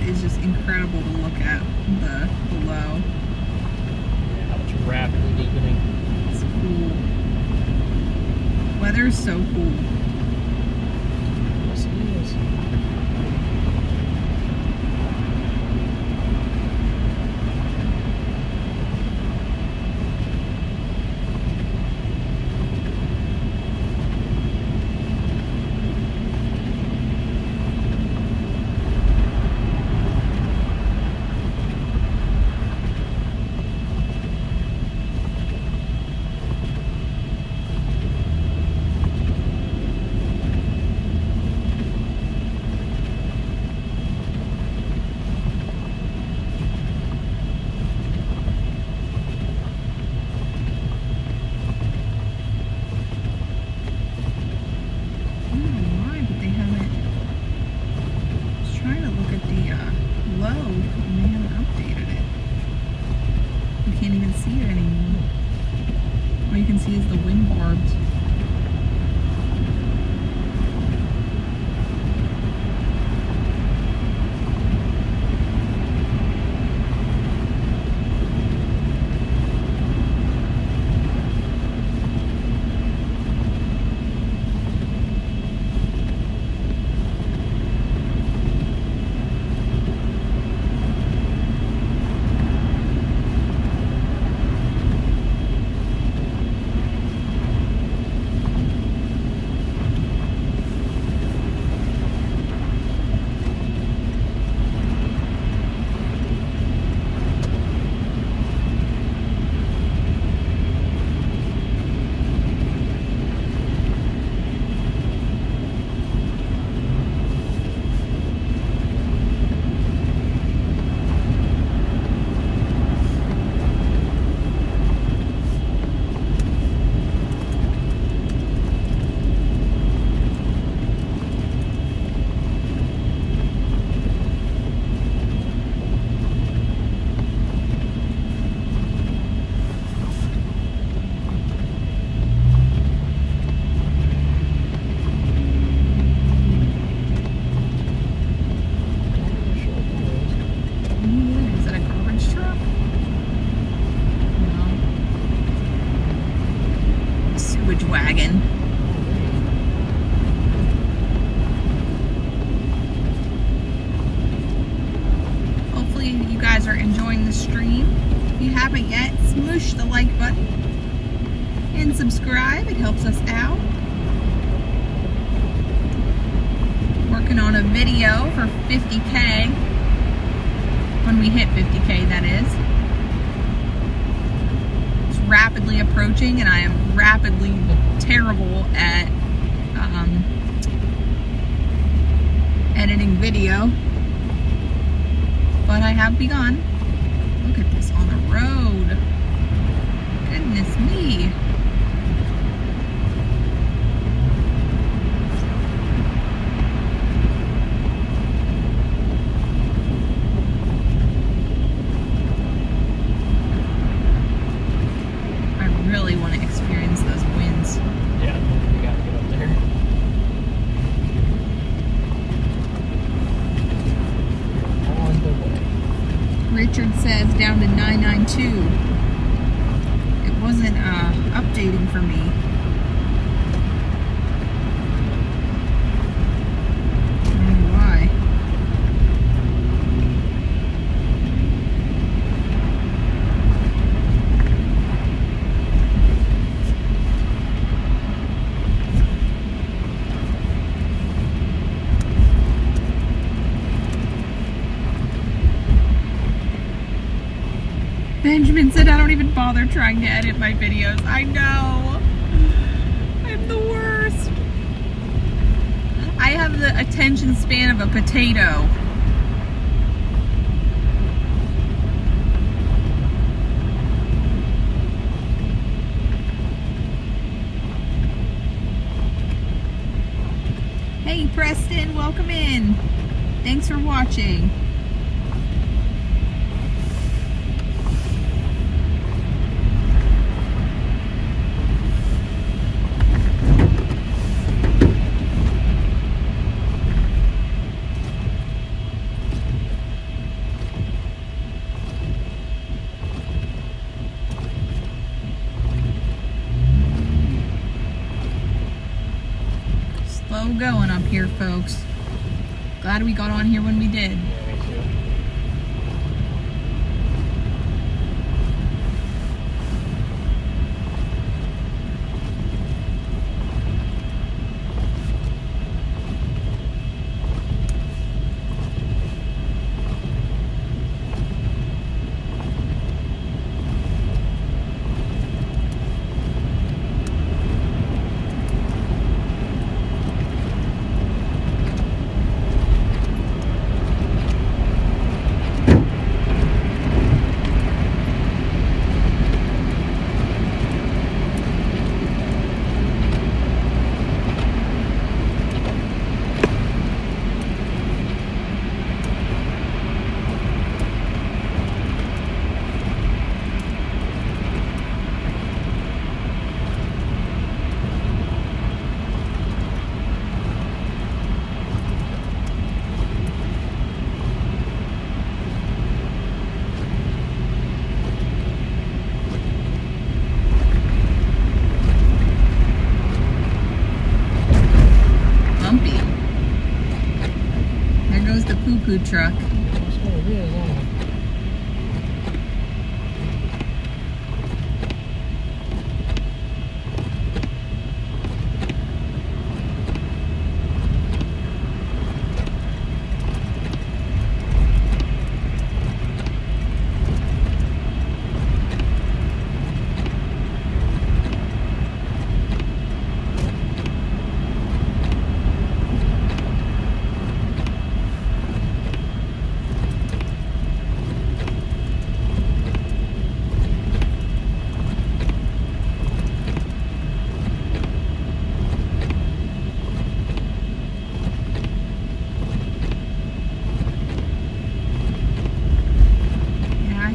Is just incredible to look at the below. Yeah, it's rapidly deepening. It's cool. Weather is so cool. Yes, it is. All you can see is the wind barbs. wagon. Hopefully you guys are enjoying the stream. If you haven't yet, smoosh the like button and subscribe. It helps us out. Working on a video for 50K. When we hit 50K, that is. It's rapidly approaching, and I am rapidly terrible at editing video. But I have begun. Look at this on the road. Goodness me. I really want to experience those winds. Yeah, we gotta get up there. On the way. Richard says down to 992. It wasn't updating for me. I don't know why. Benjamin said I don't even bother trying to edit my videos. I know. I'm the worst. I have the attention span of a potato. Hey Preston, welcome in. Thanks for watching. Slow going up here, folks. Glad we got on here when we did. Yeah, me too. Bumpy. There goes the poo-poo truck. That's what it is, isn't it?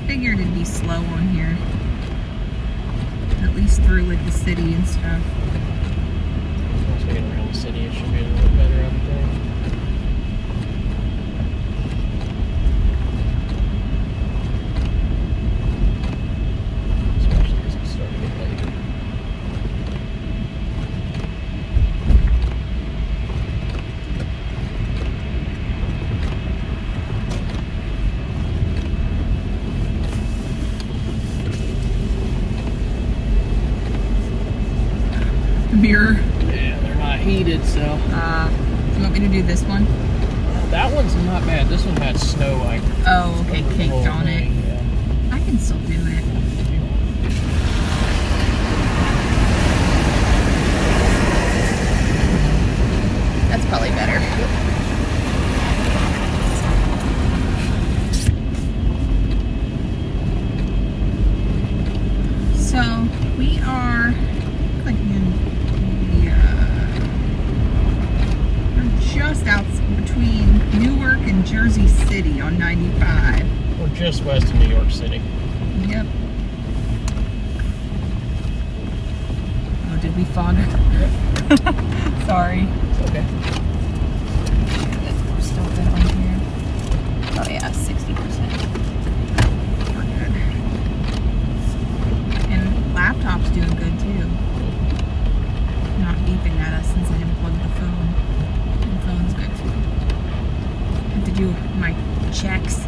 Figured it'd be slow on here. At least through like the city and stuff. Once we get around the city, it should be a little bit better up there. Especially as we start to get later. mirror. Yeah, they're not heated, so. Do you want me to do this one? That one's not bad. This one had snow like. Oh, okay, caked on it. Yeah. I can still do it. That's probably better. So we are we're just out between Newark and Jersey City on 95. We're just west of New York City. Yep. Oh, did we fog? Yep. Sorry. It's okay. We're still good on here. Oh yeah, 60%. We're good. And laptop's doing good too. Not beeping at us since I didn't plug the phone. And the phone's good too. I have to do my checks.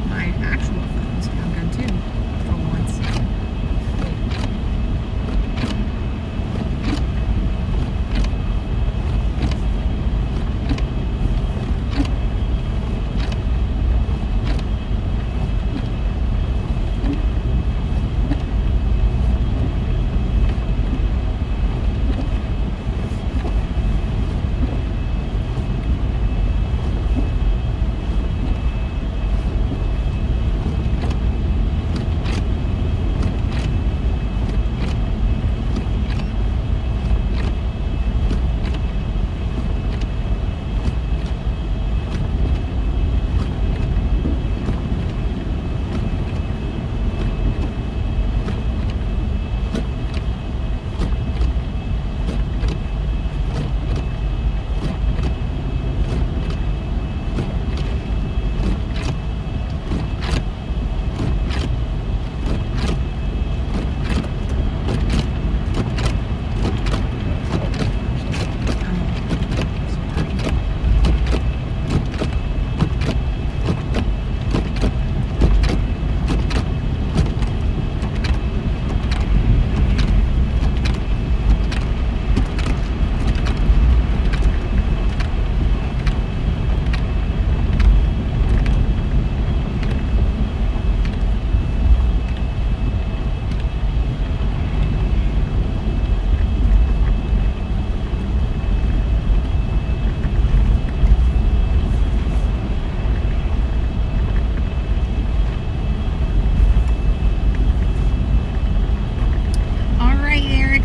My actual phone's doing good too, for once.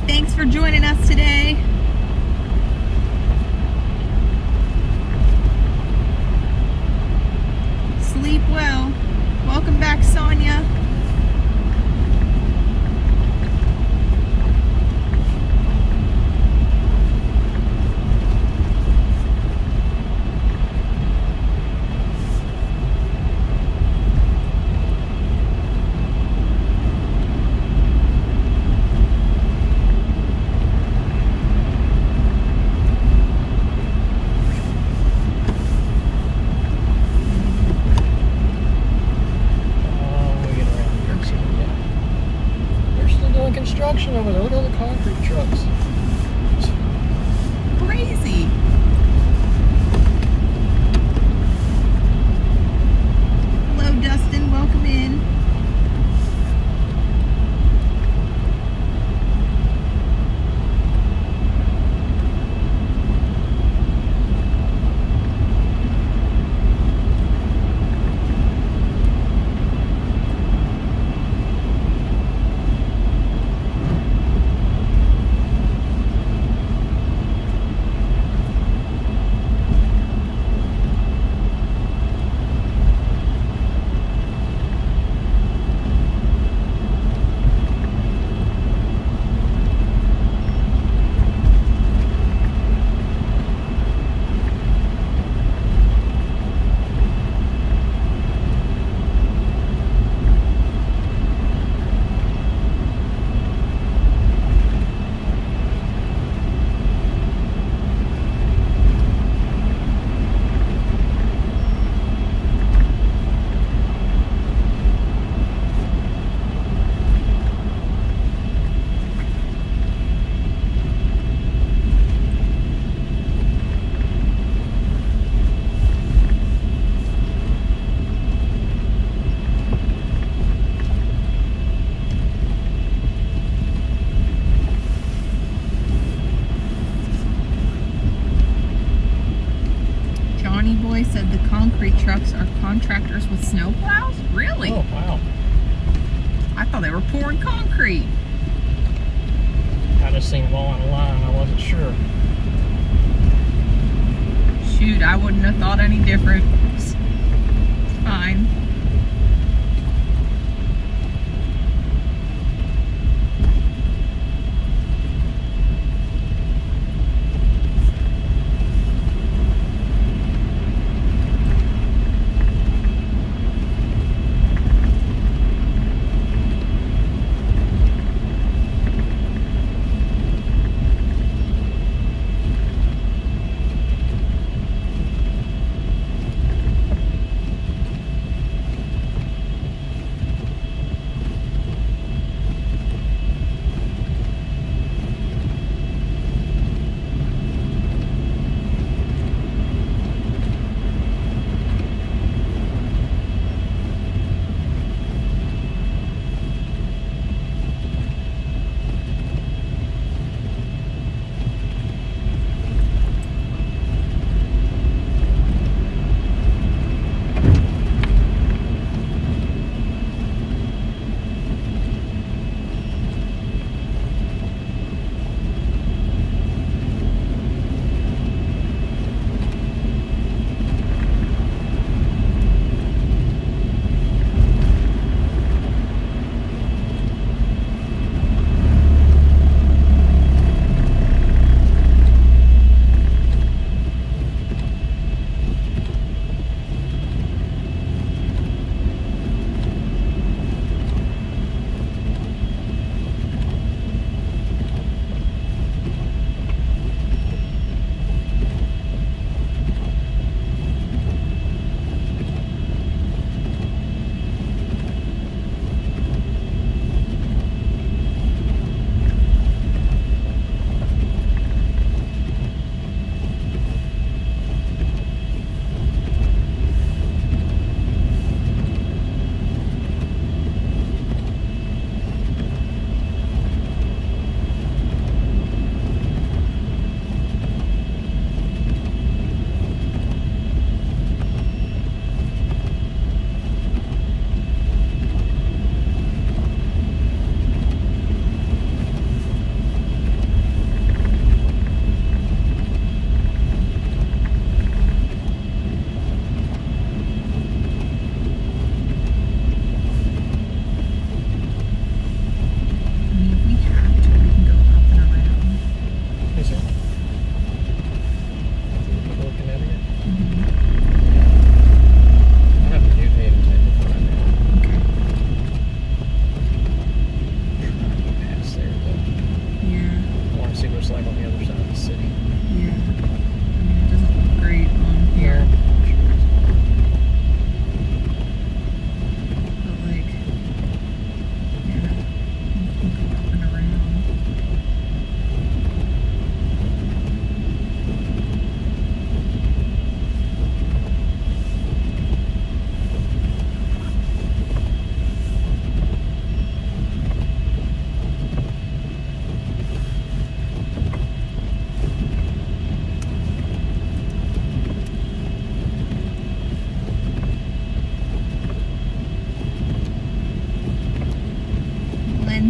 Thanks for joining us today. Sleep well. Welcome back, Sonia. Construction over there. Look at all the concrete trucks. Crazy. Hello, Dustin. Welcome in. trucks are contractors with snow plows? Really? Oh, wow. I thought they were pouring concrete. I just seen them all in a line. I wasn't sure. Shoot, I wouldn't have thought any different. It's fine.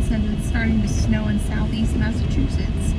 Says it's starting to snow in southeast Massachusetts.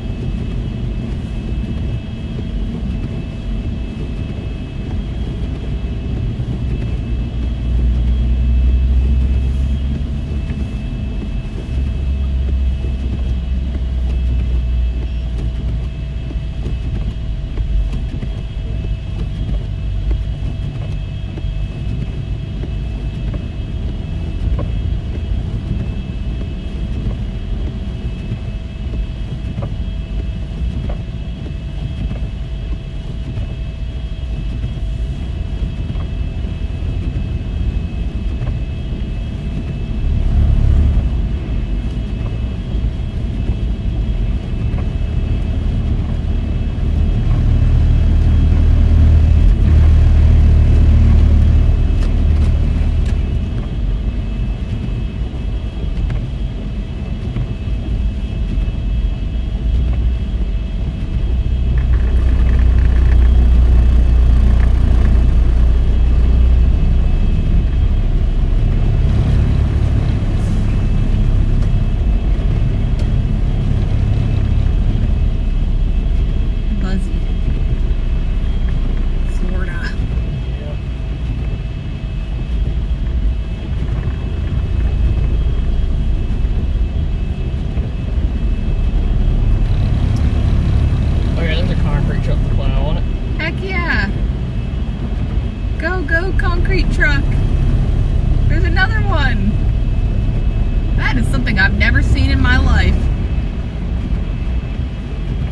That is something I've never seen in my life.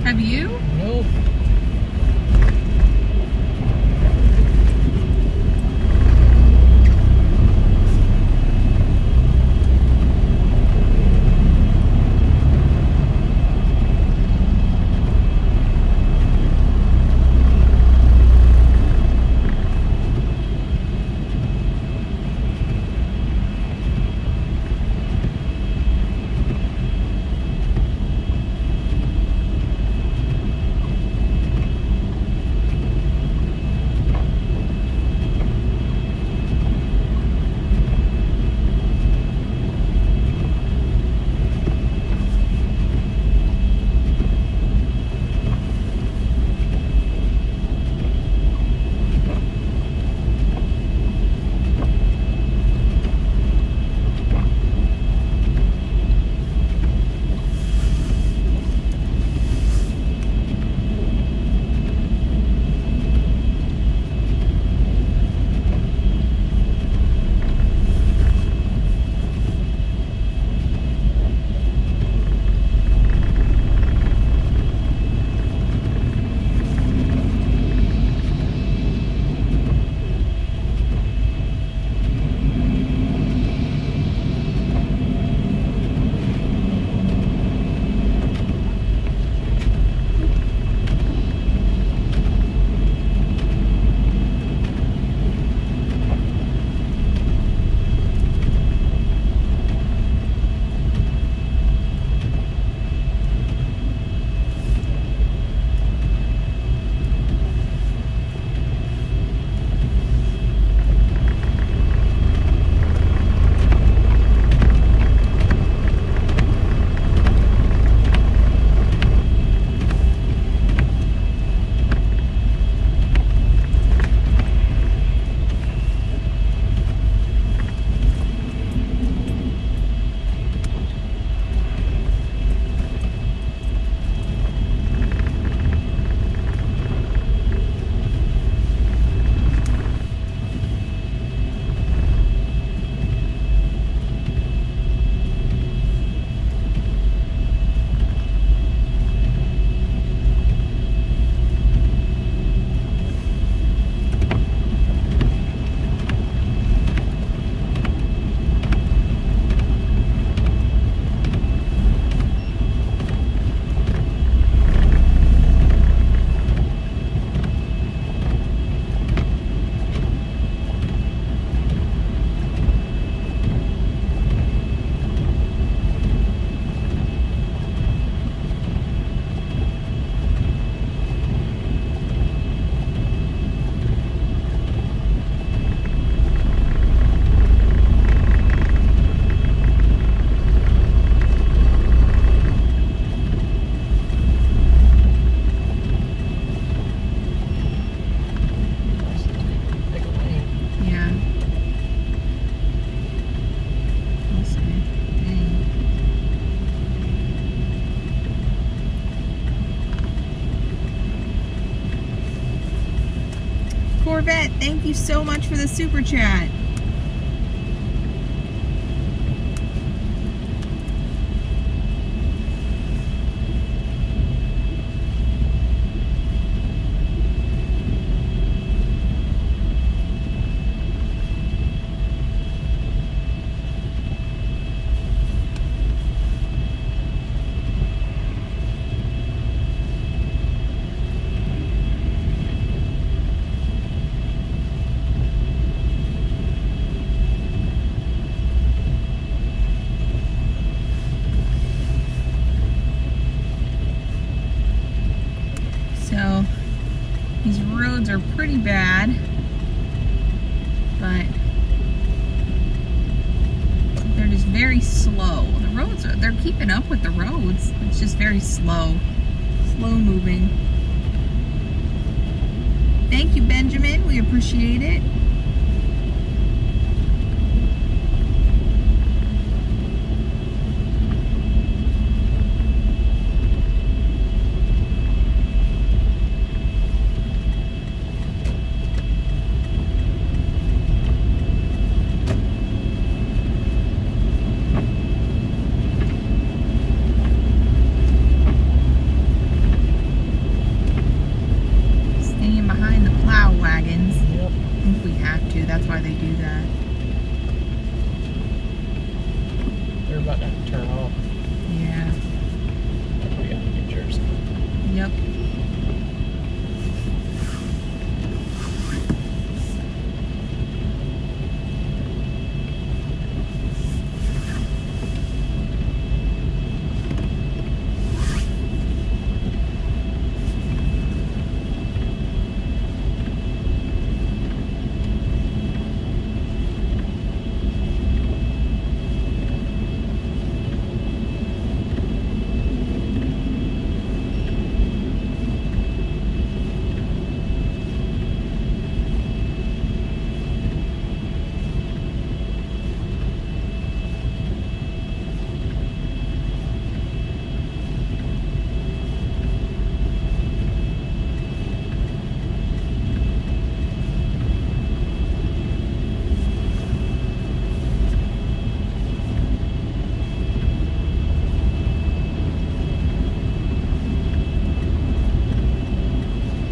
Have you? Nope. Corvette, thank you so much for the super chat. So these roads are pretty bad, but they're just very slow. The roads are, they're keeping up with the roads. It's just very slow moving. Thank you, Benjamin. We appreciate it. might have to turn off. Yeah. We got New Jersey. Yep.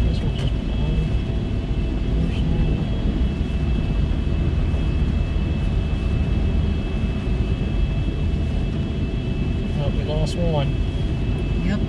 This one's just oh, we lost one. Yep.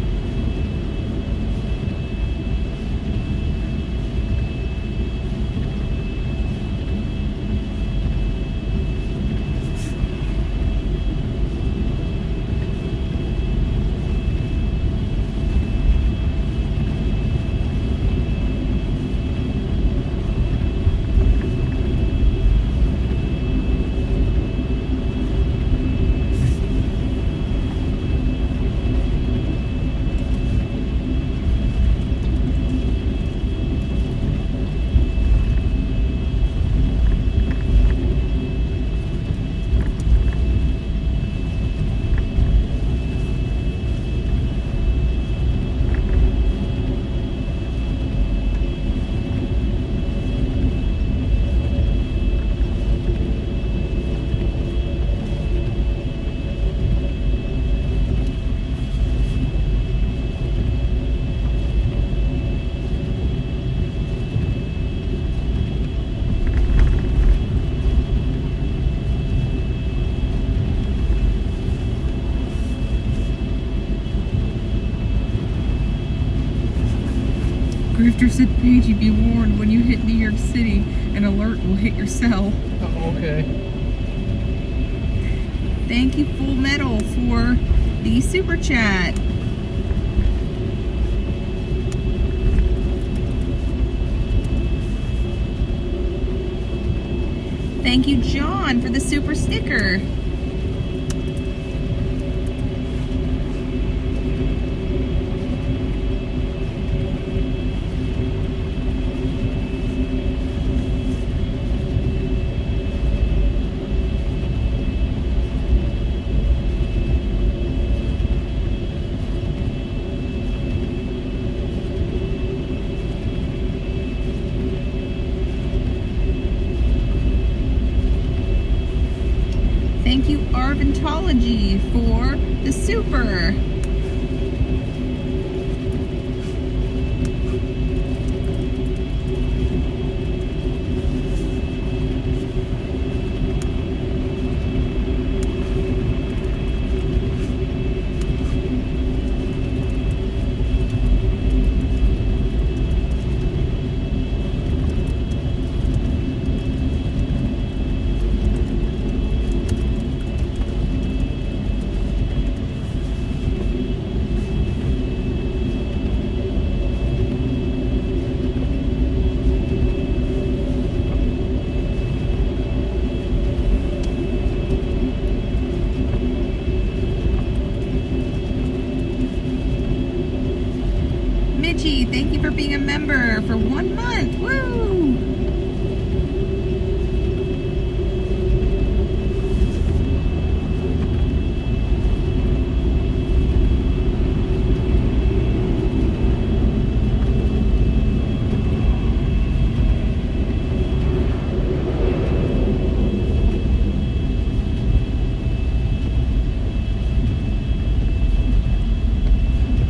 Grifter said, Paige, be warned, when you hit New York City, an alert will hit your cell. Oh, okay. Thank you, Full Metal, for the super chat. Thank you, John, for the super sticker. Thank you, Arventology, for the super. Mitchie, thank you for being a member for 1 month. Woo!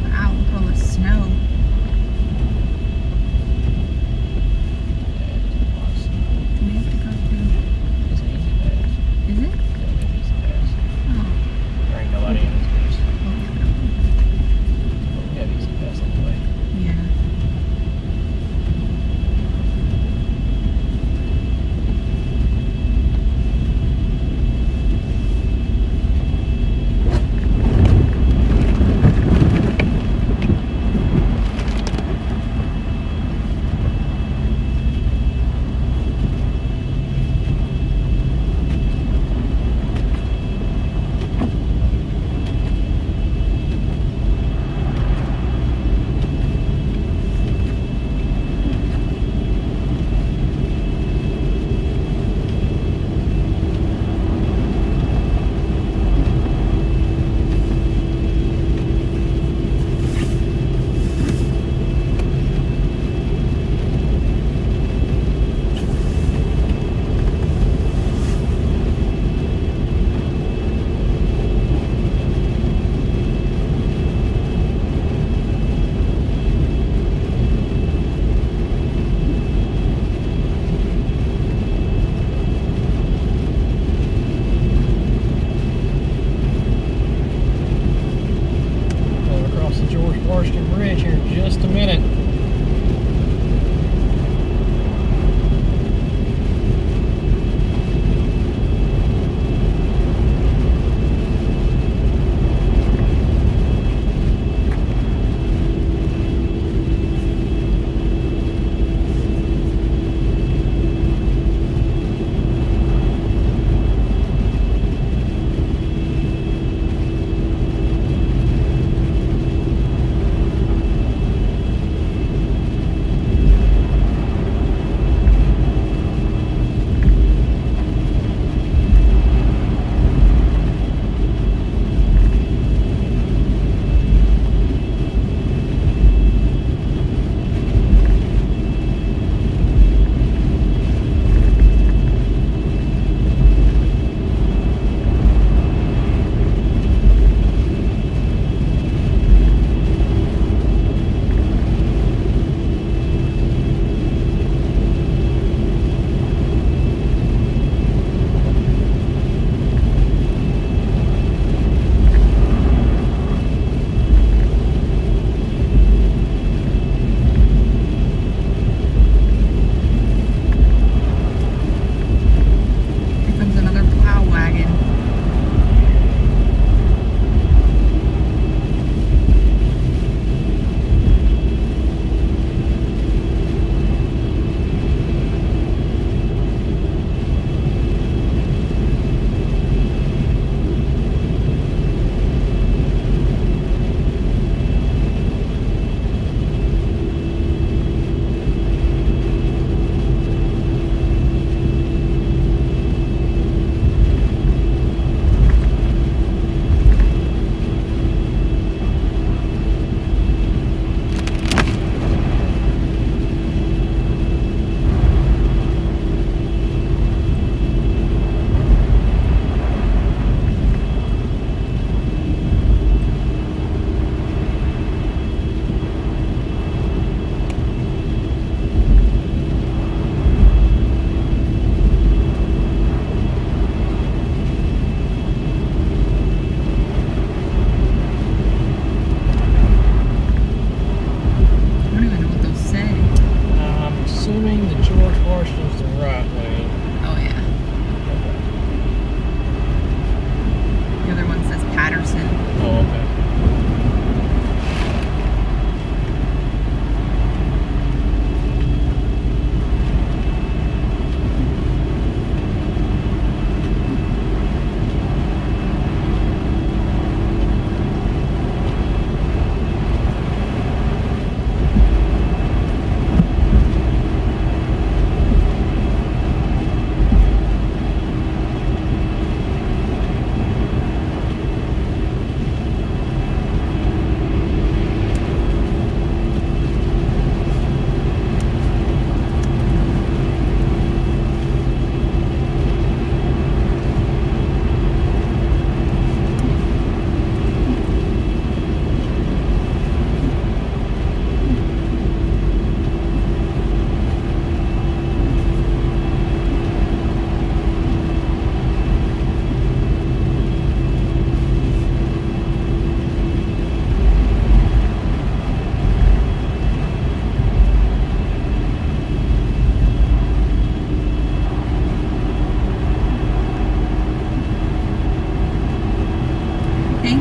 Wow, look at all the snow.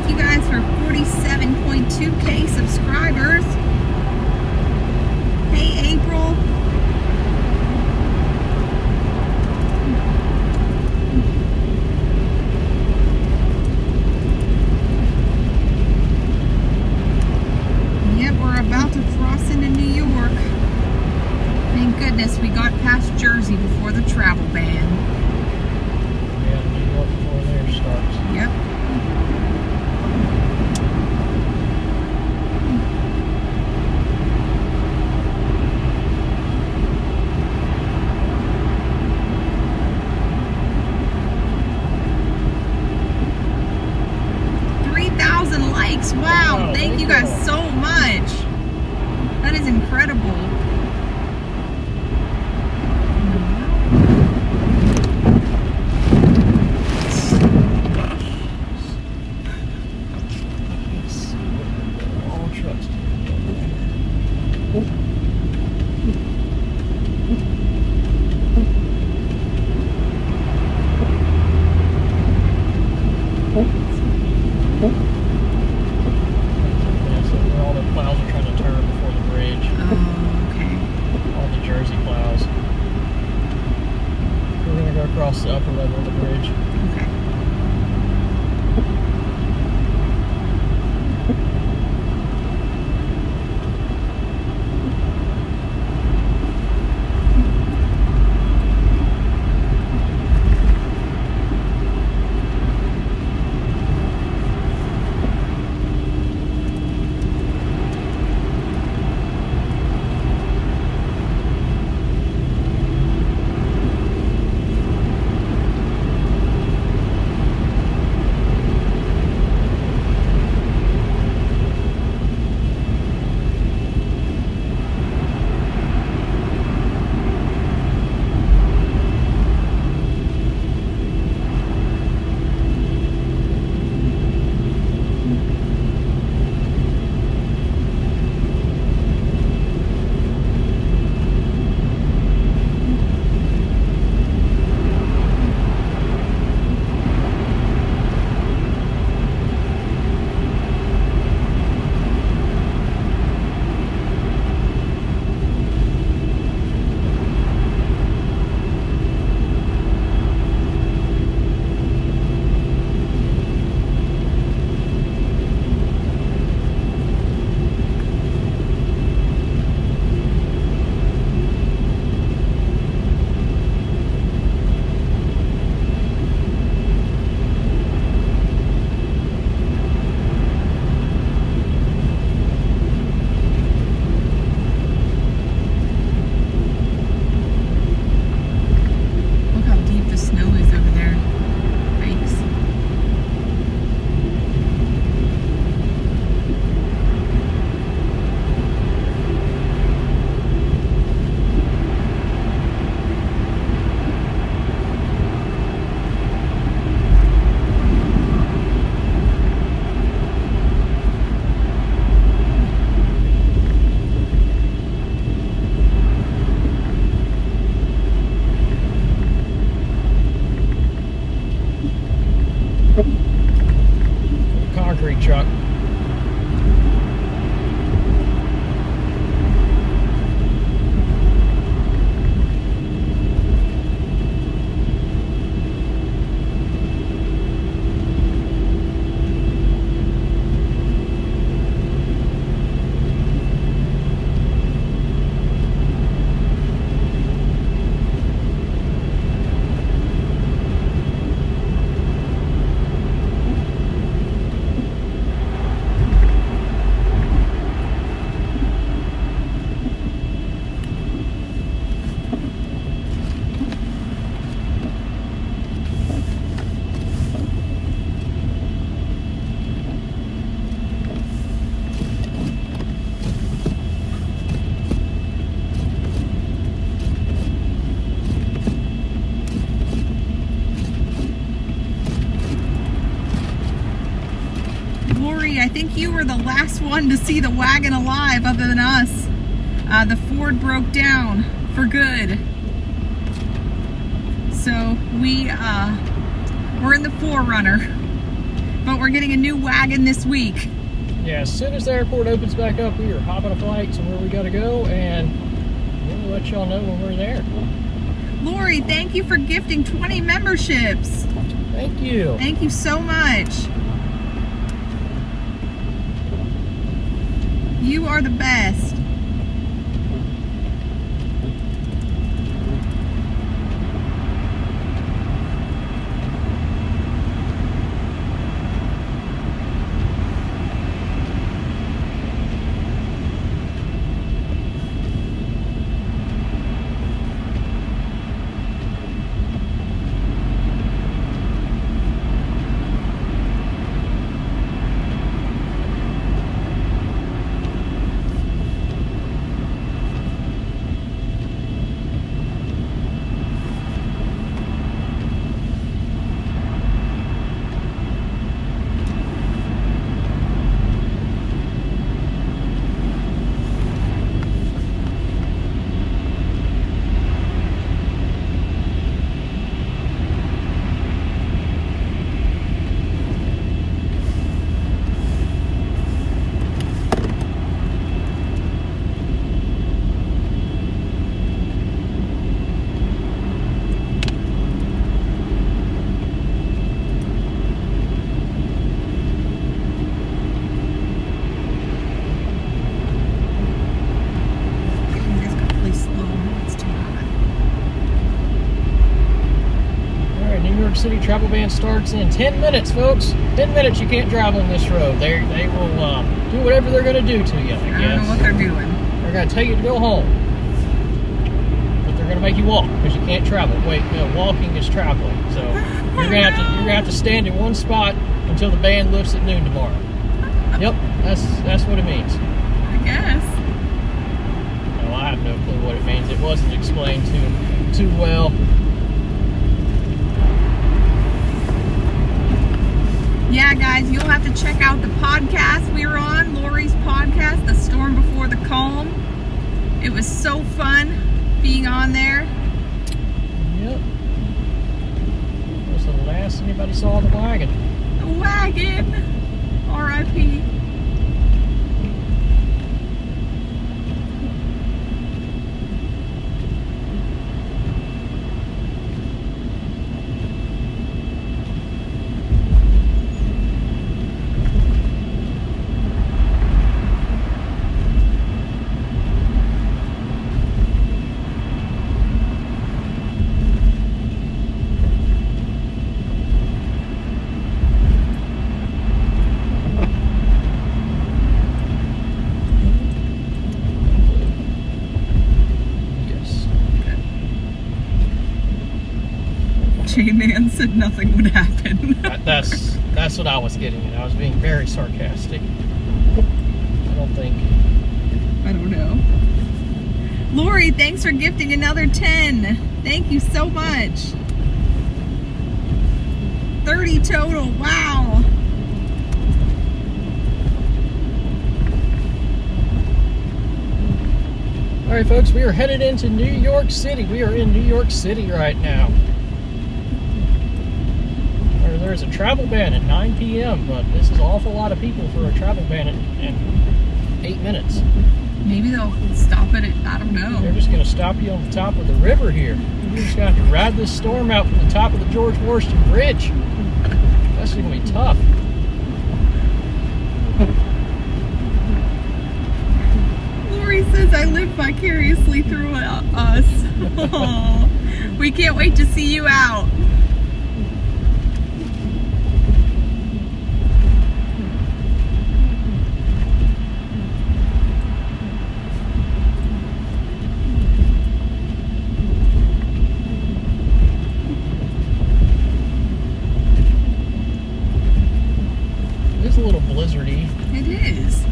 Thank you guys for 47.2K subscribers. Hey, April. Yep, we're about to cross into New York. Thank goodness we got past Jersey before the travel ban. Yeah, New York before there starts. Yep. Likes. Wow, thank you guys so much. That is incredible. All trucks. Across the upper level of the bridge. Okay. Concrete truck. Lori, I think you were the last one to see the wagon alive other than us. The Ford broke down for good. So we're in the 4Runner. But we're getting a new wagon this week. Yeah, as soon as the airport opens back up, we are hopping a flight to where we got to go, and we'll let y'all know when we're there. Lori, thank you for gifting 20 memberships. Thank you. Thank you so much. You are the best. City travel ban starts in 10 minutes, folks. 10 minutes, you can't drive on this road. They will do whatever they're going to do to you, I guess. I don't know what they're doing. They're going to tell you to go home. But they're going to make you walk because you can't travel. Wait, no, walking is traveling. So you're going to have to stand in one spot until the ban lifts at noon tomorrow. Yep, that's what it means. I guess. No, I have no clue what it means. It wasn't explained too well. Yeah, guys, you'll have to check out the podcast we were on, Lori's podcast, The Storm Before the Calm. It was so fun being on there. Yep. That was the last anybody saw the wagon. The wagon! R.I.P. J-Man said nothing would happen. That's what I was getting at. I was being very sarcastic. I don't know. Lori, thanks for gifting another 10. Thank you so much. 30 total. Wow. All right, folks, we are headed into New York City. We are in New York City right now. There's a travel ban at 9 p.m., but this is an awful lot of people for a travel ban in 8 minutes. Maybe they'll stop it at, I don't know. They're just going to stop you on the top of the river here. You're just going to have to ride this storm out from the top of the George Washington Bridge. That's going to be tough. Lori says, I live vicariously through us. Oh, we can't wait to see you out. It's a little blizzardy. It is.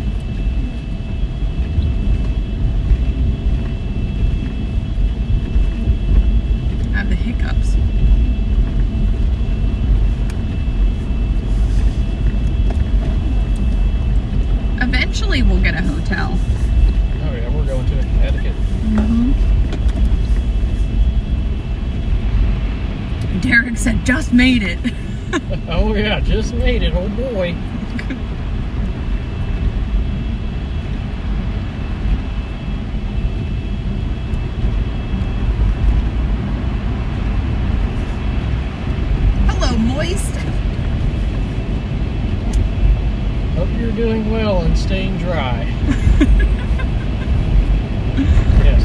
I have the hiccups. Eventually we'll get a hotel. Oh yeah, we're going to Connecticut. Derek said, just made it. Oh yeah, just made it. Oh boy. Hello, moist. Hope you're doing well and staying dry. Yes.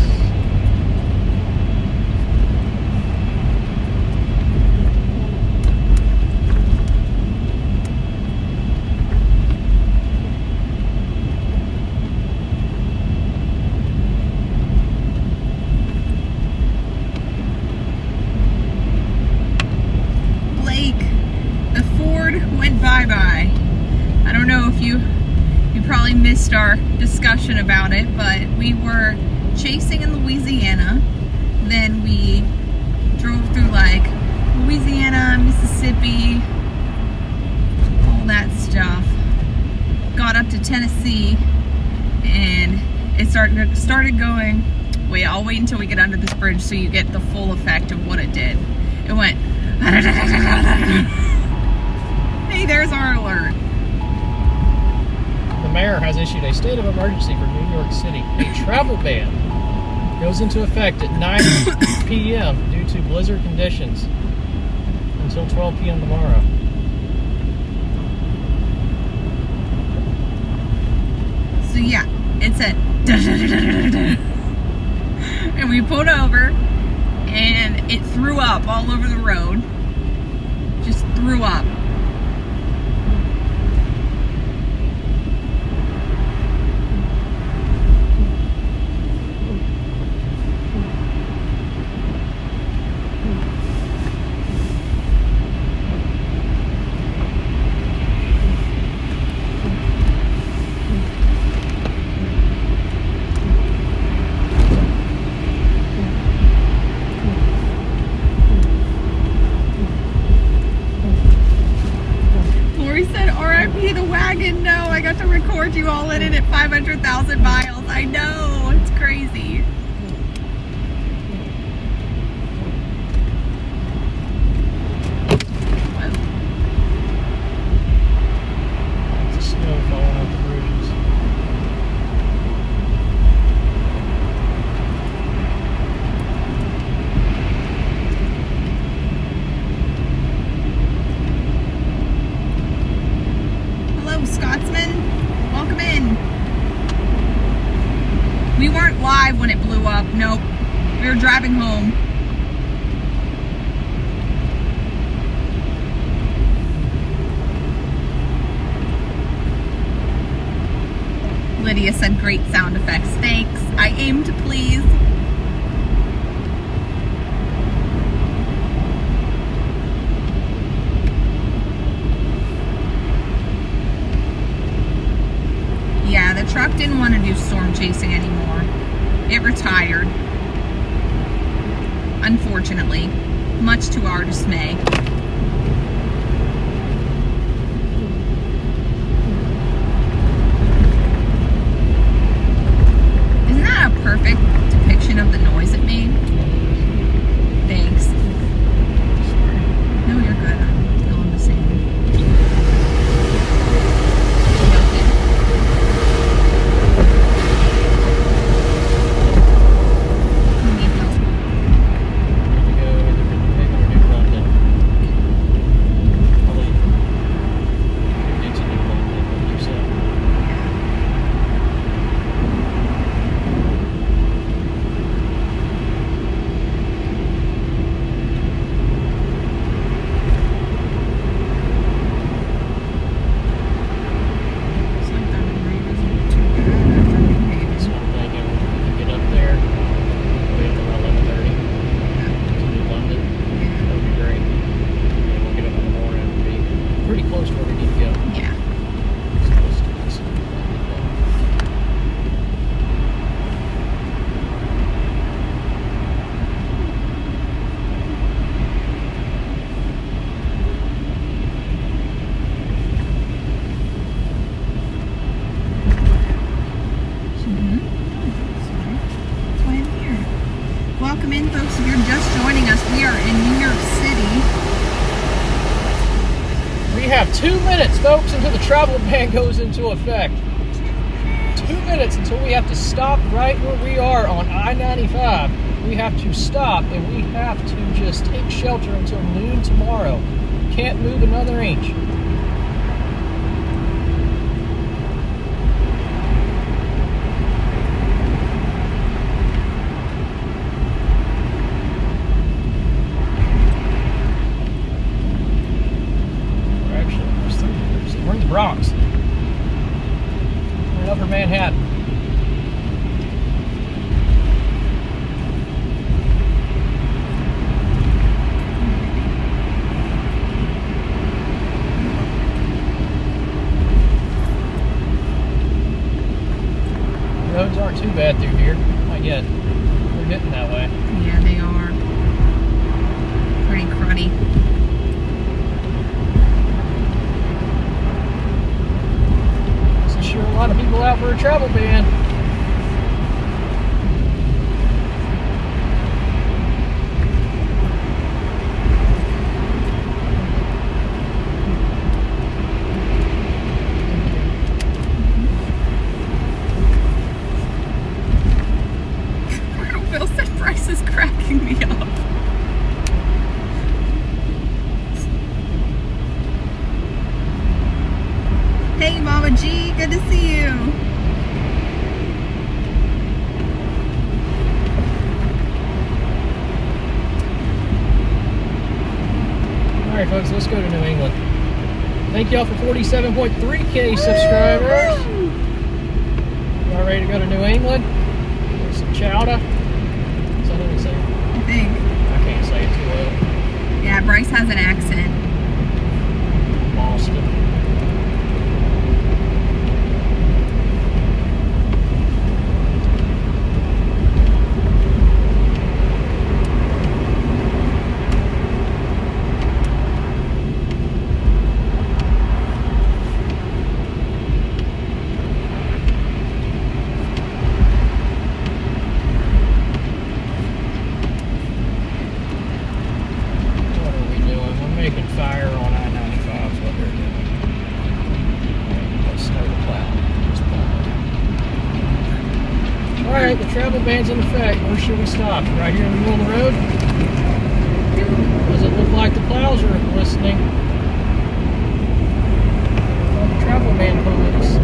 Blake, the Ford went bye-bye. I don't know if you probably missed our discussion about it, but we were chasing in Louisiana. Then we drove through like Louisiana, Mississippi, all that stuff. Got up to Tennessee, and it started going. Wait, I'll wait until we get under this bridge so you get the full effect of what it did. It went. Hey, there's our alert. The mayor has issued a state of emergency for New York City. A travel ban goes into effect at 9 p.m. due to blizzard conditions until 12 p.m. tomorrow. So yeah, it said, and we pulled over, and it threw up all over the road. Just threw up. No, I got to record you all in it at 500,000 miles. I know, it's crazy. It's snow falling off the bridges. Scotsman, welcome in. We weren't live when it blew up. Nope. We were driving home. Lydia said great sound effects. Thanks. I aim to please. Yeah, the truck didn't want to do storm chasing anymore. It retired. Unfortunately, much to our dismay. Isn't that a perfect depiction of the noise it made? Thanks. No, you're good. I'm feeling the same. Welcome in, folks. If you're just joining us, we are in New York City. have 2 minutes, folks, until the travel ban goes into effect. 2 minutes until we have to stop right where we are on I-95. We have to stop, and we have to just take shelter until noon tomorrow. Can't move another inch. We're in the Bronx. We're in Upper Manhattan. Roads aren't too bad through here. Not yet. We're getting that way. Yeah, they are. Pretty cruddy. Sure, a lot of people out for a travel ban. Bill said Bryce is cracking me up. Hey, Mama G, good to see you. All right, folks, let's go to New England. Thank y'all for 47.3K subscribers. Y'all ready to go to New England? Get some chowder. Is that what they say? I think. I can't say it too well. Yeah, Bryce has an accent. Boston. Making fire on I-95 is what they're doing. Got snow to plow. Just plow. Alright, the travel ban's in effect. Where should we stop? Right here in the middle of the road? Does it look like the plows are listening? Oh, the travel ban police.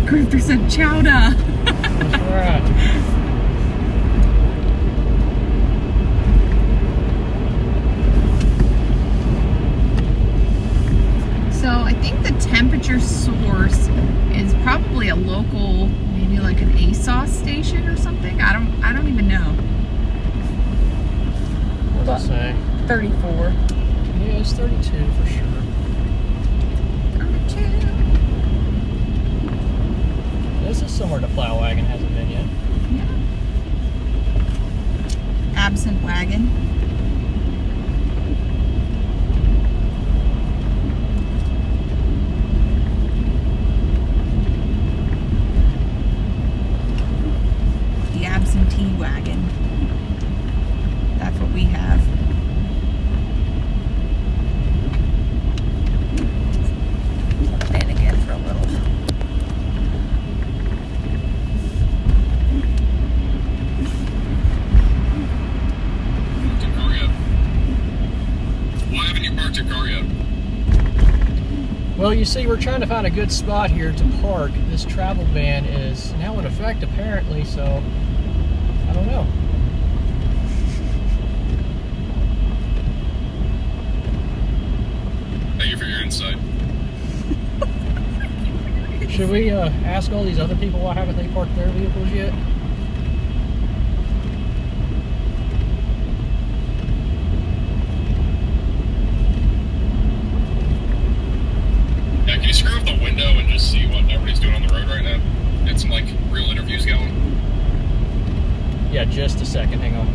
Grifter said chowder. That's right. So I think the temperature source is probably a local, maybe like an ASOS station or something. I don't even know. What does it say? 34. Yeah, it's 32 for sure. 32. This is somewhere the plow wagon hasn't been yet. Yeah. Absent wagon. The absentee wagon. That's what we have. Play it again for a little. Why haven't you parked your car yet? Well, you see, we're trying to find a good spot here to park. This travel ban is now in effect, apparently, so I don't know. Thank you for your insight. Should we ask all these other people why haven't they parked their vehicles yet? you screw up the window and just see what everybody's doing on the road right now? Get some like real interviews going. Yeah, just a second. Hang on.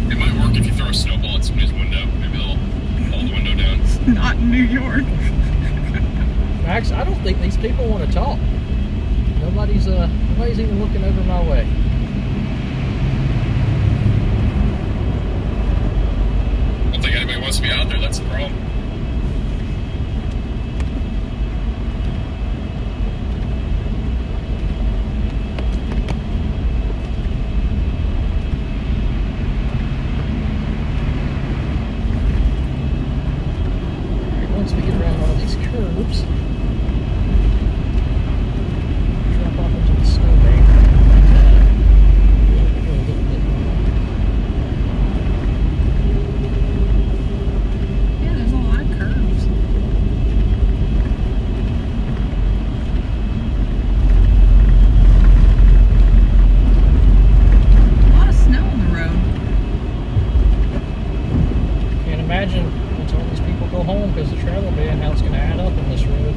It might work if you throw a snowball at somebody's window. Maybe they'll pull the window down. Not in New York. Max, I don't think these people want to talk. Nobody's even looking over my way. I don't think anybody wants to be out there. That's the problem. Once we get around all these curves, drop off into the snowbank. Go a little bit more. Yeah, there's a lot of curves. A lot of snow on the road. Can't imagine until these people go home because the travel ban, how it's going to add up in this road.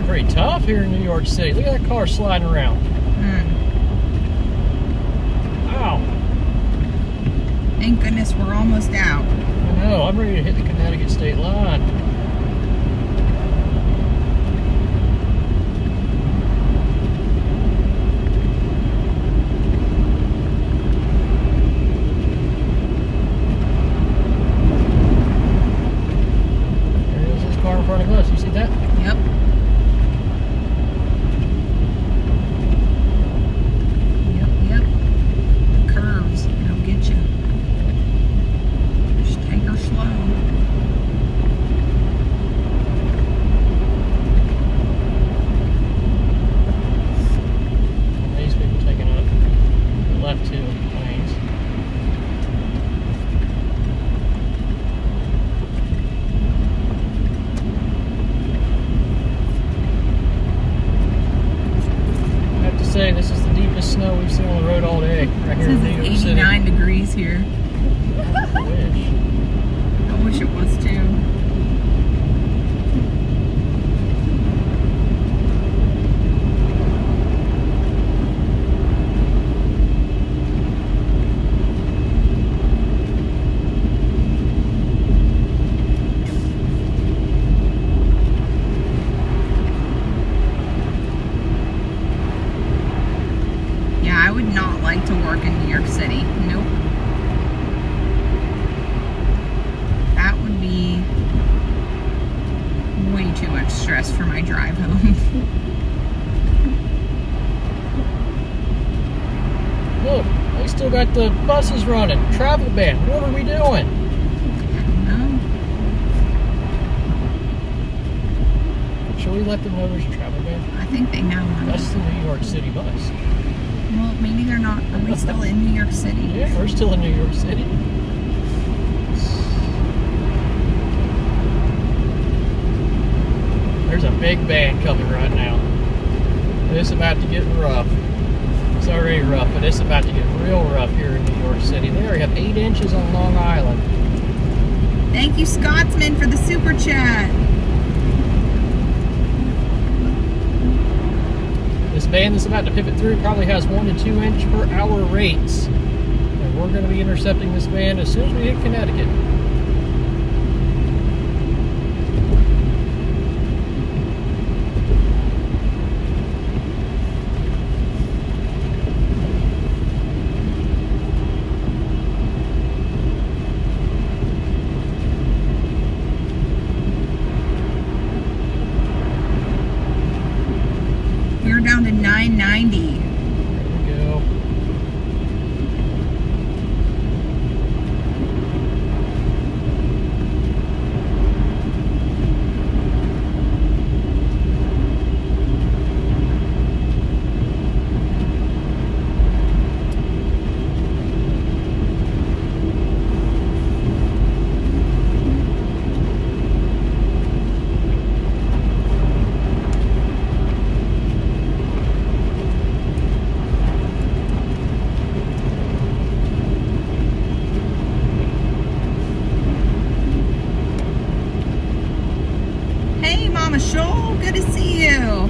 Pretty tough here in New York City. Look at that car sliding around. Wow. Thank goodness we're almost out. I know. I'm ready to hit the Connecticut state line. There is this car in front of us. You see that? Yep. Yep. Curves. It'll get you. Just take her slow. These people taking up the left two lanes. I have to say, this is the deepest snow we've seen on the road all day. Right It here in says New York it's City. 89 degrees here. I wish. I wish it was too. Yeah, I would not like to work in New York City. Nope. That would be way too much stress for my drive home. Look, they still got the buses running. Travel ban. What are we doing? No. Should we let them know there's a travel ban? I think they know. That's the New York City bus. Well, maybe they're not. Are we still in New York City? Yeah, we're still in New York City. There's a big band coming right now. It's about to get rough. It's already rough, but it's about to get real rough here in New York City. They already have 8 inches on Long Island. Thank you, Scotsman, for the super chat. This band that's about to pivot through probably has 1 to 2 inch per hour rates. And we're going to be intercepting this band as soon as we hit Connecticut. We're down to 990. There we go. Hey, Mama Shoal, good to see you.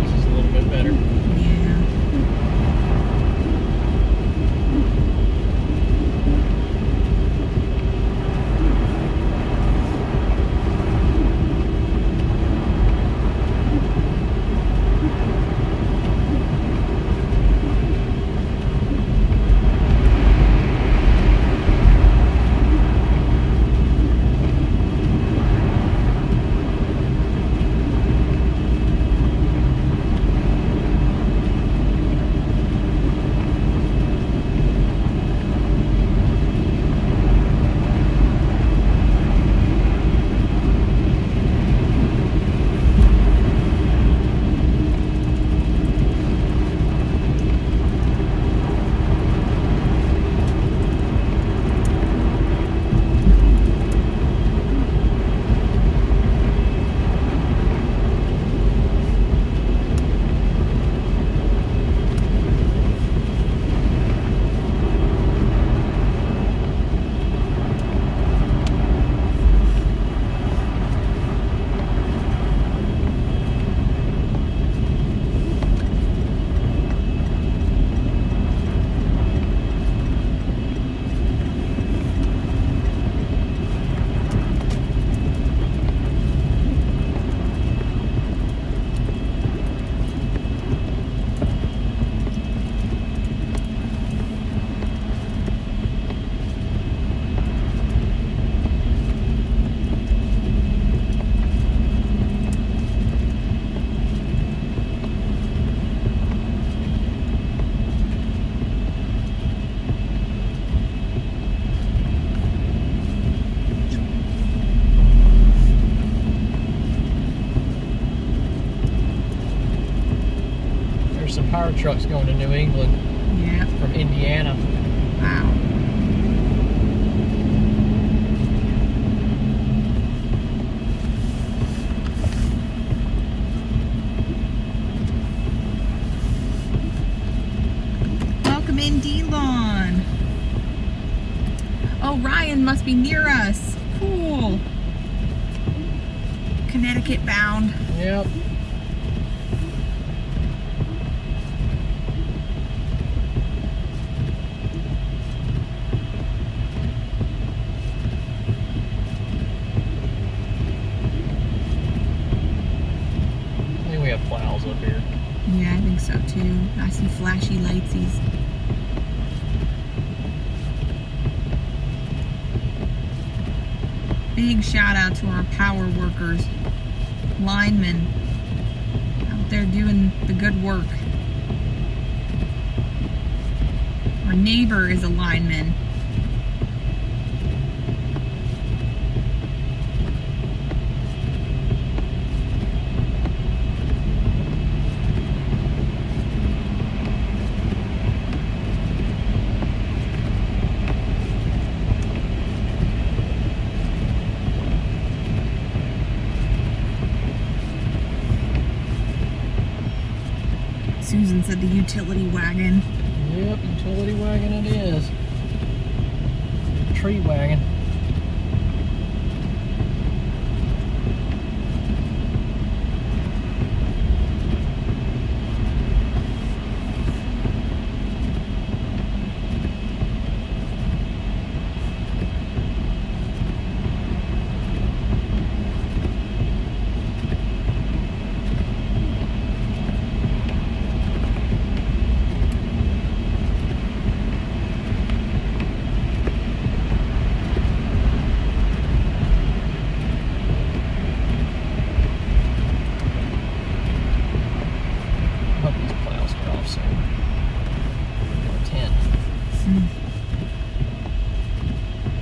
This is a little bit better. Yeah. There's some power trucks going to New England Yeah. from Indiana. Wow. Welcome in, D-Lawn. Oh, Ryan must be near us. Cool. Connecticut bound. Yep. I think we have plows up here. Yeah, I think so too. I see flashy lightsies. Big shout out to our power workers, linemen, out there doing the good work. Our neighbor is a lineman. Susan said the utility wagon. Yep, utility wagon it is. Tree wagon.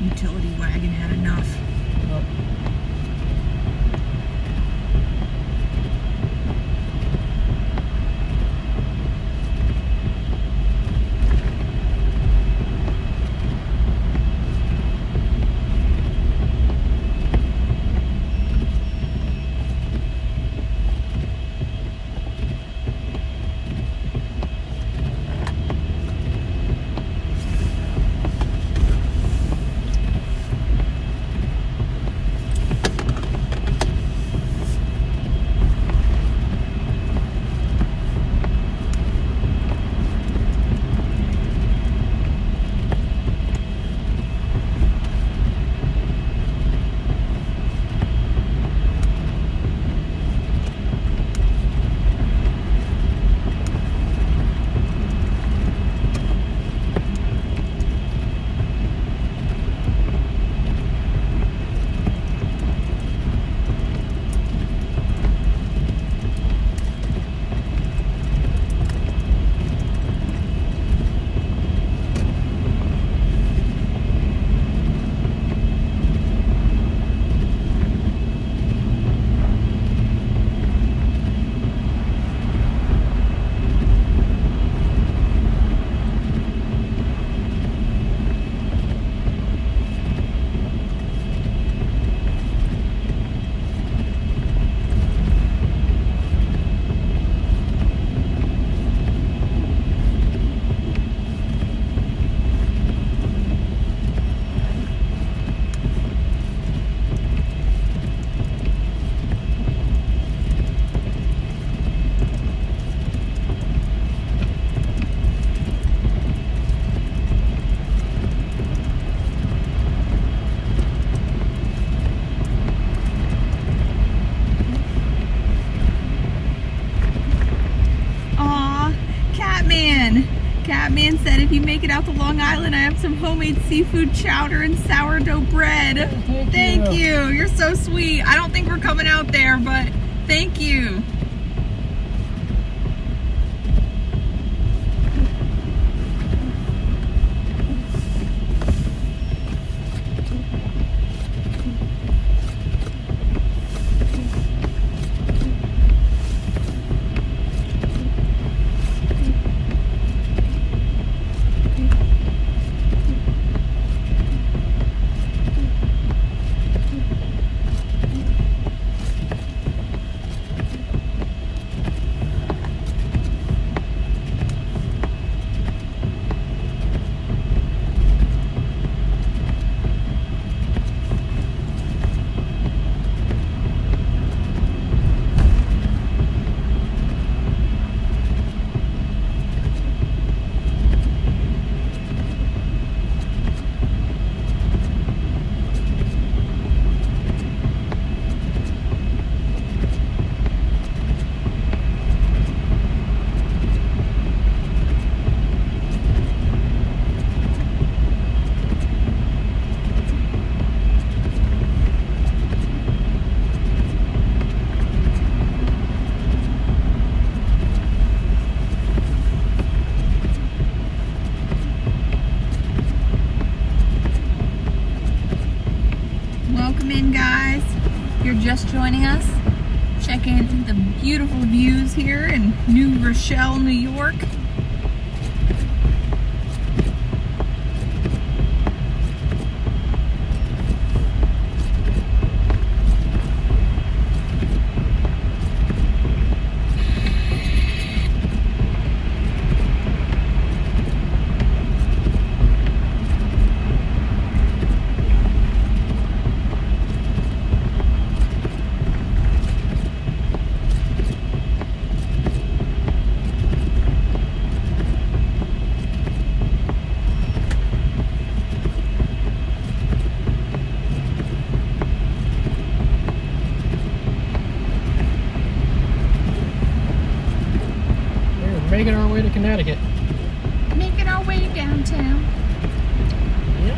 Utility wagon had enough. Well, Catman said, if you make it out to Long Island, I have some homemade seafood chowder and sourdough bread. Thank you. You're so sweet. I don't think we're coming out there, but thank you. Just joining us, checking the beautiful views here in New Rochelle, New York. Making our way to Connecticut. Making our way downtown. Yep.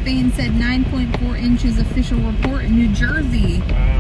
Spain said 9.4 inches official report in New Jersey. Wow.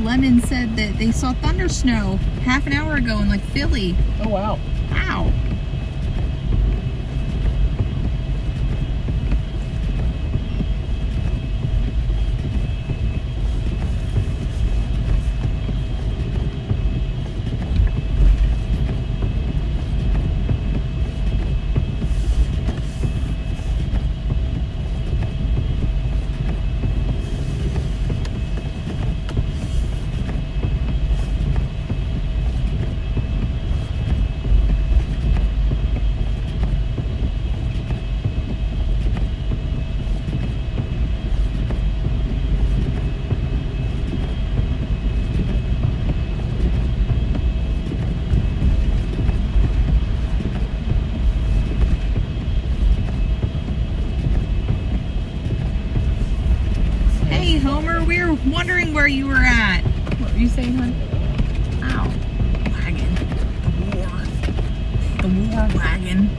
Lemon said that they saw thunder snow half an hour ago in like Philly. Oh, wow. Wow. Hey, Homer, we were wondering where you were at. What were you saying, hon? Ow. Wagon. The war. The war wagon.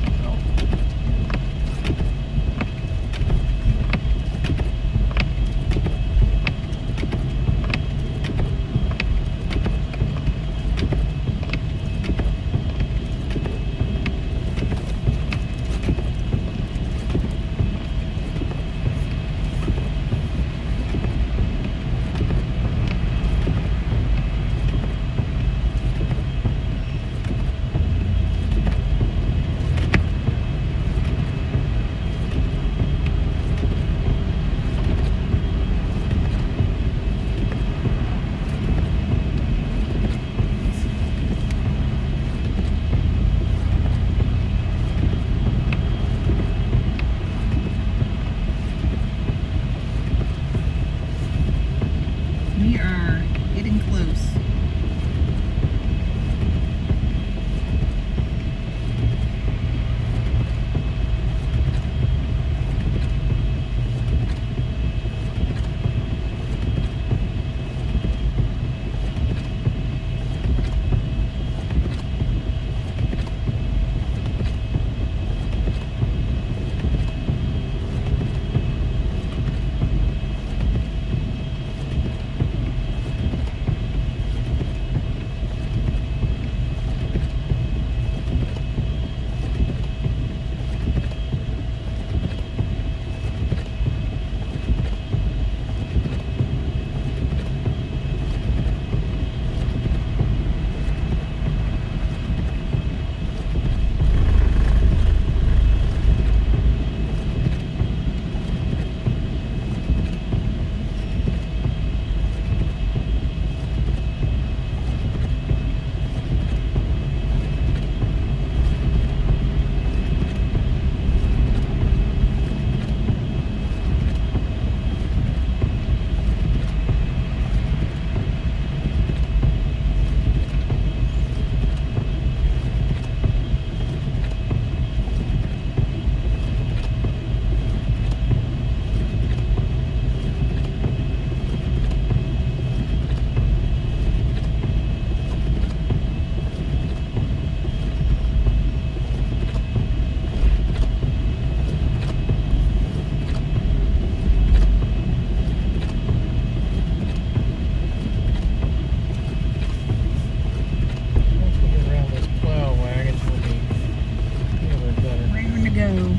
go.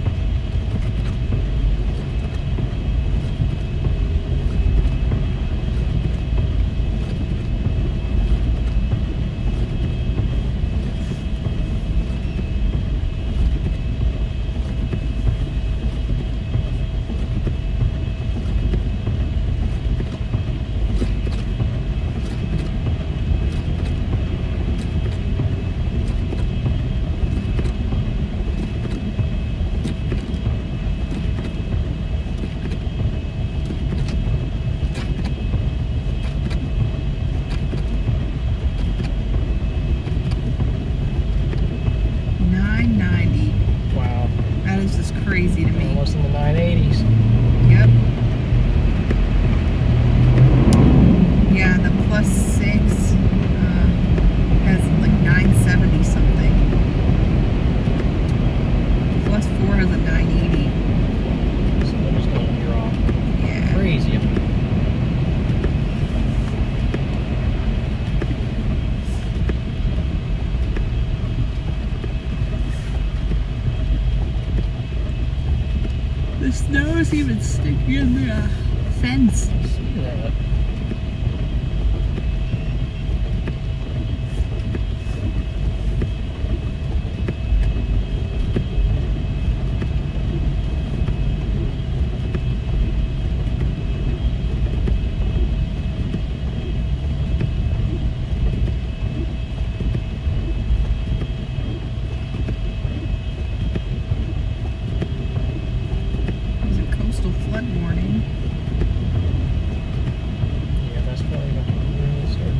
Wow. That is just crazy to me. Almost in the 980s. Yep. Yeah, the +6 has like 970 something. +4 has a 980. So they're just going to drop. Yeah. Crazy. The snow is even sticking in the fence. See that? There's a coastal flood warning. Yeah, that's probably going to really start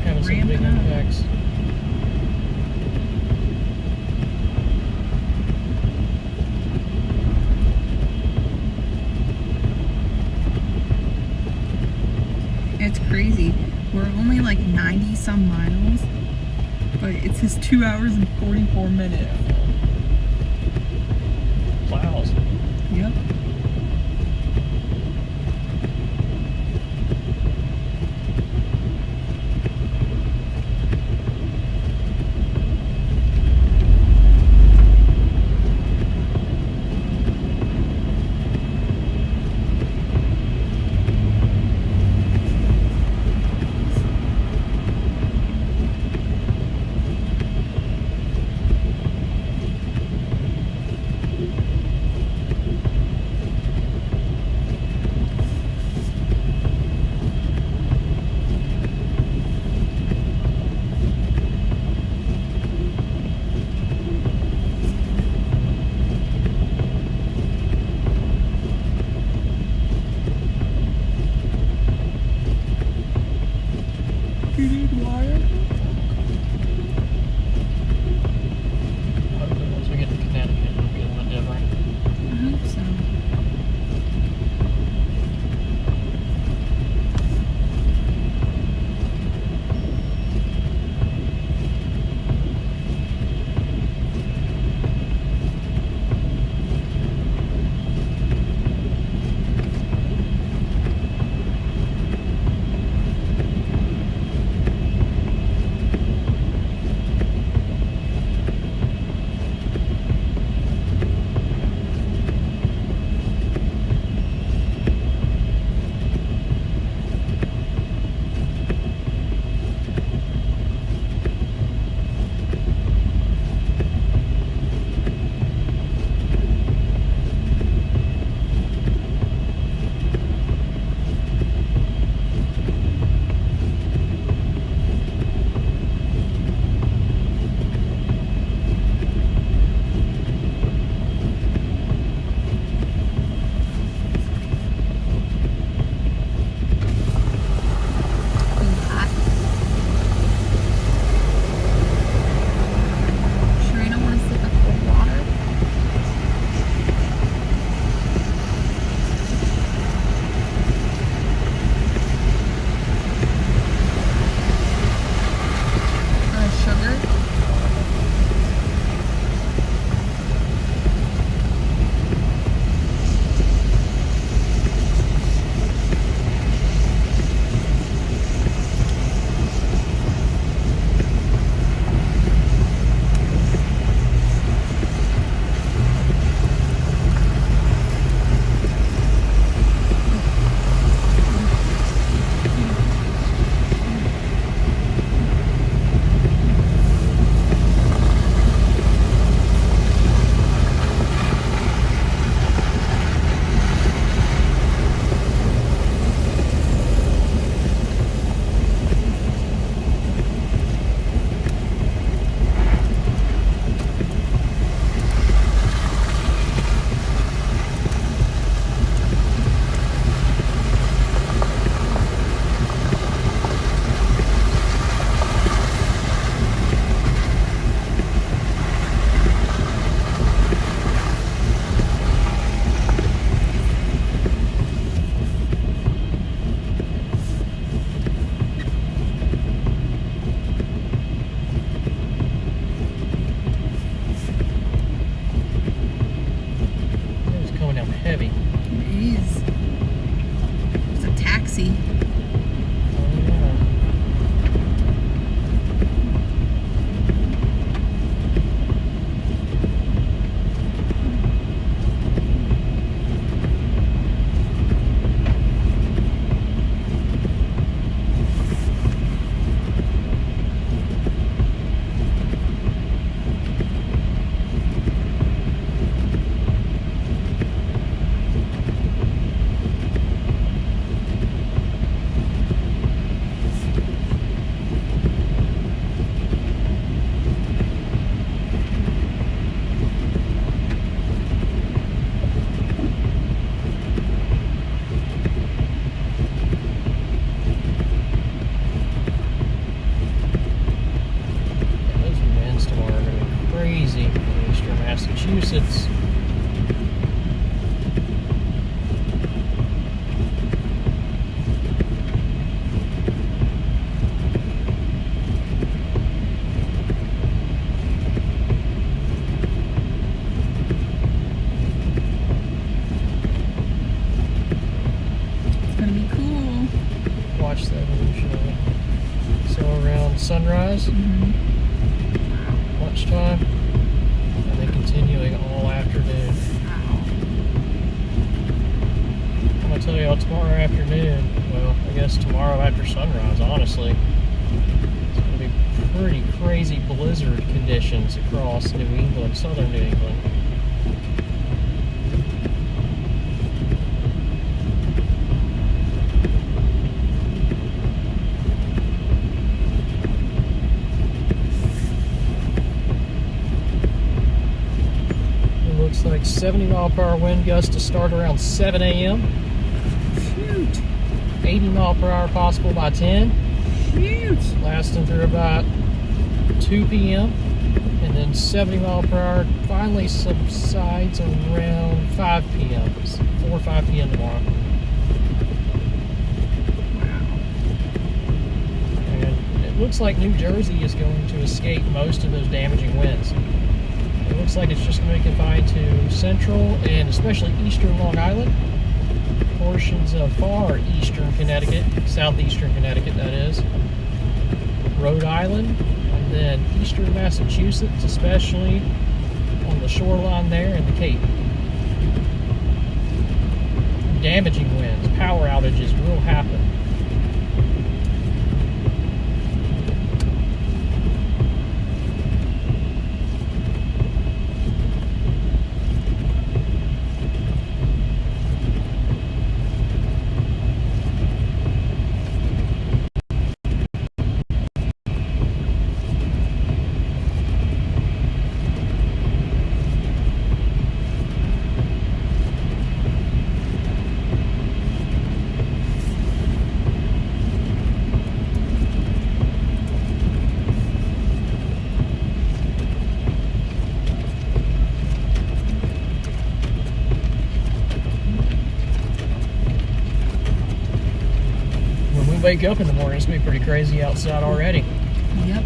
having some big Ramping up. impacts. It's crazy. We're only like 90 some miles, but it says 2 hours and 44 minutes. Clouds. Yep. heavy. It is. It's a taxi. Oh, yeah. Those winds tomorrow are going to be crazy in eastern Massachusetts. It's gonna be cool. Watch the evolution of it. So around sunrise, lunchtime, and then continuing all afternoon. Wow. I'm gonna tell y'all tomorrow afternoon, well, I guess tomorrow after sunrise, honestly, it's gonna be pretty crazy blizzard conditions across New England, southern New England. It looks like 70-mile-per-hour wind gusts to start around 7 a.m. Shoot. 80 mile per hour possible by 10, Shoot. lasting through about 2 p.m. And then 70 mile per hour finally subsides around 5 p.m. It's 4 or 5 p.m. tomorrow. Wow. And it looks like New Jersey is going to escape most of those damaging winds. It looks like it's just going to be confined to central and especially eastern Long Island, portions of far eastern Connecticut, southeastern Connecticut that is, Rhode Island, and then eastern Massachusetts, especially on the shoreline there and the Cape. Damaging winds, power outages will happen. Wake up in the morning, it's gonna be pretty crazy outside already. Yep.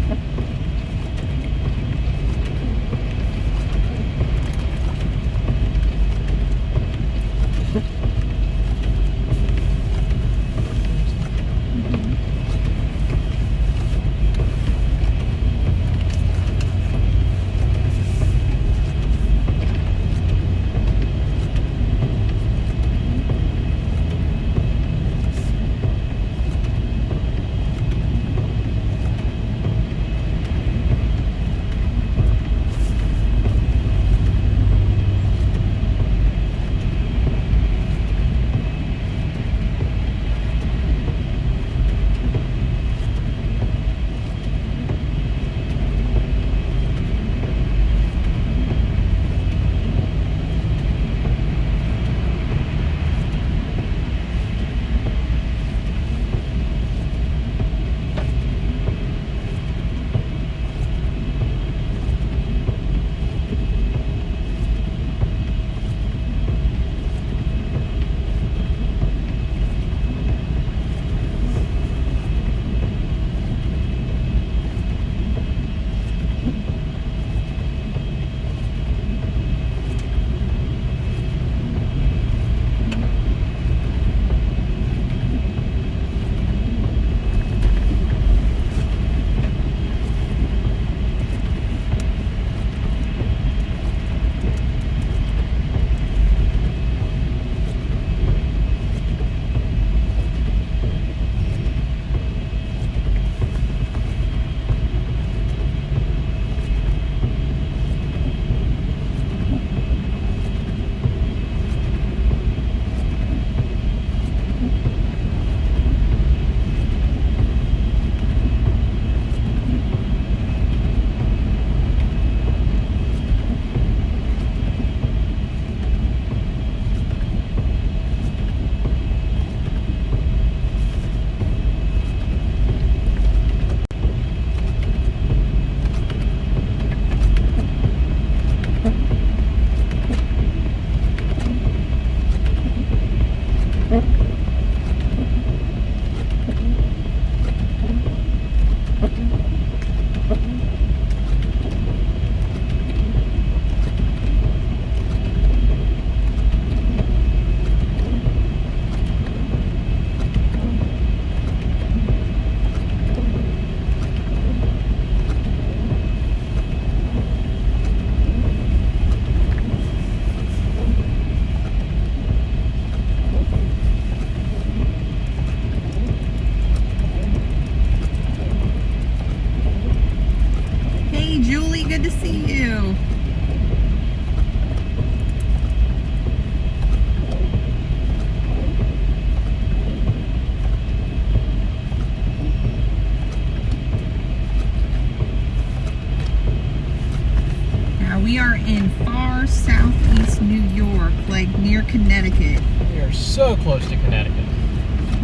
like near Connecticut. We are so close to Connecticut.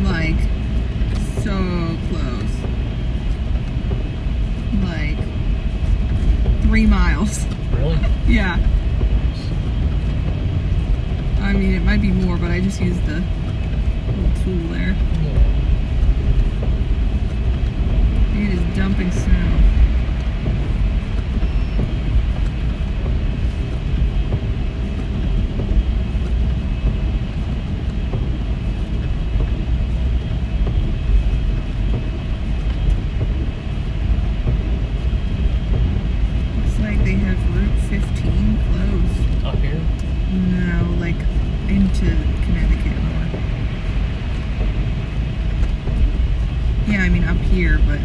Like, so close. Like, 3 miles. Really? Yeah. I mean, it might be more, but I just used the little tool there. Yeah. It is dumping snow. Looks like they have Route 15 closed. Up here? No, like into Connecticut more. Yeah, I mean up here, but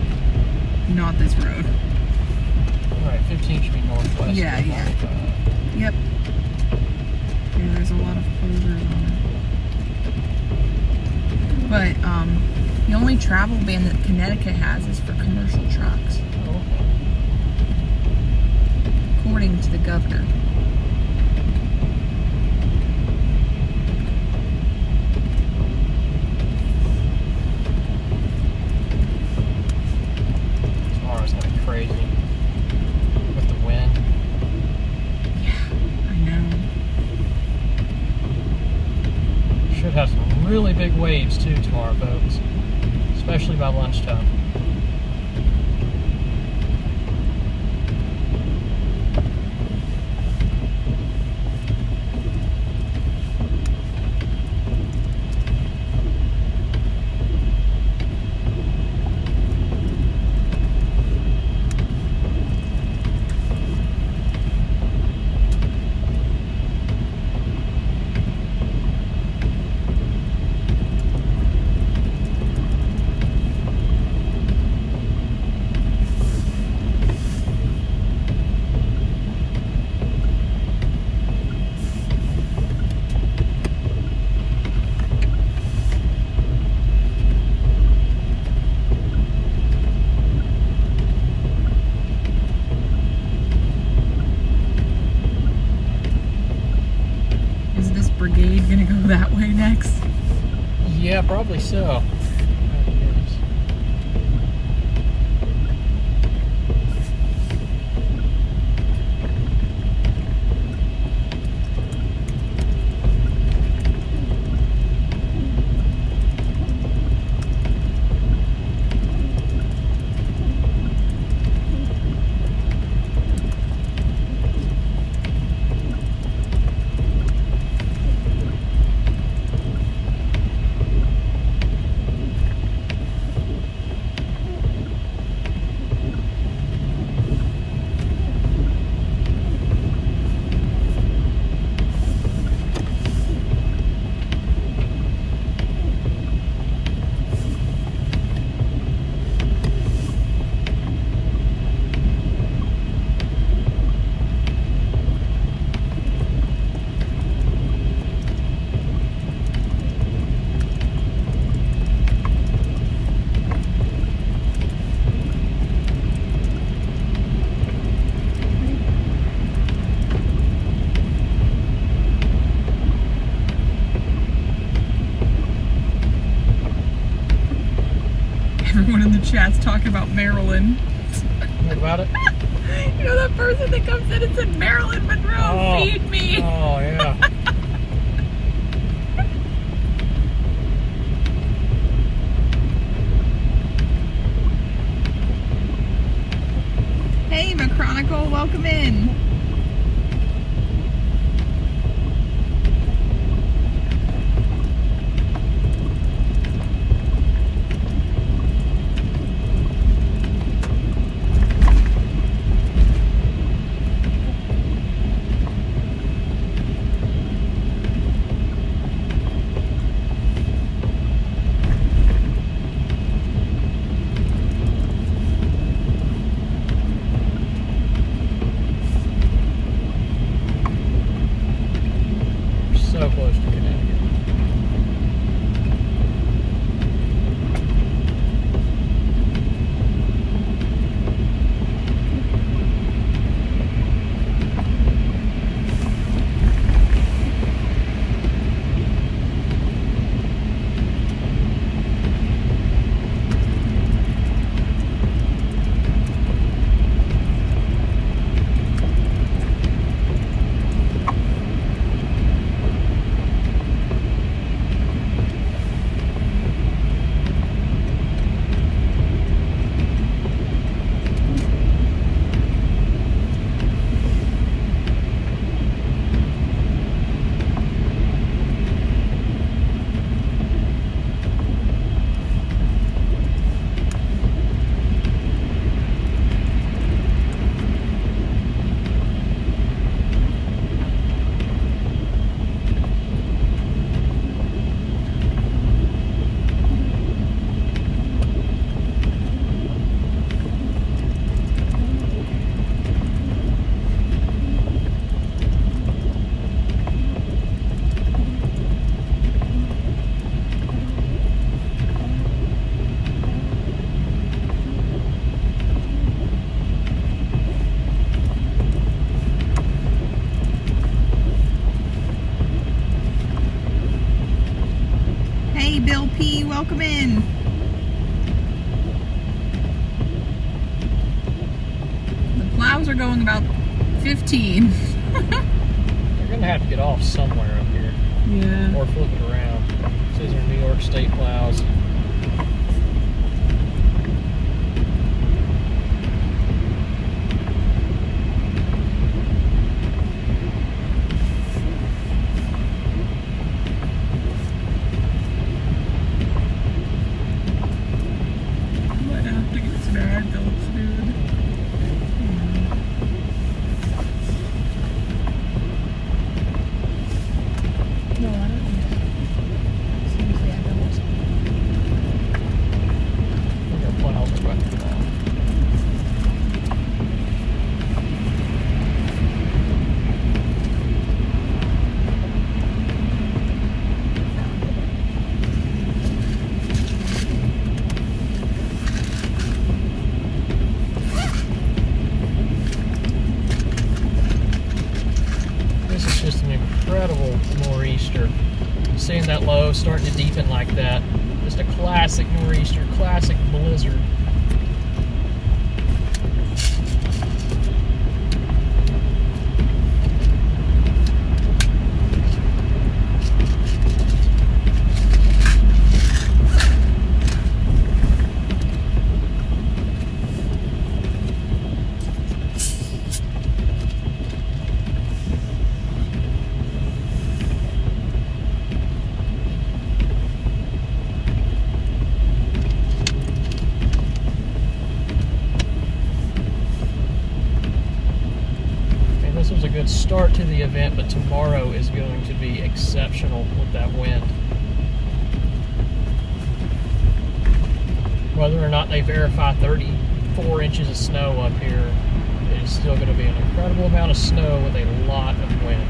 not this road. Alright, 15 should be northwest. Yeah, of yeah. 95. Yep. Yeah, there's a lot of closures on it. But the only travel ban that Connecticut has is for commercial trucks, Oh, okay. according to the governor. Tomorrow's gonna be crazy. With the wind. I know. Should have some really big waves too tomorrow, folks. Especially by lunchtime. Is this brigade gonna go that way next? Yeah, probably so. Everyone in the chat's talking about Maryland. What about it? You know that person that comes in and said, Marilyn Monroe, feed me. Oh, yeah. Hey, McChronicle, welcome in. So close to Connecticut. welcome in. The plows are going about 15. They're gonna have to get off somewhere up here. Yeah. Or flip it around. These are New York State plows. Might have to get some adults, dude. No, I don't need that. Seems the adults. I think our plows are about to come off. This is just an incredible nor'easter. Seeing that low starting to deepen like that. Just a classic nor'easter, classic blizzard. This was a good start to the event, but tomorrow is going to be exceptional with that wind. Whether or not they verify 34 inches of snow up here, it is still going to be an incredible amount of snow with a lot of wind.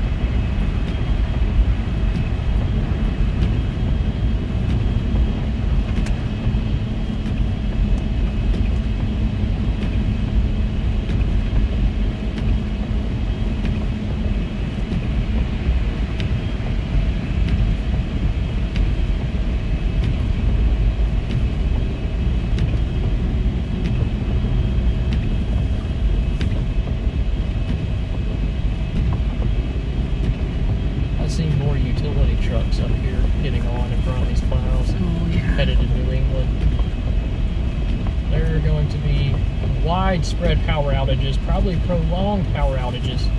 I've seen more utility trucks up here getting on in front of these plows, Oh, yeah. headed to New England. There are going to be widespread power outages, probably prolonged power outages.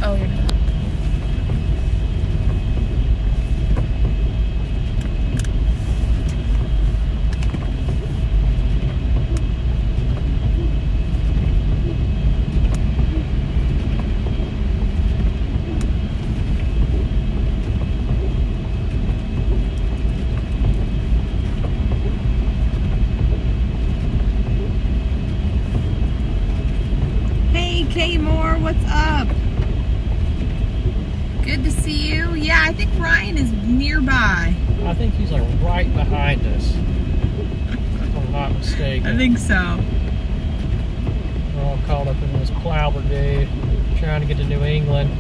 Oh, you're not. Hey, Kay Moore, what's up? Good to see you. Yeah, I think Ryan is nearby. I think he's like right behind us, if I'm not mistaken. I think so. We're all caught up in this plow brigade, trying to get to New England.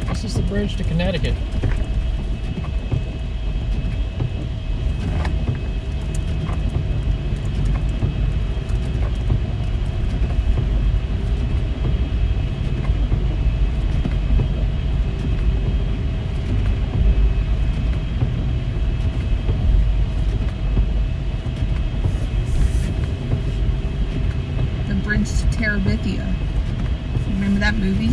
This is the bridge to Connecticut. The bridge to Terabithia. Remember that movie?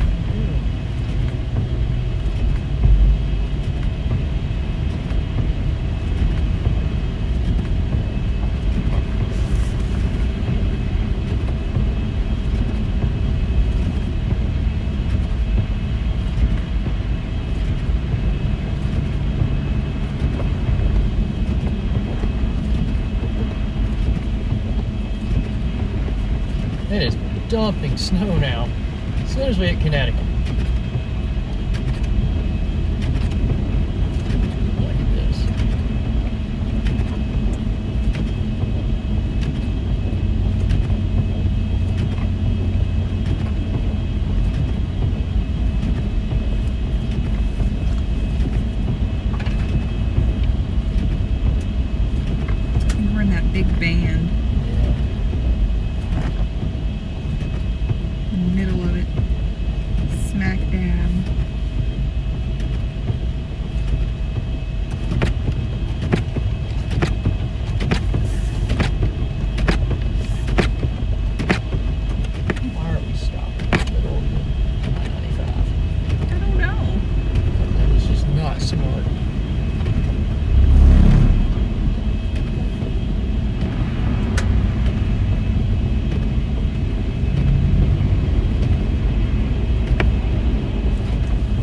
It is dumping snow now. As soon as we hit Connecticut. Look at this. I think we're in that big band. In the middle of it. Smack dab. Why are we stopping in the middle of the I-95? I don't know. That is just not smart.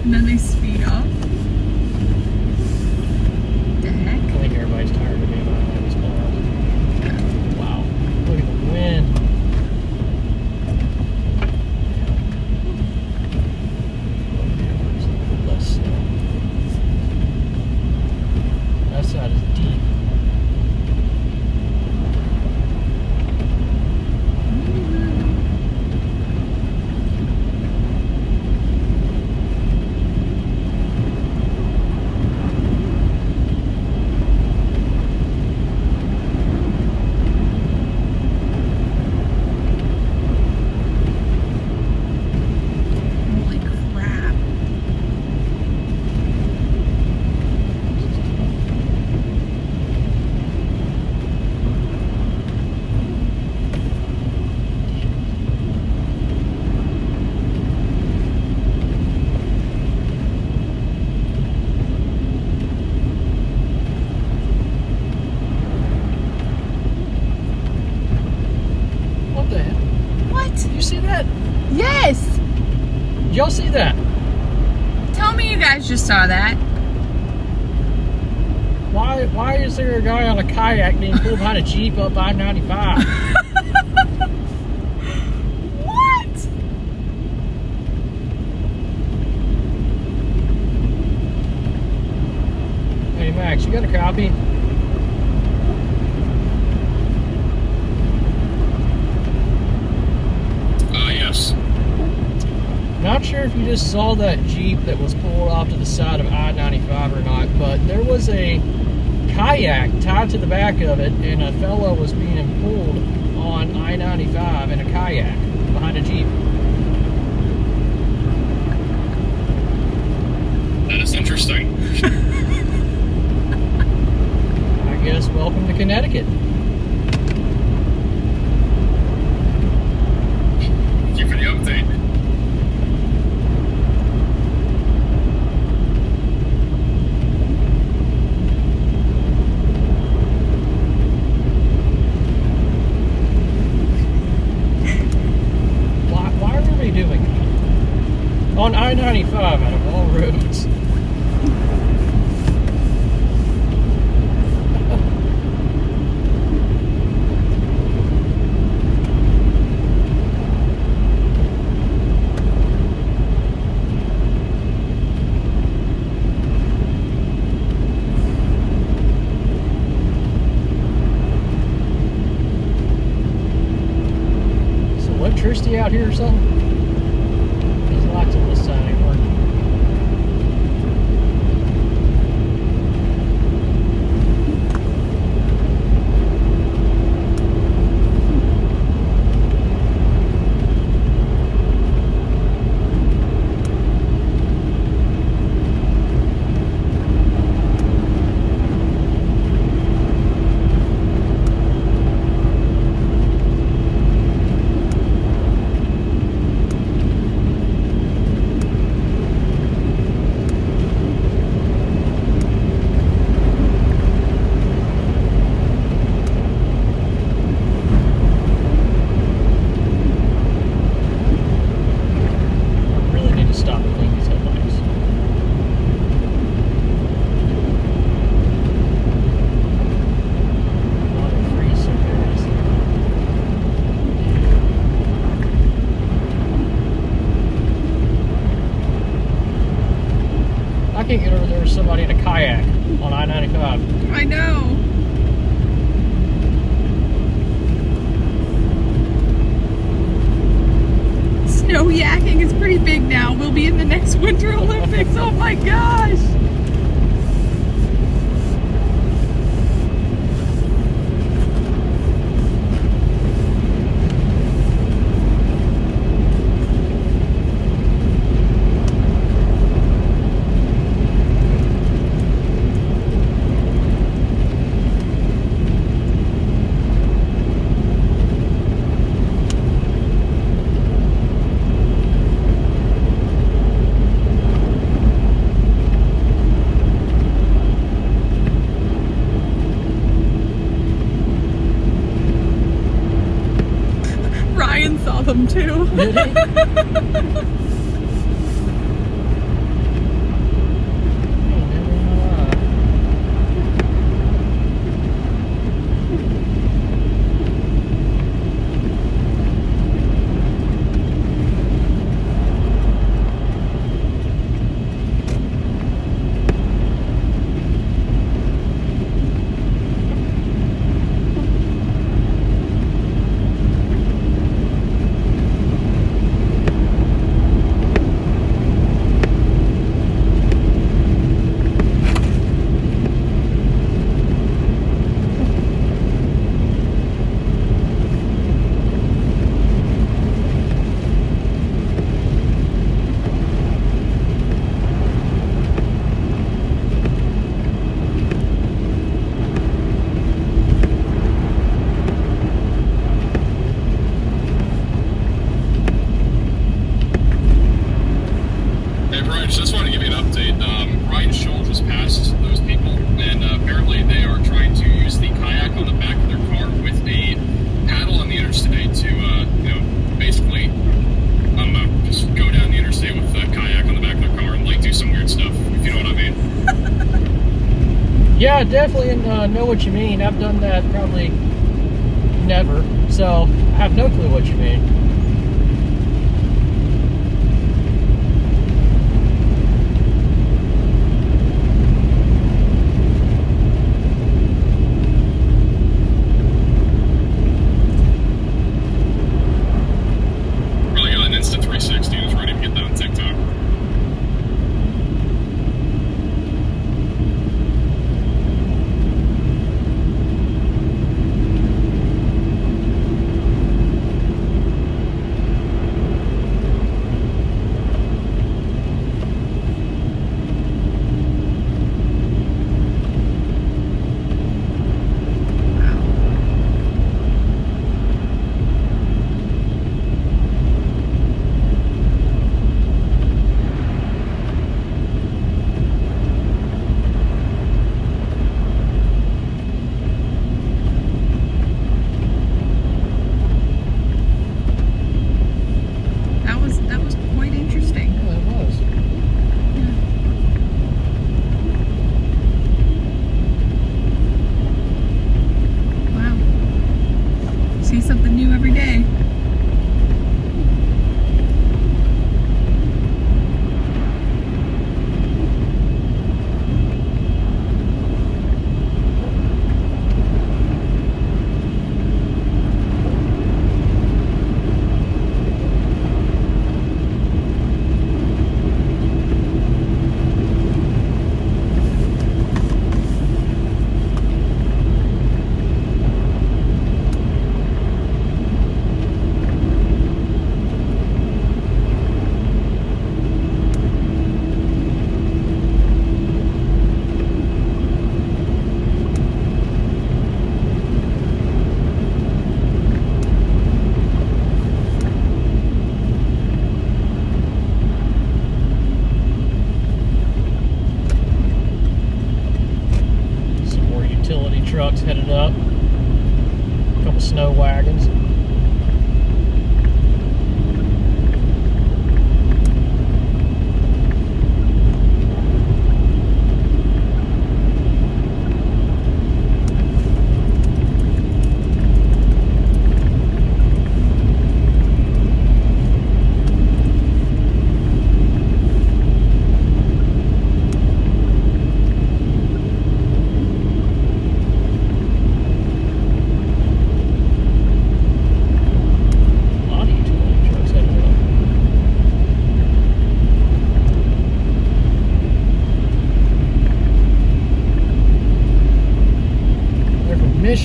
And then they speed up. The heck? I think everybody's tired of being behind these clouds. Wow. Look at the wind. Less snow. That side is deep. Holy crap. What the hell? What? Did you see that? Yes! Did y'all see that? Tell me you guys just saw that. Why is there a guy on a kayak being pulled behind a Jeep up I-95? What? Hey Max, you got a copy? Yes. Not sure if you just saw that Jeep that was pulled off to the side of I-95 or not, but there was a kayak tied to the back of it, and a fellow was being pulled on I-95 in a kayak behind a Jeep. That is interesting. I guess welcome to Connecticut. Thank you for the update. Why are we doing that? On I-95 out of all roads. Is electricity out here or something? These lights on this side ain't working. I-95. I know. Snow yakking is pretty big now. We'll be in the next Winter Olympics. Oh my gosh. Ryan saw them too. Did he? Just wanted to give you an update. Ryan Schultz has passed those people, and apparently they are trying to use the kayak on the back of their car with a paddle on the interstate to, basically, just go down the interstate with the kayak on the back of their car and, like, do some weird stuff, if you know what I mean. Yeah, I definitely know what you mean. I've done that probably never, so I have no clue what you mean. Really got an instant 360 and was ready to get that on TikTok. That was quite interesting. Yeah, it was. Wow. See something new every day. Some more utility trucks headed up. A couple snow wagons.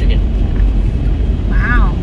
Michigan. Wow.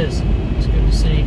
is. It's good to see.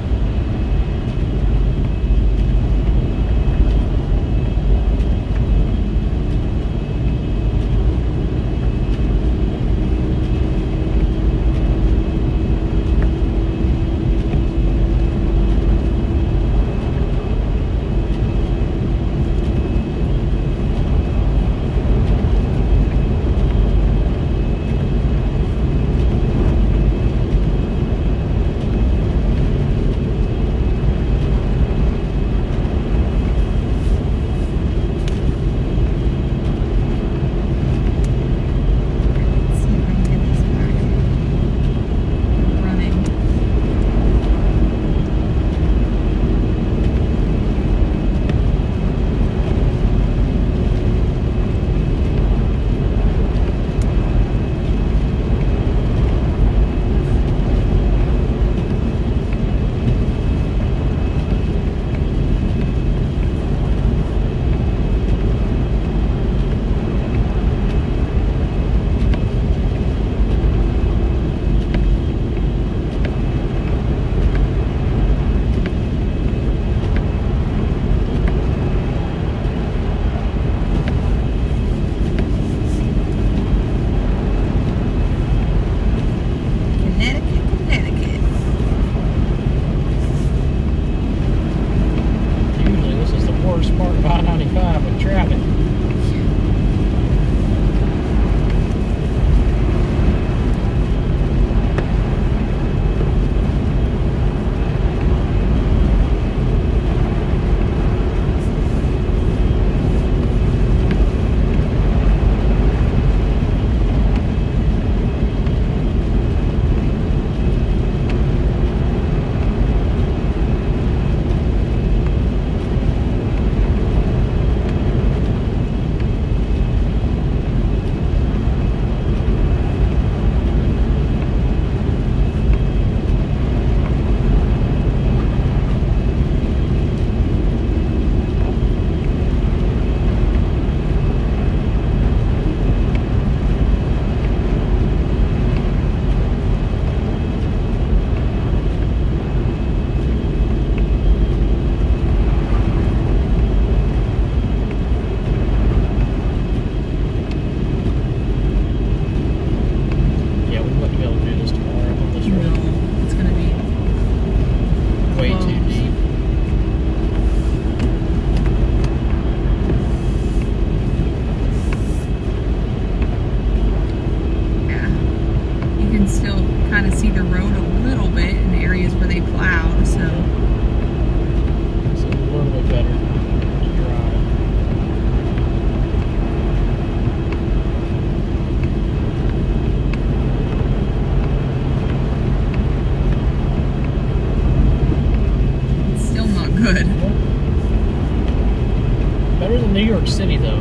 New York City, though.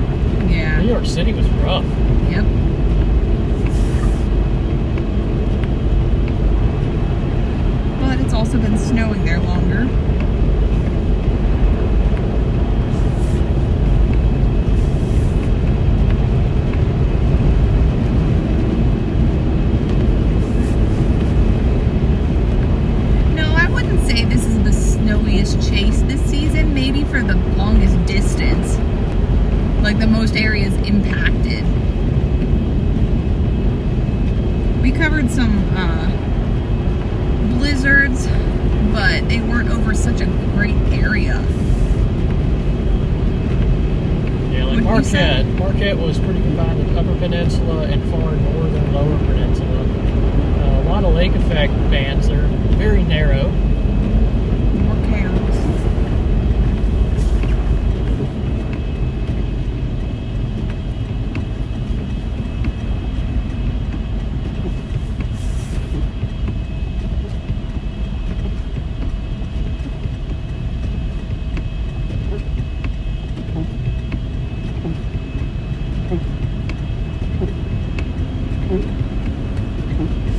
Yeah. New York City was rough. Yep. But it's also been snowing there longer. No, I wouldn't say this is the snowiest chase this season. Maybe for the longest distance. Like the most areas impacted. We covered some blizzards, but they weren't over such a great area. Yeah, like Marquette was pretty confined to the Upper Peninsula and far northern Lower Peninsula. A lot of lake effect bands. They're very narrow. More chaos.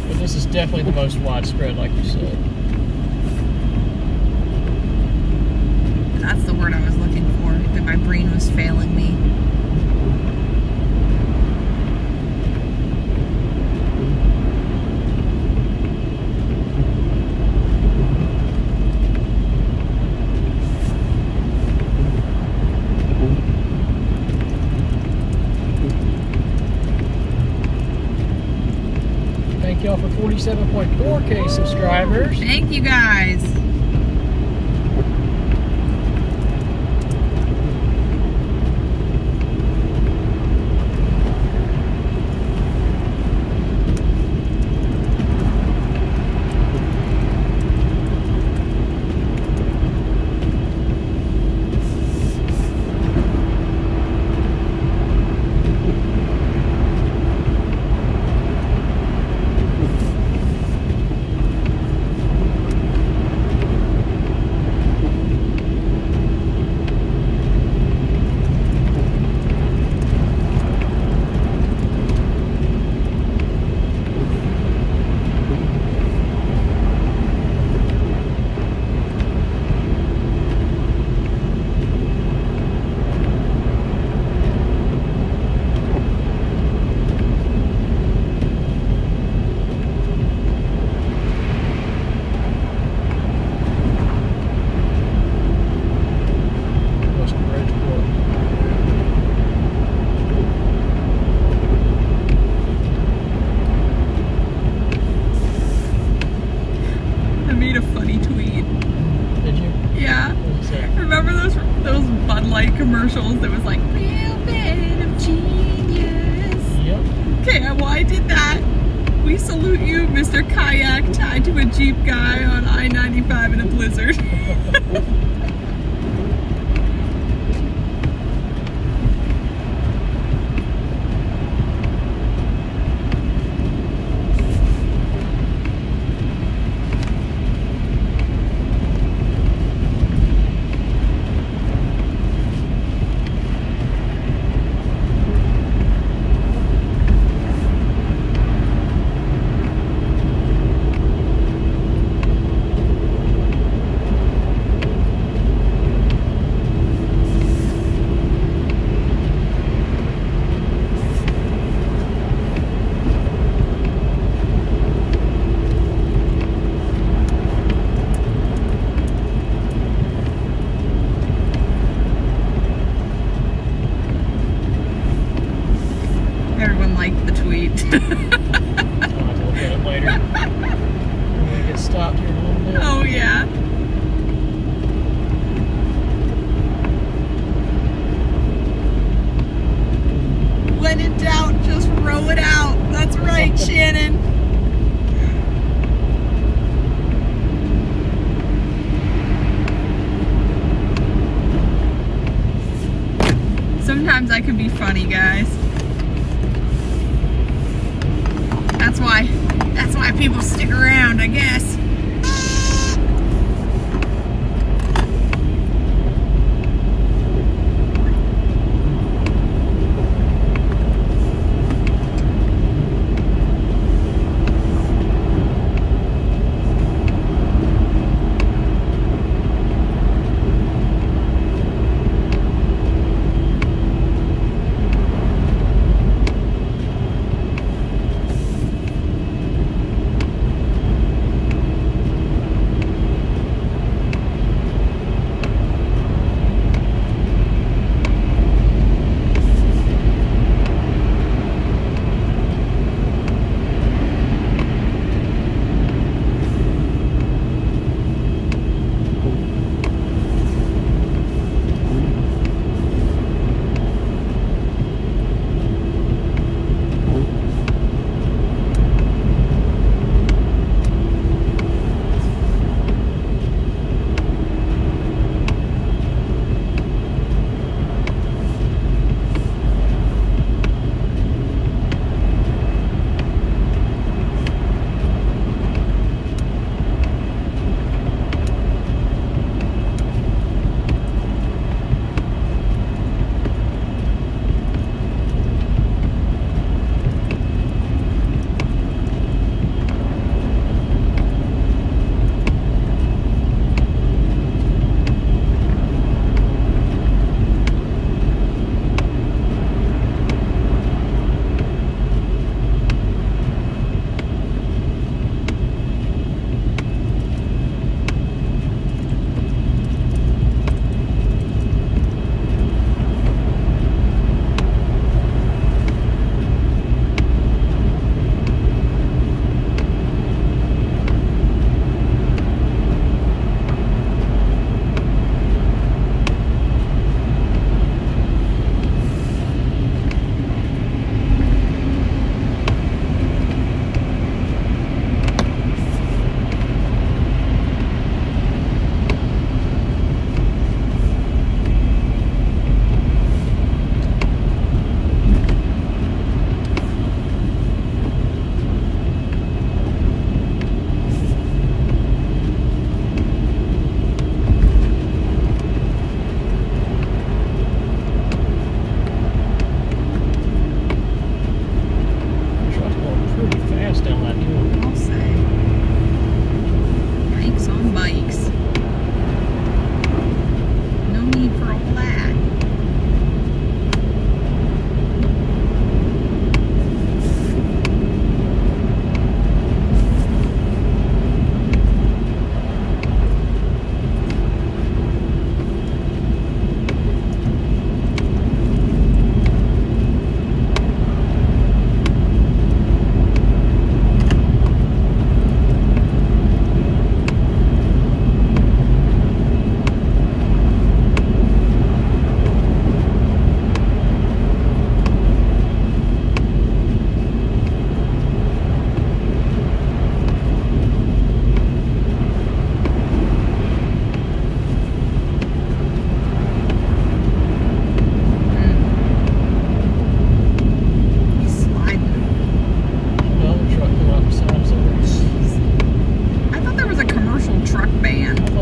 But this is definitely the most widespread, like you said. That's the word I was looking for, that my brain was failing me. 47.4K subscribers. Thank you guys. I made a funny tweet. Did you? Yeah. What was that? Remember those Bud Light commercials that was like, real bit of genius? Yep. Okay, well, I did that. We salute you, Mr. Kayak tied to a Jeep guy on I-95 in a blizzard. Everyone liked the tweet. I'll have to look at it later. When we get stopped here in a little bit. Oh, yeah. When in doubt, just roll it out. That's right, Shannon. Sometimes I can be funny, guys. That's why people stick around, I guess.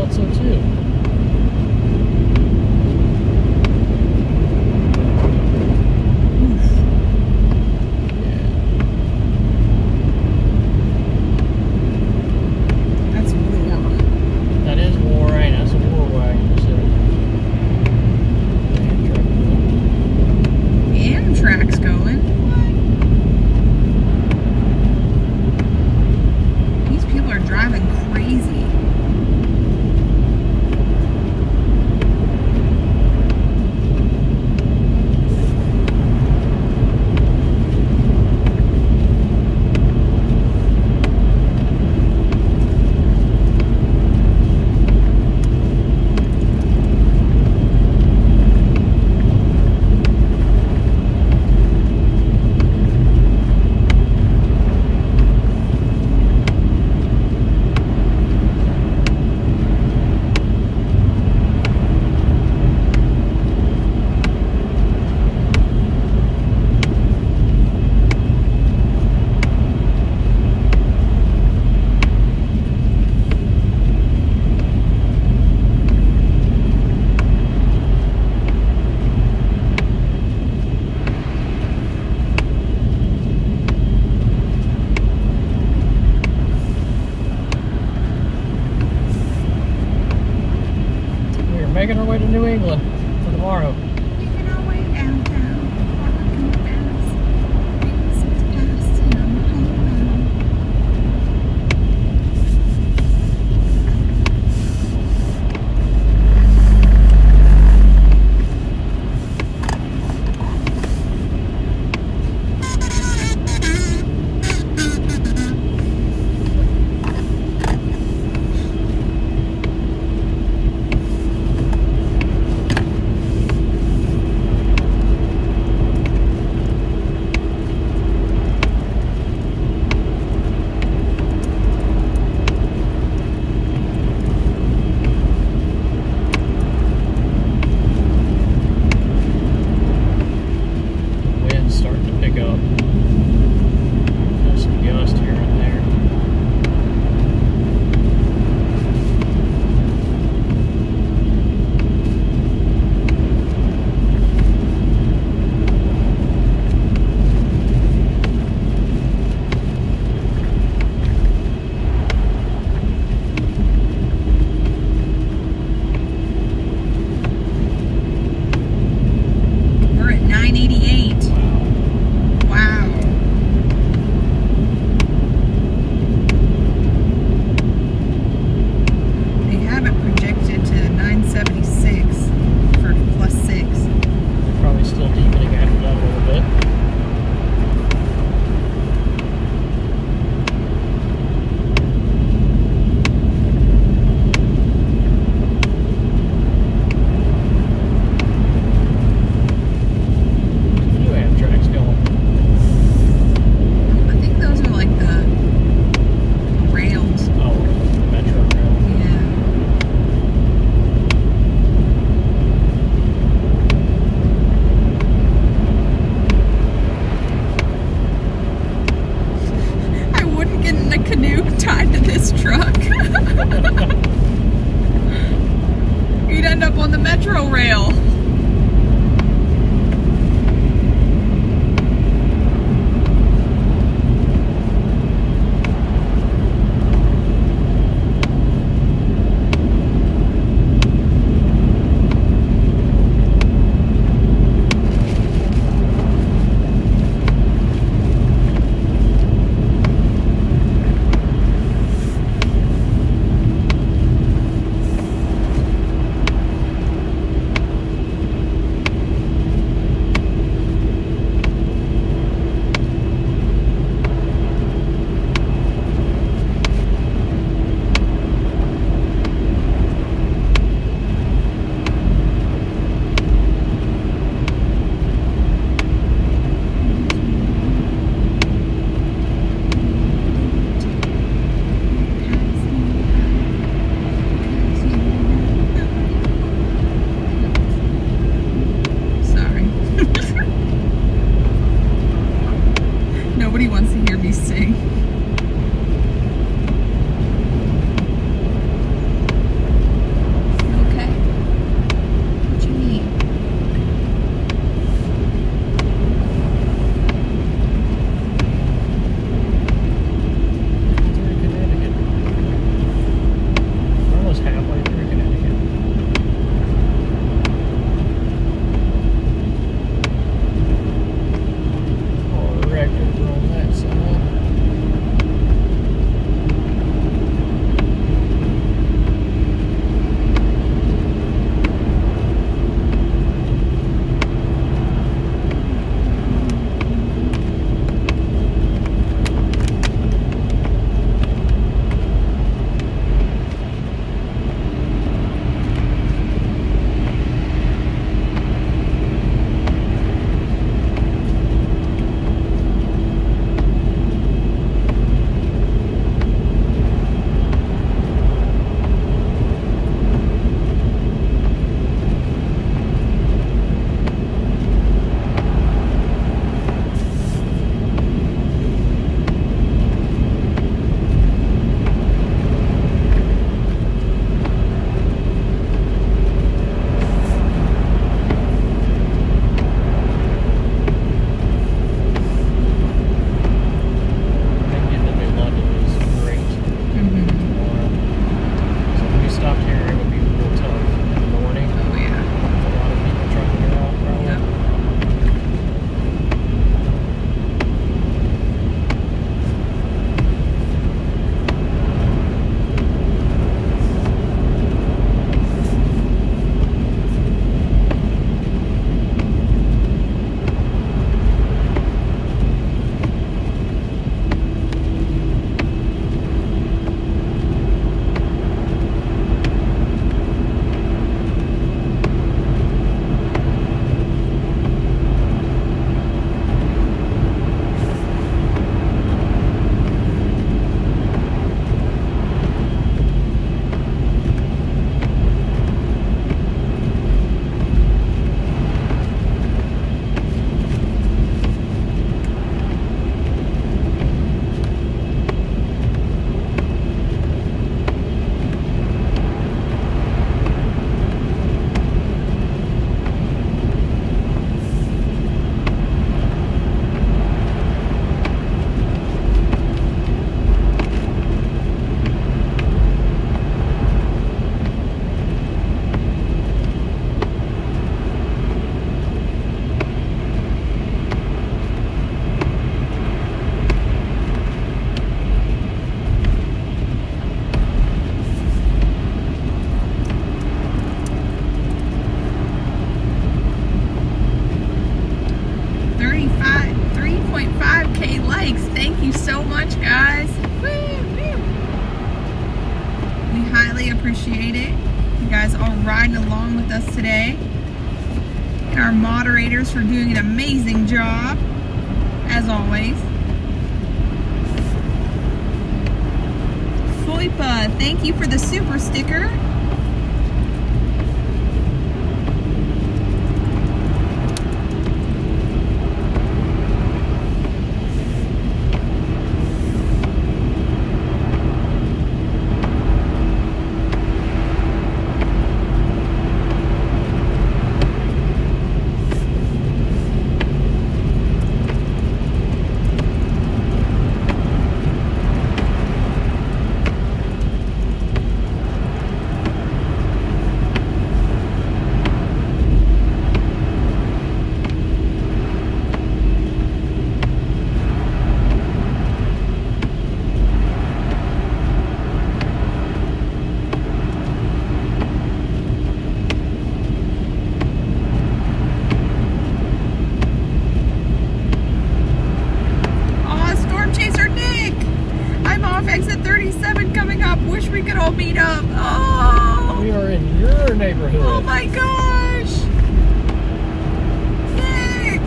thought so too. That's war. That is war, ain't it? That's a war wagon. So. Amtrak's going. What? These people are driving crazy. Making our way to New England for tomorrow. Making our way downtown, walking fast, racing past and I'm homebound. You'd end up on the metro rail. appreciate it. You guys all riding along with us today. And our moderators for doing an amazing job, as always. Foipa, thank you for the super sticker. Exit 37 coming up. Wish we could all meet up. Oh, We are in your neighborhood. oh my gosh, Nick.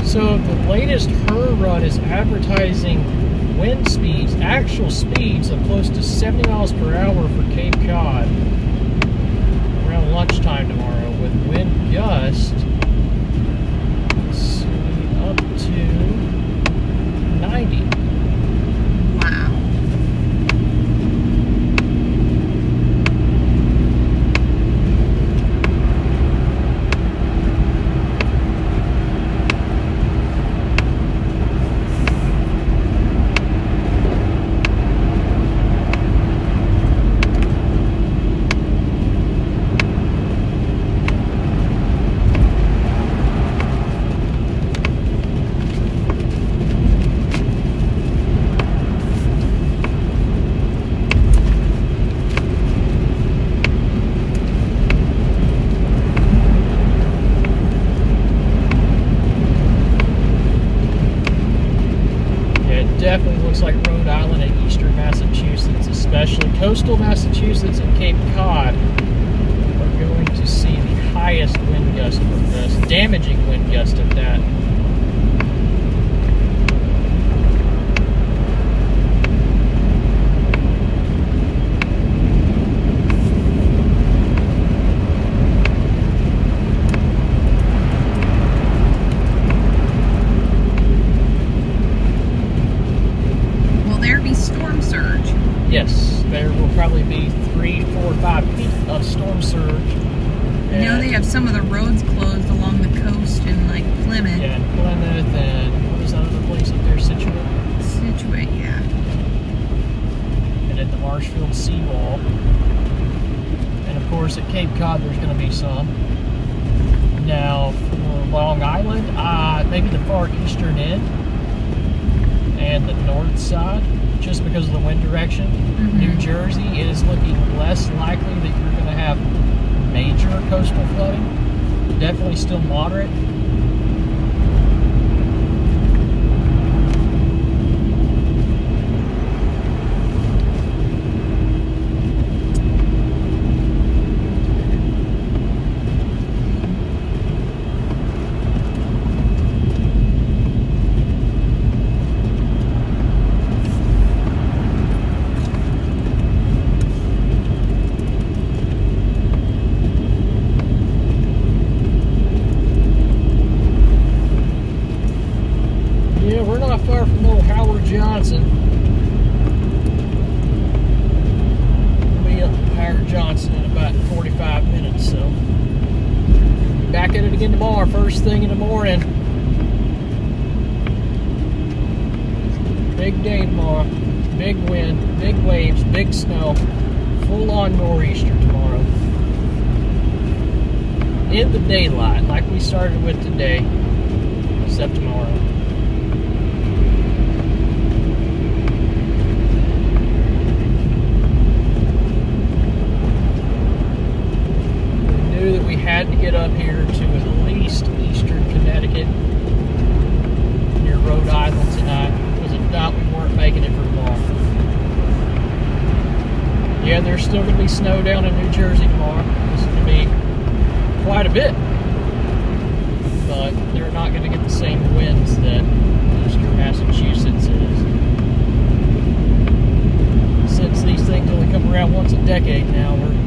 So the latest HER run is advertising wind speeds, actual speeds of close to 70 miles per hour for Cape Cod around lunchtime tomorrow, with wind gust, let's see, up to 90. Wow. Definitely looks like Rhode Island and eastern Massachusetts, especially coastal Massachusetts and Cape Cod, are going to see the highest wind gust from this, damaging wind gust at that. probably be 3, 4, 5 feet of storm surge. I know they have some of the roads closed along the coast in like Plymouth. Yeah, in Plymouth, and what is that other place up there? Situate? Situate, yeah. And at the Marshfield seawall. And of course at Cape Cod there's going to be some. Now for Long Island, maybe the far eastern end and the north side, just because of the wind direction. New Jersey is looking less likely that you're going to have major coastal flooding. Definitely still moderate. Yeah, we're not far from little Howard Johnson. We'll be up at Howard Johnson in about 45 minutes, so back at it again tomorrow, first thing in the morning. Big day tomorrow. Big wind, big waves, big snow. Full-on nor'easter tomorrow. In the daylight, like we started with today, except tomorrow. That we had to get up here to at least eastern Connecticut near Rhode Island tonight, because if not, we weren't making it for tomorrow. Yeah, there's still going to be snow down in New Jersey tomorrow. This is going to be quite a bit, but they're not going to get the same winds that eastern Massachusetts is. Since these things only come around once a decade now, we're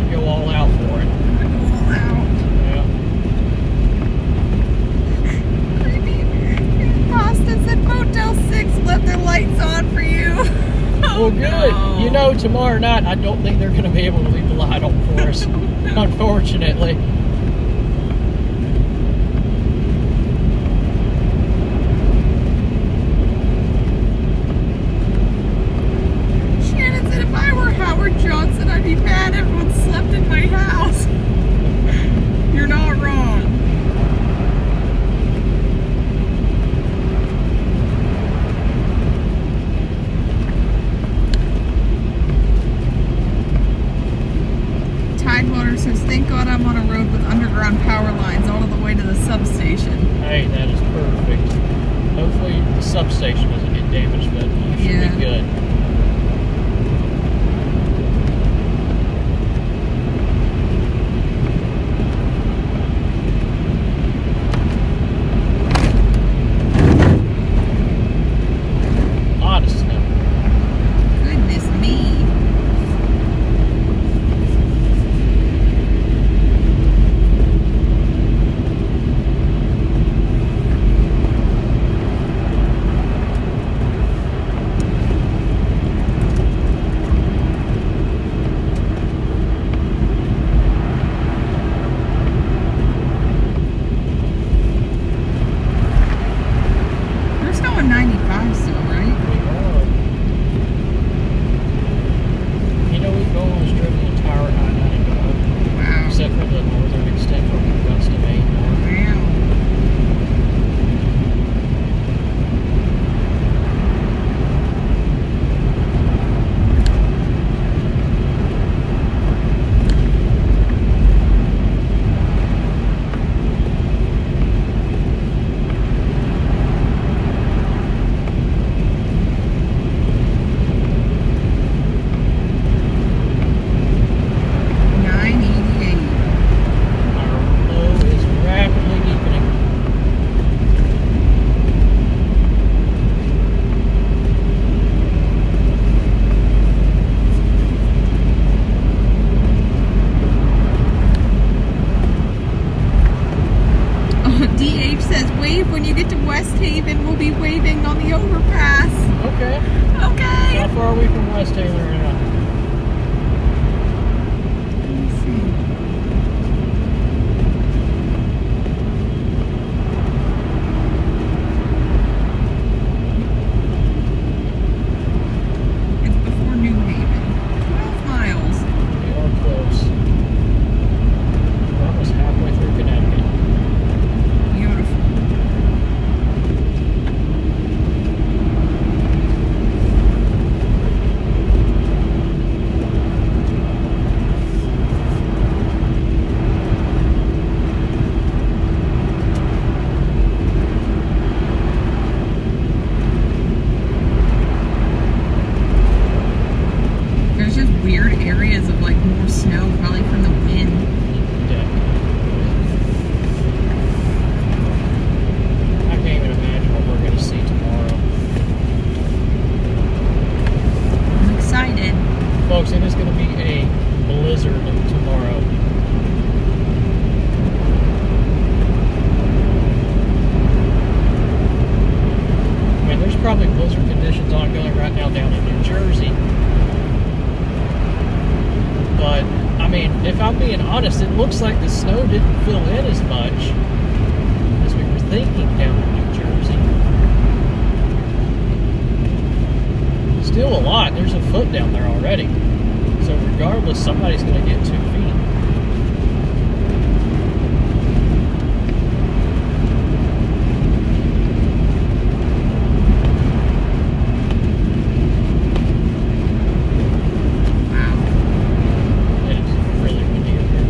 go all out for it. All out. Yeah. Creepy. Pasta said Motel 6 left their lights on for you. Well, good. No. You know, tomorrow night, I don't think they're going to be able to leave the light on for us, unfortunately. Shannon said if I were Howard Johnson, I'd be mad everyone slept in my house. You're not wrong. Tidewater says, thank God I'm on a road with underground power lines all the way to the substation. Hey, that is perfect. Hopefully the substation doesn't get damaged, but you should be good. Goodness me. There's no 95 still, right? You know, we've almost driven the entire I-95, Wow. except for the northern extent from Augusta, Maine north. Wow. DH says, wave when you get to West Haven. We'll be waving on the overpass. Okay. Okay. How far are we from West Taylor now? see. It's before New Haven. 12 miles. We are close. We're almost halfway through Connecticut. Beautiful. There's just weird areas of like more snow, probably from the wind. I can't even imagine what we're going to see tomorrow. I'm excited. Folks, it is going to be a blizzard tomorrow. I mean, there's probably blizzard conditions ongoing right now down in New Jersey. But, I mean, if I'm being honest, it looks like the snow didn't fill in as much as we were thinking down in New Jersey. Still a lot. There's a foot down there already. So regardless, somebody's going to get 2 feet. It is really windy up here.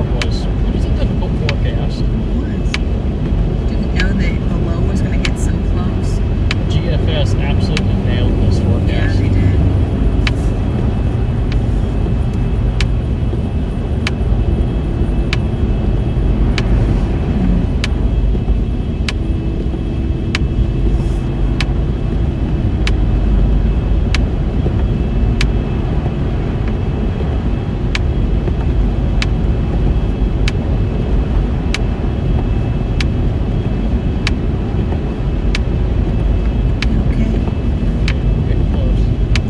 it was a difficult forecast. It was. Didn't know that the low was going to get so close. GFS absolutely nailed this Yeah, forecast. they did. Okay. Getting close.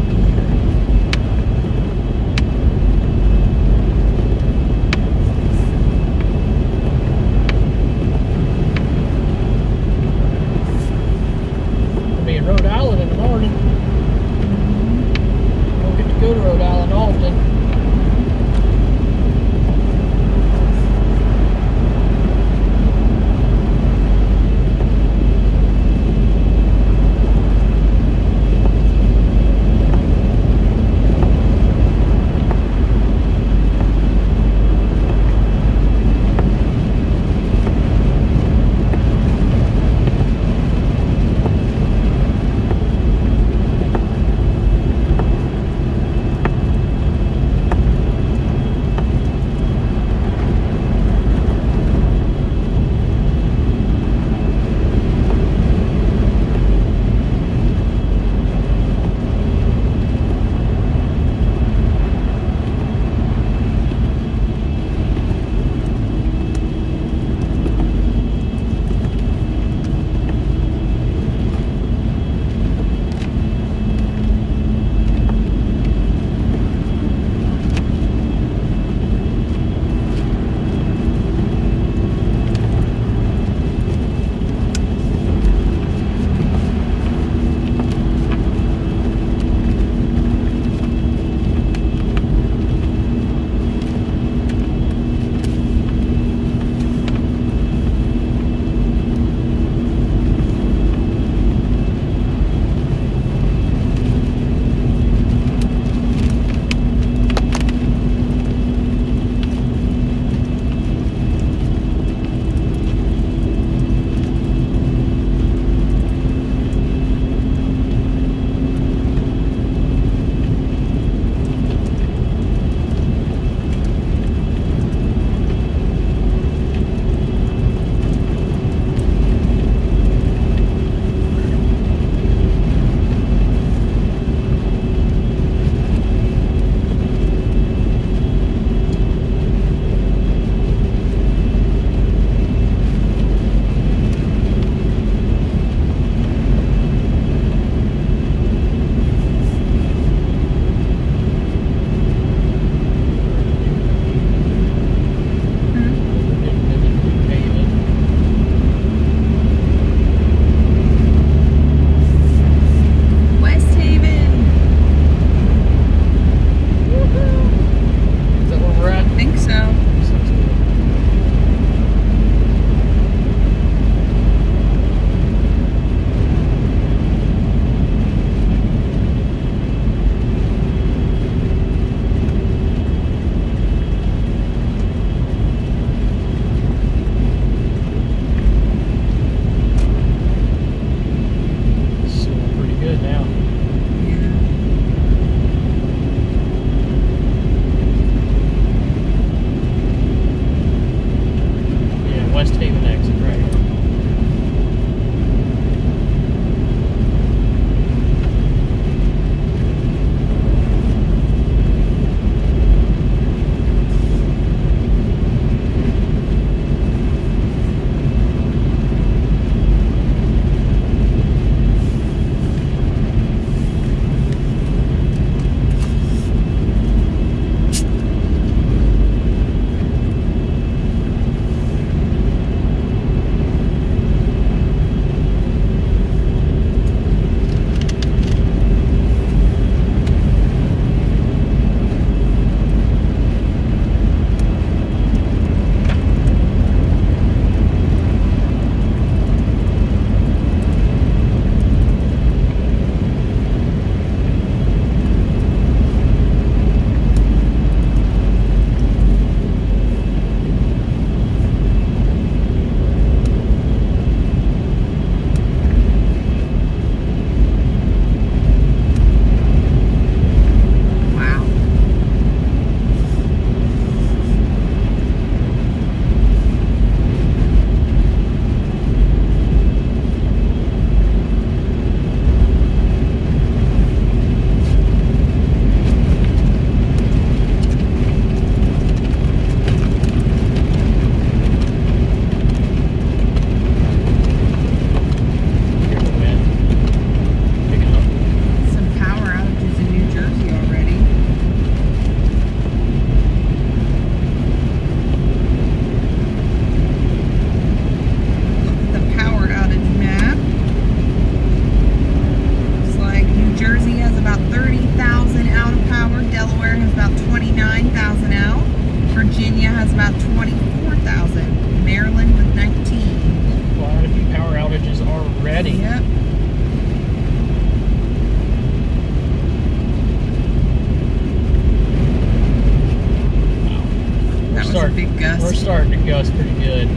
starting to gust pretty good.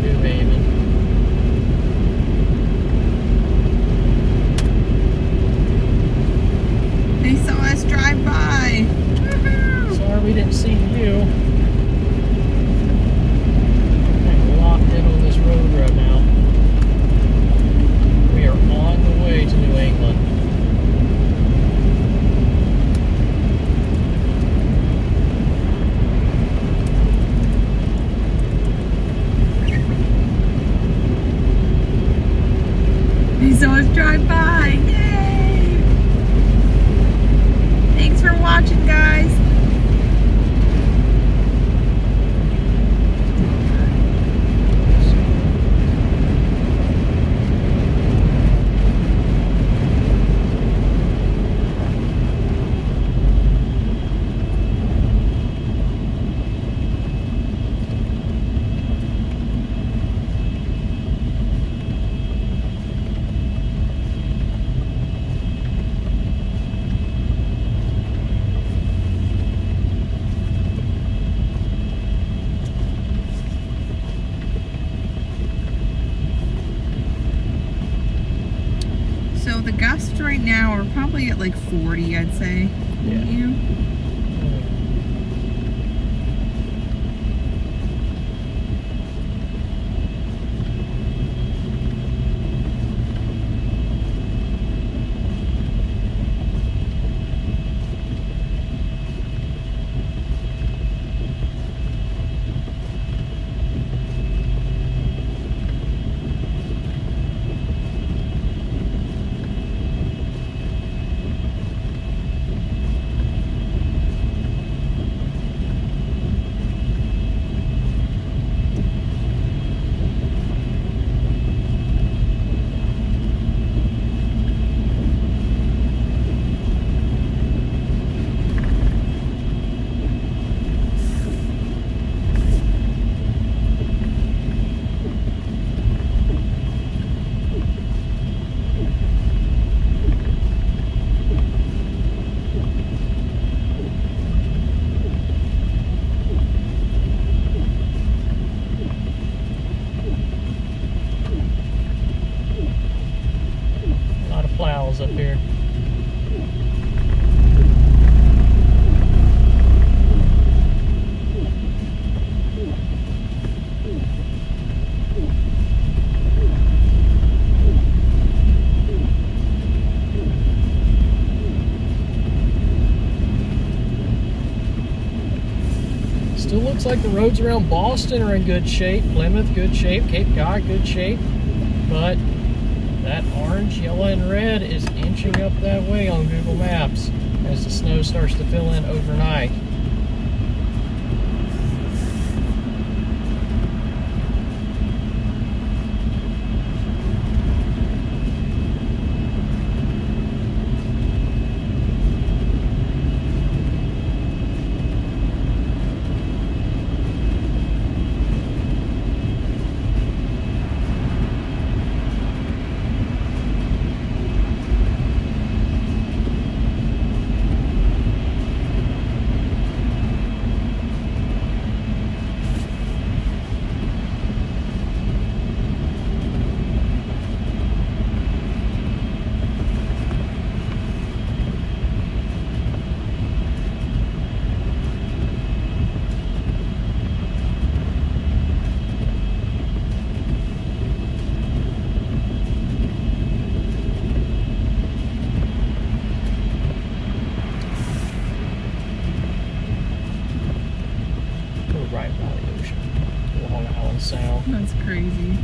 New Haven. They saw us drive by. Woohoo! Sorry we didn't see you. I'm locked in on this road right now. We are on the way to New England. They saw us drive by. Yay! Thanks for watching, guys. So the gusts right now are probably at like 40, I'd say. Yeah. You? Plows up here. Still looks like the roads around Boston are in good shape. Plymouth, good shape. Cape Cod, good shape. But that orange, yellow, and red is inching up that way on Google Maps as the snow starts to fill in overnight. Right by the ocean. Long Island Sound. That's crazy.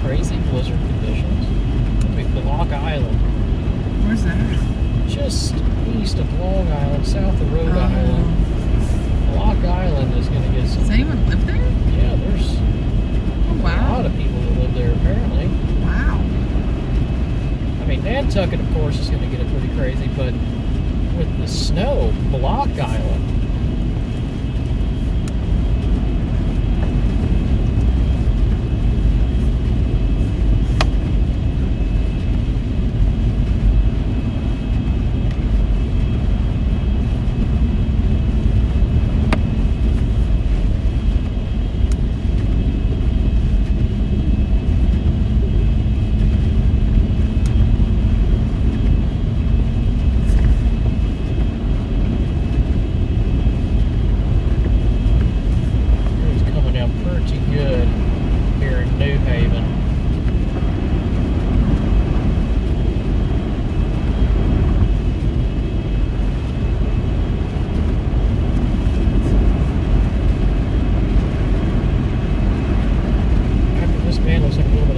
crazy blizzard conditions. Big Block Island. Where's that? Just east of Long Island, south of Rhode Island. Block Island is going to get some... Does anyone live there? Yeah, there's Oh, a wow. lot of people that live there, apparently. Wow. I mean, Nantucket, of course, is going to get it pretty crazy, but with the snow, Block Island.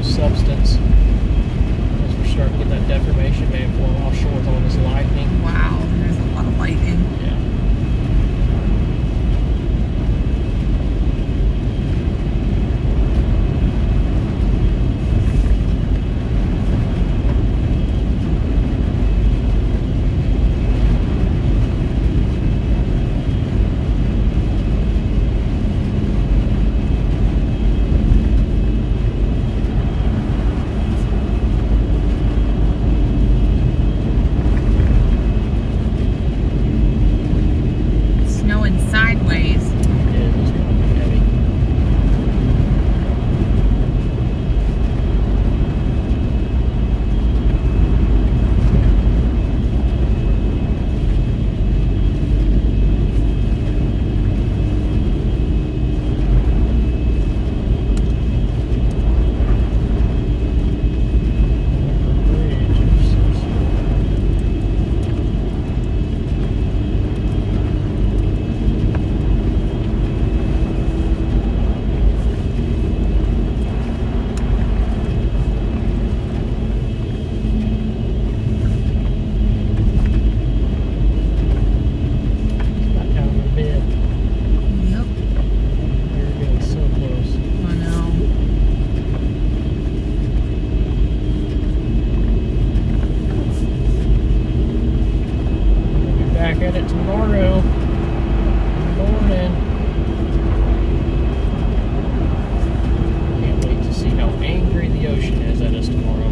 Substance as we're starting to get that deformation man blowing offshore with all this lightning. Wow, there's a lot of lightning. Yeah. Sideways. It is going to be heavy. Back at it tomorrow. Good morning. Can't wait to see how angry the ocean is at us tomorrow.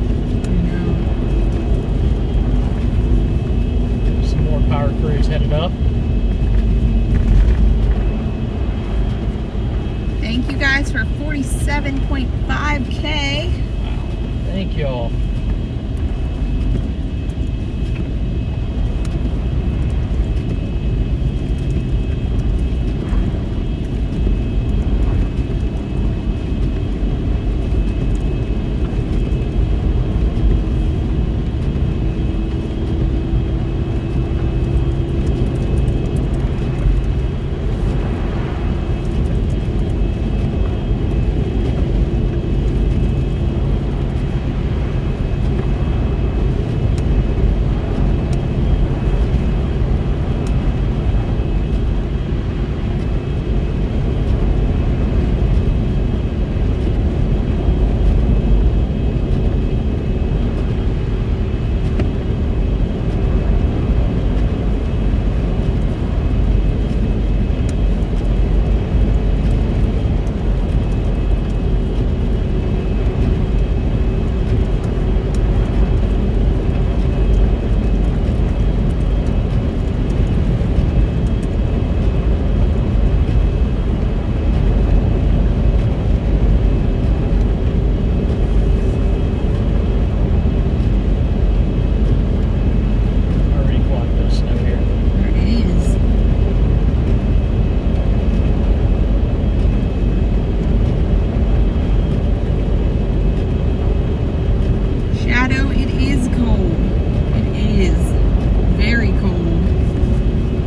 Some more power crews headed up. Thank you guys for 47.5K. Wow. Thank y'all.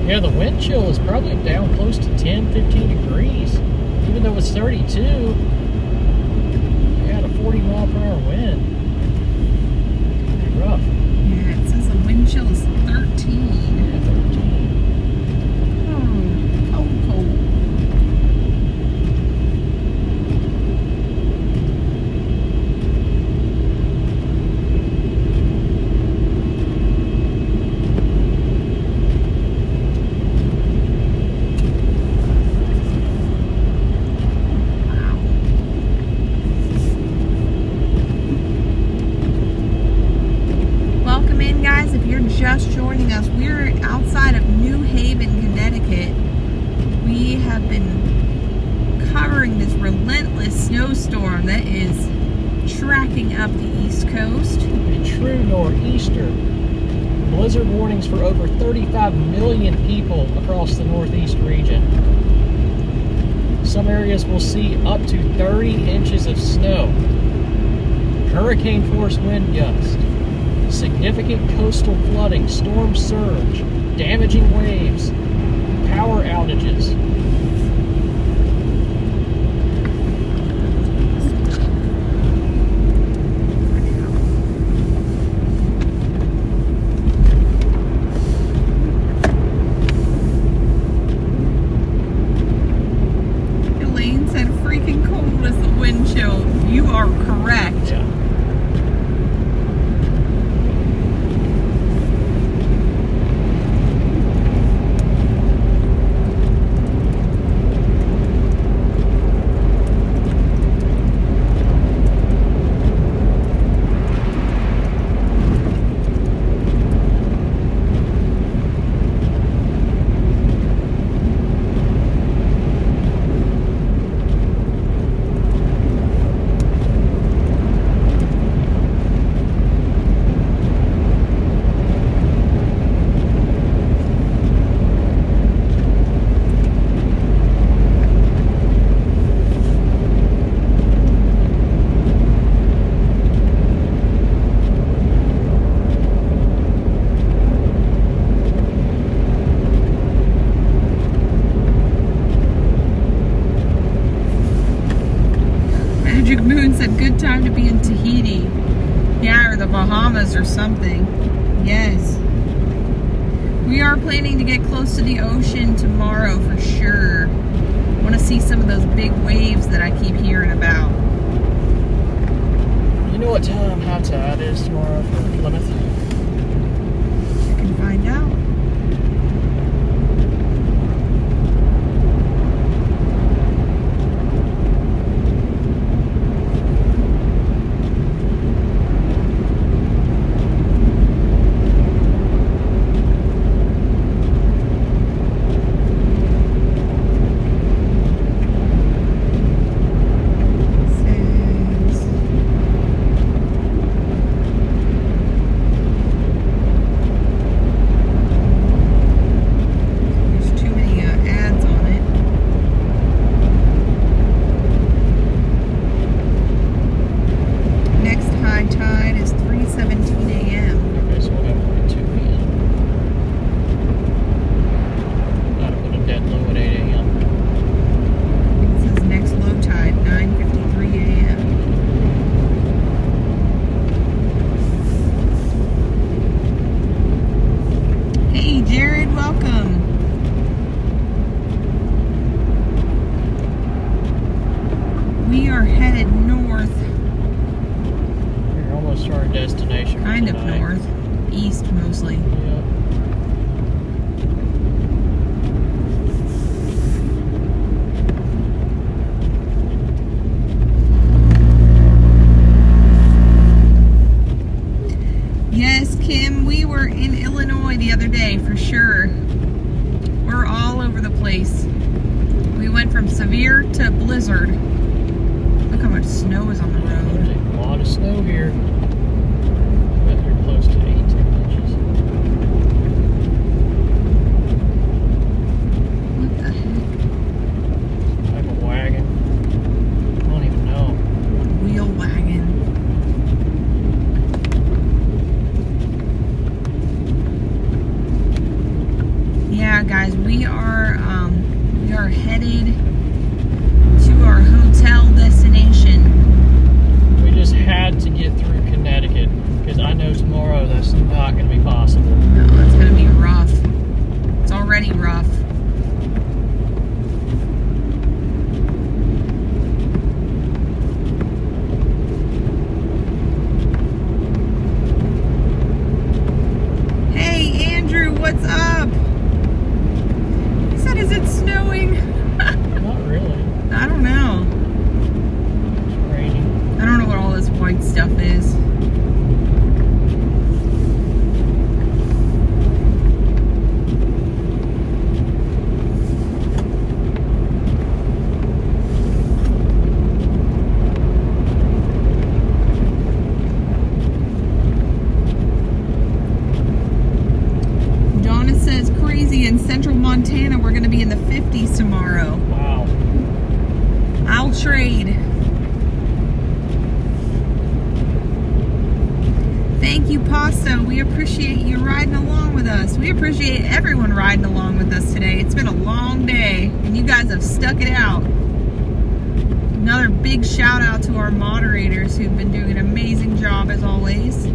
Yeah, the wind chill is probably down close to 10, 15 degrees. Even though it's 32, we had a 40 mile per just joining us, we're outside of New Haven, Connecticut. We have been covering this relentless snowstorm that is tracking up the East Coast. A true nor'easter. Blizzard warnings for over 35 million people across the Northeast region. Some areas will see up to 30 inches of snow. Hurricane-force wind gusts. Significant coastal flooding, storm surge, damaging waves, power outages. Elaine said freaking cold as the wind chill. You are correct. Yeah. Magic Moon said good time to be in Tahiti. Yeah, or the Bahamas or something. Yes. We are planning to get close to the ocean tomorrow for sure. Want to see some of those big waves that I keep hearing about. You know what time high tide is tomorrow for Plymouth? I can find out. Destination. Kind of north, east mostly. Yeah. Yes, Kim, we were in Illinois the other day for sure. We're all over the place. We went from severe to blizzard. Look how much snow is on the road. There's a lot of snow here. Close to 18 inches. What the heck? Like a wagon. I don't even know. Wheel wagon. Yeah, guys, we are headed to our hotel destination. We just had to get through Connecticut. Because I know tomorrow that's not going to be possible. No, it's going to be rough. It's already rough. Hey, Andrew, what's up? He said, is it snowing? Not really. I don't know. It's raining. I don't know what all this white stuff is. Thank you, Pasto. We appreciate you riding along with us. We appreciate everyone riding along with us today. It's been a long day, and you guys have stuck it out. Another big shout out to our moderators who've been doing an amazing job as always.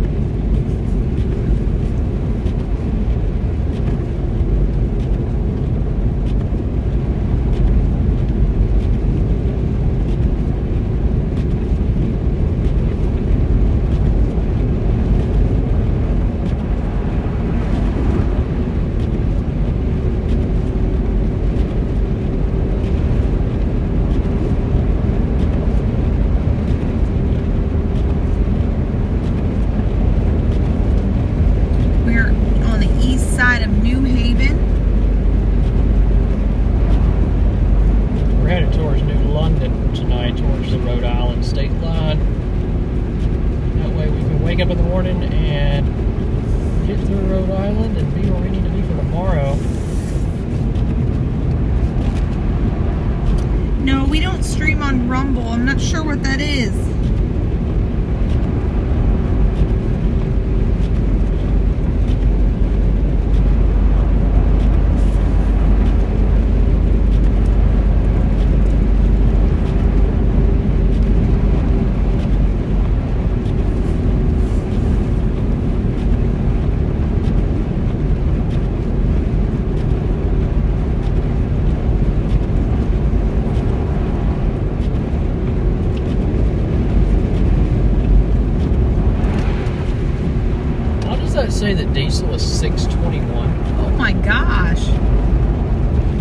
Say that diesel is 621. Oh my gosh.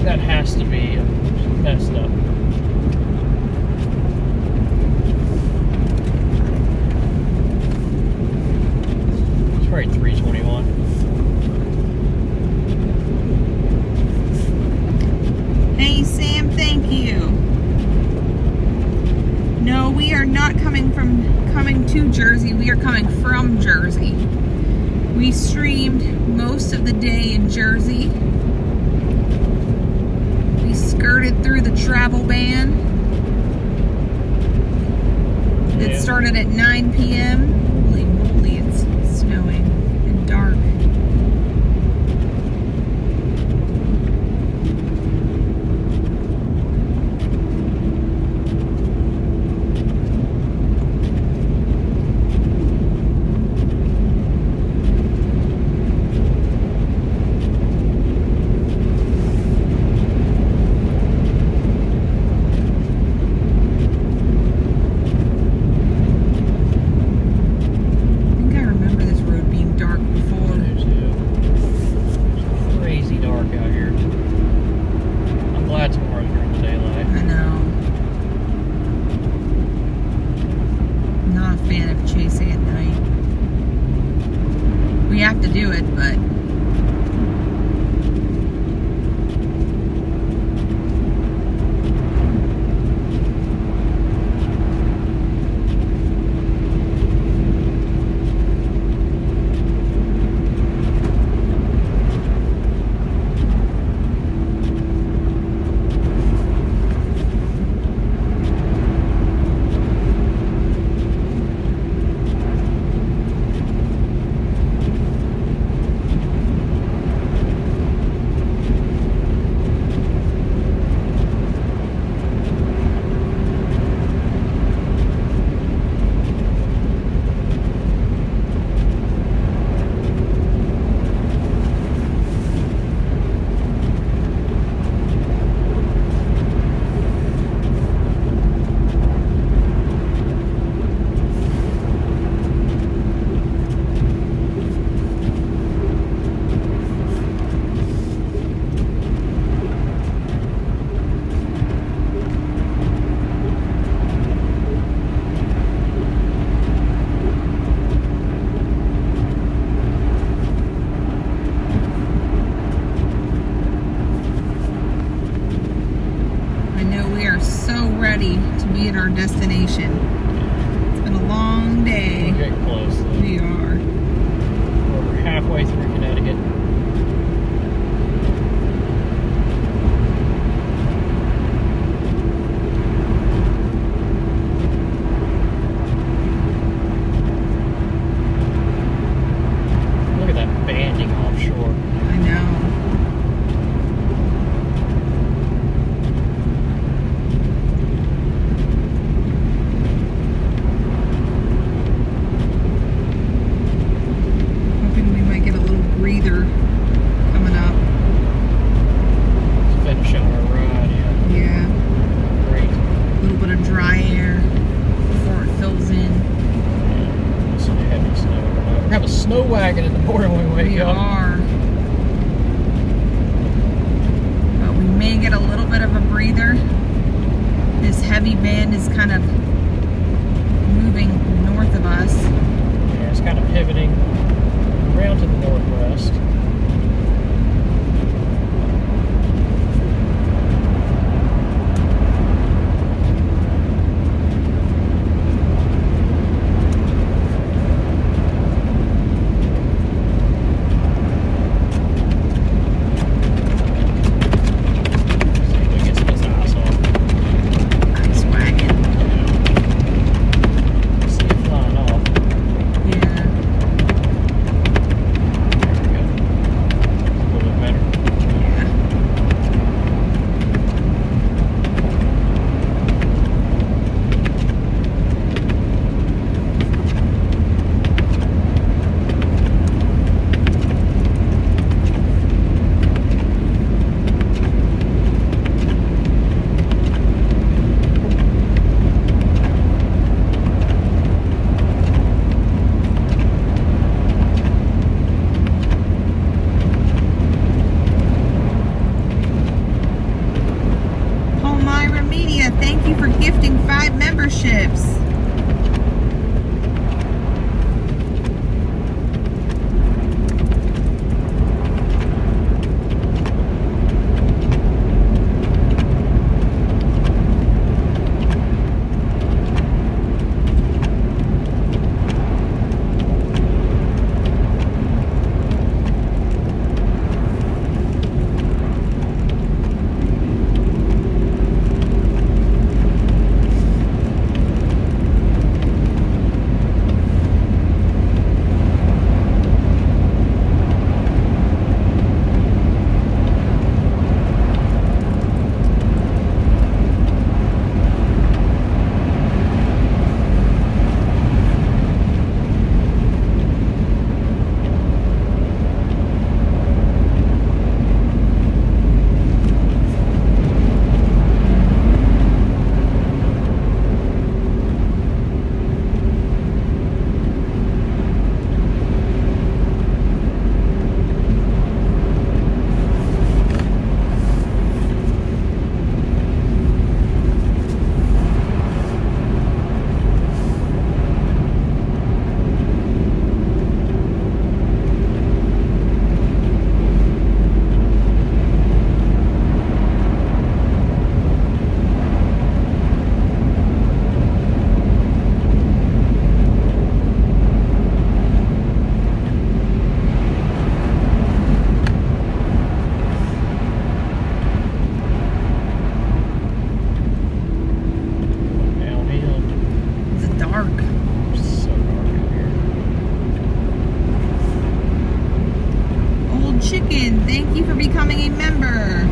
That has to be messed up. It's probably 321. Hey Sam, thank you. No, we are not coming to Jersey. We are coming from Jersey. We streamed most of the day in Jersey. We skirted through the travel ban. It started at 9 p.m. Holy moly, it's snowing and dark. ready to be at our destination. It's been a long day. We're getting close. We are. We're halfway through Connecticut. snow wagon in the morning when we We wake up. are. But we may get a little bit of a breather. This heavy band is kind of moving north of us. Yeah, it's kind of pivoting around to the northwest. See if we can get some of this ice off. Ice wagon. See it flying off. Yeah. There we go. A little bit better. Yeah. Palmyra Media, thank you for gifting 5 memberships. Downhill. It's dark. So dark out here. Old Chicken, thank you for becoming a member.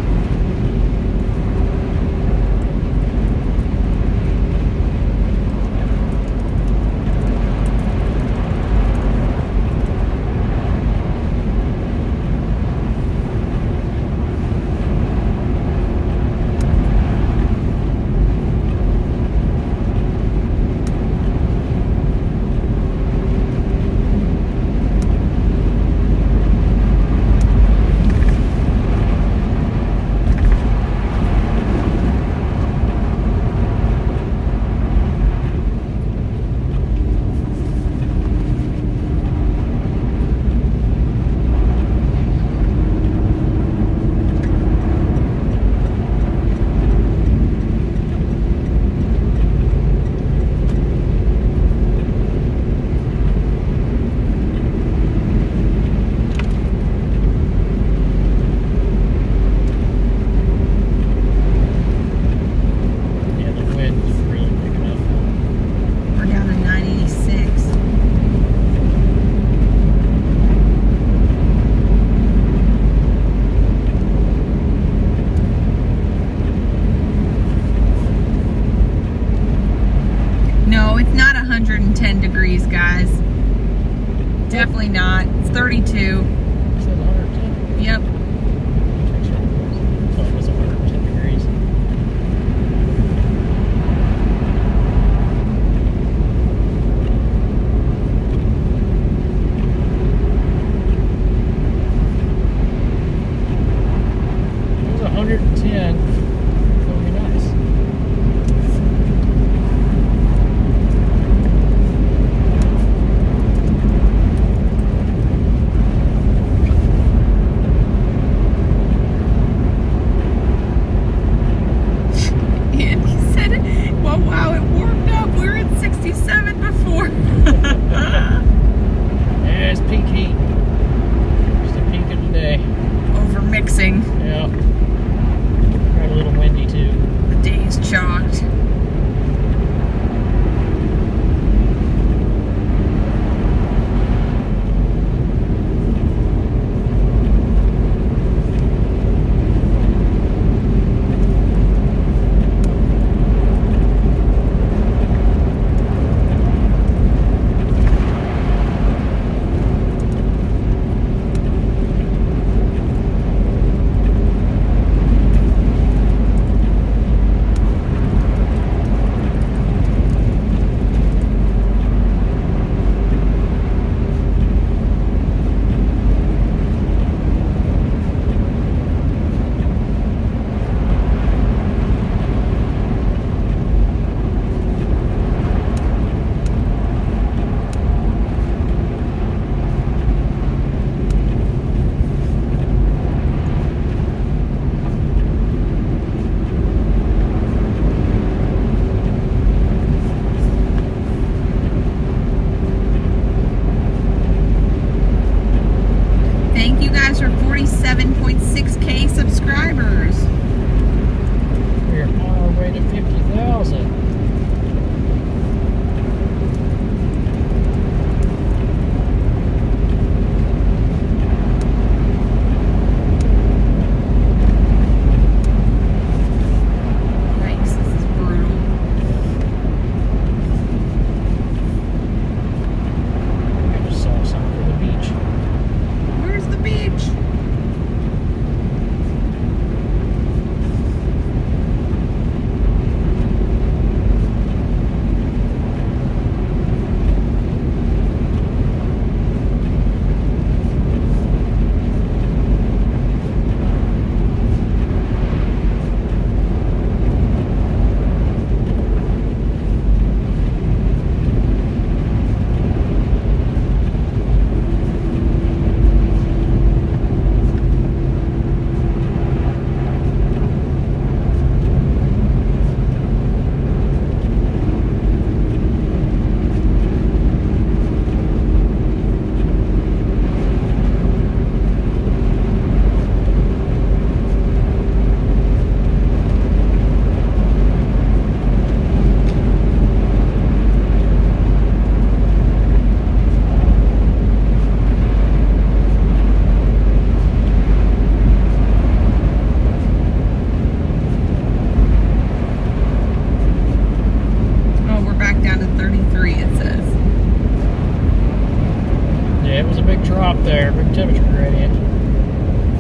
up there. Big temperature gradient.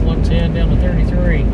110 down to 33.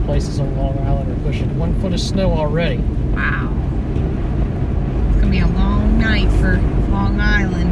places on Long Island are pushing 1 foot of snow already. Wow. It's gonna be a long night for Long Island.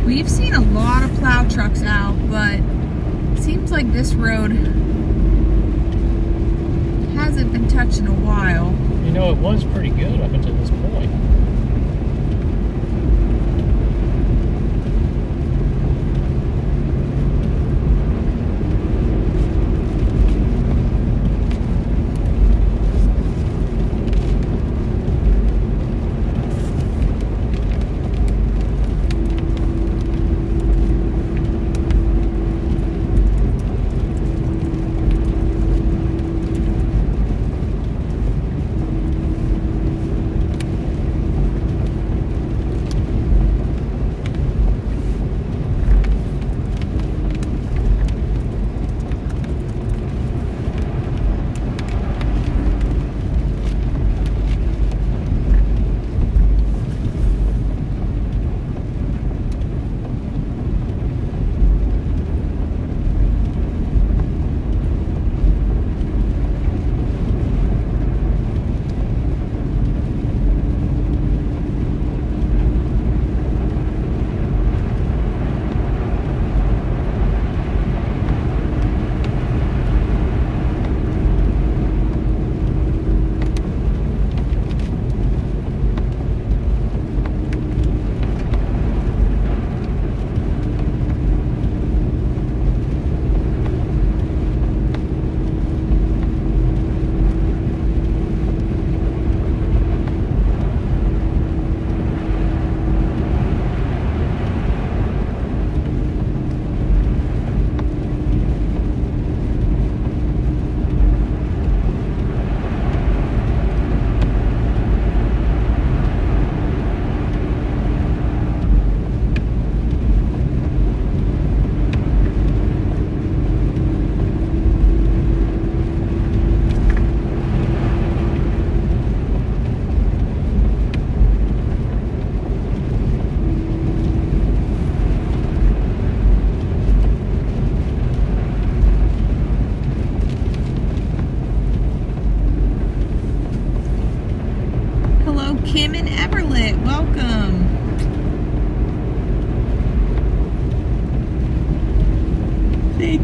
We've seen a lot of plow trucks out, but it seems like this road hasn't been touched in a while. You know, it was pretty good up until this point.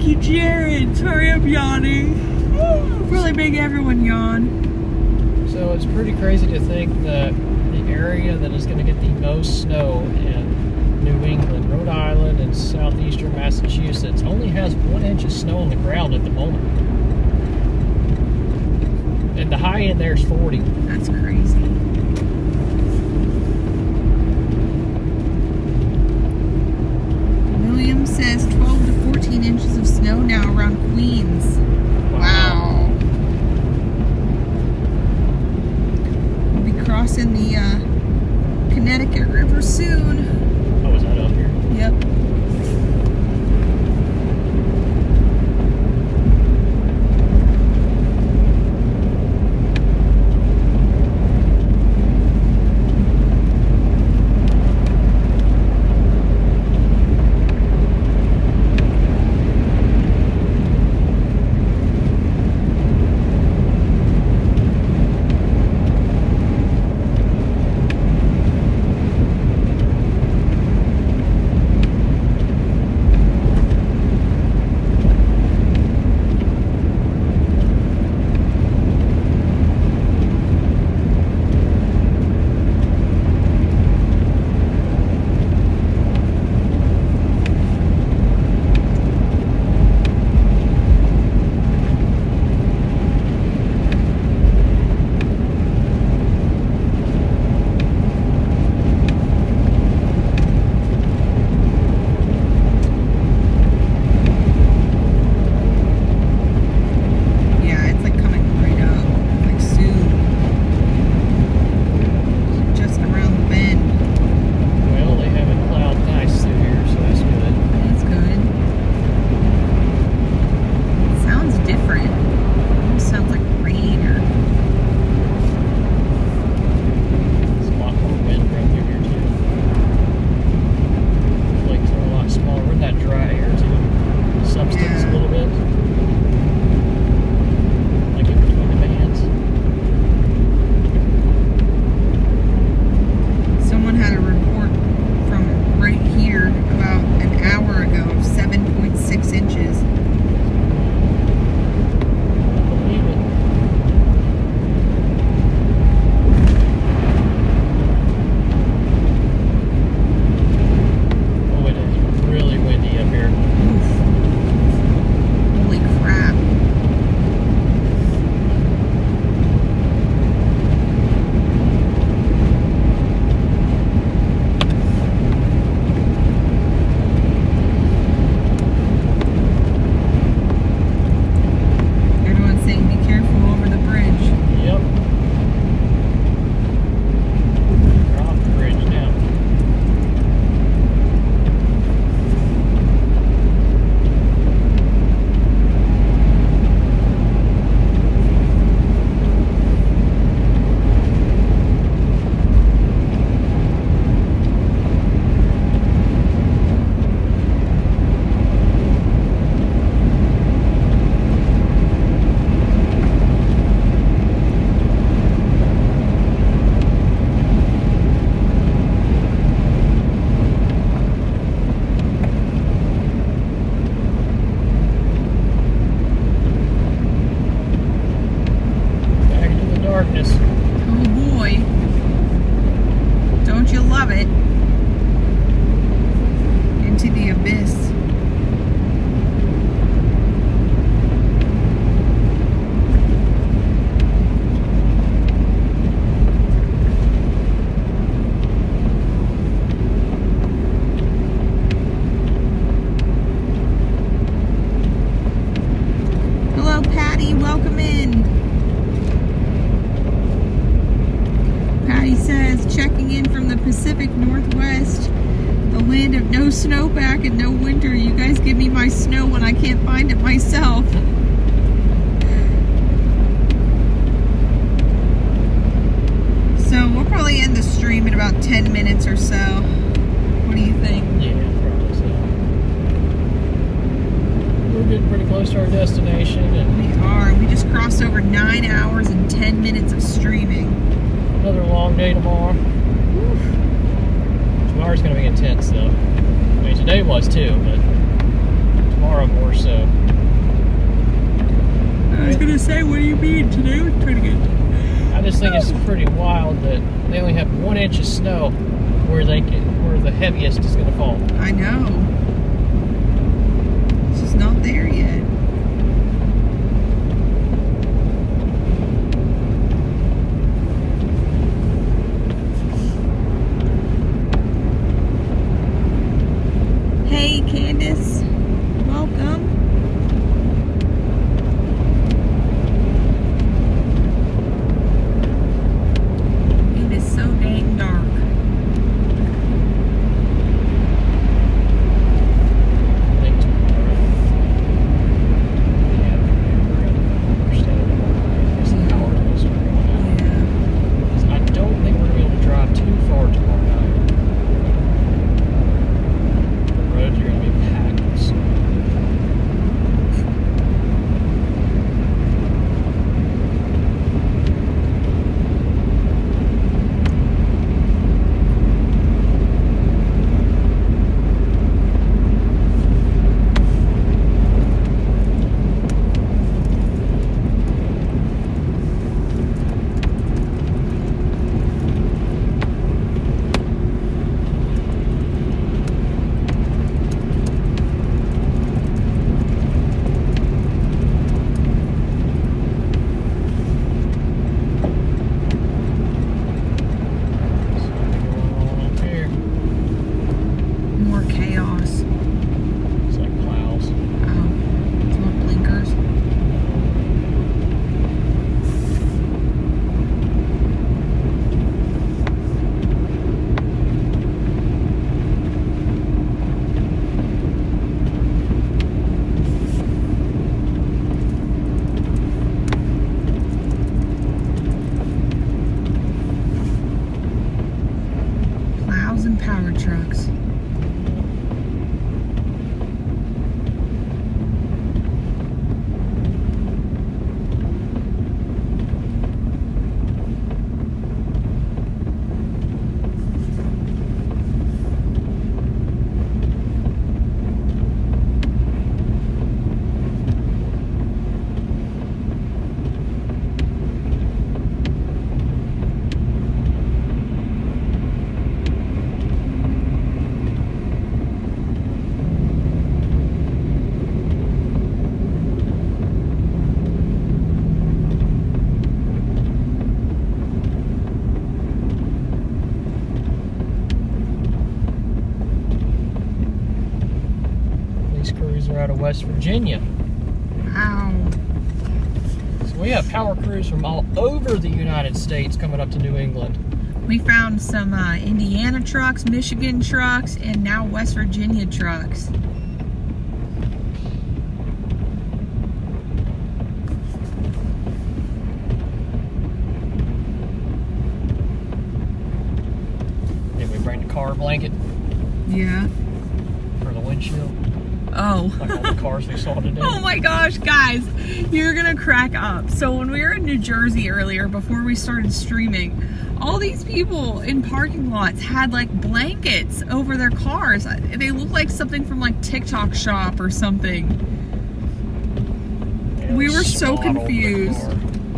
Thank you, Jared. Sorry I'm yawning. Really make everyone yawn. So it's pretty crazy to think that the area that is going to get the most snow in New England, Rhode Island, and southeastern Massachusetts only has 1 inch of snow on the ground at the moment. And the high end there is 40. That's crazy. William says 12 to 14 inches of snow now around Queens. Wow. We'll be crossing the Connecticut River soon. Oh, is that up here? Yep. Pacific Northwest, the land of no snowpack and no winter. You guys give me my snow when I can't find it myself. So we'll probably end the stream in about 10 minutes or so. What do you think? Yeah, probably so. We're getting pretty close to our destination. And we are. We just crossed over 9 hours and 10 minutes of streaming. Another long day tomorrow. Tomorrow's going to be intense, though. I mean, today was too, but tomorrow tomorrow more so. I was gonna say, what do you mean? Today was pretty good. I just think it's pretty wild that they only have 1 inch of snow where the heaviest is gonna fall. I know. It's just not there yet. Hey, Candace. Welcome. It is so dang dark. I think tomorrow. Yeah, we're gonna understand it's an hour till it's going out. Yeah. 'Cause I don't think we're gonna be able to drive too far tomorrow night. The roads are gonna be packed with snow. More chaos. It's like clouds. Oh, it's more blinkers. Plows and power trucks. These crews are out of West Virginia. Wow. So we have power crews from all over the United States coming up to New England. We found some Indiana trucks, Michigan trucks, and now West Virginia trucks. Did we bring the car blanket Yeah. for the windshield? Oh. Like all the cars we saw today? Oh my gosh, guys, you're gonna crack up. So when we were in New Jersey earlier, before we started streaming, all these people in parking lots had like blankets over their cars. They look like something from like TikTok shop or something. Yeah, We were so swaddled the confused. car.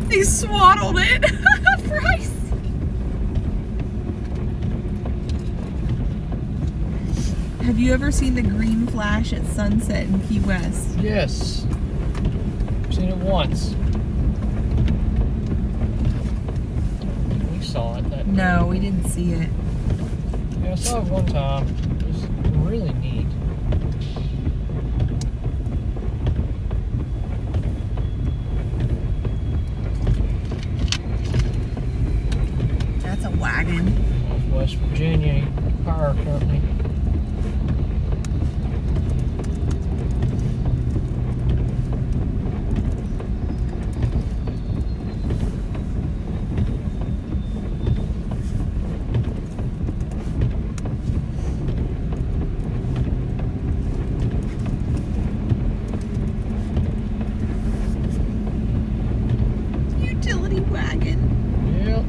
They swaddled it. Price. Have you ever seen the green flash at sunset in Key West? Yes. I've seen it once. We saw it that No, we didn't see it. Yeah, I saw it one time. It was really neat. That's a wagon. West Virginia Power Company. Utility wagon. Yep.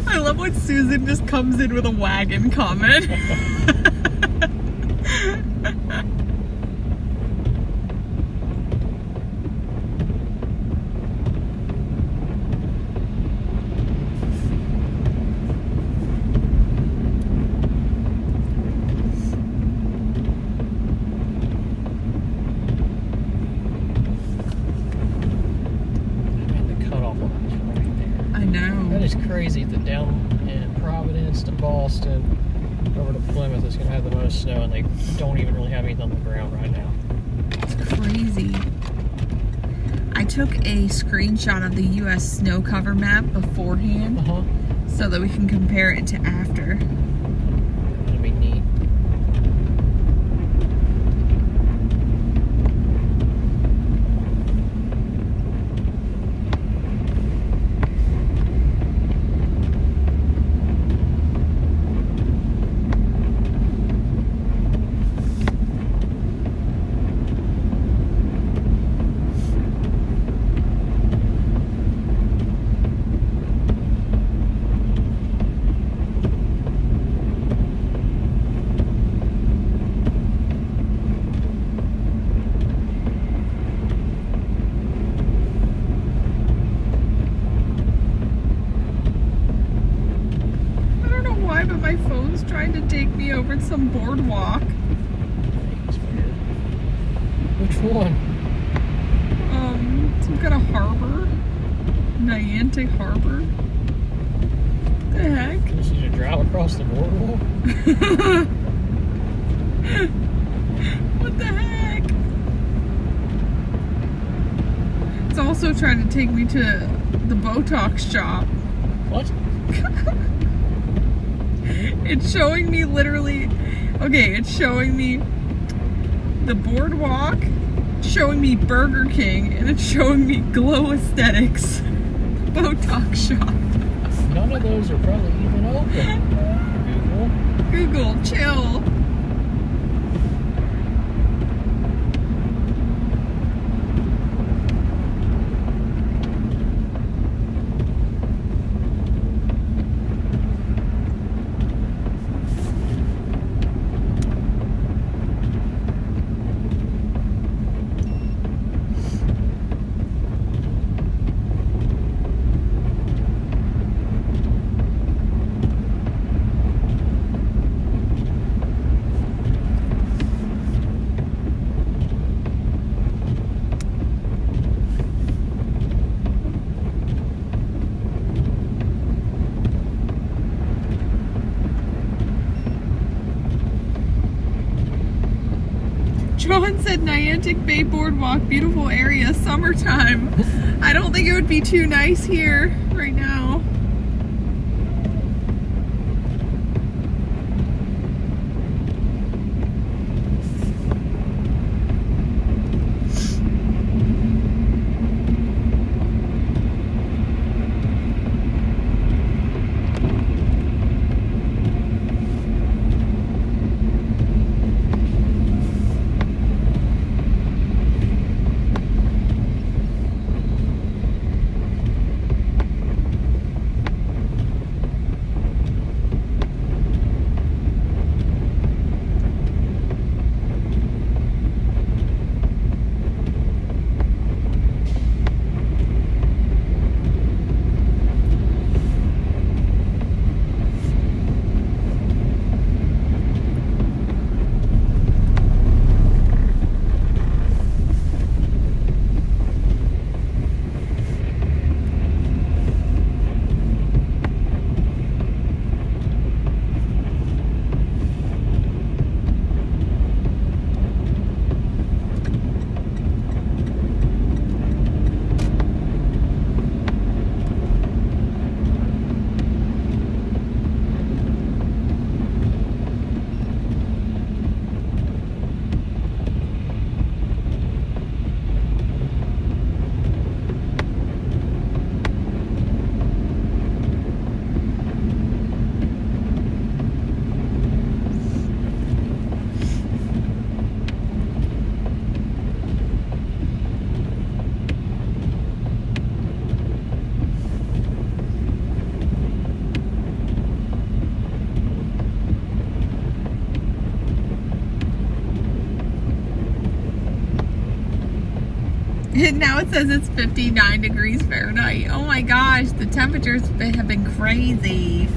I love when Susan just comes in with a wagon comment. Kingston, Boston, over to Plymouth is going to have the most snow, and they don't even really have anything on the ground right now. It's crazy. I took a screenshot of the U.S. snow cover map beforehand so that we can compare it to after. That'd be neat. My phone's trying to take me over some boardwalk. That's weird. Which one? Some kind of harbor. Niantic Harbor. What the heck? Just need to drive across the boardwalk? What the heck? It's also trying to take me to the Botox shop. What? It's showing me literally, okay, it's showing me the boardwalk, it's showing me Burger King, and it's showing me Glow Aesthetics Botox shop. None of those are probably even open. Google, chill. John said Niantic Bay Boardwalk, beautiful area, summertime. I don't think it would be too nice here right now. Now it says it's 59 degrees Fahrenheit. Oh my gosh, the temperatures have been crazy.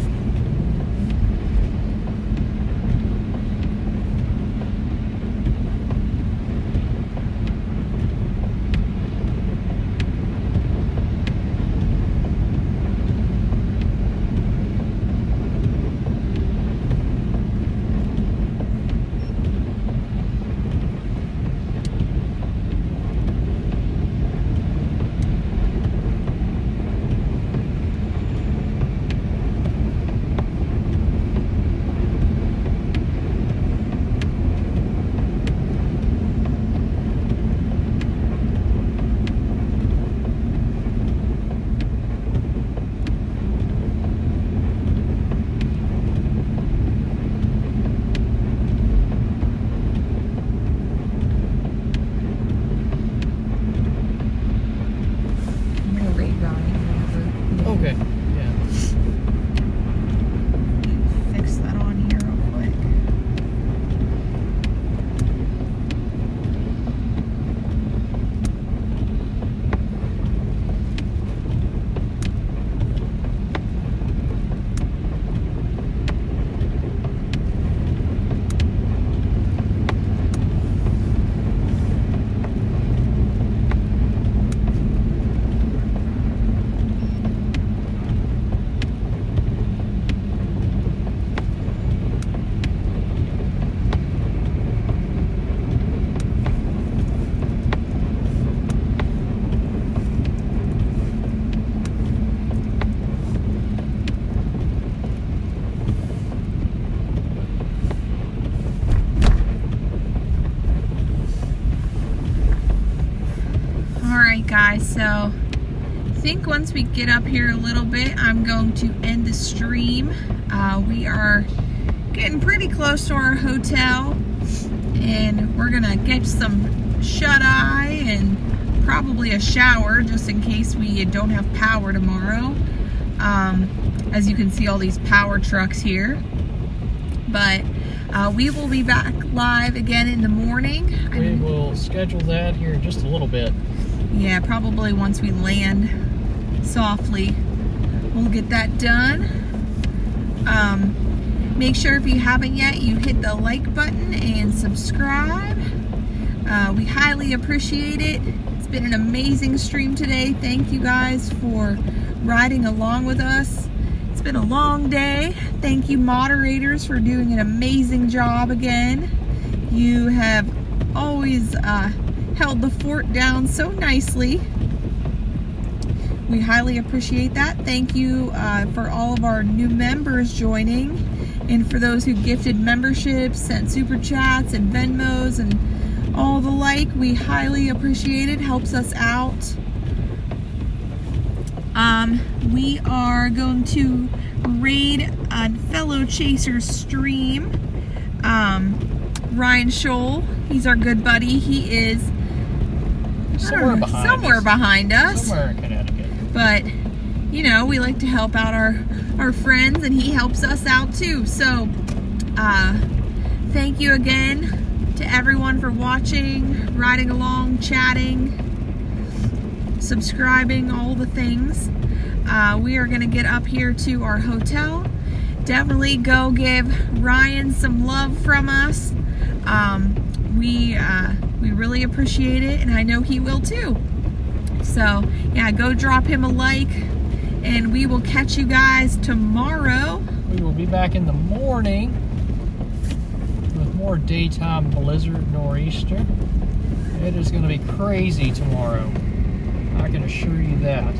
guys, so I think once we get up here a little bit, I'm going to end the stream. We are getting pretty close to our hotel, and we're gonna get some shut-eye and probably a shower just in case we don't have power tomorrow. As you can see, all these power trucks here. But we will be back live again in the morning. We will schedule that here in just a little bit. Yeah, probably once we land softly, we'll get that done. Make sure if you haven't yet, you hit the like button and subscribe. We highly appreciate it. It's been an amazing stream today. Thank you guys for riding along with us. It's been a long day. Thank you, moderators, for doing an amazing job again. You have always held the fort down so nicely. We highly appreciate that. Thank you for all of our new members joining, and for those who gifted memberships, sent super chats and Venmos and all the like. We highly appreciate it. Helps us out. We are going to raid a fellow chaser stream. Ryan Scholl, he's our good buddy. He is somewhere behind us. Somewhere in Connecticut. But, you know, we like to help out our friends, and he helps us out too. So, thank you again to everyone for watching, riding along, chatting, subscribing, all the things. We are going to get up here to our hotel. Definitely go give Ryan some love from us. We really appreciate it, and I know he will too. So, yeah, go drop him a like, and we will catch you guys tomorrow. We will be back in the morning with more daytime blizzard nor'easter. It is going to be crazy tomorrow. I can assure you that.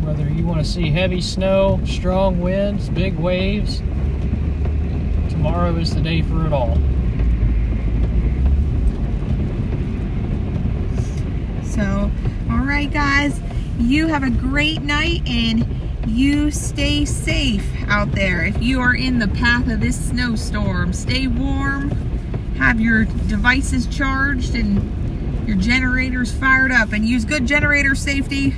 Whether you want to see heavy snow, strong winds, big waves, tomorrow is the day for it all. So, all right, guys, you have a great night, and you stay safe out there. If you are in the path of this snowstorm, stay warm, have your devices charged, and your generators fired up, and use good generator safety.